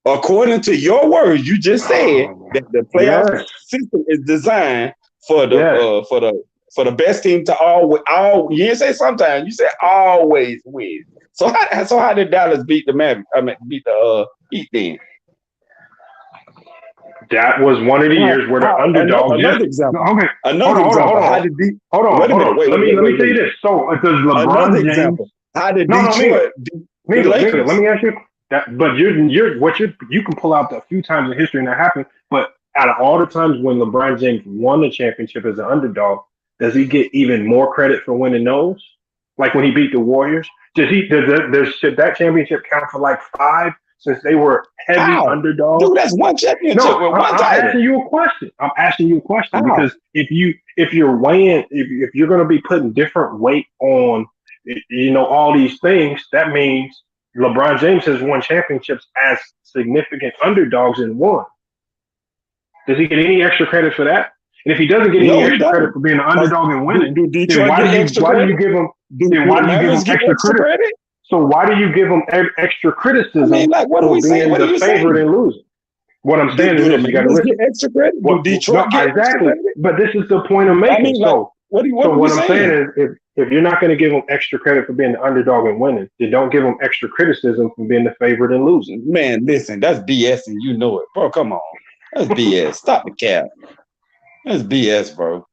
Speaker 5: According to your words, you just said that the playoff system is designed for the best team to always. You didn't say sometimes. You said always win. So how did Dallas beat the Mavericks? Beat the Heat then?
Speaker 7: That was one of the years where the underdog.
Speaker 5: Another example.
Speaker 7: Okay.
Speaker 5: Another example.
Speaker 7: Hold on. Let me say this. So does LeBron James?
Speaker 5: How did Detroit?
Speaker 7: Let me ask you that. But you can pull out a few times in history and that happened. But out of all the times when LeBron James won the championship as an underdog, does he get even more credit for winning those? Like when he beat the Warriors, Should that championship count for like 5 since they were heavy underdogs?
Speaker 5: Dude, that's one championship
Speaker 7: No,
Speaker 5: with one
Speaker 7: I'm
Speaker 5: title.
Speaker 7: asking you a question.
Speaker 5: How?
Speaker 7: Because if you're weighing, if you're going to be putting different weight on, all these things, that means LeBron James has won championships as significant underdogs and won. Does he get any extra credit for that? And if he doesn't get any extra credit for being an underdog and winning, then why do you give him extra credit? So why do you give him extra criticism for being the favorite and losing? What I'm saying is you got to listen.
Speaker 5: Extra credit? Do Detroit get extra credit?
Speaker 7: But this is the point I'm making. What I'm saying is if you're not going to give them extra credit for being the underdog and winning, then don't give them extra criticism for being the favorite and losing.
Speaker 5: Man, listen, that's BS and you know it. Bro, come on. That's BS. Stop the cap. That's BS, bro.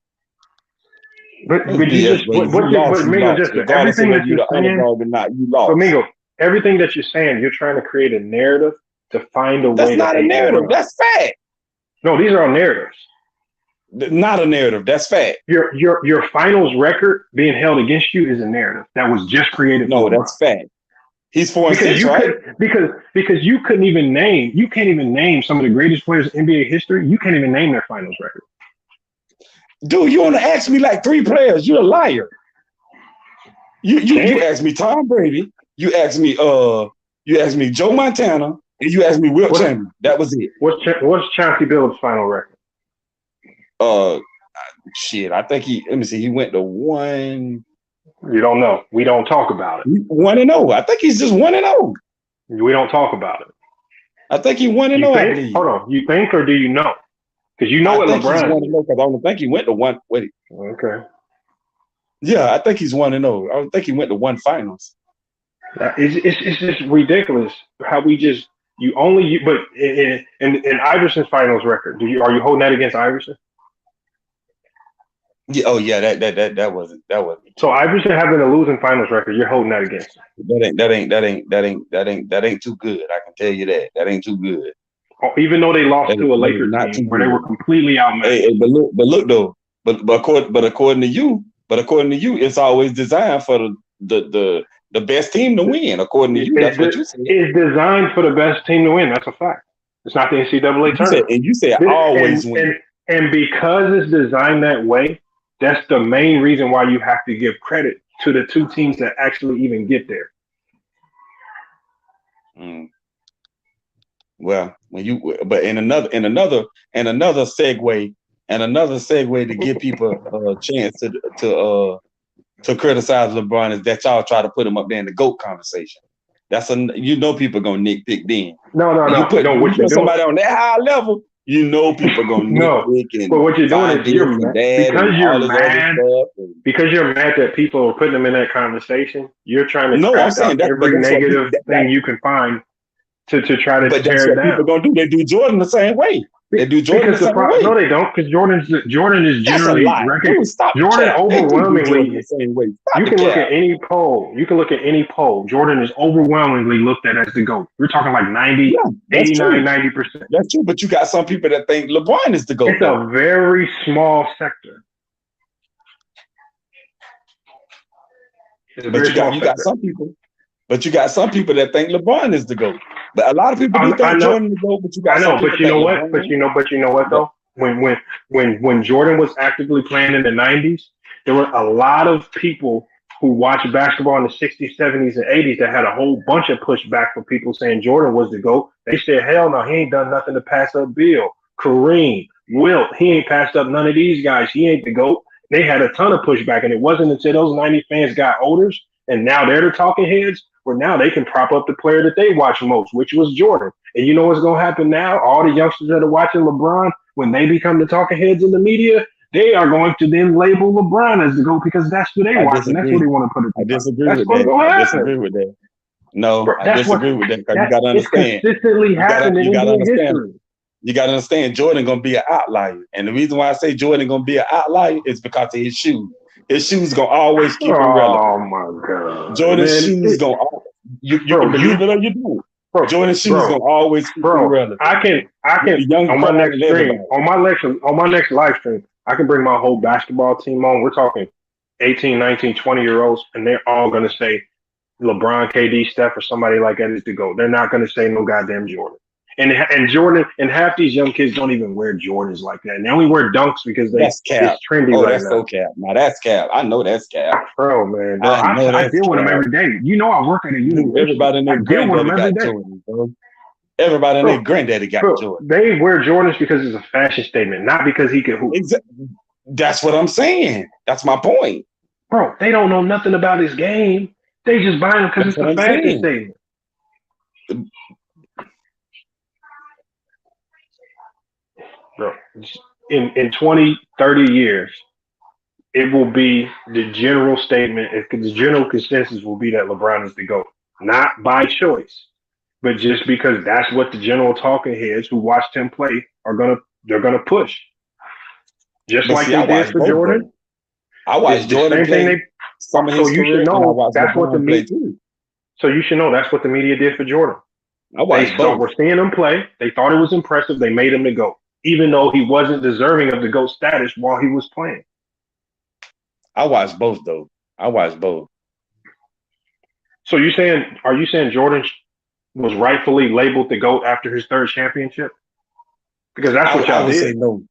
Speaker 7: But Mingo, just everything that you're saying,
Speaker 5: you lost.
Speaker 7: But Mingo, everything that you're saying, you're trying to create a narrative to find a way.
Speaker 5: That's not a narrative. That's fact.
Speaker 7: No, these are all narratives.
Speaker 5: Not a narrative. That's fact.
Speaker 7: Your finals record being held against you is a narrative that was just created.
Speaker 5: No, that's fact. He's 4-6, right?
Speaker 7: Because you can't even name some of the greatest players in NBA history. You can't even name their finals record.
Speaker 5: Dude, you want to ask me like 3 players? You're a liar. You asked me Tom Brady. You asked me Joe Montana, and you asked me Wilt Chamberlain. That was it.
Speaker 7: What's Chauncey Billups' final record?
Speaker 5: Shit. I think let me see. He went to 1.
Speaker 7: You don't know. We don't talk about it.
Speaker 5: 1-0. I think he's just 1-0.
Speaker 7: We don't talk about it.
Speaker 5: I think he 1-0. I believe.
Speaker 7: Hold on. You think or do you know? Because you know what LeBron.
Speaker 5: He's 1-0 because I don't think he went to 1. Wait.
Speaker 7: Okay.
Speaker 5: Yeah, I think he's 1-0. I don't think he went to 1 finals.
Speaker 7: It's just ridiculous how we just but in Iverson's finals record, are you holding that against Iverson?
Speaker 5: Yeah, oh yeah, that wasn't.
Speaker 7: So Iverson having a losing finals record, you're holding that against him.
Speaker 5: That ain't too good. I can tell you that. That ain't too good.
Speaker 7: Oh, even though they lost to a Lakers team where they were completely outmatched.
Speaker 5: Hey, but look though. But according to you, it's always designed for the best team to win. According to you, that's what you said.
Speaker 7: It's designed for the best team to win. That's a fact. It's not the NCAA tournament.
Speaker 5: You said always win.
Speaker 7: And because it's designed that way, that's the main reason why you have to give credit to the 2 teams that actually even get there.
Speaker 5: Well, but in another segue to give people a chance to criticize LeBron is that y'all try to put him up there in the GOAT conversation. That's people gonna nitpick then.
Speaker 7: No.
Speaker 5: You put somebody on that high level. People gonna nitpick.
Speaker 7: But what you're doing is you're mad because you're mad that people are putting them in that conversation. You're trying to scrap out every negative thing you can find to try to tear it down.
Speaker 5: People gonna do. They do Jordan the same way. They do Jordan the same way.
Speaker 7: No, they don't, because Jordan is generally recognized. Jordan overwhelmingly. You can look at any poll. Jordan is overwhelmingly looked at as the GOAT. We're talking like 90, 89, 90%.
Speaker 5: That's true, but you got some people that think LeBron is the GOAT.
Speaker 7: It's a very small sector.
Speaker 5: But you got some people. But you got some people that think LeBron is the GOAT. But a lot of people do think Jordan is the GOAT. But you got some people
Speaker 7: but you know what? But you know what though? When Jordan was actively playing in the 90s, there were a lot of people who watched basketball in the 60s, 70s, and 80s that had a whole bunch of pushback for people saying Jordan was the GOAT. They said, hell no, he ain't done nothing to pass up Bill, Kareem, Wilt. He ain't passed up none of these guys. He ain't the GOAT. They had a ton of pushback, and it wasn't until those 90 fans got older, and now they're the talking heads, where now they can prop up the player that they watch most, which was Jordan. And you know what's going to happen now? All the youngsters that are watching LeBron, when they become the talking heads in the media, they are going to then label LeBron as the GOAT because that's who they watch, and that's what they want to put it.
Speaker 5: I disagree with that. No, I disagree with that because you got to understand.
Speaker 7: It's consistently happening in history.
Speaker 5: You got to understand Jordan going to be an outlier. And the reason why I say Jordan going to be an outlier is because of his shoes. His shoes going to always keep him relevant.
Speaker 7: Oh, my God.
Speaker 5: Jordan's shoes going to you can believe it or you don't. Jordan's shoes going to always keep him relevant.
Speaker 7: I can on my next stream, on my next live stream, I can bring my whole basketball team on. We're talking 18, 19, 20-year-olds, and they're all going to say LeBron, KD, Steph, or somebody like that is the GOAT. They're not going to say no goddamn Jordan. And Jordan, and half these young kids don't even wear Jordans like that. And they only wear Dunks because
Speaker 10: That's cap.
Speaker 7: it's trendy
Speaker 10: Oh,
Speaker 7: right
Speaker 10: that's
Speaker 7: now.
Speaker 10: so cap. Now that's cap. I know that's cap.
Speaker 7: Bro, man, bro,
Speaker 10: I know
Speaker 7: I
Speaker 10: that's
Speaker 7: deal with them
Speaker 10: cap.
Speaker 7: every day. You know, I work at a university.
Speaker 10: Everybody in their granddaddy got Jordan, bro. Everybody in their granddaddy got Jordan.
Speaker 7: They wear Jordans because it's a fashion statement, not because he can hoop.
Speaker 10: Exactly. That's what I'm saying. That's my point.
Speaker 7: Bro, they don't know nothing about his game. They just buy them because it's a fashion statement. Bro, in 20, 30 years, it will be the general statement, the general consensus will be that LeBron is the GOAT. Not by choice, but just because that's what the general talking heads who watched him play they're gonna push. Just like they did for Jordan.
Speaker 10: I watched Jordan play some of his career.
Speaker 7: You should know that's what the media.
Speaker 10: Too.
Speaker 7: So you should know that's what the media did for Jordan. We're seeing him play. They thought it was impressive. They made him the GOAT, even though he wasn't deserving of the GOAT status while he was playing.
Speaker 10: I watched both though. I watched both.
Speaker 7: So are you saying Jordan was rightfully labeled the GOAT after his third championship? Because that's what y'all did.
Speaker 10: Say no.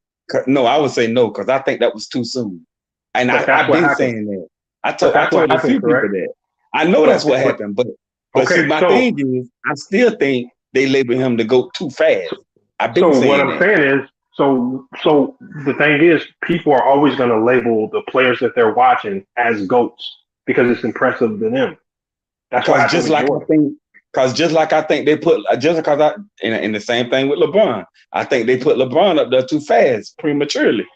Speaker 10: No, I would say no because I think that was too soon. And I've been saying that. I told a few people that. I know that's what happened, but see, my thing is, I still think they label him the GOAT too fast. I've been saying
Speaker 7: what I'm saying is, so the thing is, people are always going to label the players that they're watching as GOATs because it's impressive to them. That's why just like
Speaker 10: I think they put in the same thing with LeBron. I think they put LeBron up there too fast, prematurely.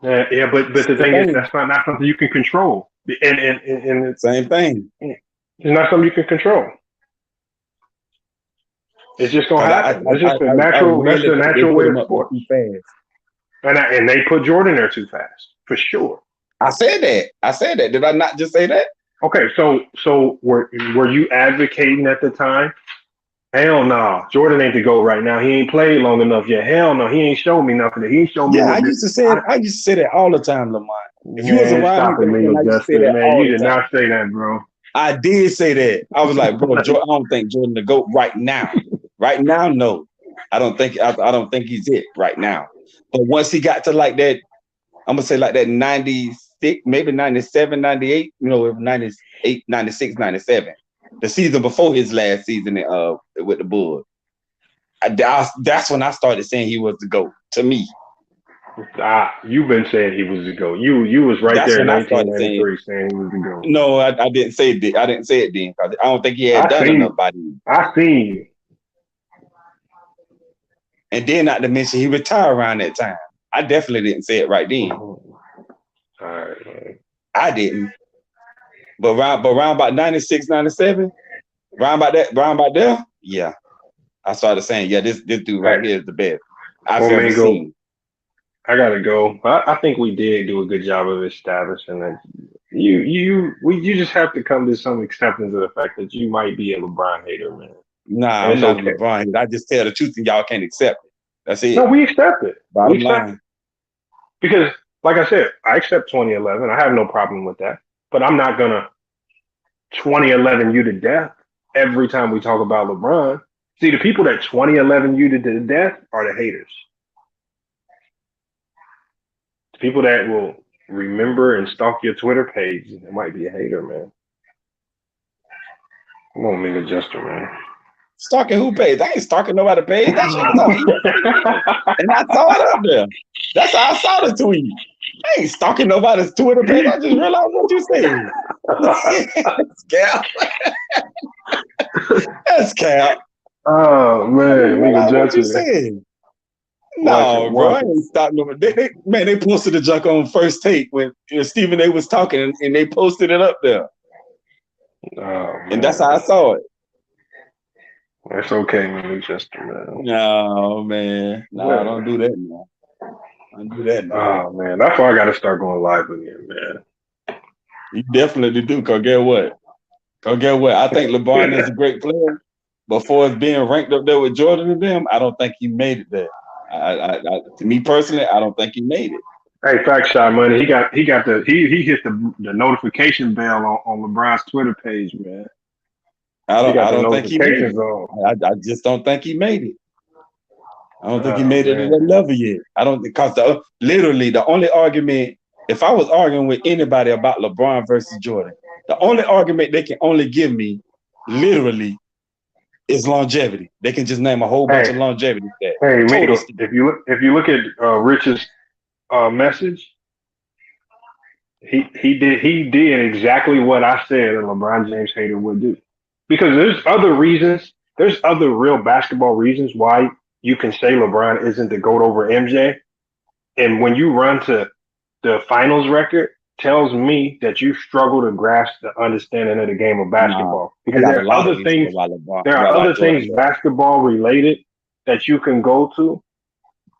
Speaker 7: Yeah, but the thing is, that's not something you can control. And
Speaker 10: same thing.
Speaker 7: It's not something you can control. It's just gonna happen. It's just a natural. That's the natural way of sport. And they put Jordan there too fast for sure.
Speaker 10: I said that. Did I not just say that?
Speaker 7: Okay, so were you advocating at the time? Hell no, Jordan ain't the GOAT right now. He ain't played long enough yet. Hell no, he ain't showed me nothing. He ain't showed me.
Speaker 10: Yeah, I used to say that all the time, Lamont. If you was around me,
Speaker 7: you did not say that, bro.
Speaker 10: I did say that. I was like, bro, I don't think Jordan the GOAT right now. Right now, no. I don't think he's it right now. But once he got to like that, I'm gonna say like that 96, maybe 97, 98, 98, 96, 97. The season before his last season with the Bulls. That's when I started saying he was the GOAT to me.
Speaker 7: You've been saying he was the GOAT. You was right there in 1993 saying he was the GOAT.
Speaker 10: No, I didn't say it. I didn't say it then because I don't think he had done enough by then.
Speaker 7: I seen you.
Speaker 10: And then not to mention he retired around that time. I definitely didn't say it right then.
Speaker 7: All right, man.
Speaker 10: I didn't. But round about 96, 97, round about there, yeah. I started saying, yeah, this dude right here is the best I've ever seen.
Speaker 7: I gotta go. I think we did do a good job of establishing that you just have to come to some acceptance of the fact that you might be a LeBron hater, man.
Speaker 10: Nah, I'm not a LeBron hater. I just tell the truth and y'all can't accept it. That's it.
Speaker 7: No, we accept it.
Speaker 10: Bottom line.
Speaker 7: Because, like I said, I accept 2011. I have no problem with that. But I'm not gonna 2011 you to death every time we talk about LeBron. See, the people that 2011 you to death are the haters. The people that will remember and stalk your Twitter page, it might be a hater, man. Come on, Ming Adjuster, man.
Speaker 10: Stalking who page? I ain't stalking nobody page. That shit was on me. And I saw it up there. That's how I saw the tweet. I ain't stalking nobody's Twitter page. I just realized what you said. That's cap. That's cap.
Speaker 7: Oh, man. Ming Adjuster.
Speaker 10: What you said? No, bro, I ain't stopping nobody. They posted the junk on First Take when Stephen A was talking and they posted it up there.
Speaker 7: Oh,
Speaker 10: and that's how I saw it.
Speaker 7: That's okay, man. Just man.
Speaker 10: No, man. No, yeah. Don't do that, man. Don't do that, man.
Speaker 7: Oh, man. That's why I got to start going live again, man.
Speaker 10: You definitely do, because guess what? I think LeBron is a great player. Before it's being ranked up there with Jordan and them, I don't think he made it there. To me personally, I don't think he made it.
Speaker 7: Hey, fact shot money. He hit the notification bell on LeBron's Twitter page, man.
Speaker 10: I
Speaker 7: got the
Speaker 10: don't think he made it.
Speaker 7: notifications on.
Speaker 10: I just don't think he made it. I don't think he
Speaker 7: Oh,
Speaker 10: made it to
Speaker 7: man.
Speaker 10: that level yet. I don't, because literally the only argument, if I was arguing with anybody about LeBron versus Jordan, the only argument they can only give me, literally, is longevity. They can just name a whole bunch of longevity stats.
Speaker 7: Hey,
Speaker 10: Total
Speaker 7: Mingo, if you look at Rich's message, he did exactly what I said a LeBron James hater would do. Because there's other reasons, there's other real basketball reasons why you can say LeBron isn't the GOAT over MJ. And when you run to the finals record, tells me that you struggle to grasp the understanding of the game of basketball. Because there are other things, basketball related that you can go to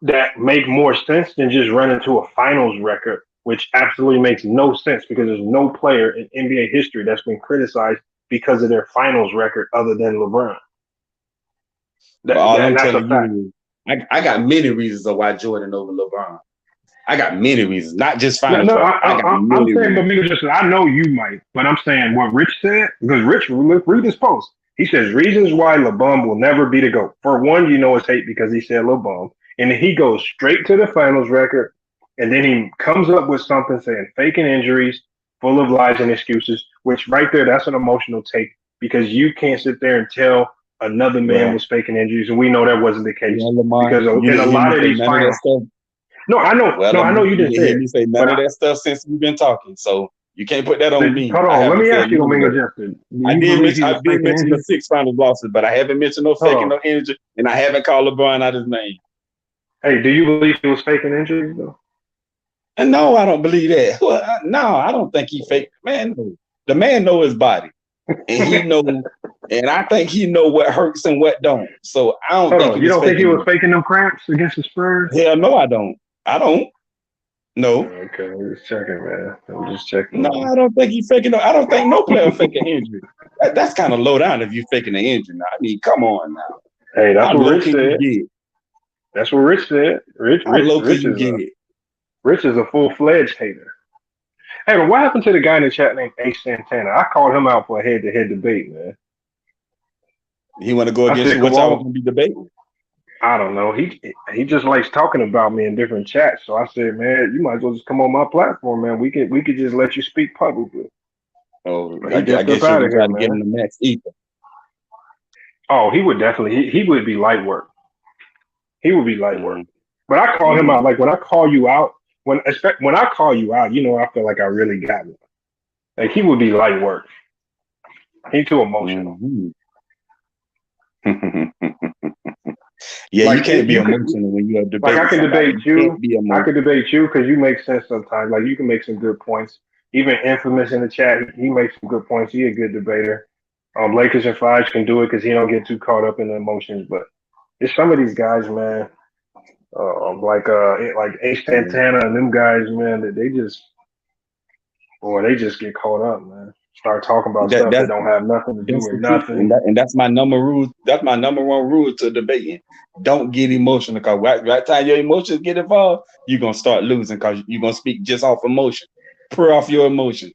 Speaker 7: that make more sense than just running to a finals record, which absolutely makes no sense because there's no player in NBA history that's been criticized because of their finals record other than LeBron.
Speaker 10: I'm telling you, I got many reasons of why Jordan over LeBron. I got many reasons, not just finals.
Speaker 7: I'm saying, but maybe just I know you might, but I'm saying what Rich said, because Rich, read his post. He says reasons why LeBron will never be the GOAT. For one, you know it's hate because he said LeBron, and then he goes straight to the finals record, and then he comes up with something saying faking injuries, full of lies and excuses, which right there, that's an emotional take because you can't sit there and tell another man was faking injuries, and we know that wasn't the case because in a lot of these finals. No, I know.
Speaker 10: Well,
Speaker 7: I know you didn't
Speaker 10: hear me say none of that stuff since we've been talking. So you can't put that on me.
Speaker 7: Hold on, let me ask you, Domingo Justin.
Speaker 10: I did mention the 6 finals losses, but I haven't mentioned no faking no injury, and I haven't called LeBron out his name.
Speaker 7: Hey, do you believe he was faking injuries though?
Speaker 10: And no, I don't believe that. Well, no, I don't think he faked. Man, the man know his body, and he know, and I think he know what hurts and what don't. So I don't think
Speaker 7: you don't think he was faking them cramps against the Spurs?
Speaker 10: Hell no, I don't. No.
Speaker 7: Okay, I'm just checking, man. I'm just checking.
Speaker 10: No, I don't think he's faking. I don't think no player faking injury. That's kind of low down if you're faking an injury. Now, I mean, come on now.
Speaker 7: Hey, that's what Rich said. That's what Rich said. Rich is a full-fledged hater. Hey, but what happened to the guy in the chat named Ace Santana? I called him out for a head-to-head debate, man.
Speaker 10: He want to go against you? What y'all going to be debating?
Speaker 7: I don't know. He just likes talking about me in different chats. So I said, man, you might as well just come on my platform, man. We could just let you speak publicly.
Speaker 10: Oh, I guess you're trying to get in the max ether.
Speaker 7: Oh, he would definitely. He would be light work. He would be light work. But I call him out. Like when I call you out, when I call you out, you know, I feel like I really got it. Like he would be light work. He's too emotional.
Speaker 10: Yeah,
Speaker 7: like,
Speaker 10: you can't be emotional when you have debate.
Speaker 7: Like I can debate you. I can debate you because you make sense sometimes. Like you can make some good points. Even Infamous in the chat, he makes some good points. He's a good debater. Lakers and Fudge can do it because he don't get too caught up in the emotions. But it's some of these guys, man. Like Ace Santana and them guys, man. That they just get caught up, man. Start talking about stuff that don't have nothing to do with nothing.
Speaker 10: And that's my number rule. That's my number one rule to debating. Don't get emotional because right time your emotions get involved, you're gonna start losing because you're gonna speak just off emotion. Pure off your emotion.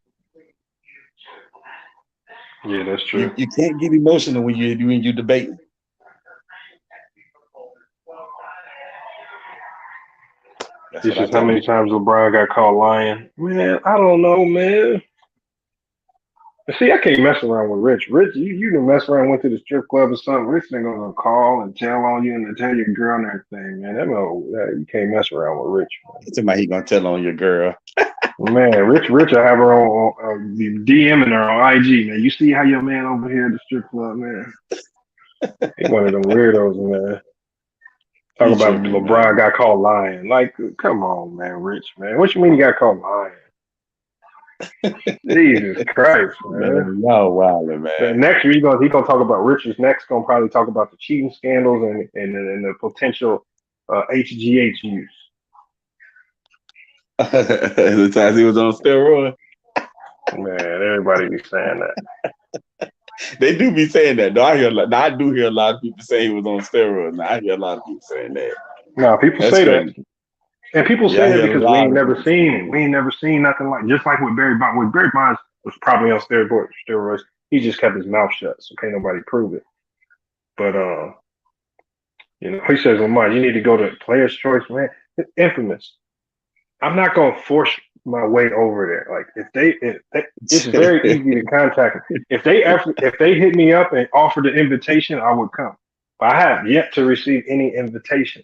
Speaker 7: Yeah, that's true.
Speaker 10: You can't get emotional when you debating.
Speaker 7: This is how many times LeBron got called lying. Man, I don't know, man. See, I can't mess around with Rich. Rich, you can mess around, went to the strip club or something. Rich ain't gonna call and tell on you and tell your girl and everything, man. You can't mess around with Rich.
Speaker 10: Somebody he gonna tell on your girl.
Speaker 7: Man, Rich will have her on DMing her on IG, man. You see how your man over here at the strip club, man? He's one of them weirdos, man. Talk about LeBron got called lying. Like, come on, man, Rich, man. What you mean he got called lying? Jesus Christ, man.
Speaker 10: Y'all wildin', man.
Speaker 7: Next week, he gonna talk about Richard's next. Gonna probably talk about the cheating scandals and the potential HGH use.
Speaker 10: The times he was on steroids.
Speaker 7: Man, everybody be saying that.
Speaker 10: They do be saying that. No, I do hear a lot of people say he was on steroids. Now I hear a lot of people saying that.
Speaker 7: No, people say that. And people say that because we ain't never seen it. We ain't never seen nothing like, just like with Barry Bonds. Barry Bonds was probably on steroids. He just kept his mouth shut, so can't nobody prove it. But he says, Lamar, you need to go to Player's Choice, man. It's infamous. I'm not gonna force my way over there. Like it's very easy to contact them. If they hit me up and offered an invitation, I would come. But I have yet to receive any invitation.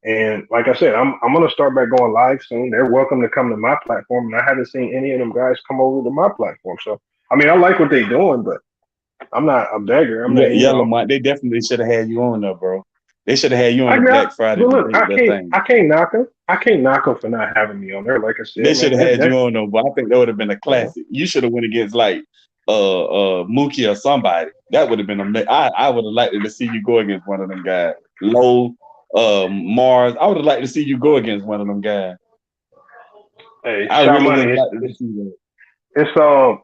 Speaker 7: And like I said, I'm gonna start back going live soon. They're welcome to come to my platform, and I haven't seen any of them guys come over to my platform. So I mean, I like what they're doing, but I'm not a beggar. I'm not.
Speaker 10: Yellow Mike, they definitely should have had you on there, bro. They should have had you on the Black Friday.
Speaker 7: Look, I can't knock them. I can't knock them for not having me on there. Like I said,
Speaker 10: they should have had you on there, but I think that would have been a classic. You should have went against like Mookie or somebody. That would have been amazing. I would have liked to see you go against one of them guys. Low, Mars. I would have liked to see you go against one of them guys.
Speaker 7: Hey,
Speaker 10: I really would have liked to see that.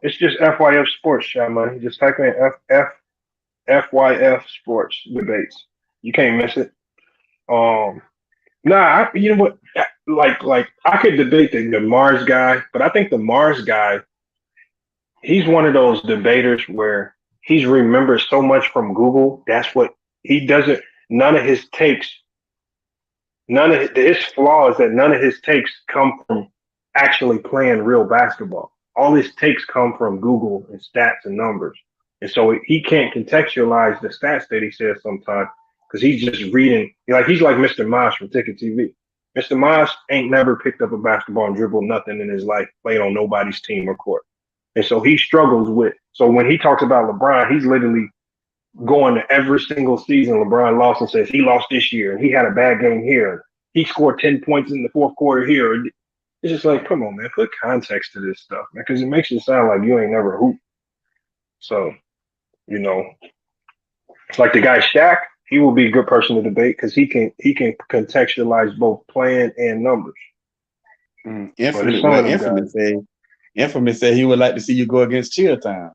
Speaker 7: It's just FYF Sports, Shot Money. Just type in FYF Sports debates. You can't miss it. You know what? Like I could debate the Mars guy, but I think the Mars guy, he's one of those debaters where he's remembered so much from Google. That's what he doesn't. None of his takes, his flaw is that none of his takes come from actually playing real basketball. All his takes come from Google and stats and numbers. And so he can't contextualize the stats that he says sometimes because he's just reading. He's like Mr. Mosh from Ticket TV. Mr. Mosh ain't never picked up a basketball and dribbled nothing in his life, played on nobody's team or court. And so he struggles with. So when he talks about LeBron, he's literally going to every single season LeBron lost and says he lost this year and he had a bad game here. He scored 10 points in the fourth quarter here. It's just like, come on, man, put context to this stuff, man, because it makes it sound like you ain't never hooped. So, it's like the guy Shaq, he will be a good person to debate because he can contextualize both playing and numbers.
Speaker 10: Infamous said he would like to see you go against Chilltown.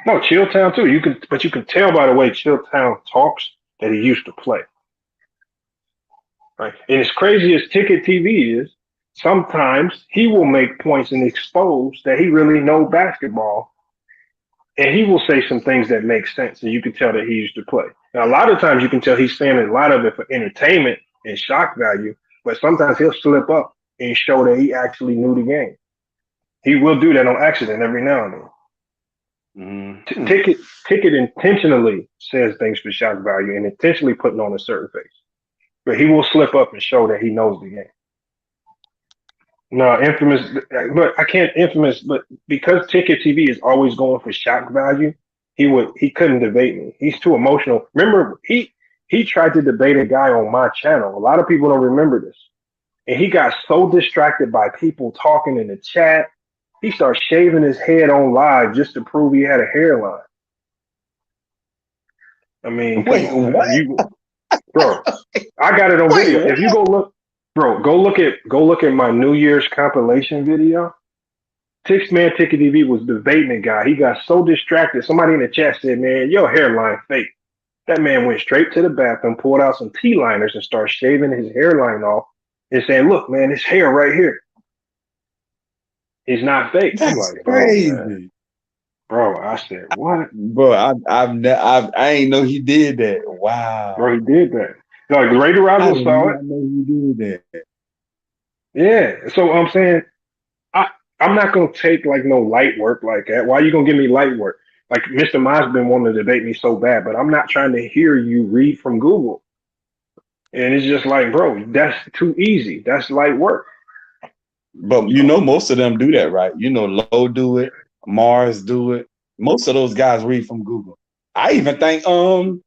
Speaker 7: No, Chilltown too. You can tell by the way Chilltown talks that he used to play. Right, and as crazy as Ticket TV is, sometimes he will make points and expose that he really knows basketball. And he will say some things that make sense, and you can tell that he used to play. Now, a lot of times you can tell he's saying a lot of it for entertainment and shock value, but sometimes he'll slip up and show that he actually knew the game. He will do that on accident every now and then. Ticket intentionally says things for shock value and intentionally putting on a certain face. But he will slip up and show that he knows the game. No, infamous, but I can't infamous, but because Ticket TV is always going for shock value, he couldn't debate me. He's too emotional. Remember, he tried to debate a guy on my channel. A lot of people don't remember this. And he got so distracted by people talking in the chat, he started shaving his head on live just to prove he had a hairline. I mean, what? Bro, I got it on video. If you go look at my New Year's compilation video. Six-Man Ticket TV was debating a guy. He got so distracted. Somebody in the chat said, man, your hairline fake. That man went straight to the bathroom, pulled out some T-liners and started shaving his hairline off and saying, look, man, his hair right here. He's not fake.
Speaker 10: That's
Speaker 7: like,
Speaker 10: crazy.
Speaker 7: Bro, I said, what?
Speaker 10: Bro, I ain't know he did that. Wow.
Speaker 7: Bro, he did that. Like, Ray Durazo saw it.
Speaker 10: I know he did that.
Speaker 7: Yeah. So I'm saying, I'm not going to take like no light work like that. Why are you going to give me light work? Like Mr. Miles been wanting to debate me so bad, but I'm not trying to hear you read from Google. And it's just like, bro, that's too easy. That's light work.
Speaker 10: But most of them do that, right? Low do it, Mars do it. Most of those guys read from Google. I even think Shaq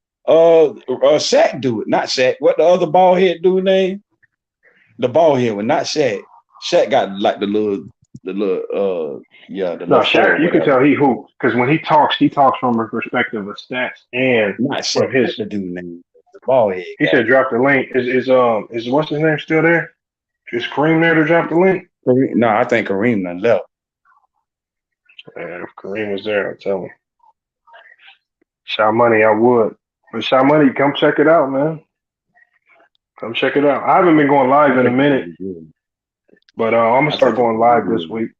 Speaker 10: do it. Not Shaq. What the other bald head dude name? The bald head one, not Shaq. Shaq got like the little no,
Speaker 7: Shaq, you can tell he hoops because when he talks from a perspective of stats and
Speaker 10: not
Speaker 7: from his
Speaker 10: the dude name. The ball head.
Speaker 7: He said drop the link. Is what's his name still there? Is Kareem there to drop the link?
Speaker 10: No, I think Kareem done left.
Speaker 7: Man, if Kareem was there, I'll tell him. Shot Money, I would. But Shot Money, come check it out, man. Come check it out. I haven't been going live in a minute. But I'm gonna start going live this week.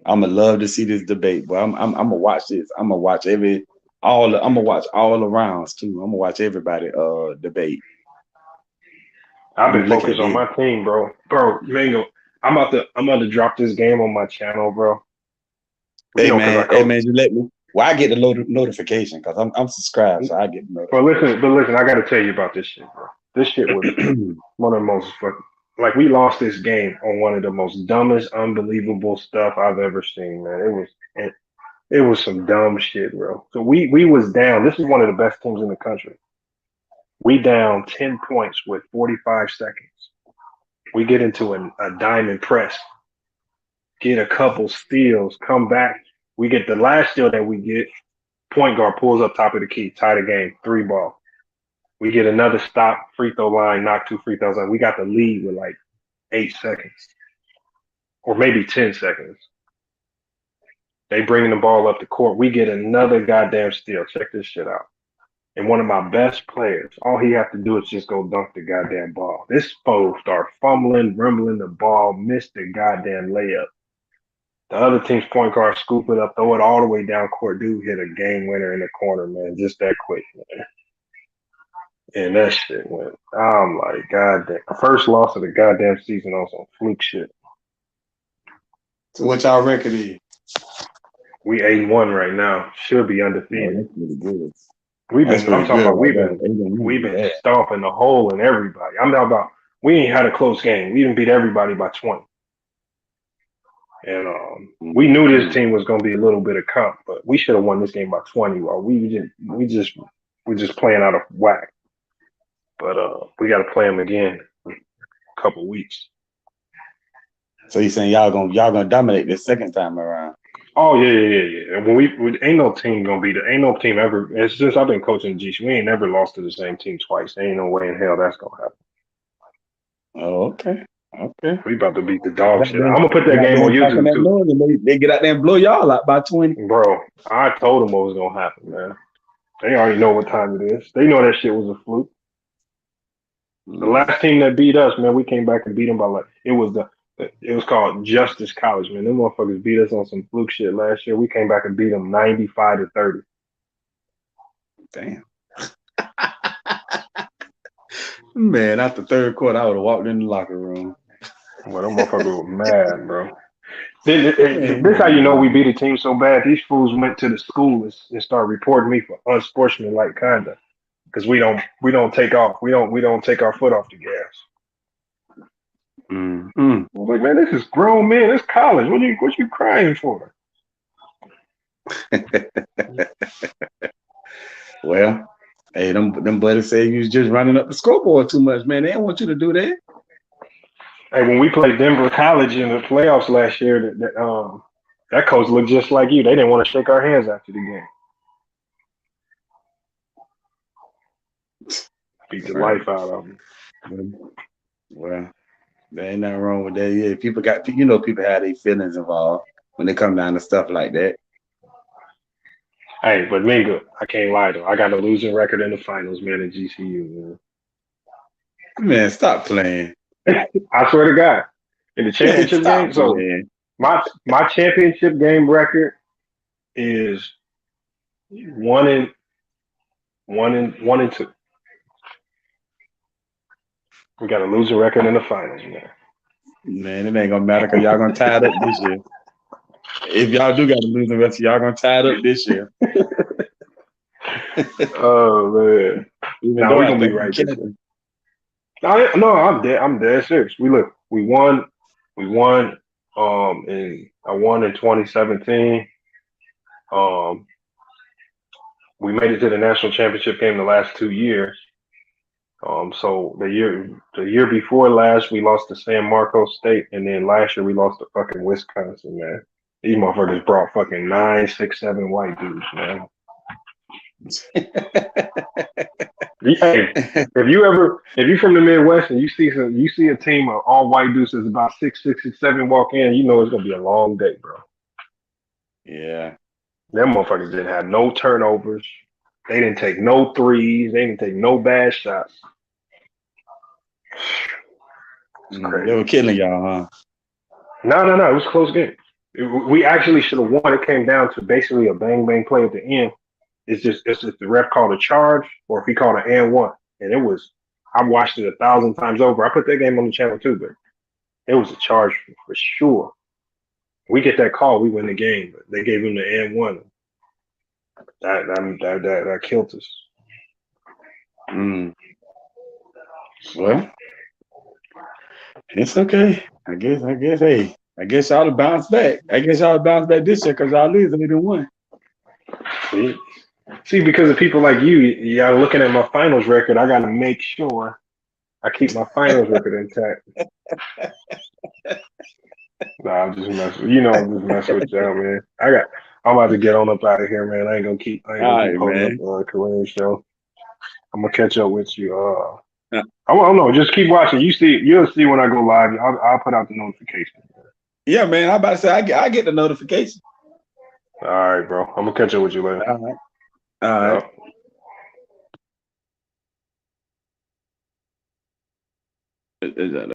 Speaker 10: I'ma love to see this debate, but I'm gonna watch this. I'm gonna watch I'm gonna watch all the rounds too. I'm gonna watch everybody debate.
Speaker 7: I've been focused on my team, bro. Bro, Mango, I'm about to drop this game on my channel, bro.
Speaker 10: Hey man, you let me. Well, I get the notification because I'm subscribed, so I get the
Speaker 7: notification. But listen, I got to tell you about this shit, bro. This shit was one of the most like we lost this game on one of the most dumbest, unbelievable stuff I've ever seen, man. It was some dumb shit, bro. So we was down. This is one of the best teams in the country. We down 10 points with 45 seconds. We get into a diamond press, get a couple steals, come back. We get the last steal that we get. Point guard pulls up top of the key, tie the game, 3-ball. We get another stop, free throw line, knock 2 free throws. We got the lead with like 8 seconds or maybe 10 seconds. They bringing the ball up the court. We get another goddamn steal. Check this shit out. And one of my best players, all he have to do is just go dunk the goddamn ball. This fool start fumbling, rumbling the ball, missed the goddamn layup. The other team's point guard scoop it up, throw it all the way down court. Dude hit a game winner in the corner, man, just that quick, man. And that shit went. I'm like, goddamn. First loss of the goddamn season on some fluke shit.
Speaker 10: So what y'all record is?
Speaker 7: We 8-1 right now. Should be undefeated.
Speaker 10: That's pretty good.
Speaker 7: We've been stomping the hole in everybody. I'm not about. We ain't had a close game. We didn't beat everybody by 20. And we knew this team was going to be a little bit of comp, but we should have won this game by 20. While we just playing out of whack. But we got to play them again in a couple weeks.
Speaker 10: So you saying y'all gonna dominate this second time around?
Speaker 7: Oh yeah. When we ain't no team gonna beat it. Ain't no team ever. It's just I've been coaching G. We ain't never lost to the same team twice. There ain't no way in hell that's gonna happen.
Speaker 10: Oh, okay.
Speaker 7: We about to beat the dog shit. I'm gonna put that game on YouTube too.
Speaker 10: They get out there and blow y'all out by 20.
Speaker 7: Bro, I told them what was gonna happen, man. They already know what time it is. They know that shit was a fluke. The last team that beat us, man, we came back and beat them by like it was called Justice College, man. Them motherfuckers beat us on some fluke shit last year. We came back and beat them 95-30.
Speaker 10: Damn. Man, after third quarter, I would have walked in the locker room.
Speaker 7: Well, them motherfuckers were mad, bro. This how you know we beat a team so bad. These fools went to the school and started reporting me for unsportsmanlike conduct because we don't take off. We don't take our foot off the gas. I was like, man, this is grown men. It's college. What you crying for?
Speaker 10: Well, hey, them buddies say you was just running up the scoreboard too much, man. They don't want you to do that.
Speaker 7: Hey, when we played Denver College in the playoffs last year, that coach looked just like you. They didn't want to shake our hands after the game. Beat the life out of them.
Speaker 10: Well, there ain't nothing wrong with that. Yeah, people have their feelings involved when they come down to stuff like that.
Speaker 7: Hey, but Mingo, I can't lie though. I got a losing record in the finals, man, at GCU, man.
Speaker 10: Man, stop playing.
Speaker 7: I swear to God. In the championship game. So my championship game record is 1-2. We got a losing record in the finals, man.
Speaker 10: Man, it ain't gonna matter because y'all gonna tie it up this year. If y'all do got a losing record, y'all gonna tie it up this year.
Speaker 7: Oh man. Now we're gonna be right there. No, I'm dead serious. We won and I won in 2017. We made it to the national championship game the last 2 years. So the year before last we lost to San Marcos State, and then last year we lost to fucking Wisconsin, man. These motherfuckers brought fucking 9, 6, 7 white dudes, man. Hey, if you from the Midwest and you see a team of all white dudes that's about 6, 7 walk in, you know it's gonna be a long day, bro.
Speaker 10: Yeah.
Speaker 7: Them motherfuckers didn't have no turnovers. They didn't take no threes. They didn't take no bad shots.
Speaker 10: They were killing y'all, huh?
Speaker 7: No. It was a close game. We actually should have won. It came down to basically a bang bang play at the end. It's just the ref called a charge or if he called an and one. And it was I watched it 1,000 times over. I put that game on the channel too, but it was a charge for sure. We get that call, we win the game. But they gave him the and one. That killed us.
Speaker 5: Well, it's okay. I guess. Hey, I guess y'all to bounce back. I guess y'all bounce back this year because y'all lose only one.
Speaker 7: See, because of people like y'all looking at my finals record, I got to make sure I keep my finals record intact. Nah, I'm just messing. I'm just messing with y'all, man. I'm about to get on up out of here, man. I ain't gonna keep holding up Kareem show. I'm gonna catch up with you. I don't know. Just keep watching. You'll see when I go live. I'll put out the notification.
Speaker 5: Yeah, man. I'm about to say I get the notification.
Speaker 7: All right, bro. I'm gonna catch up with you later.
Speaker 5: All right. Is that